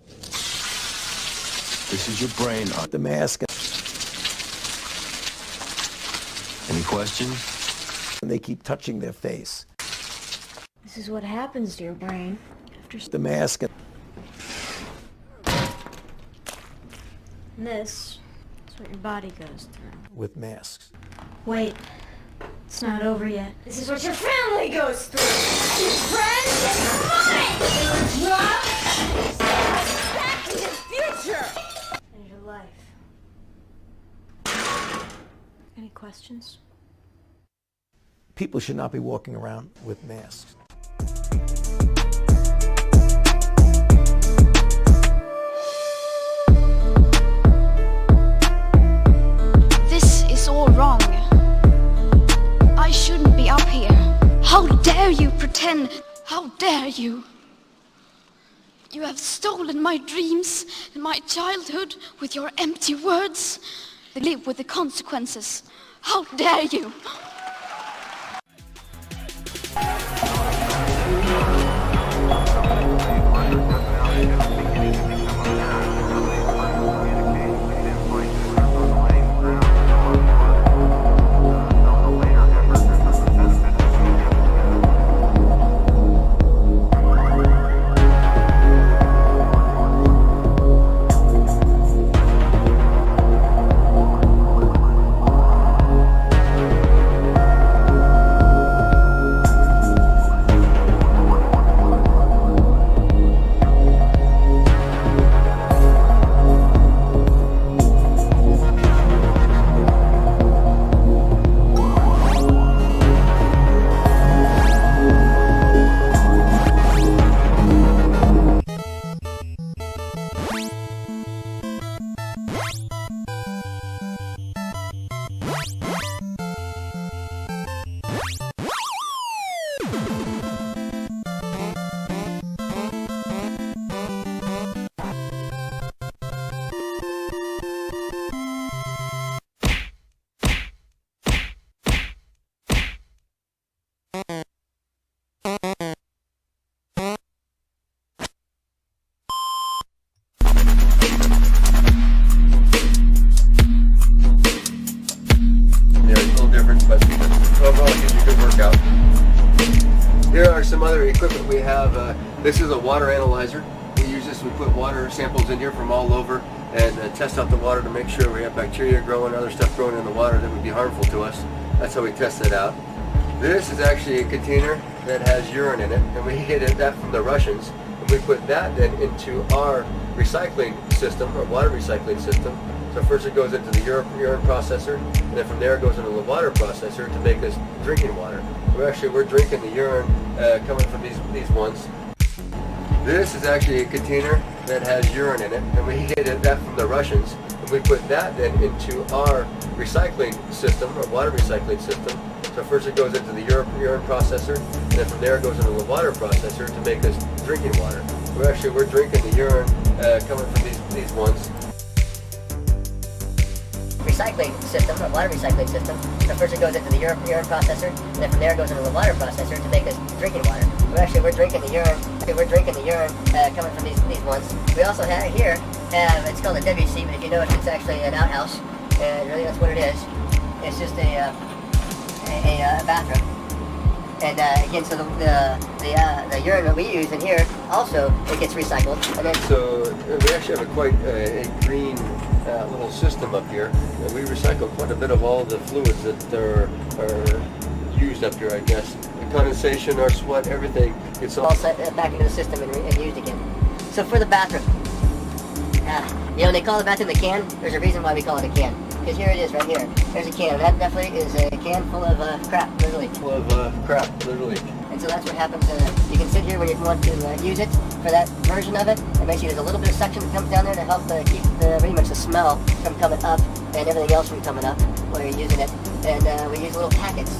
this is your brain. The mask. Any questions? And they keep touching their face. This is what happens to your brain after The mask. this. Is what your body goes through. With masks. Wait, it's not over yet. This is what your family goes through. Your friends and mine. Back to the future. And your life. Any questions? People should not be walking around with masks. This is all wrong. I shouldn't be up here. How dare you pretend? How dare you? You have stolen my dreams and my childhood with your empty words. Live with the consequences. How dare you? Here are some other equipment we have. This is a water analyzer. We use this, we put water samples in here from all over and test out the water to make sure we have bacteria growing, other stuff growing in the water that would be harmful to us. That's how we test it out. This is actually a container that has urine in it, and we get that from the Russians. And we put that then into our recycling system, our water recycling system. So first it goes into the urine processor, and then from there it goes into the water processor to make us drinking water. We're drinking the urine coming from these ones. This is actually a container that has urine in it, and we get that from the Russians. And we put that then into our recycling system, our water recycling system. So first it goes into the urine processor, and then from there it goes into the water processor to make us drinking water. We're drinking the urine coming from these ones. Recycling system, a water recycling system. So first it goes into the urine processor, and then from there it goes into the water processor to make us drinking water. We're drinking the urine. Coming from these ones. We also have here, it's called a WC, but if you notice, it's actually an outhouse, and really that's what it is. It's just a bathroom. And again, so the urine that we use in here also it gets recycled. And then so we actually have quite a green little system up here. And we recycle quite a bit of all the fluids that are used up here, I guess. The condensation, our sweat, everything gets all set back into the system and used again. So for the bathroom, they call the bathroom the can. There's a reason why we call it a can. Because here it is, right here. There's a can. That definitely is a can full of crap, literally. Full of crap, literally. And so that's what happens. You can sit here when you want to use it for that version of it. And basically there's a little bit of suction that comes down there to help keep pretty much the smell from coming up and everything else from coming up while you're using it. And we use little packets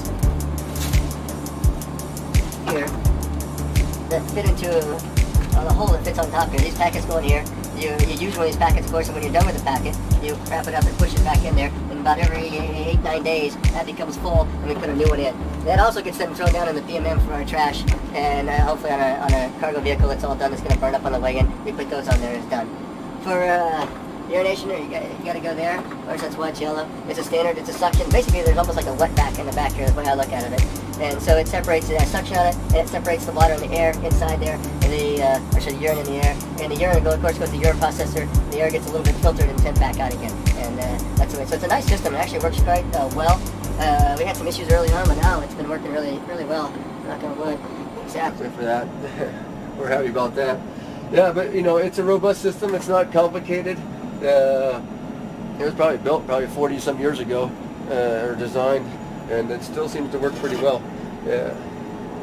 here that fit into the hole that fits on top here. These packets go in here. You use one of these packets, of course, and when you're done with the packet, you wrap it up and push it back in there and about every 8-9 days, that becomes full, and we put a new one in. That also gets then thrown down in the PMM for our trash, and hopefully on a cargo vehicle, it's all done. It's going to burn up on the way in. We put those on there. It's done. For urination, you got to go there. Or that's why it's yellow. It's a standard. It's a suction. Basically, there's almost like a wet back in the back here. That's the way I look at it. And so it separates the suction on it, and it separates the water and the air inside there, and the urine in the air. And the urine, of course, goes to the urine processor. The air gets a little bit filtered and sent back out again. And that's the way. So it's a nice system. It actually works quite well. We had some issues early on, but now it's been working really, really well. Knock on wood. Exactly for that. We're happy about that. Yeah, but it's a robust system. It's not complicated. It was probably built 40 some years ago, or designed, and it still seems to work pretty well. Yeah,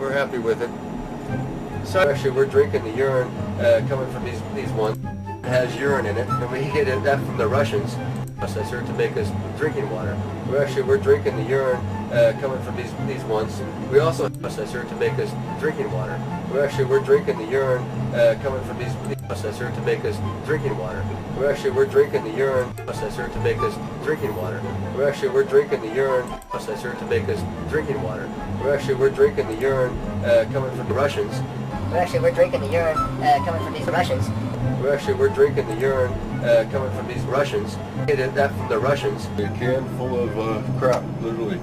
we're happy with it. So actually, we're drinking the urine coming from these ones. It has urine in it, and we get that from the Russians processor to make us drinking water. We're drinking the urine coming from these ones. We also have a processor to make us drinking water. We're drinking the urine coming from these processor to make us drinking water. We're drinking the urine processor to make us drinking water. We're drinking the urine processor to make us drinking water. We're drinking the urine coming from the Russians. We're drinking the urine coming from these Russians. We're drinking the urine coming from these Russians. Get that from the Russians. A can full of crap, literally.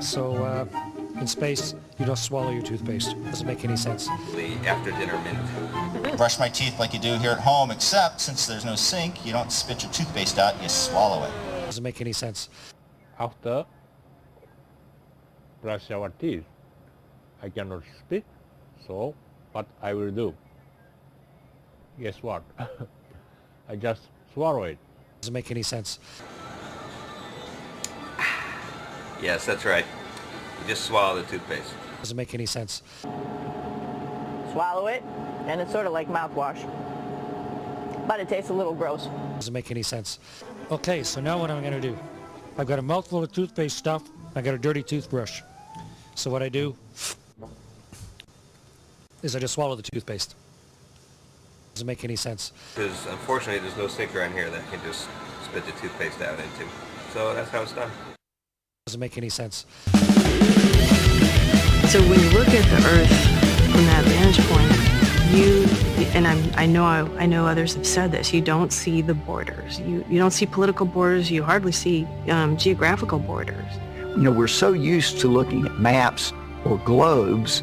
So, in space, you don't swallow your toothpaste. Doesn't make any sense. The after dinner mint. Brush my teeth like you do here at home, except since there's no sink, you don't spit your toothpaste out, you swallow it. Doesn't make any sense. After brush our teeth, I cannot spit, so what I will do? Guess what? I just swallow it. Doesn't make any sense. Yes, that's right. You just swallow the toothpaste. Doesn't make any sense. Swallow it, and it's sort of like mouthwash. But it tastes a little gross. Doesn't make any sense. Okay, so now what am I going to do? I've got a mouthful of toothpaste stuff. I got a dirty toothbrush. So what I do is I just swallow the toothpaste. Doesn't make any sense. Because unfortunately there's no sink around here that I can just spit the toothpaste out into. So that's how it's done. Doesn't make any sense. So when you look at the Earth from that vantage point, I know others have said this, you don't see the borders. You don't see political borders. You hardly see geographical borders. We're so used to looking at maps or globes.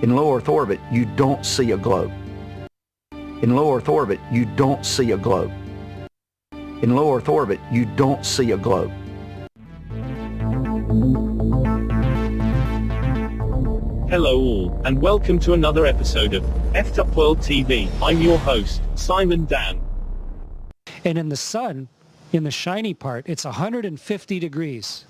In low Earth orbit, you don't see a globe. In low Earth orbit, you don't see a globe. In low Earth orbit, you don't see a globe. Hello all, and welcome to another episode of F'd Up World TV. I'm your host, Simon Dan. And in the sun, in the shiny part, it's 150 degrees.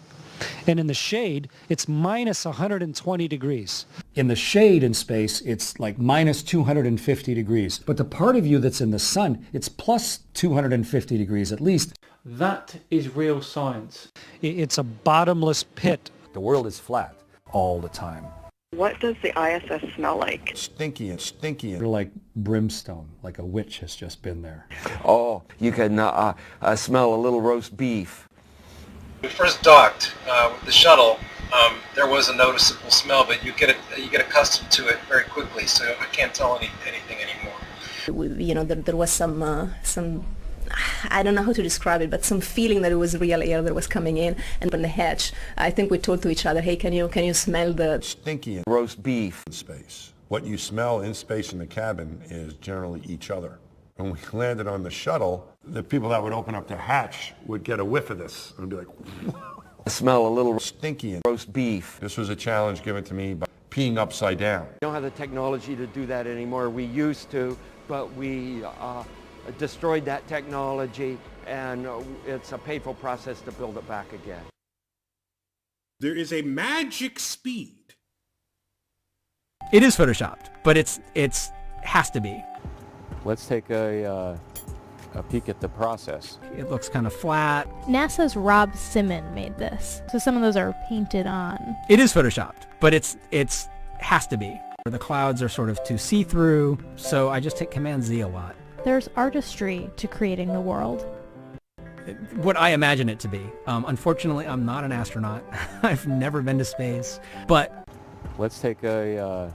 And in the shade, it's minus 120 degrees. In the shade in space, it's like minus 250 degrees. But the part of you that's in the sun, it's plus 250 degrees at least. That is real science. It's a bottomless pit. The world is flat all the time. What does the ISS smell like? Stinky and stinky. They're like brimstone, like a witch has just been there. Oh, you can smell a little roast beef. When we first docked with the shuttle, there was a noticeable smell, but you get accustomed to it very quickly, so I can't tell anything anymore. There was some I don't know how to describe it, but some feeling that it was real air that was coming in. And on the hatch, I think we told to each other, hey, can you smell the stinky roast beef in space? What you smell in space in the cabin is generally each other. When we landed on the shuttle, the people that would open up their hatch would get a whiff of this and be like, smell a little stinky and roast beef. This was a challenge given to me by peeing upside down. We don't have the technology to do that anymore. We used to, but we destroyed that technology, and it's a painful process to build it back again. There is a magic speed. It is photoshopped, but it's has to be. Let's take a a peek at the process. It looks kind of flat. NASA's Rob Simon made this, so some of those are painted on. It is photoshopped, but it's has to be. The clouds are sort of too see-through, so I just take Command Z a lot. There's artistry to creating the world. What I imagine it to be. Unfortunately, I'm not an astronaut. I've never been to space, but... Let's take a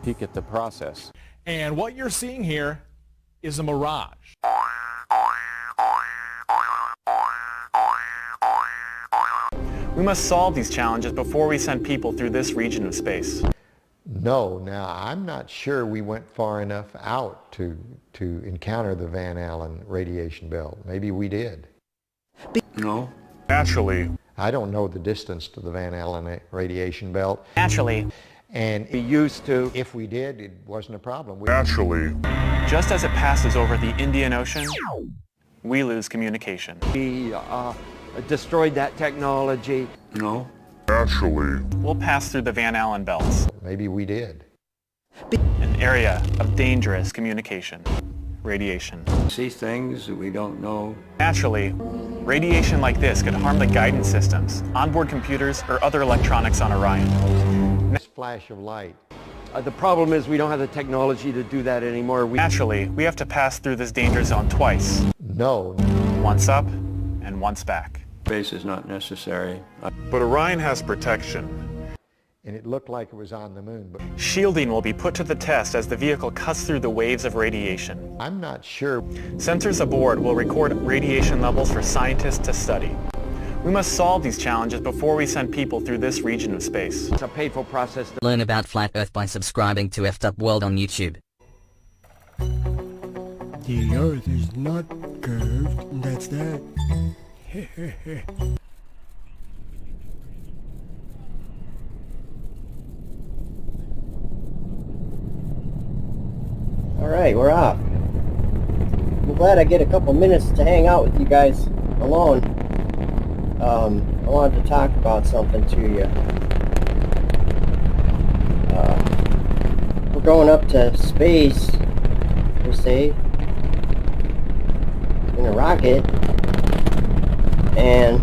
peek at the process. And what you're seeing here is a mirage. We must solve these challenges before we send people through this region of space. No, now I'm not sure we went far enough out to encounter the Van Allen radiation belt. Maybe we did. No. Naturally. I don't know the distance to the Van Allen radiation belt. Naturally. And we used to. If we did, it wasn't a problem. Naturally. Just as it passes over the Indian Ocean, we lose communication. We destroyed that technology. No. Naturally. We'll pass through the Van Allen belts. Maybe we did. An area of dangerous communication. Radiation. See things that we don't know. Naturally, radiation like this could harm the guidance systems, onboard computers, or other electronics on Orion. This flash of light. The problem is we don't have the technology to do that anymore. Naturally, we have to pass through this danger zone twice. No. Once up and once back. Space is not necessary. But Orion has protection. And it looked like it was on the moon. But shielding will be put to the test as the vehicle cuts through the waves of radiation. I'm not sure. Sensors aboard will record radiation levels for scientists to study. We must solve these challenges before we send people through this region of space. It's a painful process. Learn about Flat Earth by subscribing to Effed Up World on YouTube. The Earth is not curved, and that's that. Alright, we're off. I'm glad I get a couple minutes to hang out with you guys alone. I wanted to talk about something to you. We're going up to space, per se, in a rocket, and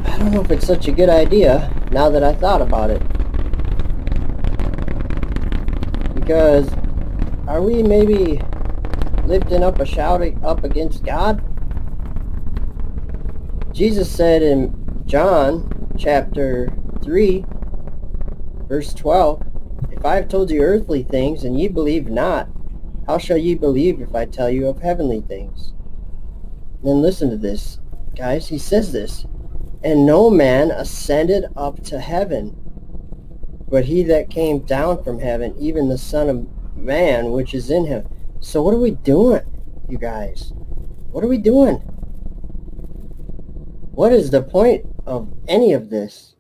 I don't know if it's such a good idea now that I thought about it. Because are we maybe lifting up a shout up against God? Jesus said in John chapter 3 verse 12, if I have told you earthly things and ye believe not, how shall ye believe if I tell you of heavenly things? And then listen to this, guys. He says this, and no man ascended up to heaven, but he that came down from heaven, even the Son of Man, which is in him. So what are we doing, you guys? What are we doing? What is the point of any of this?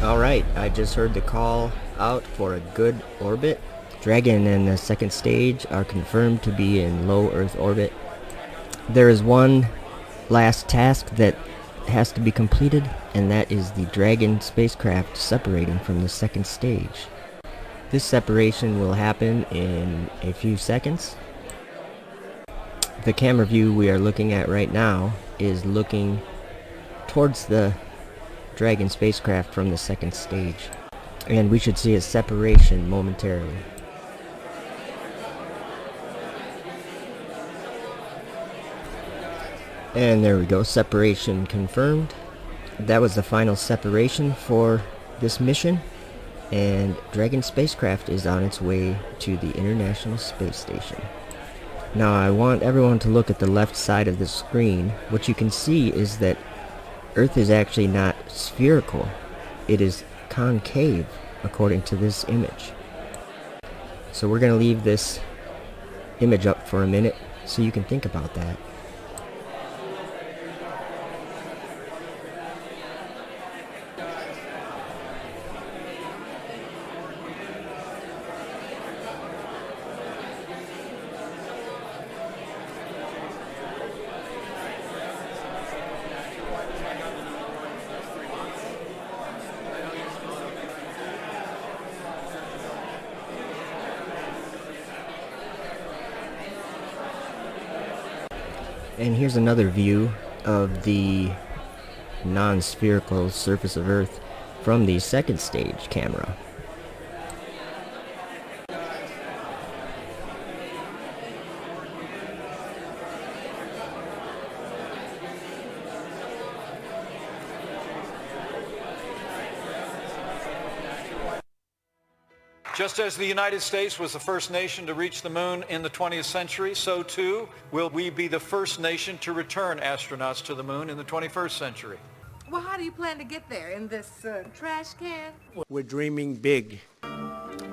Alright, I just heard the call out for a good orbit. Dragon and the second stage are confirmed to be in low Earth orbit. There is one last task that has to be completed, and that is the Dragon spacecraft separating from the second stage. This separation will happen in a few seconds. The camera view we are looking at right now is looking towards the Dragon spacecraft from the second stage, and we should see a separation momentarily. And there we go, separation confirmed. That was the final separation for this mission, and Dragon spacecraft is on its way to the International Space Station. Now I want everyone to look at the left side of the screen. What you can see is that Earth is actually not spherical, it is concave according to this image. So we're going to leave this image up for a minute so you can think about that. And here's another view of the non-spherical surface of Earth from the second stage camera. Just as the United States was the first nation to reach the moon in the 20th century, so too will we be the first nation to return astronauts to the moon in the 21st century. Well, how do you plan to get there? In this trash can? We're dreaming big,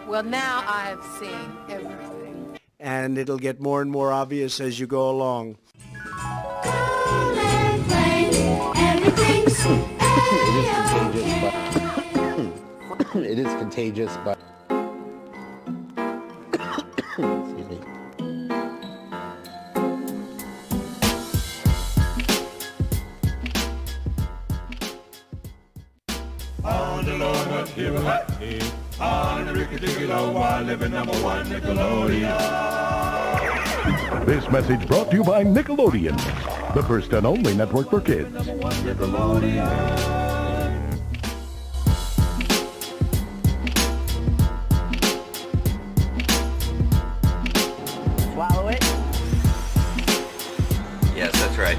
Well, now I've seen everything. and it'll get more and more obvious as you go along. It is contagious, but excuse me. On the Lord, what he will let me. On the rickety low while living #1 Nickelodeon. This message brought to you by Nickelodeon, the first and only network for kids. Swallow it. Yes, that's right.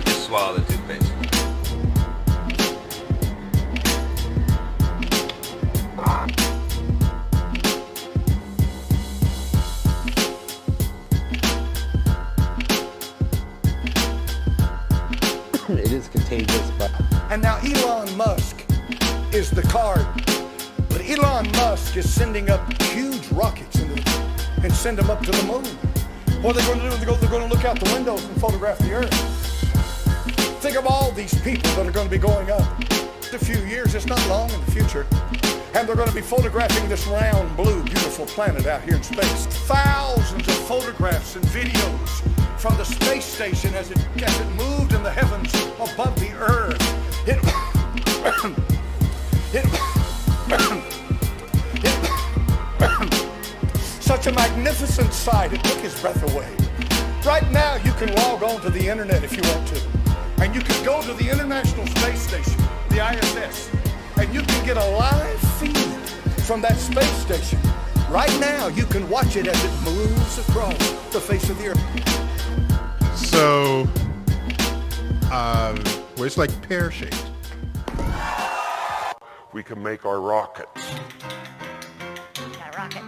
Just swallow the toothpaste. It is contagious, but... And now Elon Musk is the card. But Elon Musk is sending up huge rockets and send them up to the moon. What are they going to do? They're going to look out the windows and photograph the Earth. Think of all these people that are going to be going up. In a few years, it's not long in the future. And they're going to be photographing this round, blue, beautiful planet out here in space. Thousands of photographs and videos from the space station as it moved in the heavens above the Earth. Such a magnificent sight, it took his breath away. Right now, you can log on to the internet if you want to. And you can go to the International Space Station, the ISS, and you can get a live feed from that space station. Right now, you can watch it as it moves across the face of the Earth. So, well, it's like pear-shaped. We can make our rockets. Got a rocket.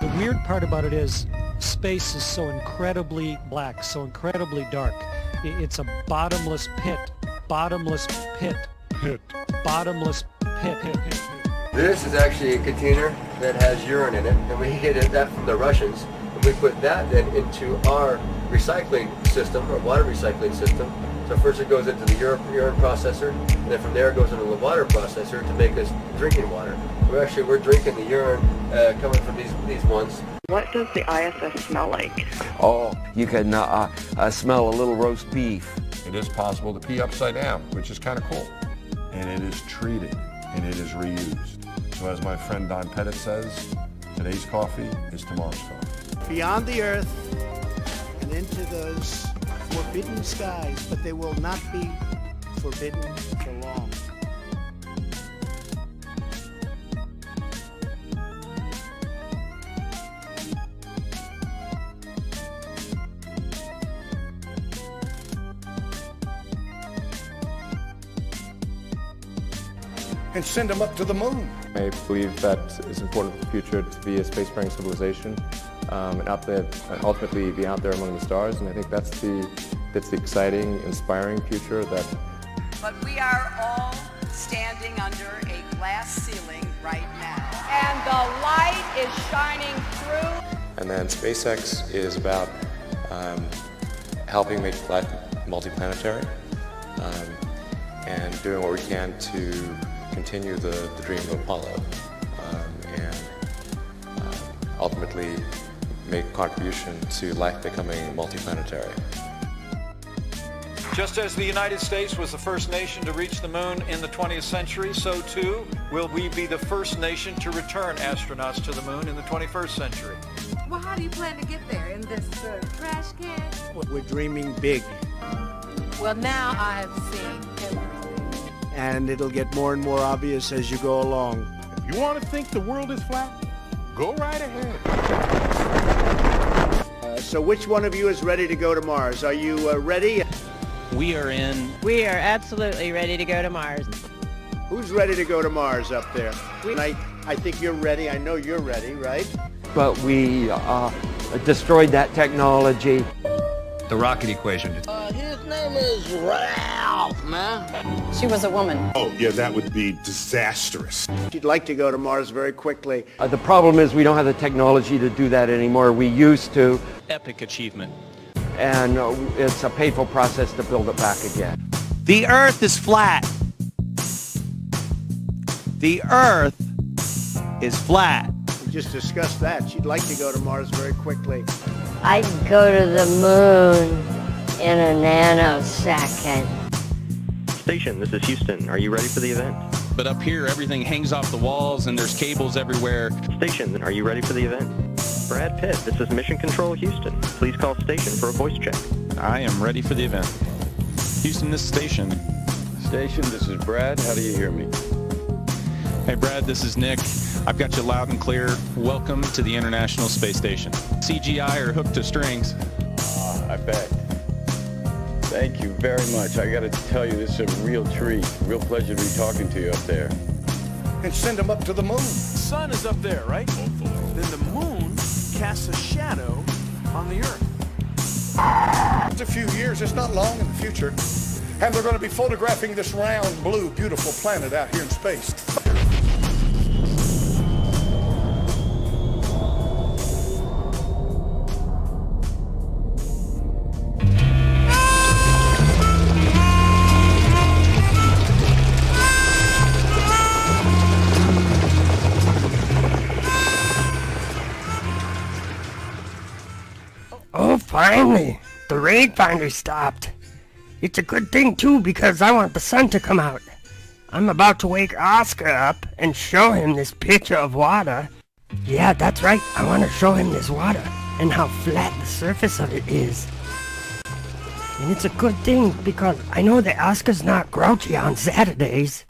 The weird part about it is space is so incredibly black, so incredibly dark. It's a bottomless pit, bottomless pit, bottomless pit. This is actually a container that has urine in it, and we get that from the Russians. And we put that then into our recycling system, our water recycling system. So first it goes into the urine processor, and then from there it goes into the water processor to make us drinking water. We're drinking the urine coming from these ones. What does the ISS smell like? Oh, you can smell a little roast beef. It is possible to pee upside down, which is kind of cool. And it is treated, and it is reused. So as my friend Don Pettit says, today's coffee is tomorrow's coffee. Beyond the Earth and into those forbidden skies, but they will not be forbidden for long. And send them up to the moon. I believe that it's important for the future to be a spacefaring civilization and out there, and ultimately be out there among the stars. And I think that's the exciting, inspiring future that. But we are all standing under a glass ceiling right now. And the light is shining through. And then SpaceX is about helping make life multiplanetary and doing what we can to continue the dream of Apollo and ultimately make a contribution to life becoming multiplanetary. Just as the United States was the first nation to reach the moon in the 20th century, so too will we be the first nation to return astronauts to the moon in the 21st century. Well, how do you plan to get there? In this trash can? We're dreaming big, Well, now I have seen everything. and it'll get more and more obvious as you go along. If you want to think the world is flat, go right ahead. So which one of you is ready to go to Mars? Are you ready? We are in. We are absolutely ready to go to Mars. Who's ready to go to Mars up there? I think you're ready. I know you're ready, right? But we destroyed that technology. The rocket equation. His name is Ralph, man. She was a woman. Oh, yeah, that would be disastrous. She'd like to go to Mars very quickly. The problem is we don't have the technology to do that anymore. We used to. Epic achievement. And it's a painful process to build it back again. The Earth is flat. The Earth is flat. We just discussed that. She'd like to go to Mars very quickly. I'd go to the moon in a nanosecond. Station, this is Houston. Are you ready for the event? But up here, everything hangs off the walls and there's cables everywhere. Station, are you ready for the event? Brad Pitt, this is Mission Control Houston. Please call station for a voice check. I am ready for the event. Houston, this is Station. Station, this is Brad. How do you hear me? Hey Brad, this is Nick. I've got you loud and clear. Welcome to the International Space Station. CGI or hooked to strings? I bet. Thank you very much. I got to tell you, this is a real treat. Real pleasure to be talking to you up there. And send them up to the moon. The sun is up there, right? Hopefully. Then the moon casts a shadow on the Earth. It's a few years. It's not long in the future. And they're going to be photographing this round, blue, beautiful planet out here in space. Oh, finally! The raid finder stopped. It's a good thing, too, because I want the sun to come out. I'm about to wake Oscar up and show him this picture of water. Yeah, that's right. I want to show him this water and how flat the surface of it is. And it's a good thing because I know that Oscar's not grouchy on Saturdays.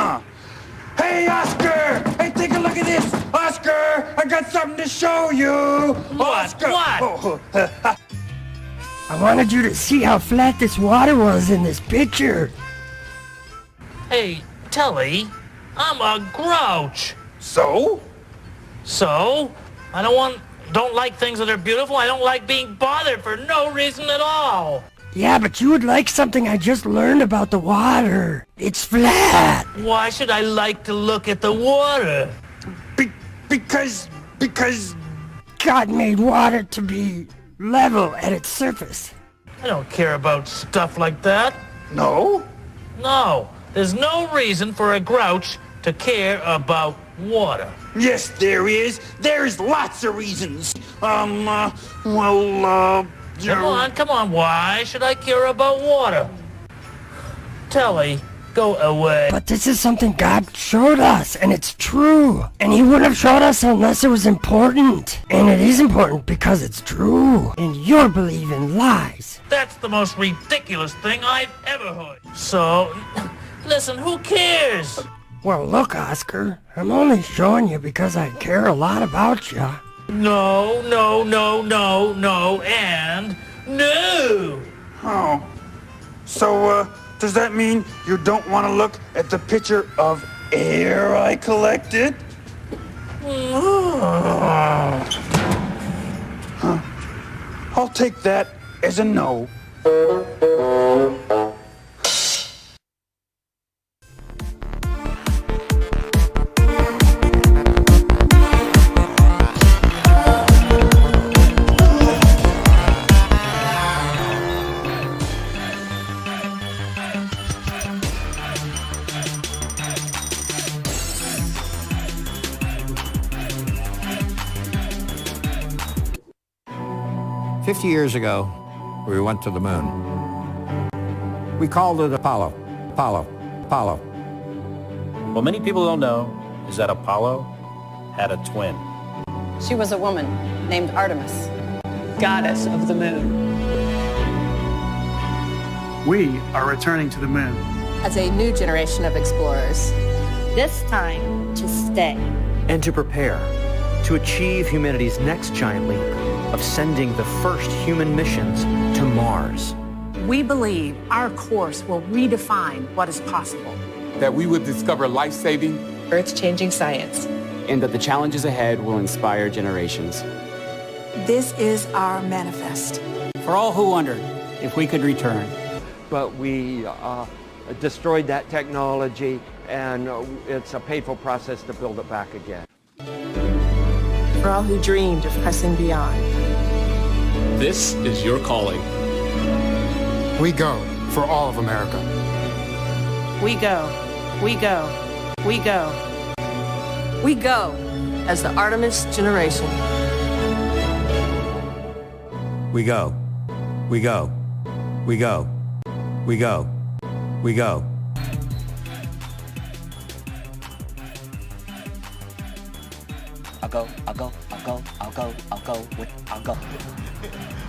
Hey, Oscar! Hey, take a look at this! Oscar! I got something to show you! Oscar! What? I wanted you to see how flat this water was in this picture. Hey, Telly, I'm a grouch. So? So? I don't like things that are beautiful. I don't like being bothered for no reason at all. Yeah, but you would like something I just learned about the water. It's flat. Why should I like to look at the water? Because God made water to be level at its surface. I don't care about stuff like that. No? No. There's no reason for a grouch to care about water. Yes, there is. There's lots of reasons. Come on. Why should I care about water? Telly, go away. But this is something God showed us, and it's true. And he wouldn't have showed us unless it was important. And it is important because it's true. And you're believing lies. That's the most ridiculous thing I've ever heard. So, listen, who cares? Well, look, Oscar, I'm only showing you because I care a lot about you. No, and no. Oh. So, does that mean you don't want to look at the picture of air I collected? Huh. I'll take that as a no. 50 years ago, we went to the moon. We called it Apollo. Apollo. Apollo. What many people don't know is that Apollo had a twin. She was a woman named Artemis, goddess of the moon. We are returning to the moon. As a new generation of explorers. This time to stay. And to prepare to achieve humanity's next giant leap of sending the first human missions to Mars. We believe our course will redefine what is possible. That we will discover life-saving, earth-changing science. And that the challenges ahead will inspire generations. This is our manifest. For all who wondered if we could return. But we destroyed that technology, and it's a painful process to build it back again. For all who dreamed of pressing beyond. This is your calling. We go for all of America. We go. We go. We go. We go as the Artemis generation. We go. We go. We go. We go. We go. I'll go.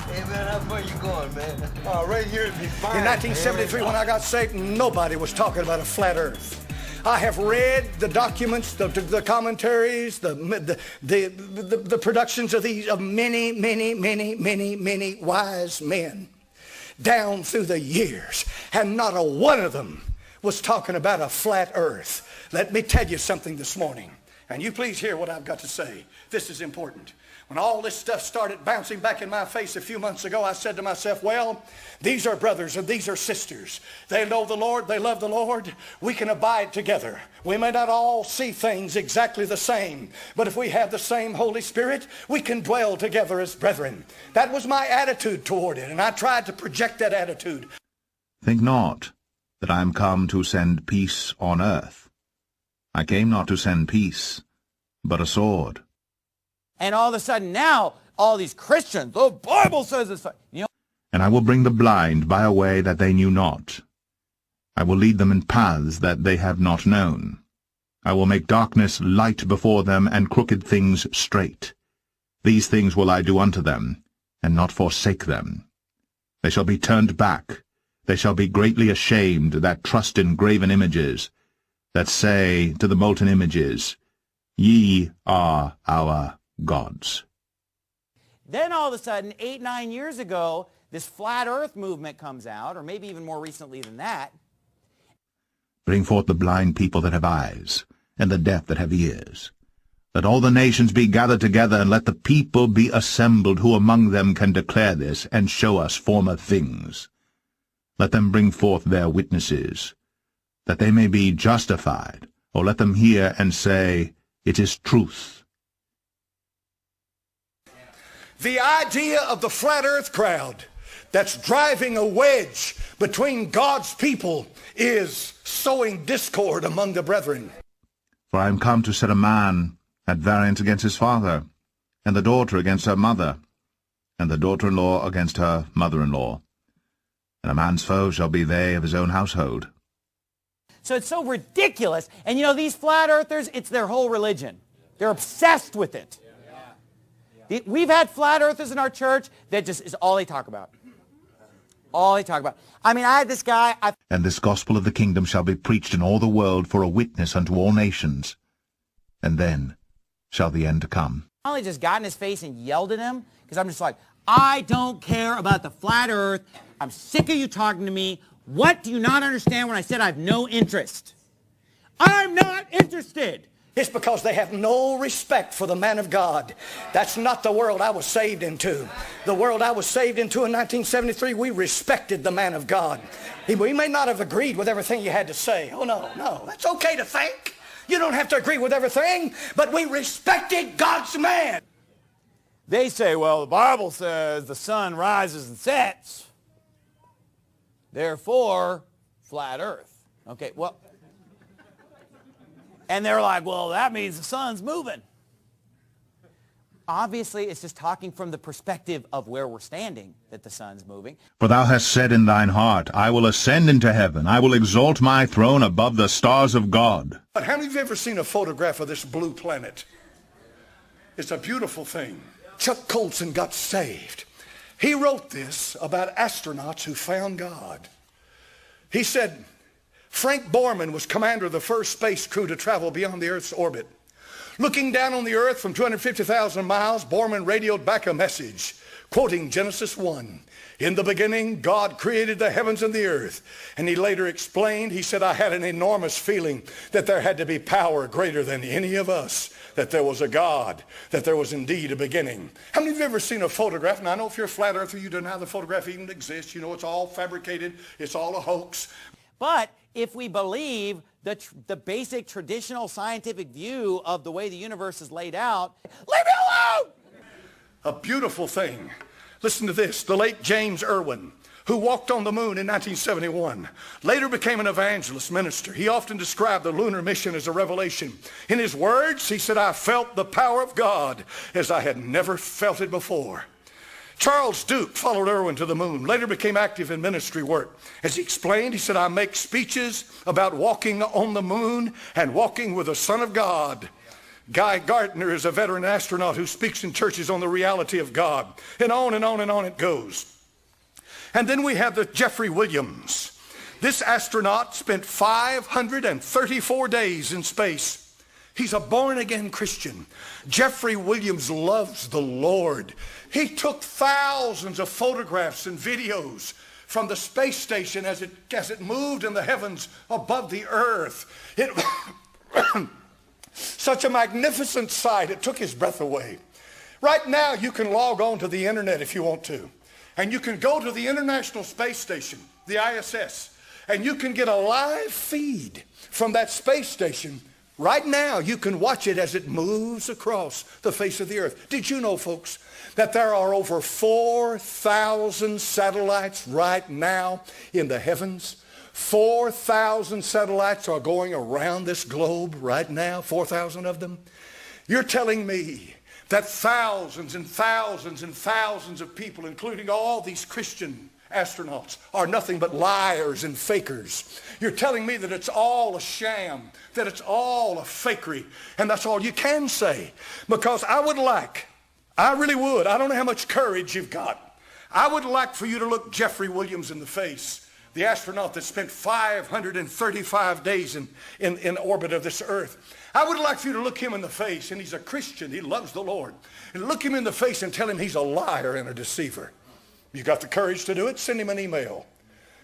Hey man, how far you going, man? Oh, right here it'd be fine. In 1973, when I got saved, nobody was talking about a flat earth. I have read the documents, the commentaries, the productions of many wise men down through the years, and not a one of them was talking about a flat earth. Let me tell you something this morning, and you please hear what I've got to say. This is important. When all this stuff started bouncing back in my face a few months ago, I said to myself, well, these are brothers and these are sisters. They know the Lord, they love the Lord. We can abide together. We may not all see things exactly the same, but if we have the same Holy Spirit, we can dwell together as brethren. That was my attitude toward it, and I tried to project that attitude. Think not that I am come to send peace on earth. I came not to send peace, but a sword. And all of a sudden now, all these Christians, the Bible says it's fine. You know? And I will bring the blind by a way that they knew not. I will lead them in paths that they have not known. I will make darkness light before them, and crooked things straight. These things will I do unto them, and not forsake them. They shall be turned back. They shall be greatly ashamed that trust in graven images, that say to the molten images, Ye are our gods. Then all of a sudden, 8-9 years ago, this flat earth movement comes out, or maybe even more recently than that. Bring forth the blind people that have eyes, and the deaf that have ears. Let all the nations be gathered together, and let the people be assembled, who among them can declare this, and show us former things. Let them bring forth their witnesses, that they may be justified, or let them hear and say, It is truth. The idea of the flat earth crowd that's driving a wedge between God's people is sowing discord among the brethren. For I am come to set a man at variance against his father, and the daughter against her mother, and the daughter-in-law against her mother-in-law. And a man's foe shall be they of his own household. So it's so ridiculous. And you know, these flat earthers, it's their whole religion. They're obsessed with it. We've had flat earthers in our church that just is all they talk about. All they talk about. I mean, I had this guy. And this gospel of the kingdom shall be preached in all the world for a witness unto all nations. And then shall the end come. I only just got in his face and yelled at him because I'm just like, I don't care about the flat earth. I'm sick of you talking to me. What do you not understand when I said I have no interest? I'm not interested. It's because they have no respect for the man of God. That's not the world I was saved into. The world I was saved into in 1973, we respected the man of God. We may not have agreed with everything you had to say. Oh, no. That's okay to think. You don't have to agree with everything, but we respected God's man. They say, well, the Bible says the sun rises and sets. Therefore, flat earth. Okay, well... And they're like, well, that means the sun's moving. Obviously, it's just talking from the perspective of where we're standing, that the sun's moving. For thou hast said in thine heart, I will ascend into heaven, I will exalt my throne above the stars of God. But how many of you ever seen a photograph of this blue planet? It's a beautiful thing. Chuck Colson got saved. He wrote this about astronauts who found God. He said, Frank Borman was commander of the first space crew to travel beyond the Earth's orbit. Looking down on the Earth from 250,000 miles, Borman radioed back a message, quoting Genesis 1. In the beginning, God created the heavens and the earth. And he later explained, he said, I had an enormous feeling that there had to be power greater than any of us, that there was a God, that there was indeed a beginning. How many of you have ever seen a photograph? And I know if you're a flat earther, you don't know how the photograph even exists. You know it's all fabricated. It's all a hoax. But if we believe the basic traditional scientific view of the way the universe is laid out, leave me alone! A beautiful thing. Listen to this. The late James Irwin, who walked on the moon in 1971, later became an evangelist minister. He often described the lunar mission as a revelation. In his words, he said, I felt the power of God as I had never felt it before. Charles Duke followed Irwin to the moon, later became active in ministry work. As he explained, he said, I make speeches about walking on the moon and walking with the Son of God. Guy Gardner is a veteran astronaut who speaks in churches on the reality of God. And on and on and on it goes. And then we have the Jeffrey Williams. This astronaut spent 534 days in space. He's a born-again Christian. Jeffrey Williams loves the Lord. He took thousands of photographs and videos from the space station as it moved in the heavens above the earth. It such a magnificent sight, it took his breath away. Right now, you can log on to the internet if you want to. And you can go to the International Space Station, the ISS, and you can get a live feed from that space station. Right now, you can watch it as it moves across the face of the earth. Did you know, folks, that there are over 4,000 satellites right now in the heavens? 4,000 satellites are going around this globe right now, 4,000 of them. You're telling me that thousands and thousands and thousands of people, including all these Christian astronauts, are nothing but liars and fakers. You're telling me that it's all a sham, that it's all a fakery, and that's all you can say. Because I really would, I don't know how much courage you've got. I would like for you to look Jeffrey Williams in the face, the astronaut that spent 535 days in orbit of this earth. I would like for you to look him in the face, and he's a Christian, he loves the Lord, and look him in the face and tell him he's a liar and a deceiver. You got the courage to do it? Send him an email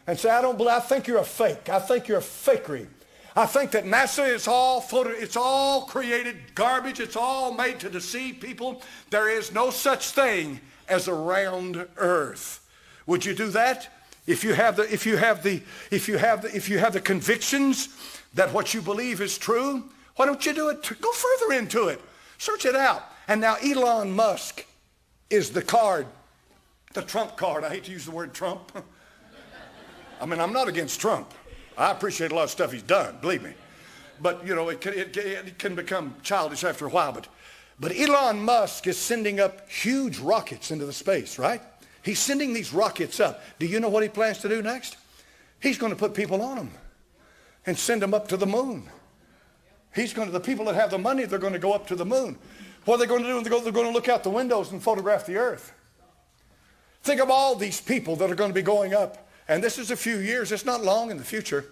and say, I think you're a fake. I think you're a fakery. I think that NASA is it's all created garbage. It's all made to deceive people. There is no such thing as a round earth. Would you do that? If you have the convictions that what you believe is true, why don't you do it? Go further into it. Search it out. And now Elon Musk is the trump card. I hate to use the word Trump. I mean, I'm not against Trump. I appreciate a lot of stuff he's done, believe me. But, you know, it can become childish after a while. But Elon Musk is sending up huge rockets into the space, right? He's sending these rockets up. Do you know what he plans to do next? He's going to put people on them and send them up to the moon. The people that have the money, they're going to go up to the moon. What are they going to do? They're going to look out the windows and photograph the earth. Think of all these people that are going to be going up. And this is a few years. It's not long in the future.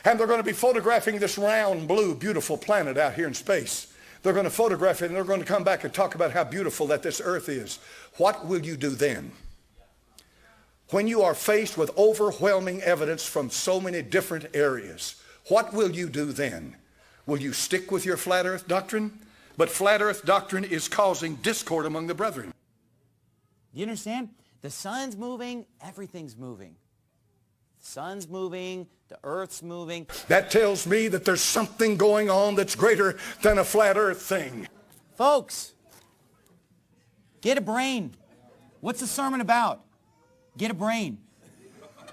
And they're going to be photographing this round, blue, beautiful planet out here in space. They're going to photograph it, and they're going to come back and talk about how beautiful that this earth is. What will you do then? When you are faced with overwhelming evidence from so many different areas, what will you do then? Will you stick with your flat earth doctrine? But flat earth doctrine is causing discord among the brethren. You understand? The sun's moving, everything's moving. The sun's moving, the earth's moving. That tells me that there's something going on that's greater than a flat earth thing. Folks, get a brain. What's the sermon about? Get a brain.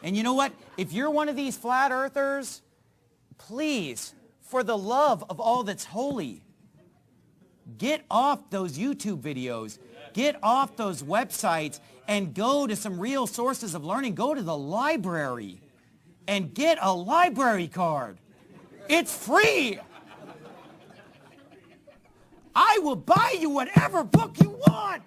And you know what? If you're one of these flat earthers, please, for the love of all that's holy, Get off those YouTube videos. Get off those websites and go to some real sources of learning. Go to the library and get a library card. It's free. I will buy you whatever book you want.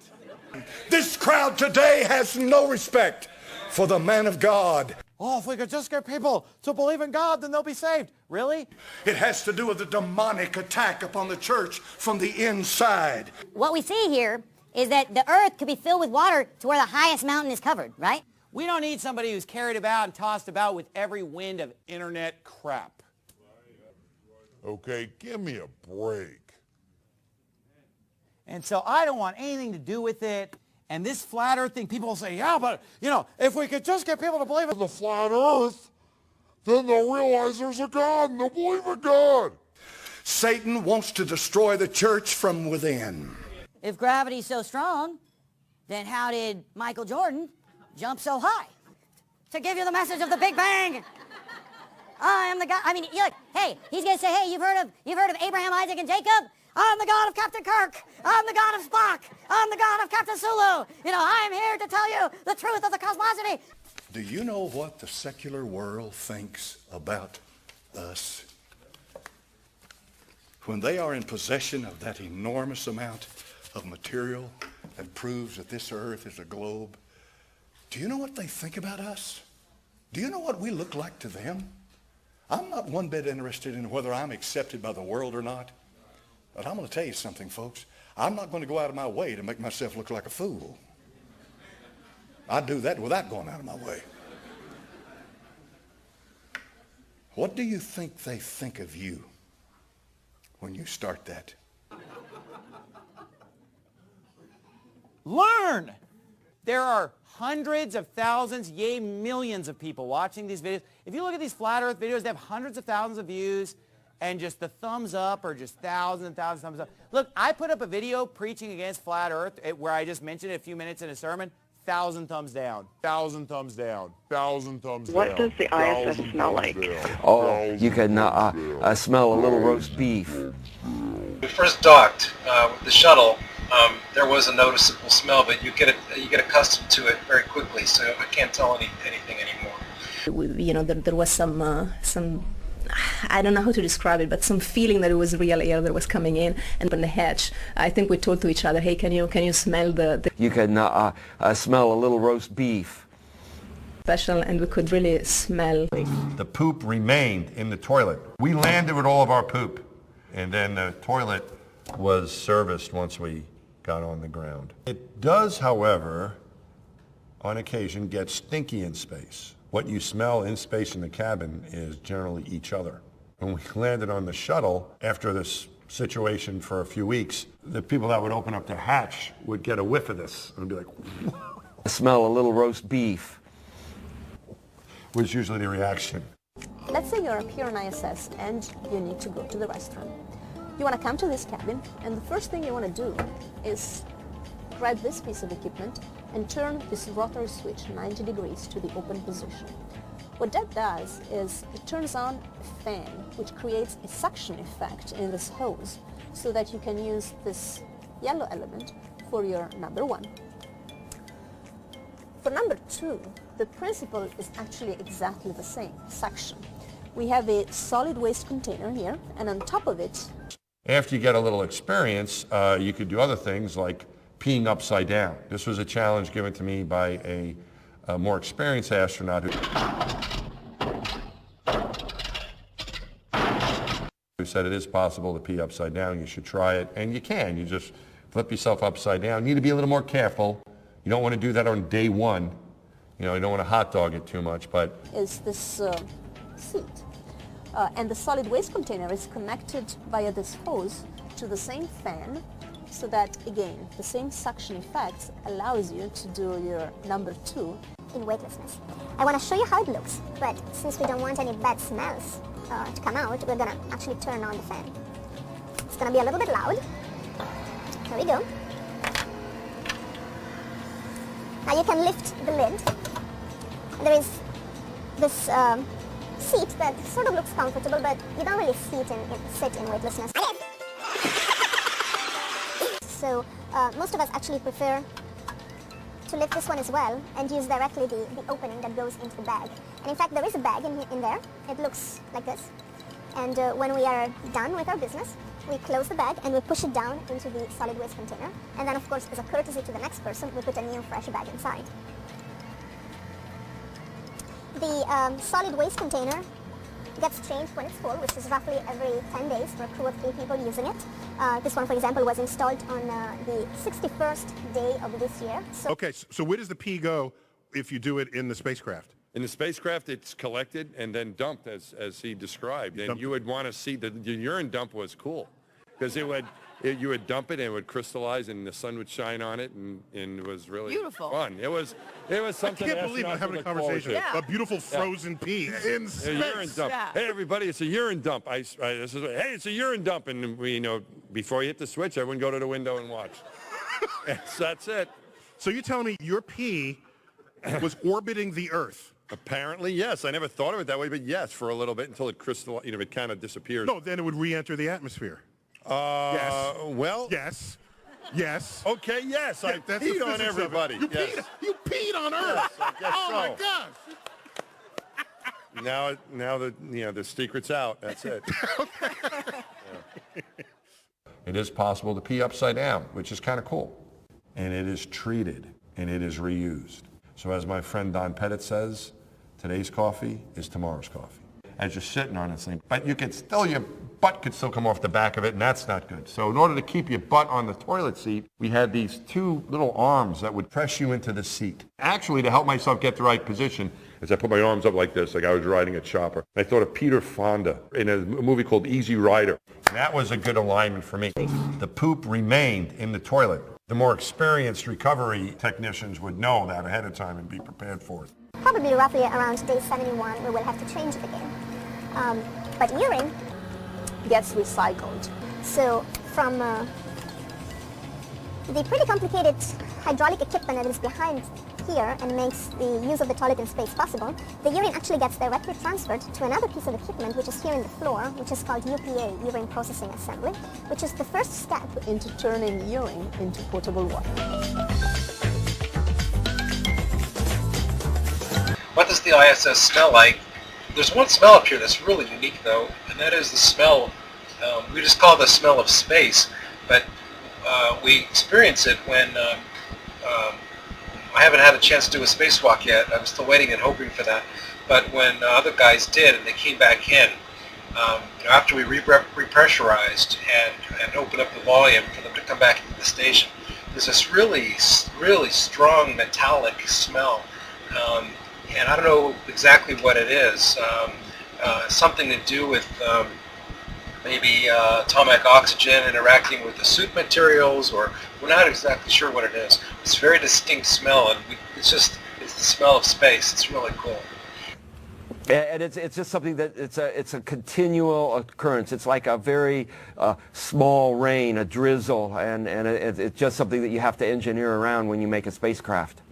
This crowd today has no respect for the man of God. Oh, if we could just get people to believe in God, then they'll be saved. Really? It has to do with the demonic attack upon the church from the inside. What we see here is that the earth could be filled with water to where the highest mountain is covered, right? We don't need somebody who's carried about and tossed about with every wind of internet crap. Okay, give me a break. And so I don't want anything to do with it. And this flat earth thing, people will say, yeah, but, you know, if we could just get people to believe in the flat earth, then they'll realize there's a God and they'll believe in God. Satan wants to destroy the church from within. If gravity's so strong, then how did Michael Jordan jump so high? To give you the message of the Big Bang. I am the God. I mean, look, hey, he's going to say, hey, you've heard of Abraham, Isaac, and Jacob? I'm the God of Captain Kirk. I'm the God of Spock. I'm the God of Captain Sulu. You know, I'm here to tell you the truth of the cosmosity. Do you know what the secular world thinks about us? When they are in possession of that enormous amount of material that proves that this earth is a globe, do you know what they think about us? Do you know what we look like to them? I'm not one bit interested in whether I'm accepted by the world or not. But I'm going to tell you something, folks. I'm not going to go out of my way to make myself look like a fool. I'd do that without going out of my way. What do you think they think of you when you start that? Learn! There are hundreds of thousands, yea, millions of people watching these videos. If you look at these flat earth videos, they have hundreds of thousands of views. And just the thumbs up are just thousands and thousands of thumbs up. Look, I put up a video preaching against flat earth where I just mentioned it a few minutes in a sermon. 1,000 thumbs down. 1,000 thumbs down. 1,000 thumbs down. What does the ISS smell like? Oh, you can smell a little roast beef. When we first docked with the shuttle, there was a noticeable smell, but you get accustomed to it very quickly. So I can't tell anything anymore. You know, there was some I don't know how to describe it, but some feeling that it was real air that was coming in. And on the hatch, I think we told to each other, hey, can you smell the You can smell a little roast beef. Special, and we could really smell. The poop remained in the toilet. We landed with all of our poop, and then the toilet was serviced once we got on the ground. It does, however, on occasion get stinky in space. What you smell in space in the cabin is generally each other. When we landed on the shuttle, after this situation for a few weeks, the people that would open up the hatch would get a whiff of this and be like, whoa. Smell a little roast beef. Was usually the reaction. Let's say you're up here on ISS and you need to go to the restroom. You want to come to this cabin, and the first thing you want to do is grab this piece of equipment and turn this rotary switch 90 degrees to the open position. What that does is it turns on a fan, which creates a suction effect in this hose so that you can use this yellow element for your number one. For number two, the principle is actually exactly the same, suction. We have a solid waste container here, and on top of it... After you get a little experience, you could do other things like peeing upside down. This was a challenge given to me by a more experienced astronaut who said it is possible to pee upside down. You should try it, and you can. You just flip yourself upside down. You need to be a little more careful. You don't want to do that on day one. You know, you don't want to hot dog it too much, but... is this seat. And the solid waste container is connected via this hose to the same fan, so that, again, the same suction effect allows you to do your number two in weightlessness. I want to show you how it looks, but since we don't want any bad smells to come out, we're going to actually turn on the fan. It's going to be a little bit loud. Here we go. Now you can lift the lid. There is this seat that sort of looks comfortable, but you don't really sit in weightlessness. So most of us actually prefer to lift this one as well and use directly the opening that goes into the bag. And in fact, there is a bag in there. It looks like this. And when we are done with our business, we close the bag and we push it down into the solid waste container. And then, of course, as a courtesy to the next person, we put a new fresh bag inside. The solid waste container gets changed when it's full, which is roughly every 10 days for a crew of 3 people using it. This one, for example, was installed on the 61st day of this year. Okay, so where does the pee go if you do it in the spacecraft? In the spacecraft, it's collected and then dumped, as he described. And you would want to see the urine dump was cool, because you would dump it and it would crystallize and the sun would shine on it, and it was really fun. It was something. I can't believe I'm having a conversation. A beautiful frozen pee in space. A urine dump. Yeah. Hey everybody, it's a urine dump. Hey, it's a urine dump, and we, before you hit the switch, I wouldn't go to the window and watch. That's it. So you're telling me your pee was orbiting the Earth? Apparently, yes. I never thought of it that way, but yes, for a little bit until it crystallized, it kind of disappeared. No, then it would re-enter the atmosphere. Yes. Well. Yes. Yes. Okay, yes. I peed on everybody. You peed on Earth. Yes, I guess oh, so. my gosh. Now the secret's out. That's it. It is possible to pee upside down, which is kind of cool. And it is treated, and it is reused. So as my friend Don Pettit says, today's coffee is tomorrow's coffee. As you're sitting on this thing, but your butt could still come off the back of it, and that's not good. So in order to keep your butt on the toilet seat, we had these 2 little arms that would press you into the seat. Actually, to help myself get the right position, as I put my arms up like this, like I was riding a chopper. I thought of Peter Fonda in a movie called Easy Rider. And that was a good alignment for me. The poop remained in the toilet. The more experienced recovery technicians would know that ahead of time and be prepared for it. Probably roughly around day 71, we will have to change it again. But urine gets recycled. So from the pretty complicated hydraulic equipment that is behind here and makes the use of the toilet in space possible, the urine actually gets directly transferred to another piece of equipment which is here in the floor, which is called UPA, Urine Processing Assembly, which is the first step into turning urine into potable water. What does the ISS smell like? There's one smell up here that's really unique though, and that is the smell, we just call it the smell of space, but we experience it when I haven't had a chance to do a spacewalk yet. I'm still waiting and hoping for that. But when other guys did and they came back in, after we repressurized and opened up the volume for them to come back into the station, there's this really, really strong metallic smell. And I don't know exactly what it is. Something to do with maybe atomic oxygen interacting with the suit materials, or we're not exactly sure what it is. It's a very distinct smell, and it's the smell of space. It's really cool. And it's just something that it's a continual occurrence. It's like a very small rain, a drizzle, and it's just something that you have to engineer around when you make a spacecraft.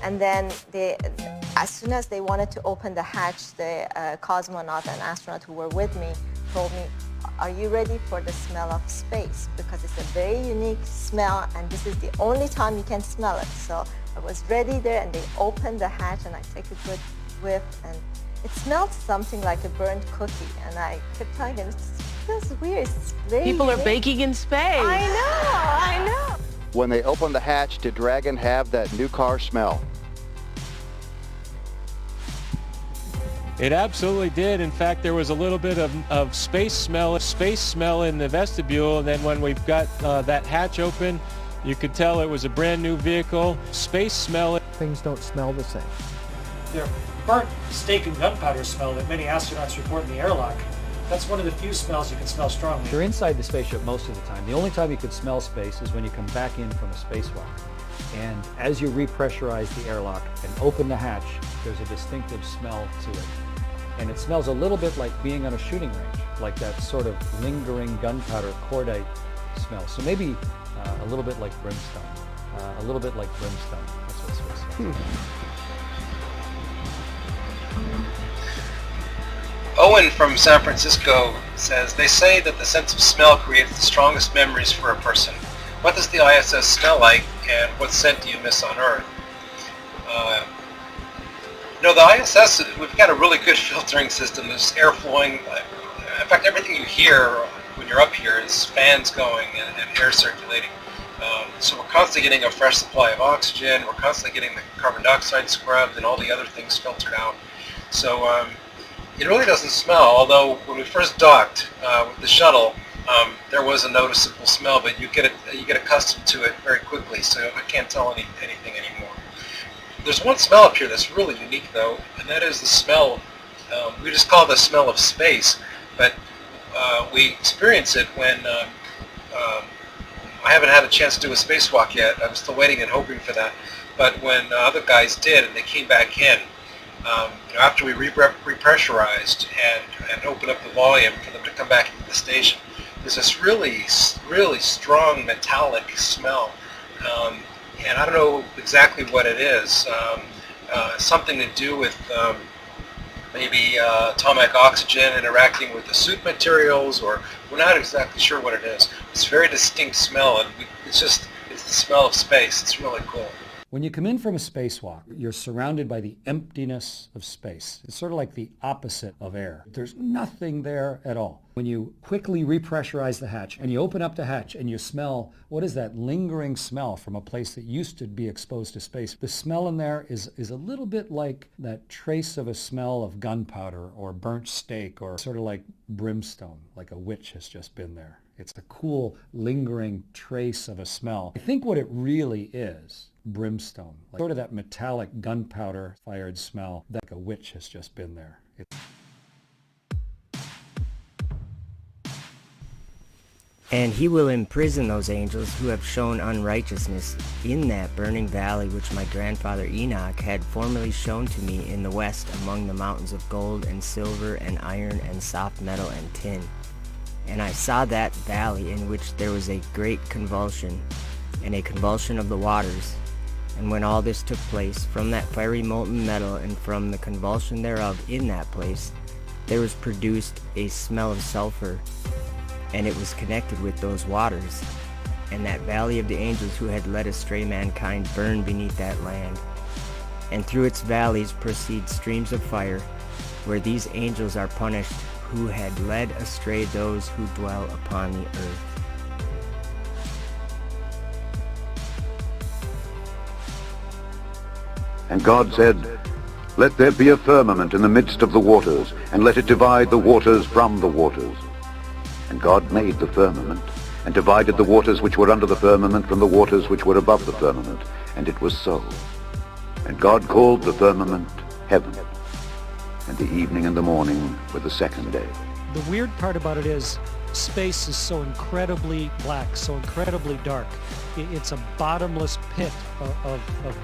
And then as soon as they wanted to open the hatch, the cosmonaut and astronaut who were with me told me, "Are you ready for the smell of space? Because it's a very unique smell, and this is the only time you can smell it." So I was ready there, and they opened the hatch, and I took a good whiff, and it smelled something like a burnt cookie. And I kept telling them, "It smells weird. It's very People are unique." baking in space. I know. When they opened the hatch, did Dragon have that new car smell? It absolutely did. In fact, there was a little bit of space smell in the vestibule, and then when we got that hatch open, you could tell it was a brand new vehicle. Space smell. Things don't smell the same. The burnt steak and gunpowder smell that many astronauts report in the airlock, that's one of the few smells you can smell strongly. You're inside the spaceship most of the time. The only time you could smell space is when you come back in from a spacewalk. And as you repressurize the airlock and open the hatch, there's a distinctive smell to it. And it smells a little bit like being on a shooting range, like that sort of lingering gunpowder cordite smell. So maybe A little bit like brimstone. A little bit like brimstone. That's what space says. Owen from San Francisco says, they say that the sense of smell creates the strongest memories for a person. What does the ISS smell like, and what scent do you miss on Earth? The ISS, we've got a really good filtering system. There's air flowing. In fact, everything you hear when you're up here is fans going and air circulating. So we're constantly getting a fresh supply of oxygen. We're constantly getting the carbon dioxide scrubbed and all the other things filtered out. So it really doesn't smell, although when we first docked with the shuttle, there was a noticeable smell, but you get accustomed to it very quickly, so I can't tell anything anymore. There's one smell up here that's really unique, though, and that is the smell, we just call it the smell of space, but we experience it when, I haven't had a chance to do a spacewalk yet. I'm still waiting and hoping for that, but when other guys did and they came back in, after we repressurized and opened up the volume for them to come back into the station, there's this really, really strong metallic smell. And I don't know exactly what it is. Something to do with maybe atomic oxygen interacting with the suit materials, or we're not exactly sure what it is. It's a very distinct smell, and it's the smell of space. It's really cool. When you come in from a spacewalk, you're surrounded by the emptiness of space. It's sort of like the opposite of air. There's nothing there at all. When you quickly repressurize the hatch and you open up the hatch and you smell, what is that lingering smell from a place that used to be exposed to space? The smell in there is a little bit like that trace of a smell of gunpowder or burnt steak, or sort of like brimstone, like a witch has just been there. It's a cool, lingering trace of a smell. I think what it really is, brimstone, like sort of that metallic gunpowder-fired smell, like a witch has just been there. And he will imprison those angels who have shown unrighteousness in that burning valley which my grandfather Enoch had formerly shown to me in the west among the mountains of gold and silver and iron and soft metal and tin. And I saw that valley in which there was a great convulsion, and a convulsion of the waters. And when all this took place, from that fiery molten metal and from the convulsion thereof in that place, there was produced a smell of sulfur, and it was connected with those waters. And that valley of the angels who had led astray mankind burned beneath that land. And through its valleys proceed streams of fire, where these angels are punished, who had led astray those who dwell upon the earth. And God said, "Let there be a firmament in the midst of the waters, and let it divide the waters from the waters." And God made the firmament, and divided the waters which were under the firmament from the waters which were above the firmament. And it was so. And God called the firmament heaven. And the evening and the morning were the second day. The weird part about it is space is so incredibly black, so incredibly dark. It's a bottomless pit of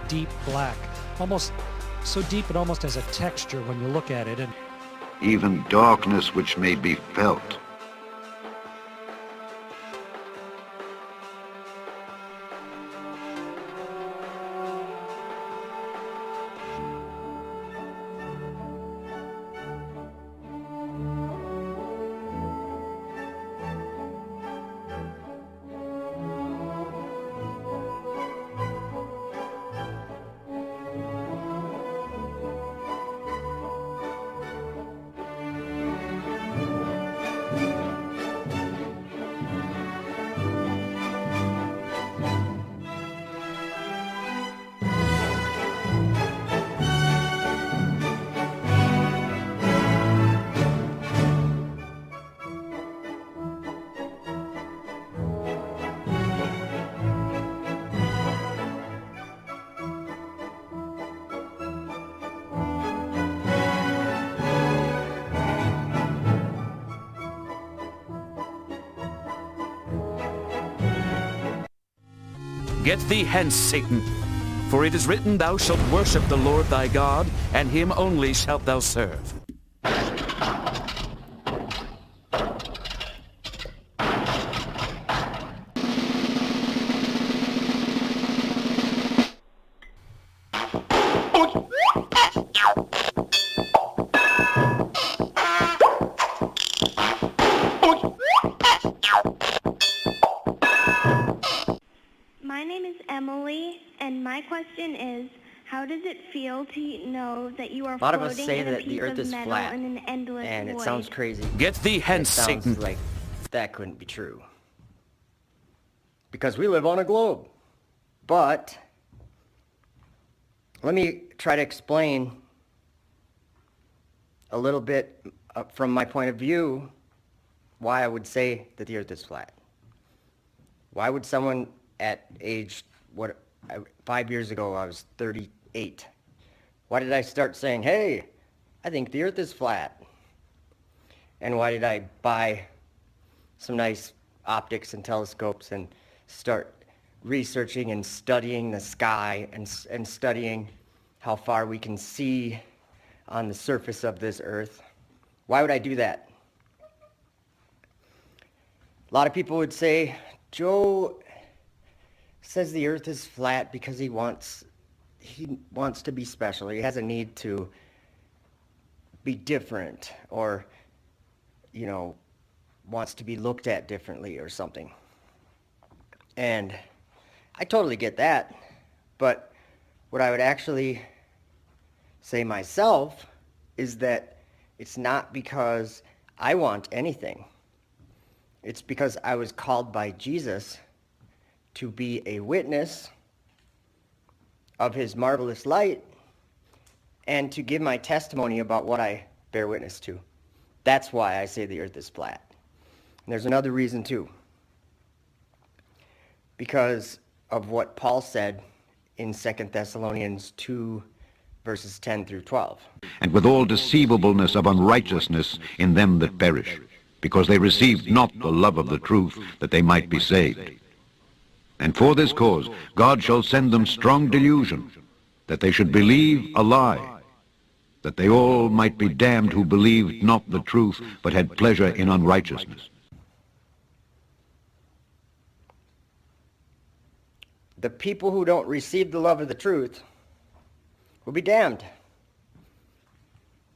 deep black. Almost so deep it almost has a texture when you look at it. And Even darkness which may be felt. Get thee hence, Satan, for it is written, Thou shalt worship the Lord thy God, and him only shalt thou serve. question is, how does it feel to know that you are A lot of us floating say in a that the piece earth of is metal flat, in an endless and it void? sounds crazy. Get thee hence, It sounds Satan. like that couldn't be true. Because we live on a globe. But let me try to explain a little bit from my point of view why I would say that the earth is flat. Why would someone at age, 5 years ago I was 38. Why did I start saying, hey, I think the earth is flat? And why did I buy some nice optics and telescopes and start researching and studying the sky and studying how far we can see on the surface of this earth? Why would I do that? A lot of people would say, Joe says the earth is flat because he wants to be special. He has a need to be different, or, wants to be looked at differently or something. And I totally get that. But what I would actually say myself is that it's not because I want anything. It's because I was called by Jesus to be a witness of his marvelous light and to give my testimony about what I bear witness to. That's why I say the earth is flat. And there's another reason too. Because of what Paul said in 2 Thessalonians 2, verses 10 through 12. And with all deceivableness of unrighteousness in them that perish, because they received not the love of the truth, that they might be saved. And for this cause God shall send them strong delusion, that they should believe a lie, that they all might be damned who believed not the truth, but had pleasure in unrighteousness. The people who don't receive the love of the truth will be damned.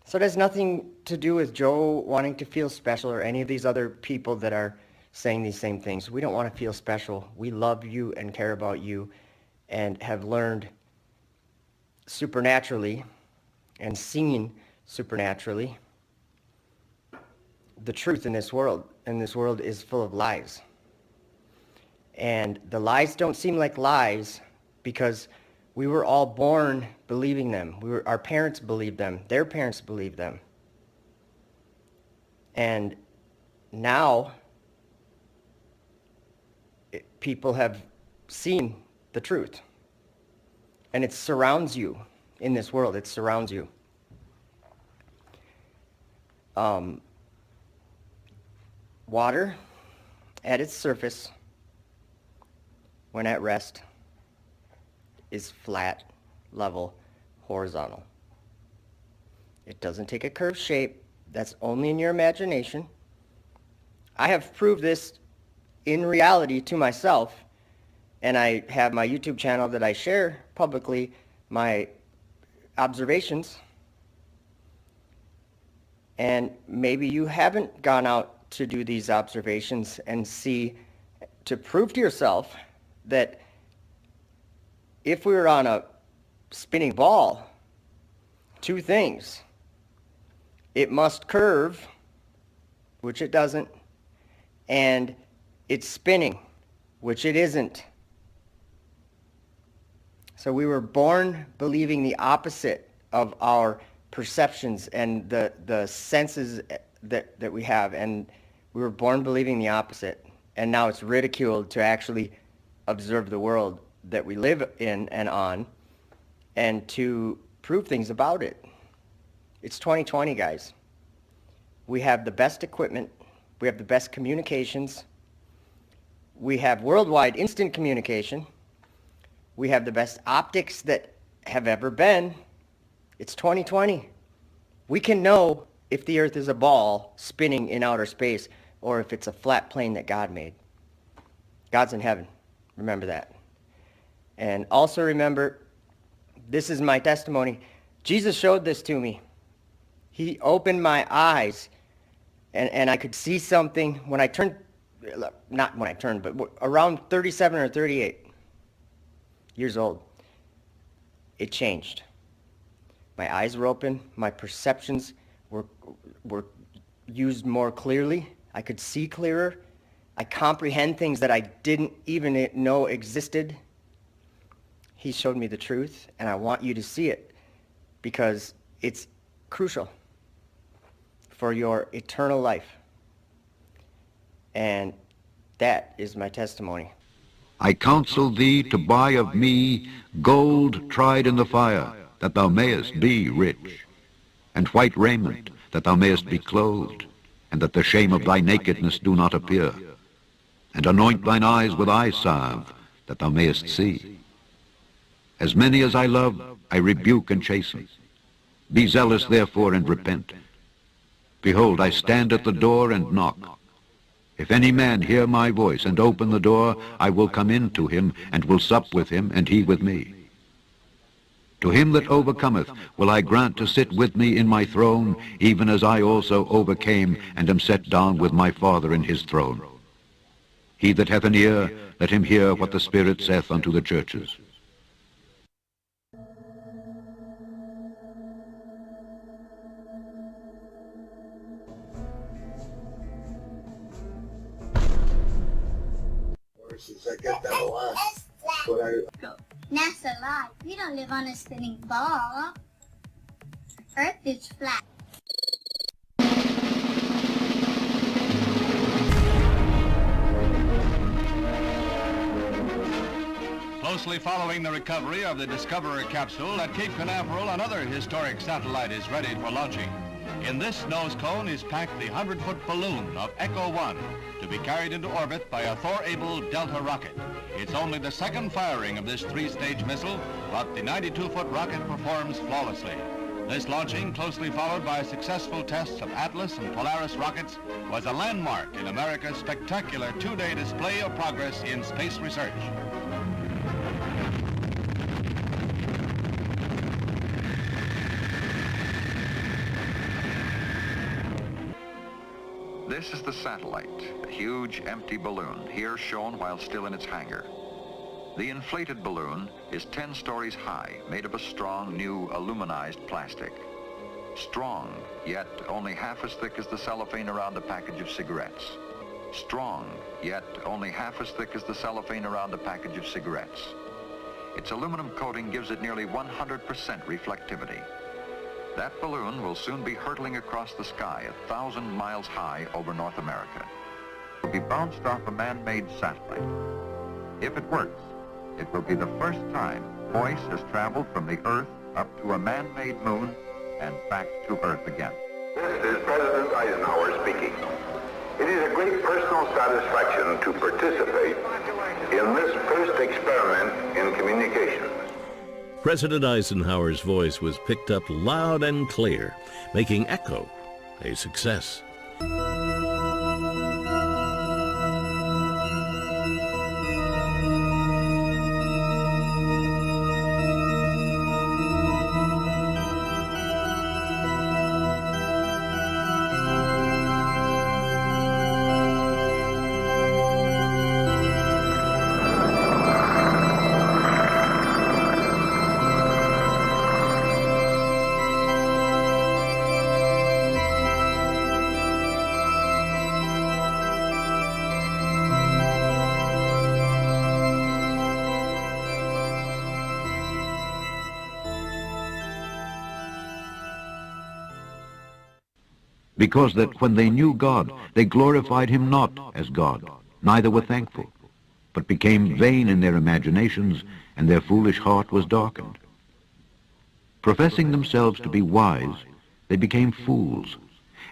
So it has nothing to do with Joe wanting to feel special or any of these other people that are saying these same things. We don't want to feel special. We love you and care about you and have learned supernaturally and seen supernaturally the truth in this world. And this world is full of lies. And the lies don't seem like lies because we were all born believing them. Our parents believed them. Their parents believed them. And now people have seen the truth. And it surrounds you in this world. It surrounds you. Water at its surface, when at rest, is flat, level, horizontal. It doesn't take a curved shape. That's only in your imagination. I have proved this in reality to myself, and I have my YouTube channel that I share publicly my observations. And maybe you haven't gone out to do these observations and see, to prove to yourself that if we were on a spinning ball, two things. It must curve, which it doesn't, and it's spinning, which it isn't. So we were born believing the opposite of our perceptions and the senses that we have, and we were born believing the opposite. And now it's ridiculed to actually observe the world that we live in and on, and to prove things about it. It's 2020, guys. We have the best equipment. We have the best communications. We have worldwide instant communication. We have the best optics that have ever been. It's 2020. We can know if the earth is a ball spinning in outer space or if it's a flat plane that God made. God's in heaven. Remember that. And also remember, this is my testimony. Jesus showed this to me. He opened my eyes, and I could see something when I turned, not when I turned, but around 37 or 38 years old. it changed. My eyes were open, my perceptions were used more clearly. I could see clearer. I comprehend things that I didn't even know existed. He showed me the truth, and I want you to see it because it's crucial for your eternal life. And that is my testimony. I counsel thee to buy of me gold tried in the fire, that thou mayest be rich, and white raiment, that thou mayest be clothed, and that the shame of thy nakedness do not appear. And anoint thine eyes with eye salve, that thou mayest see. As many as I love, I rebuke and chasten. Be zealous therefore and repent. Behold, I stand at the door and knock. If any man hear my voice and open the door, I will come in to him, and will sup with him, and he with me. To him that overcometh will I grant to sit with me in my throne, even as I also overcame, and am set down with my Father in his throne. He that hath an ear, let him hear what the Spirit saith unto the churches. NASA live. We don't live on a spinning ball. Earth is flat. Closely following the recovery of the Discoverer capsule at Cape Canaveral, another historic satellite is ready for launching. In this nose cone is packed the 100-foot balloon of Echo 1 to be carried into orbit by a Thor-able Delta rocket. It's only the second firing of this three-stage missile, but the 92-foot rocket performs flawlessly. This launching, closely followed by successful tests of Atlas and Polaris rockets, was a landmark in America's spectacular two-day display of progress in space research. This is the satellite, a huge empty balloon, here shown while still in its hangar. The inflated balloon is 10 stories high, made of a strong, new aluminized plastic. Strong, yet only half as thick as the cellophane around a package of cigarettes. Strong, yet only half as thick as the cellophane around a package of cigarettes. Its aluminum coating gives it nearly 100% reflectivity. That balloon will soon be hurtling across the sky 1,000 miles high over North America. It will be bounced off a man-made satellite. If it works, it will be the first time voice has traveled from the Earth up to a man-made moon and back to Earth again. This is President Eisenhower speaking. It is a great personal satisfaction to participate in this first experiment in communication. President Eisenhower's voice was picked up loud and clear, making Echo a success. Because that when they knew God, they glorified him not as God, neither were thankful, but became vain in their imaginations, and their foolish heart was darkened. Professing themselves to be wise, they became fools,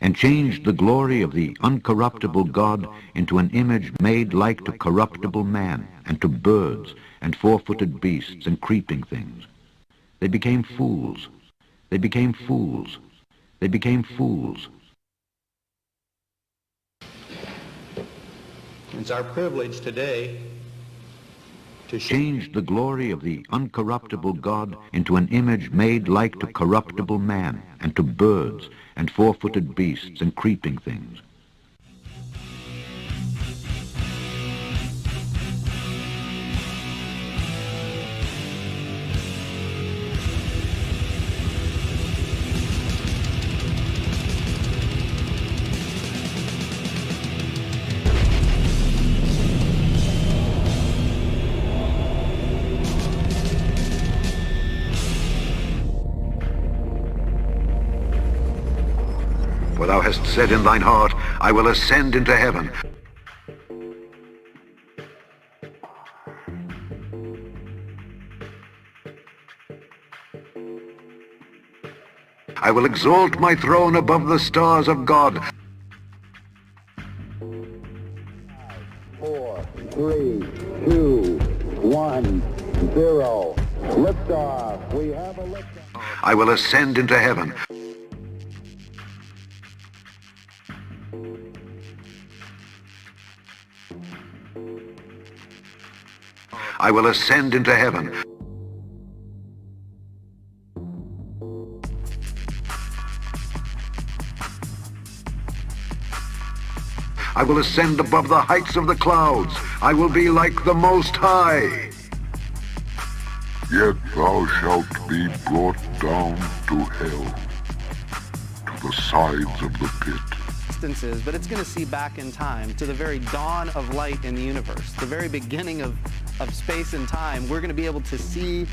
and changed the glory of the uncorruptible God into an image made like to corruptible man, and to birds, and four-footed beasts, and creeping things. They became fools. They became fools. They became fools. It's our privilege today to change the glory of the uncorruptible God into an image made like to corruptible man, and to birds, and four-footed beasts, and creeping things. For thou hast said in thine heart, I will ascend into heaven. I will exalt my throne above the stars of God. 4, 3, 2, 1, 0. Liftoff. We have a liftoff. I will ascend into heaven. I will ascend into heaven. I will ascend above the heights of the clouds. I will be like the Most High. Yet thou shalt be brought down to hell, to the sides of the pit. Instances, but it's going to see back in time to the very dawn of light in the universe, the very beginning of space and time. We're going to be able to see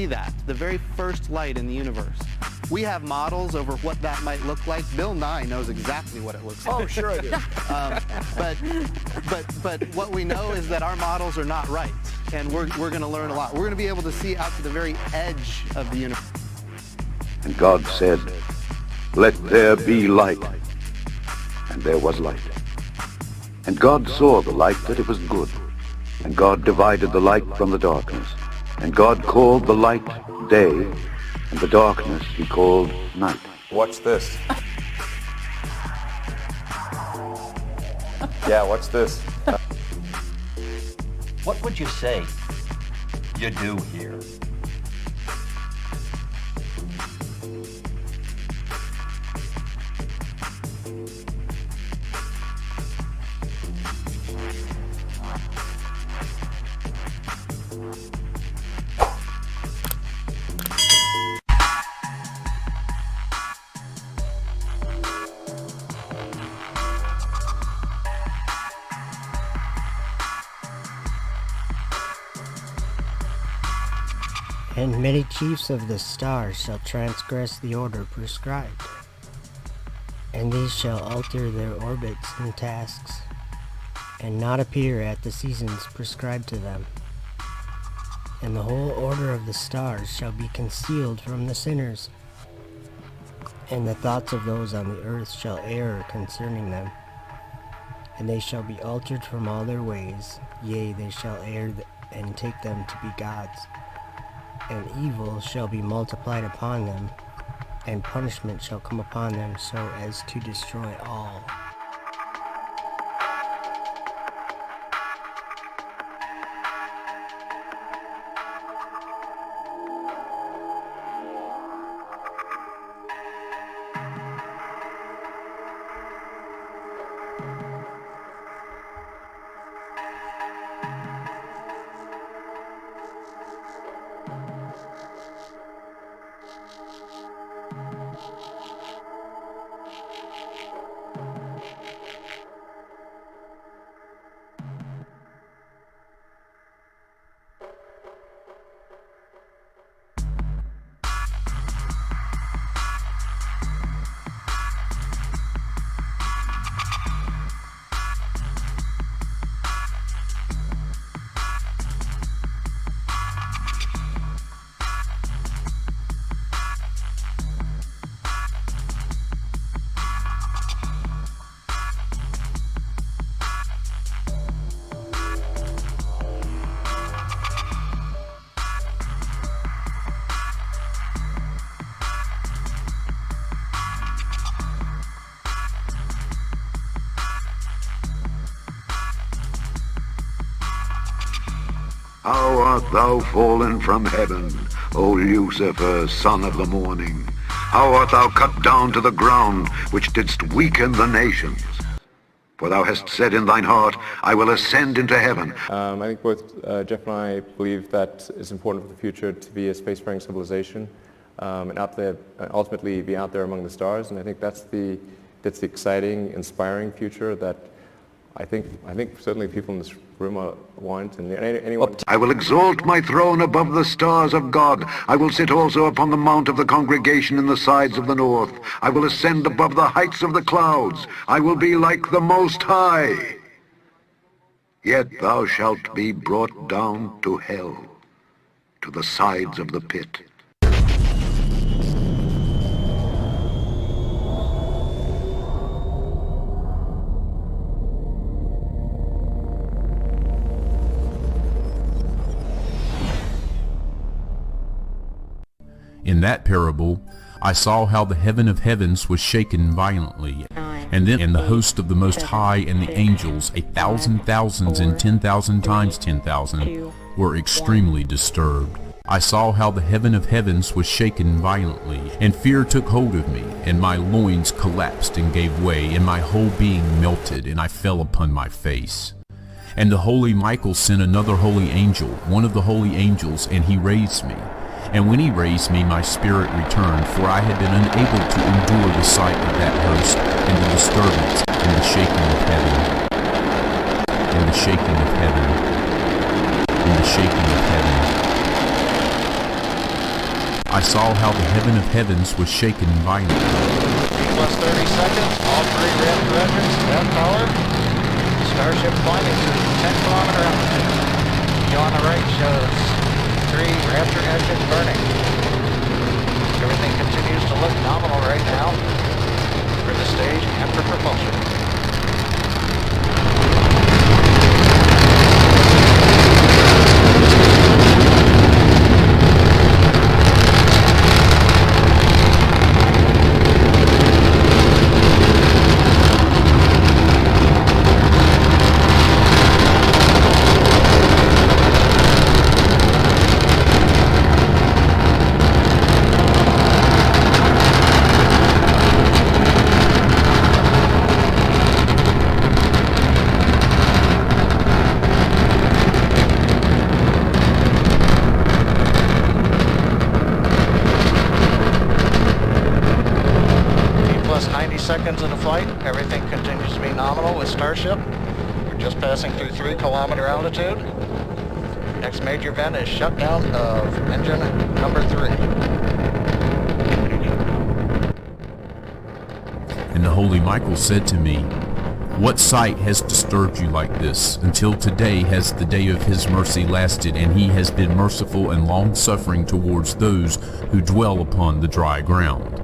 that, the very first light in the universe. We have models over what that might look like. Bill Nye knows exactly what it looks like. Oh, sure I do. But what we know is that our models are not right, and we're going to learn a lot. We're going to be able to see out to the very edge of the universe. And God said, let there be light. And there was light. And God saw the light that it was good. And God divided the light from the darkness. And God called the light day, and the darkness he called night. Watch this. Yeah, watch this. What would you say you do here? And many chiefs of the stars shall transgress the order prescribed, and these shall alter their orbits and tasks, and not appear at the seasons prescribed to them. And the whole order of the stars shall be concealed from the sinners, and the thoughts of those on the earth shall err concerning them. And they shall be altered from all their ways, yea, they shall err and take them to be gods. And evil shall be multiplied upon them, and punishment shall come upon them so as to destroy all. How art thou fallen from heaven, O Lucifer, son of the morning? How art thou cut down to the ground, which didst weaken the nations? For thou hast said in thine heart, I will ascend into heaven. I think both Jeff and I believe that it's important for the future to be a spacefaring civilization and out there, ultimately be out there among the stars. And I think that's the exciting, inspiring future that I think certainly people in this room want, and anyone... I will exalt my throne above the stars of God. I will sit also upon the mount of the congregation in the sides of the north. I will ascend above the heights of the clouds. I will be like the Most High. Yet thou shalt be brought down to hell, to the sides of the pit. In that parable, I saw how the heaven of heavens was shaken violently, and then the host of the Most High and the angels, 1,000 thousands and 10,000 times 10,000, were extremely disturbed. I saw how the heaven of heavens was shaken violently, and fear took hold of me, and my loins collapsed and gave way, and my whole being melted, and I fell upon my face. And the holy Michael sent another holy angel, one of the holy angels, and he raised me. And when he raised me, my spirit returned, for I had been unable to endure the sight of that host, and the disturbance, and the shaking of heaven, and the shaking of heaven, and the shaking of heaven. I saw how the heaven of heavens was shaken violently. Plus 30 seconds, all three reactor engines, down power. Starship climbing to 10-kilometer altitude. View on the right shows 3 Raptor engines burning. Everything continues to look nominal right now for the stage and for propulsion. 90 seconds into flight, everything continues to be nominal with Starship. We're just passing through 3-kilometer altitude. Next major event is shutdown of engine number 3. And the Holy Michael said to me, "What sight has disturbed you like this? Until today has the day of his mercy lasted, and he has been merciful and long-suffering towards those who dwell upon the dry ground."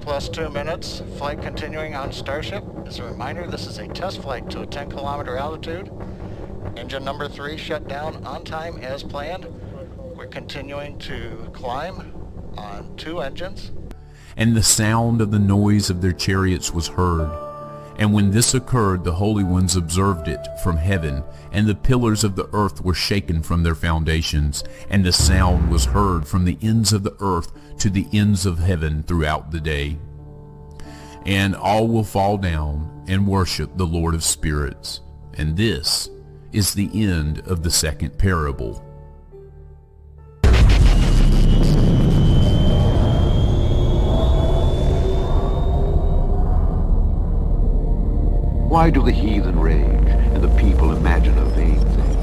Plus 2 minutes, flight continuing on Starship. As a reminder, this is a test flight to a 10-kilometer altitude. Engine number 3 shut down on time as planned. We're continuing to climb on 2 engines. And the sound of the noise of their chariots was heard. And when this occurred, the holy ones observed it from heaven, and the pillars of the earth were shaken from their foundations, and the sound was heard from the ends of the earth to the ends of heaven throughout the day. And all will fall down and worship the Lord of spirits. And this is the end of the second parable. Why do the heathen rage, and the people imagine a vain thing?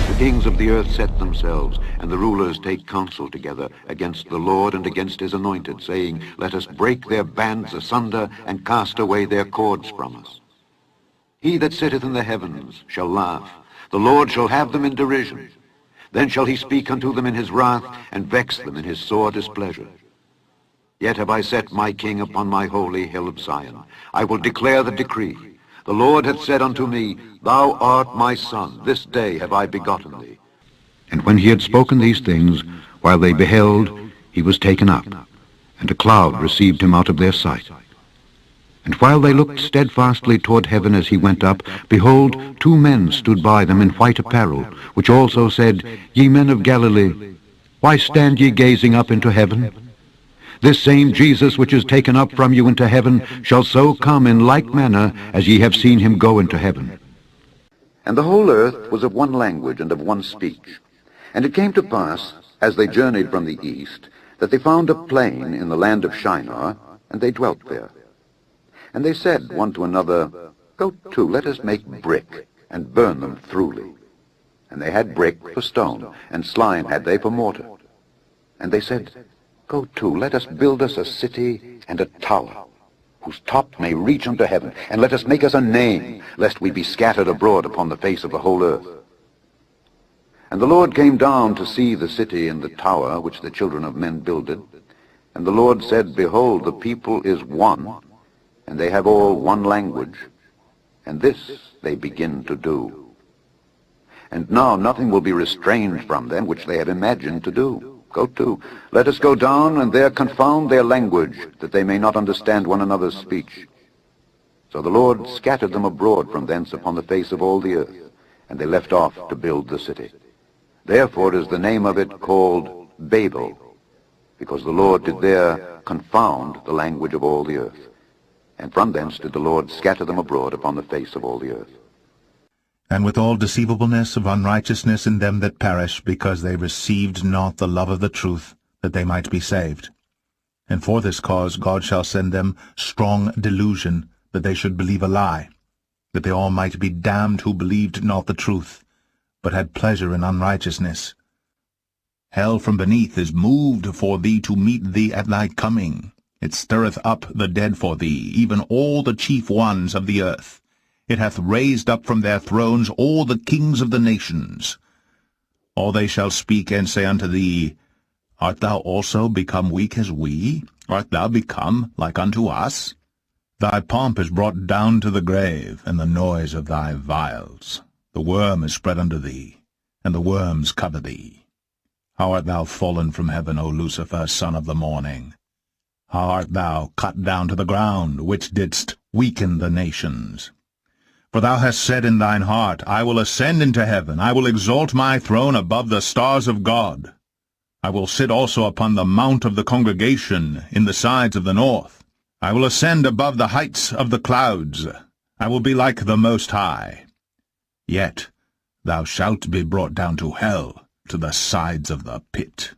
The kings of the earth set themselves, and the rulers take counsel together against the Lord and against his anointed, saying, "Let us break their bands asunder, and cast away their cords from us." He that sitteth in the heavens shall laugh. The Lord shall have them in derision. Then shall he speak unto them in his wrath, and vex them in his sore displeasure. Yet have I set my king upon my holy hill of Zion. I will declare the decree. The Lord hath said unto me, "Thou art my son, this day have I begotten thee." And when he had spoken these things, while they beheld, he was taken up, and a cloud received him out of their sight. And while they looked steadfastly toward heaven as he went up, behold, 2 men stood by them in white apparel, which also said, "Ye men of Galilee, why stand ye gazing up into heaven? This same Jesus which is taken up from you into heaven shall so come in like manner as ye have seen him go into heaven." And the whole earth was of one language and of one speech. And it came to pass, as they journeyed from the east, that they found a plain in the land of Shinar, and they dwelt there. And they said one to another, Go to, let us make brick, and burn them throughly. And they had brick for stone, and slime had they for mortar. And they said, Go to, let us build us a city and a tower, whose top may reach unto heaven, and let us make us a name, lest we be scattered abroad upon the face of the whole earth. And the Lord came down to see the city and the tower which the children of men builded. And the Lord said, Behold, the people is one, and they have all one language, and this they begin to do. And now nothing will be restrained from them which they have imagined to do. Go to, let us go down, and there confound their language, that they may not understand one another's speech. So the Lord scattered them abroad from thence upon the face of all the earth, and they left off to build the city. Therefore is the name of it called Babel, because the Lord did there confound the language of all the earth. And from thence did the Lord scatter them abroad upon the face of all the earth. And with all deceivableness of unrighteousness in them that perish, because they received not the love of the truth, that they might be saved. And for this cause God shall send them strong delusion, that they should believe a lie, that they all might be damned who believed not the truth, but had pleasure in unrighteousness. Hell from beneath is moved for thee to meet thee at thy coming. It stirreth up the dead for thee, even all the chief ones of the earth. It hath raised up from their thrones all the kings of the nations. All they shall speak and say unto thee, Art thou also become weak as we? Art thou become like unto us? Thy pomp is brought down to the grave, and the noise of thy vials. The worm is spread unto thee, and the worms cover thee. How art thou fallen from heaven, O Lucifer, son of the morning? How art thou cut down to the ground, which didst weaken the nations? For thou hast said in thine heart, I will ascend into heaven, I will exalt my throne above the stars of God. I will sit also upon the mount of the congregation in the sides of the north. I will ascend above the heights of the clouds. I will be like the Most High. Yet thou shalt be brought down to hell, to the sides of the pit.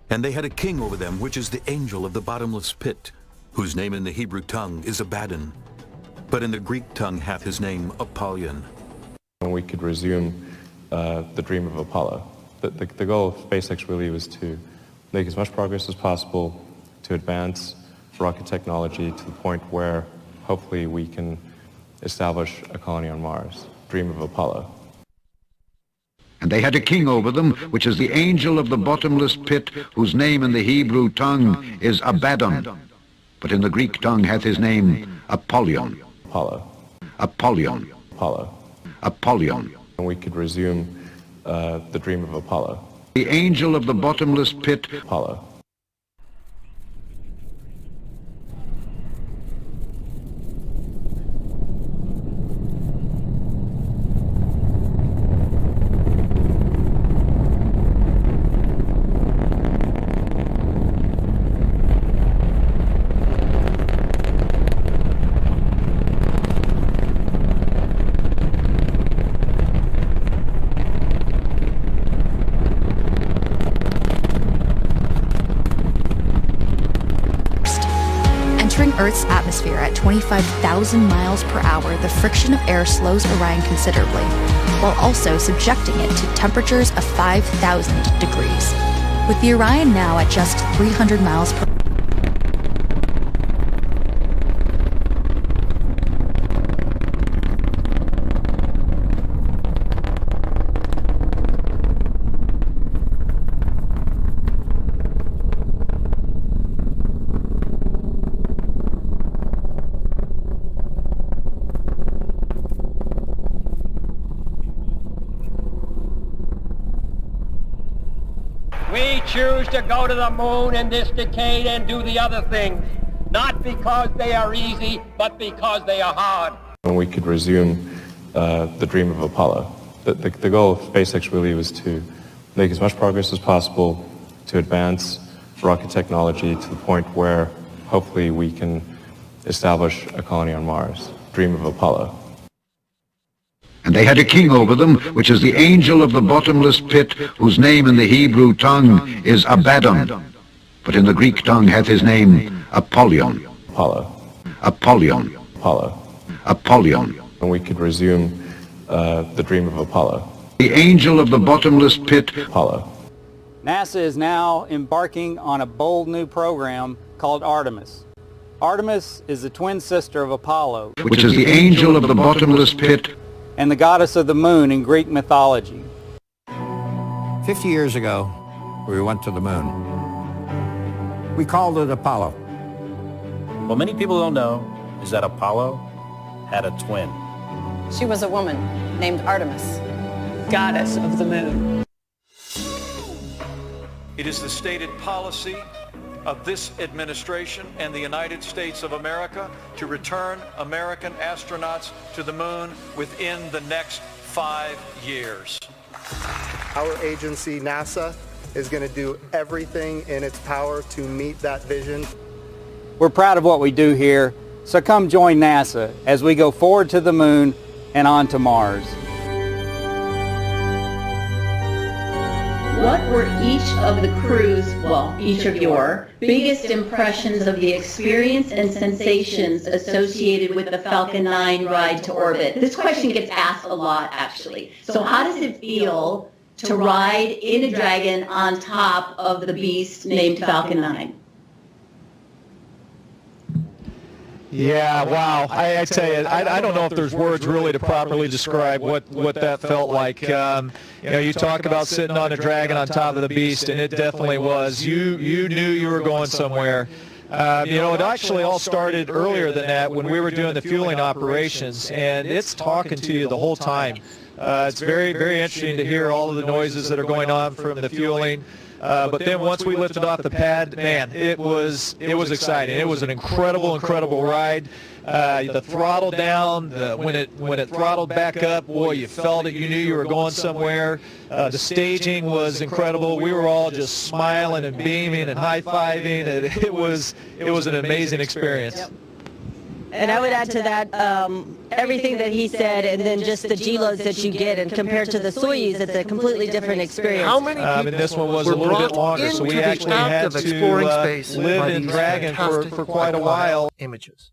And they had a king over them, which is the angel of the bottomless pit, whose name in the Hebrew tongue is Abaddon, but in the Greek tongue hath his name Apollyon. We could resume the dream of Apollo. The goal of SpaceX really was to make as much progress as possible, to advance rocket technology to the point where hopefully we can establish a colony on Mars. Dream of Apollo. And they had a king over them, which is the angel of the bottomless pit, whose name in the Hebrew tongue is Abaddon, but in the Greek tongue hath his name Apollyon. Apollo. Apollyon. Apollo. Apollyon. And we could resume the dream of Apollo. The angel of the bottomless pit. Apollo. Earth's atmosphere at 25,000 miles per hour, the friction of air slows Orion considerably, while also subjecting it to temperatures of 5,000 degrees. With the Orion now at just 300 miles per hour, We choose to go to the moon in this decade and do the other things, not because they are easy, but because they are hard. And we could resume the dream of Apollo. The goal of SpaceX really was to make as much progress as possible, to advance rocket technology to the point where hopefully we can establish a colony on Mars. Dream of Apollo. And they had a king over them, which is the angel of the bottomless pit, whose name in the Hebrew tongue is Abaddon, but in the Greek tongue hath his name Apollyon. Apollo. Apollyon. Apollo. Apollyon. And we could resume the dream of Apollo. The angel of the bottomless pit. Apollo. NASA is now embarking on a bold new program called Artemis. Artemis is the twin sister of Apollo, Which is the angel of the bottomless pit. And the goddess of the moon in Greek mythology. 50 years ago, we went to the moon. We called it Apollo. What many people don't know is that Apollo had a twin. She was a woman named Artemis, goddess of the moon. It is the stated policy of this administration and the United States of America to return American astronauts to the moon within the next 5 years. Our agency, NASA, is going to do everything in its power to meet that vision. We're proud of what we do here, so come join NASA as we go forward to the moon and on to Mars. What were each of the crew's, well, each of your biggest impressions of the experience and sensations associated with the Falcon 9 ride to orbit? This question gets asked a lot, actually. So how does it feel to ride in a Dragon on top of the beast named Falcon 9? Yeah, wow. I tell you, I don't know if there's words really to properly describe what that felt like. You talk about sitting on a dragon on top of the beast, and it definitely was. You knew you were going somewhere. It actually all started earlier than that when we were doing the fueling operations, and it's talking to you the whole time. It's very, very interesting to hear all of the noises that are going on from the fueling. But then once we lifted off the pad, man, it was exciting. It was an incredible ride. The throttle down, when it throttled back up, boy, you felt it. You knew you were going somewhere. The staging was incredible. We were all just smiling and beaming and high-fiving. It was an amazing experience. Yep. And I would add to that everything that he said, and then just the G-loads that you get, and compared to the Soyuz, it's a completely different experience. How many people and this one was a little bit longer, so we actually had to live in Dragon for quite a while. Images.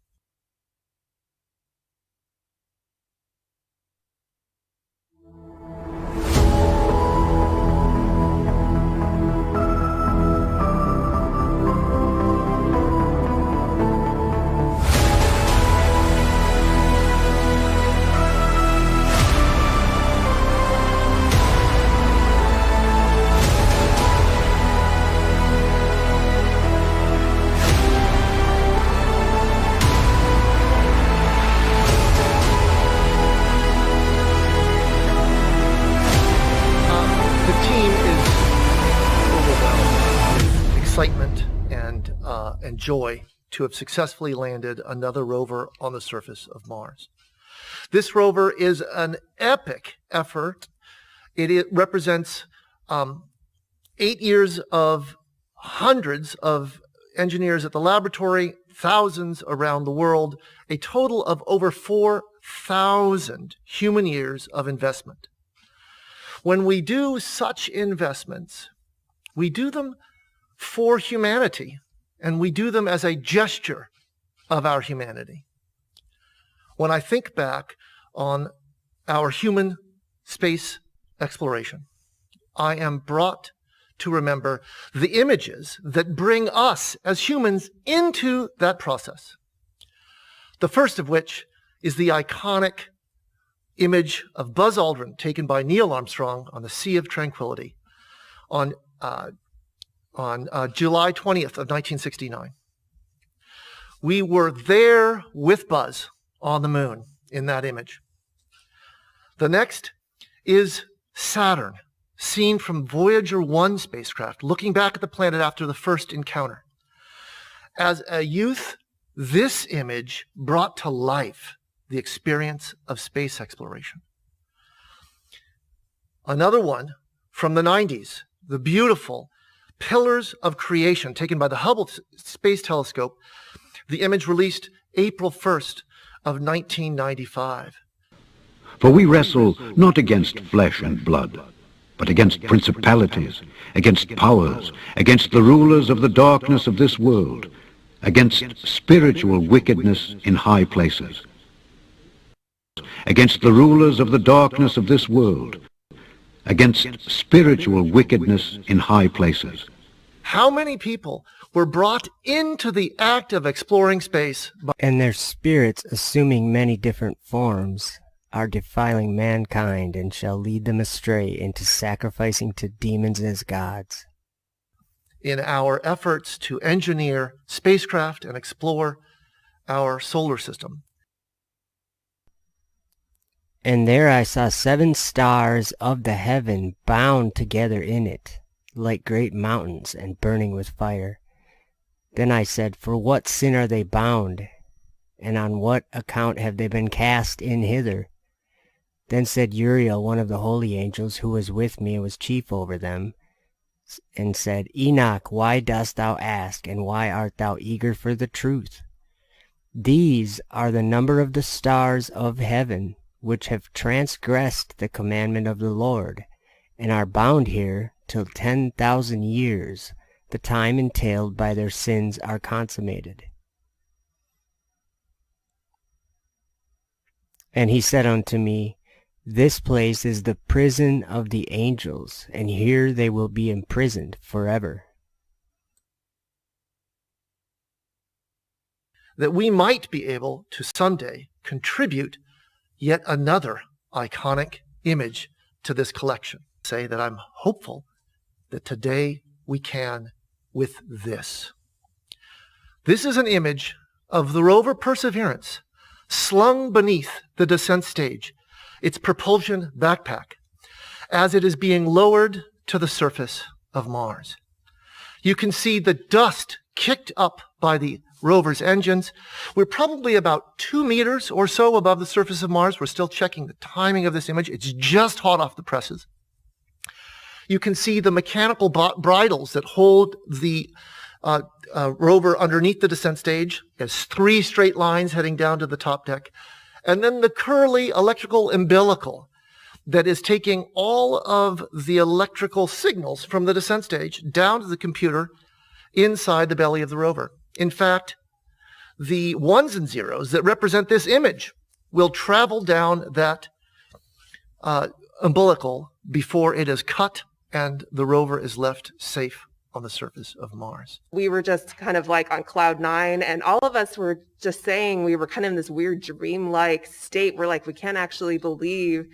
Excitement and joy to have successfully landed another rover on the surface of Mars. This rover is an epic effort. It represents 8 years of hundreds of engineers at the laboratory, thousands around the world, a total of over 4,000 human years of investment. When we do such investments, we do them for humanity, and we do them as a gesture of our humanity. When I think back on our human space exploration, I am brought to remember the images that bring us as humans into that process. The first of which is the iconic image of Buzz Aldrin taken by Neil Armstrong on the Sea of Tranquility on July 20th of 1969. We were there with Buzz on the moon in that image. The next is Saturn, seen from Voyager 1 spacecraft, looking back at the planet after the first encounter. As a youth, this image brought to life the experience of space exploration. Another one from the 90s, the beautiful Pillars of Creation, taken by the Hubble Space Telescope, the image released April 1st of 1995. For we wrestle not against flesh and blood, but against principalities, against powers, against the rulers of the darkness of this world, against spiritual wickedness in high places. against the rulers of the darkness of this world, against spiritual wickedness in high places. How many people were brought into the act of exploring space? And their spirits, assuming many different forms, are defiling mankind and shall lead them astray into sacrificing to demons as gods. In our efforts to engineer spacecraft and explore our solar system. And there I saw 7 stars of the heaven bound together in it, like great mountains and burning with fire. Then I said, for what sin are they bound? And on what account have they been cast in hither? Then said Uriel, one of the holy angels, who was with me and was chief over them, and said, Enoch, why dost thou ask, and why art thou eager for the truth? These are the number of the stars of heaven, which have transgressed the commandment of the Lord, and are bound here till 10,000 years, the time entailed by their sins are consummated. And he said unto me, this place is the prison of the angels, and here they will be imprisoned forever. That we might be able to someday contribute yet another iconic image to this collection. Say that I'm hopeful that today we can with this. This is an image of the rover Perseverance slung beneath the descent stage, its propulsion backpack, as it is being lowered to the surface of Mars. You can see the dust kicked up by the rover's engines. We're probably about 2 meters or so above the surface of Mars. We're still checking the timing of this image. It's just hot off the presses. You can see the mechanical bridles that hold the rover underneath the descent stage. It has 3 straight lines heading down to the top deck. And then the curly electrical umbilical that is taking all of the electrical signals from the descent stage down to the computer inside the belly of the rover. In fact, the 1s and 0s that represent this image will travel down that umbilical before it is cut and the rover is left safe on the surface of Mars. We were just kind of like on cloud 9, and all of us were just saying we were kind of in this weird dream-like state. We're like, we can't actually believe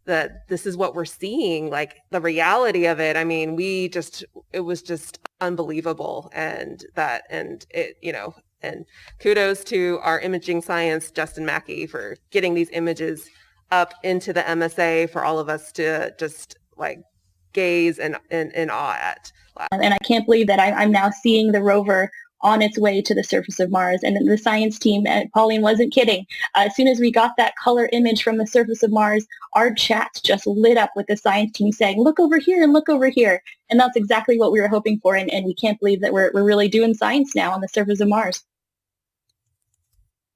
that this is what we're seeing, like the reality of it. I mean, it was just unbelievable. And kudos to our imaging science, Justin Mackey, for getting these images up into the MSA for all of us to just like gaze in awe at. And I can't believe that I'm now seeing the rover on its way to the surface of Mars. And the science team, Pauline wasn't kidding. As soon as we got that color image from the surface of Mars, our chats just lit up with the science team saying, look over here and look over here. And that's exactly what we were hoping for. And we can't believe that we're really doing science now on the surface of Mars.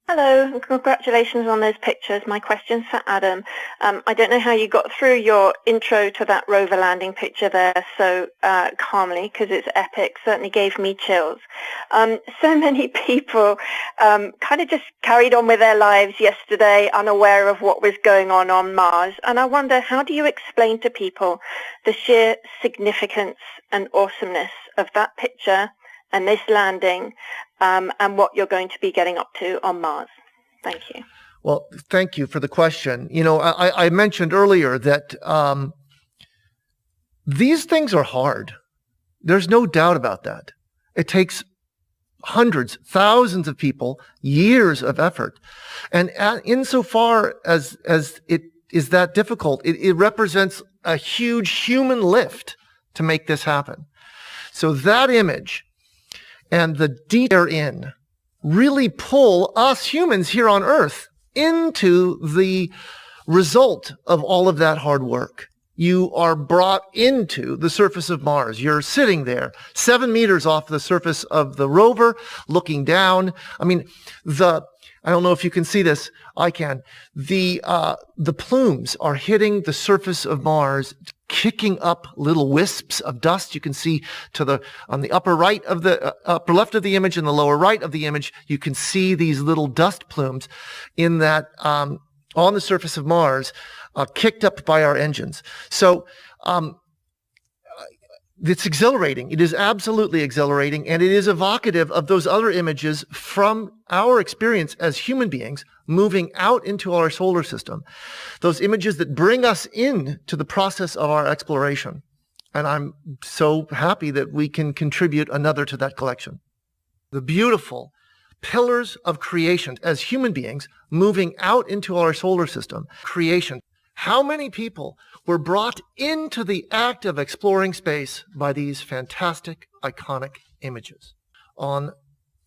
Hello, and congratulations on those pictures. My question's for Adam. I don't know how you got through your intro to that rover landing picture there so calmly, because it's epic. Certainly gave me chills. So many people kind of just carried on with their lives yesterday, unaware of what was going on Mars. And I wonder, how do you explain to people the sheer significance and awesomeness of that picture and this landing, and what you're going to be getting up to on Mars? Thank you. Well, thank you for the question. You know, I mentioned earlier that these things are hard. There's no doubt about that. It takes hundreds, thousands of people, years of effort. And insofar as it is that difficult, it represents a huge human lift to make this happen. So that image and the detail in really pull us humans here on Earth into the result of all of that hard work. You are brought into the surface of Mars. You're sitting there 7 meters off the surface of the rover, looking down. I mean, I don't know if you can see this. I can. The plumes are hitting the surface of Mars, kicking up little wisps of dust. You can see on the upper right of the upper left of the image and the lower right of the image, you can see these little dust plumes in that on the surface of Mars, kicked up by our engines. So it's exhilarating. It is absolutely exhilarating, and it is evocative of those other images from our experience as human beings moving out into our solar system, those images that bring us into the process of our exploration. And I'm so happy that we can contribute another to that collection. The beautiful pillars of creation as human beings moving out into our solar system, creation. How many people were brought into the act of exploring space by these fantastic, iconic images on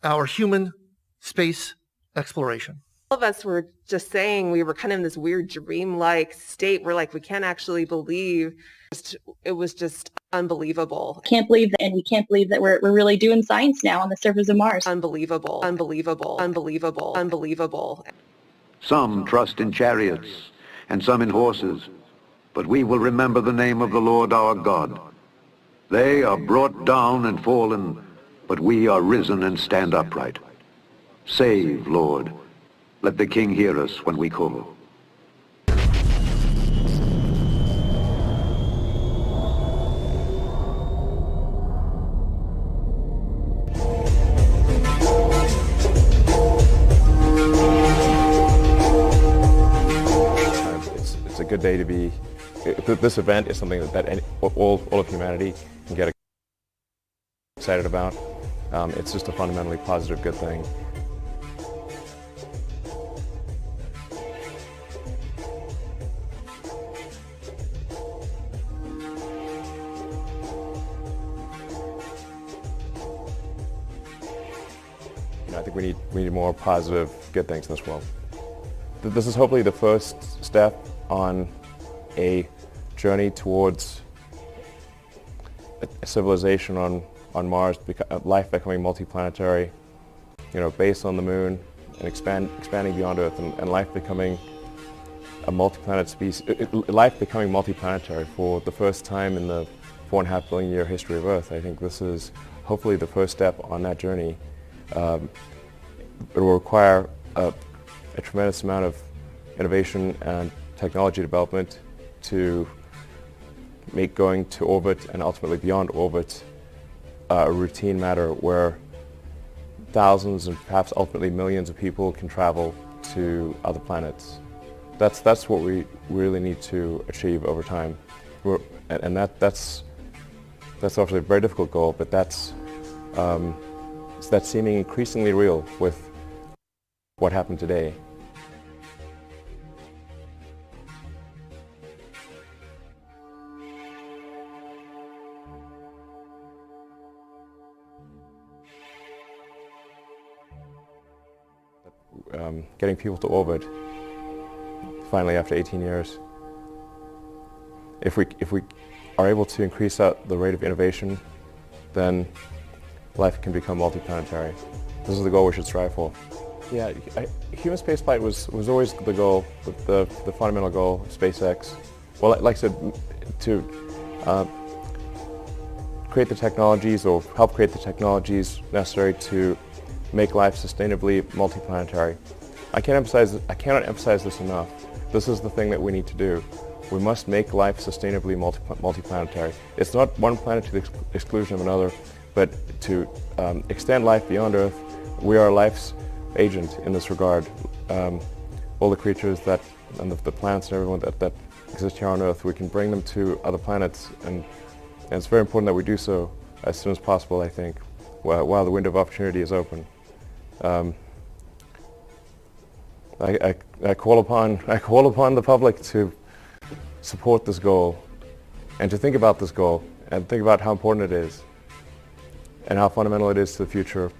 our human space exploration? All of us were just saying we were kind of in this weird dream-like state where like we can't actually believe. It was just unbelievable. Can't believe that, and we can't believe that we're really doing science now on the surface of Mars. Unbelievable, unbelievable, unbelievable, unbelievable. Some trust in chariots and some in horses, but we will remember the name of the Lord our God. They are brought down and fallen, but we are risen and stand upright. Save, Lord. Let the King hear us when we call. It's a good day to be. This event is something that all of humanity can get excited about. It's just a fundamentally positive, good thing. I think we need more positive, good things in this world. This is hopefully the first step on a journey towards a civilization on Mars, life becoming multiplanetary, based on the moon and expanding beyond Earth, and life becoming a multi-planet species, life becoming multiplanetary for the first time in the 4.5 billion year history of Earth. I think this is hopefully the first step on that journey. It will require a tremendous amount of innovation and technology development to make going to orbit and ultimately beyond orbit a routine matter where thousands and perhaps ultimately millions of people can travel to other planets. That's what we really need to achieve over time. That's obviously a very difficult goal, but that's seeming increasingly real with what happened today. Getting people to orbit finally after 18 years. If we are able to increase the rate of innovation, then life can become multiplanetary. This is the goal we should strive for. Yeah, human spaceflight was always the goal, the fundamental goal of SpaceX. Well, like I said, to create the technologies or help create the technologies necessary to make life sustainably multiplanetary. I cannot emphasize this enough. This is the thing that we need to do. We must make life sustainably multiplanetary. It's not one planet to the exclusion of another, but to extend life beyond Earth. We are life's agent in this regard. All the creatures and the plants and everyone that exist here on Earth, we can bring them to other planets, and it's very important that we do so as soon as possible, I think, while the window of opportunity is open. I call upon the public to support this goal and to think about this goal and think about how important it is and how fundamental it is to the future.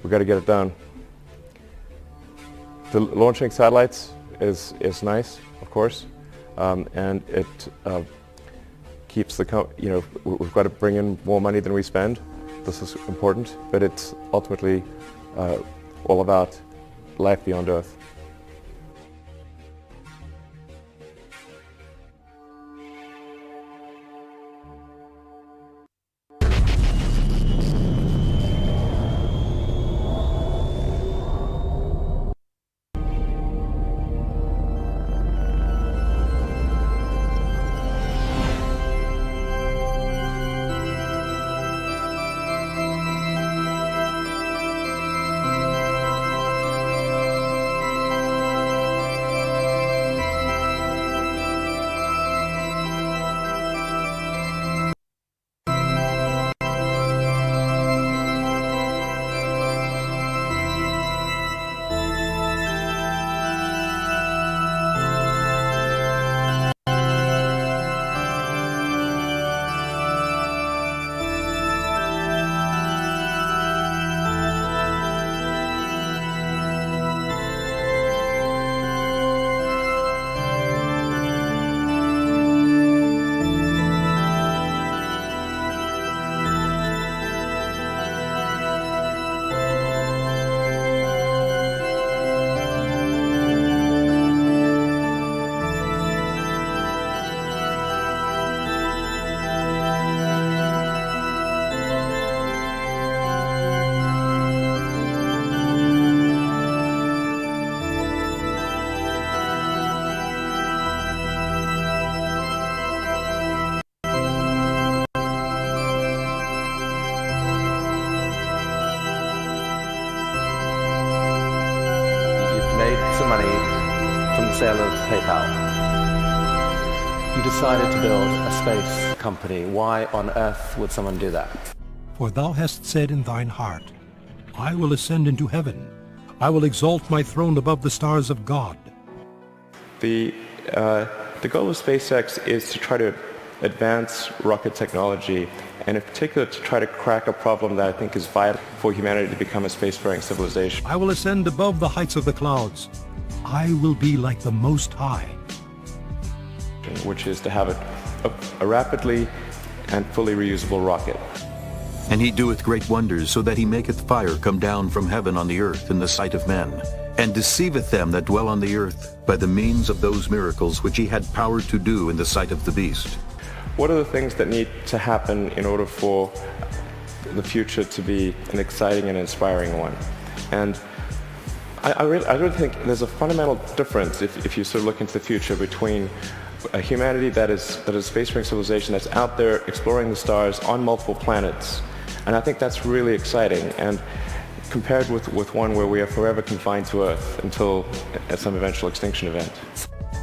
We've got to get it done. The launching satellites is nice, of course, and it keeps we've got to bring in more money than we spend. This is important, but it's ultimately all about life beyond Earth. sale of PayPal. You decided to build a space company. Why on earth would someone do that? For thou hast said in thine heart, I will ascend into heaven. I will exalt my throne above the stars of God. The goal of SpaceX is to try to advance rocket technology, and in particular to try to crack a problem that I think is vital for humanity to become a spacefaring civilization. I will ascend above the heights of the clouds. I will be like the Most High. Which is to have a rapidly and fully reusable rocket. And he doeth great wonders, so that he maketh fire come down from heaven on the earth in the sight of men, and deceiveth them that dwell on the earth by the means of those miracles which he had power to do in the sight of the beast. What are the things that need to happen in order for the future to be an exciting and inspiring one? And I really think there's a fundamental difference if you sort of look into the future between a humanity that is a spacefaring civilization that's out there exploring the stars on multiple planets. And I think that's really exciting. And compared with one where we are forever confined to Earth until at some eventual extinction event.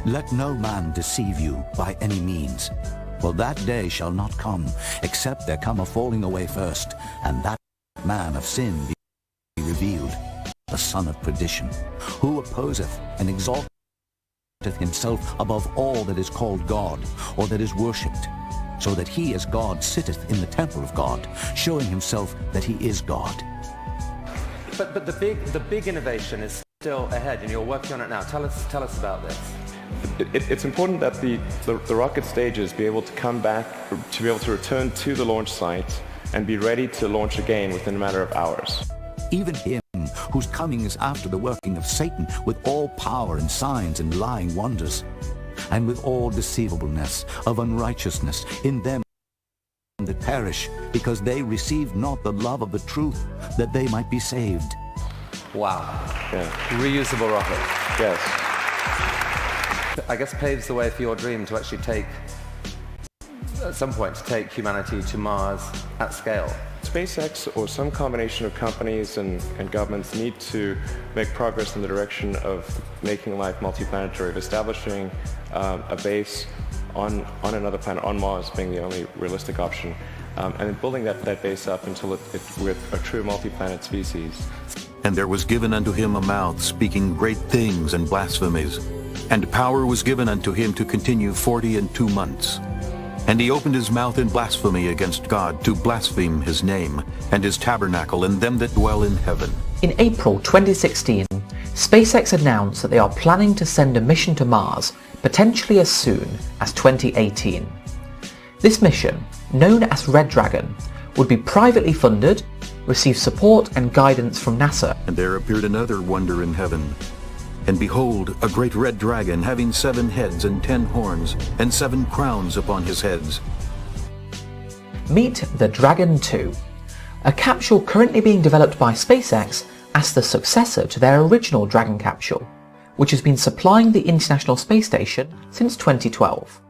Let no man deceive you by any means. For that day shall not come, except there come a falling away first, and that man of sin be revealed, the son of perdition, who opposeth and exalteth himself above all that is called God, or that is worshipped, so that he as God sitteth in the temple of God, showing himself that he is God. But the big innovation is still ahead, and you're working on it now. Tell us about this. It's important that the rocket stages be able to come back, to be able to return to the launch site and be ready to launch again within a matter of hours. Even him whose coming is after the working of Satan, with all power and signs and lying wonders, and with all deceivableness of unrighteousness in them that perish, because they received not the love of the truth, that they might be saved. Wow. Yeah. Reusable rocket. Yes. I guess paves the way for your dream to actually take, at some point, to take humanity to Mars at scale. SpaceX or some combination of companies and governments need to make progress in the direction of making life multiplanetary, of establishing a base on another planet, on Mars being the only realistic option, and then building that base up until we're a true multi-planet species. And there was given unto him a mouth speaking great things and blasphemies, and power was given unto him to continue 42 months. And he opened his mouth in blasphemy against God, to blaspheme his name, and his tabernacle, and them that dwell in heaven. In April 2016, SpaceX announced that they are planning to send a mission to Mars, potentially as soon as 2018. This mission, known as Red Dragon, would be privately funded, receive support and guidance from NASA. And there appeared another wonder in heaven. And behold, a great red dragon, having 7 heads and 10 horns, and 7 crowns upon his heads. Meet the Dragon 2, a capsule currently being developed by SpaceX as the successor to their original Dragon capsule, which has been supplying the International Space Station since 2012.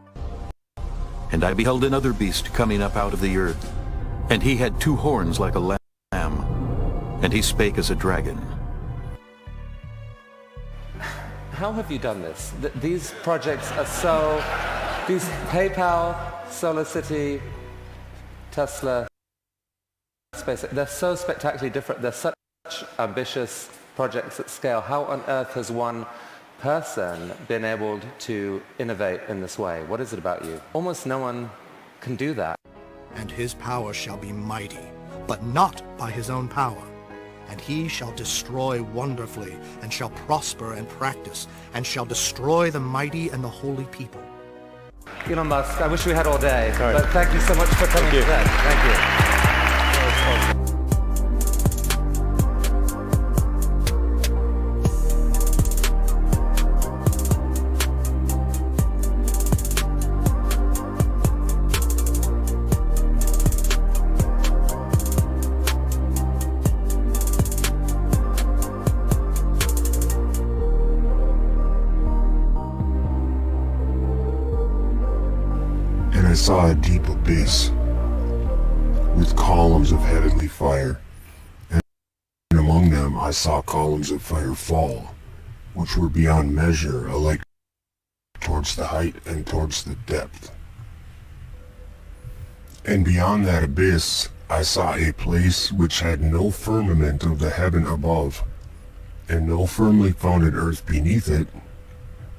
And I beheld another beast coming up out of the earth, and he had 2 horns like a lamb, and he spake as a dragon. How have you done this? These projects are so... These PayPal, SolarCity, Tesla, SpaceX, they're so spectacularly different. They're such ambitious projects at scale. How on earth has one person been able to innovate in this way? What is it about you? Almost no one can do that. And his power shall be mighty, but not by his own power. And he shall destroy wonderfully, and shall prosper and practice, and shall destroy the mighty and the holy people. Elon Musk, I wish we had all day, but thank you so much for coming today. Thank you. I saw a deep abyss with columns of heavenly fire, and among them I saw columns of fire fall, which were beyond measure, alike towards the height and towards the depth. And beyond that abyss, I saw a place which had no firmament of the heaven above, and no firmly founded earth beneath it.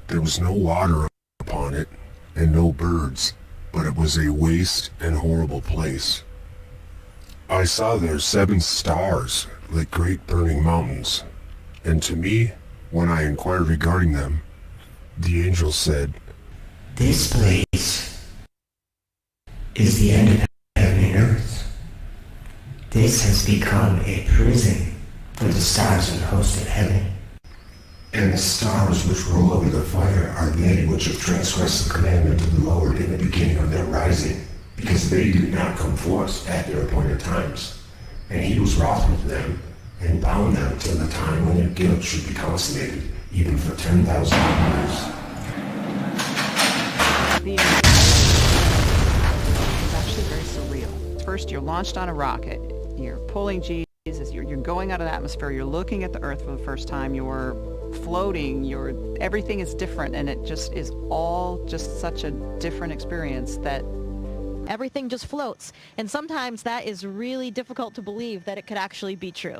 There was no water upon it, and no birds, but it was a waste and horrible place. I saw there 7 stars, like great burning mountains, and to me, when I inquired regarding them, the angel said, "This place is the end of heaven and earth. This has become a prison for the stars and host of heaven. And the stars which roll over the fire are they which have transgressed the commandment of the Lord in the beginning of their rising, because they did not come forth at their appointed times. And he was wroth with them, and bound them till the time when their guilt should be consummated, even for 10,000 years." It's actually very surreal. First, you're launched on a rocket. You're pulling Jesus. You're going out of the atmosphere. You're looking at the Earth for the first time. You're floating. Everything is different, and it just is all just such a different experience that everything just floats. And sometimes that is really difficult to believe that it could actually be true.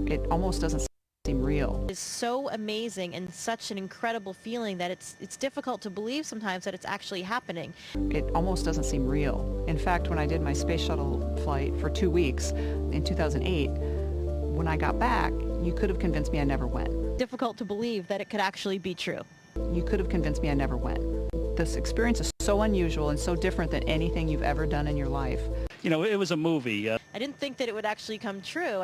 it almost doesn't seem real. It's so amazing and such an incredible feeling that it's difficult to believe sometimes that it's actually happening. It almost doesn't seem real. In fact, when I did my space shuttle flight for 2 weeks in 2008, when I got back, you could have convinced me I never went. Difficult to believe that it could actually be true. You could have convinced me I never went. This experience is so unusual and so different than anything you've ever done in your life. You know, it was a movie. I didn't think that it would actually come true.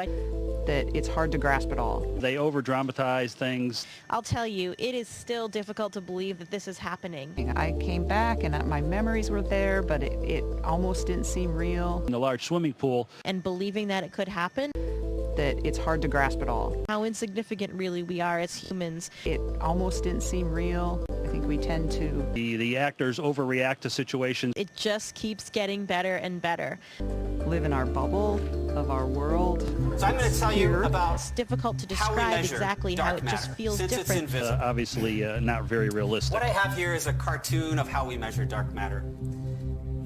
That it's hard to grasp at all. They over-dramatize things. I'll tell you, it is still difficult to believe that this is happening. I came back and my memories were there, but it almost didn't seem real. In the large swimming pool. And believing that it could happen. That it's hard to grasp at all. How insignificant really we are as humans. It almost didn't seem real. I think we tend to... The actors overreact to situations. It just keeps getting better and better. Live in our bubble of our world. So I'm going to tell you about it's difficult to describe exactly how it just feels different. Obviously not very realistic. What I have here is a cartoon of how we measure dark matter.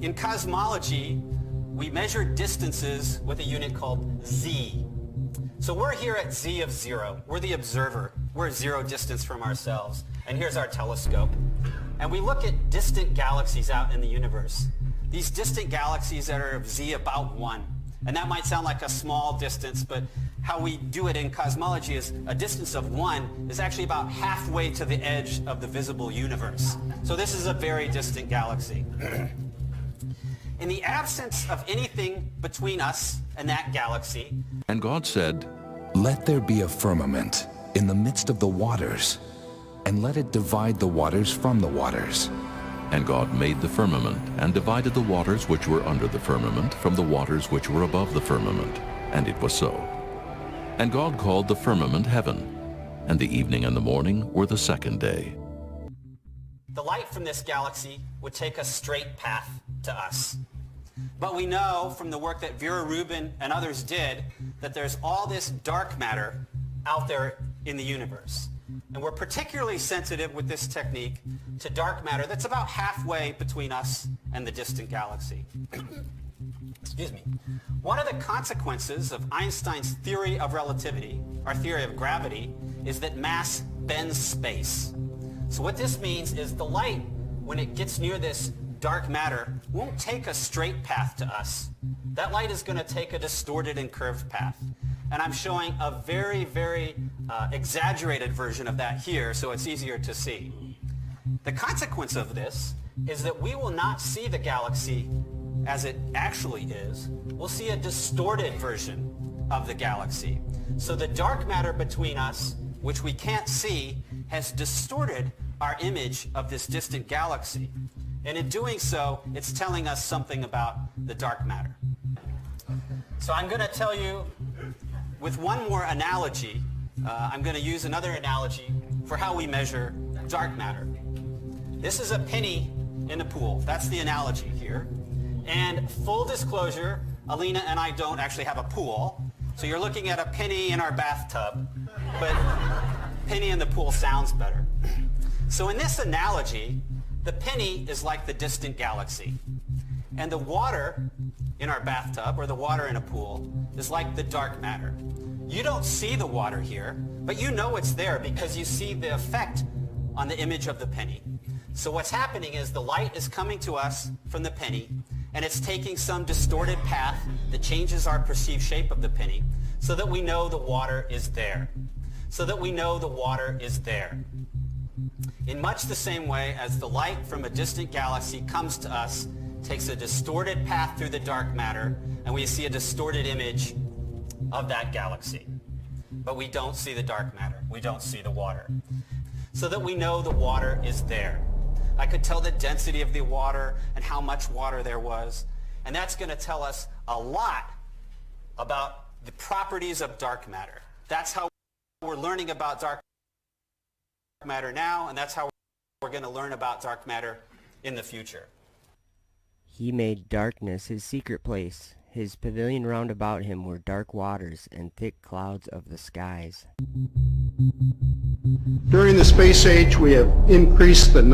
In cosmology, we measure distances with a unit called Z. So we're here at Z of 0. We're the observer. We're 0 distance from ourselves. And here's our telescope. And we look at distant galaxies out in the universe. These distant galaxies that are of Z about 1. And that might sound like a small distance, but how we do it in cosmology is a distance of 1 is actually about halfway to the edge of the visible universe. So this is a very distant galaxy. In the absence of anything between us and that galaxy. And God said, "Let there be a firmament in the midst of the waters, and let it divide the waters from the waters." And God made the firmament, and divided the waters which were under the firmament from the waters which were above the firmament. And it was so. And God called the firmament heaven, and the evening and the morning were the second day. The light from this galaxy would take a straight path to us. But we know from the work that Vera Rubin and others did that there's all this dark matter out there in the universe. And we're particularly sensitive with this technique to dark matter that's about halfway between us and the distant galaxy. Excuse me. One of the consequences of Einstein's theory of relativity, our theory of gravity, is that mass bends space. So what this means is the light, when it gets near this dark matter, won't take a straight path to us. That light is going to take a distorted and curved path. And I'm showing a very, very exaggerated version of that here, so it's easier to see. The consequence of this is that we will not see the galaxy as it actually is. We'll see a distorted version of the galaxy. So the dark matter between us, which we can't see, has distorted our image of this distant galaxy. And in doing so, it's telling us something about the dark matter. So I'm going to tell you with one more analogy. I'm going to use another analogy for how we measure dark matter. This is a penny in a pool. That's the analogy here. And full disclosure, Alina and I don't actually have a pool. So you're looking at a penny in our bathtub, but penny in the pool sounds better. So in this analogy, The penny is like the distant galaxy. And the water in our bathtub or the water in a pool is like the dark matter. You don't see the water here, but you know it's there because you see the effect on the image of the penny. So what's happening is the light is coming to us from the penny, and it's taking some distorted path that changes our perceived shape of the penny so that we know the water is there. So that we know the water is there. In much the same way as the light from a distant galaxy comes to us, takes a distorted path through the dark matter, and we see a distorted image of that galaxy. But we don't see the dark matter. We don't see the water. So that we know the water is there. I could tell the density of the water and how much water there was, and that's going to tell us a lot about the properties of dark matter. That's how we're learning about dark matter now, and that's how we're going to learn about dark matter in the future. He made darkness his secret place. His pavilion round about him were dark waters and thick clouds of the skies. During the space age, we have increased the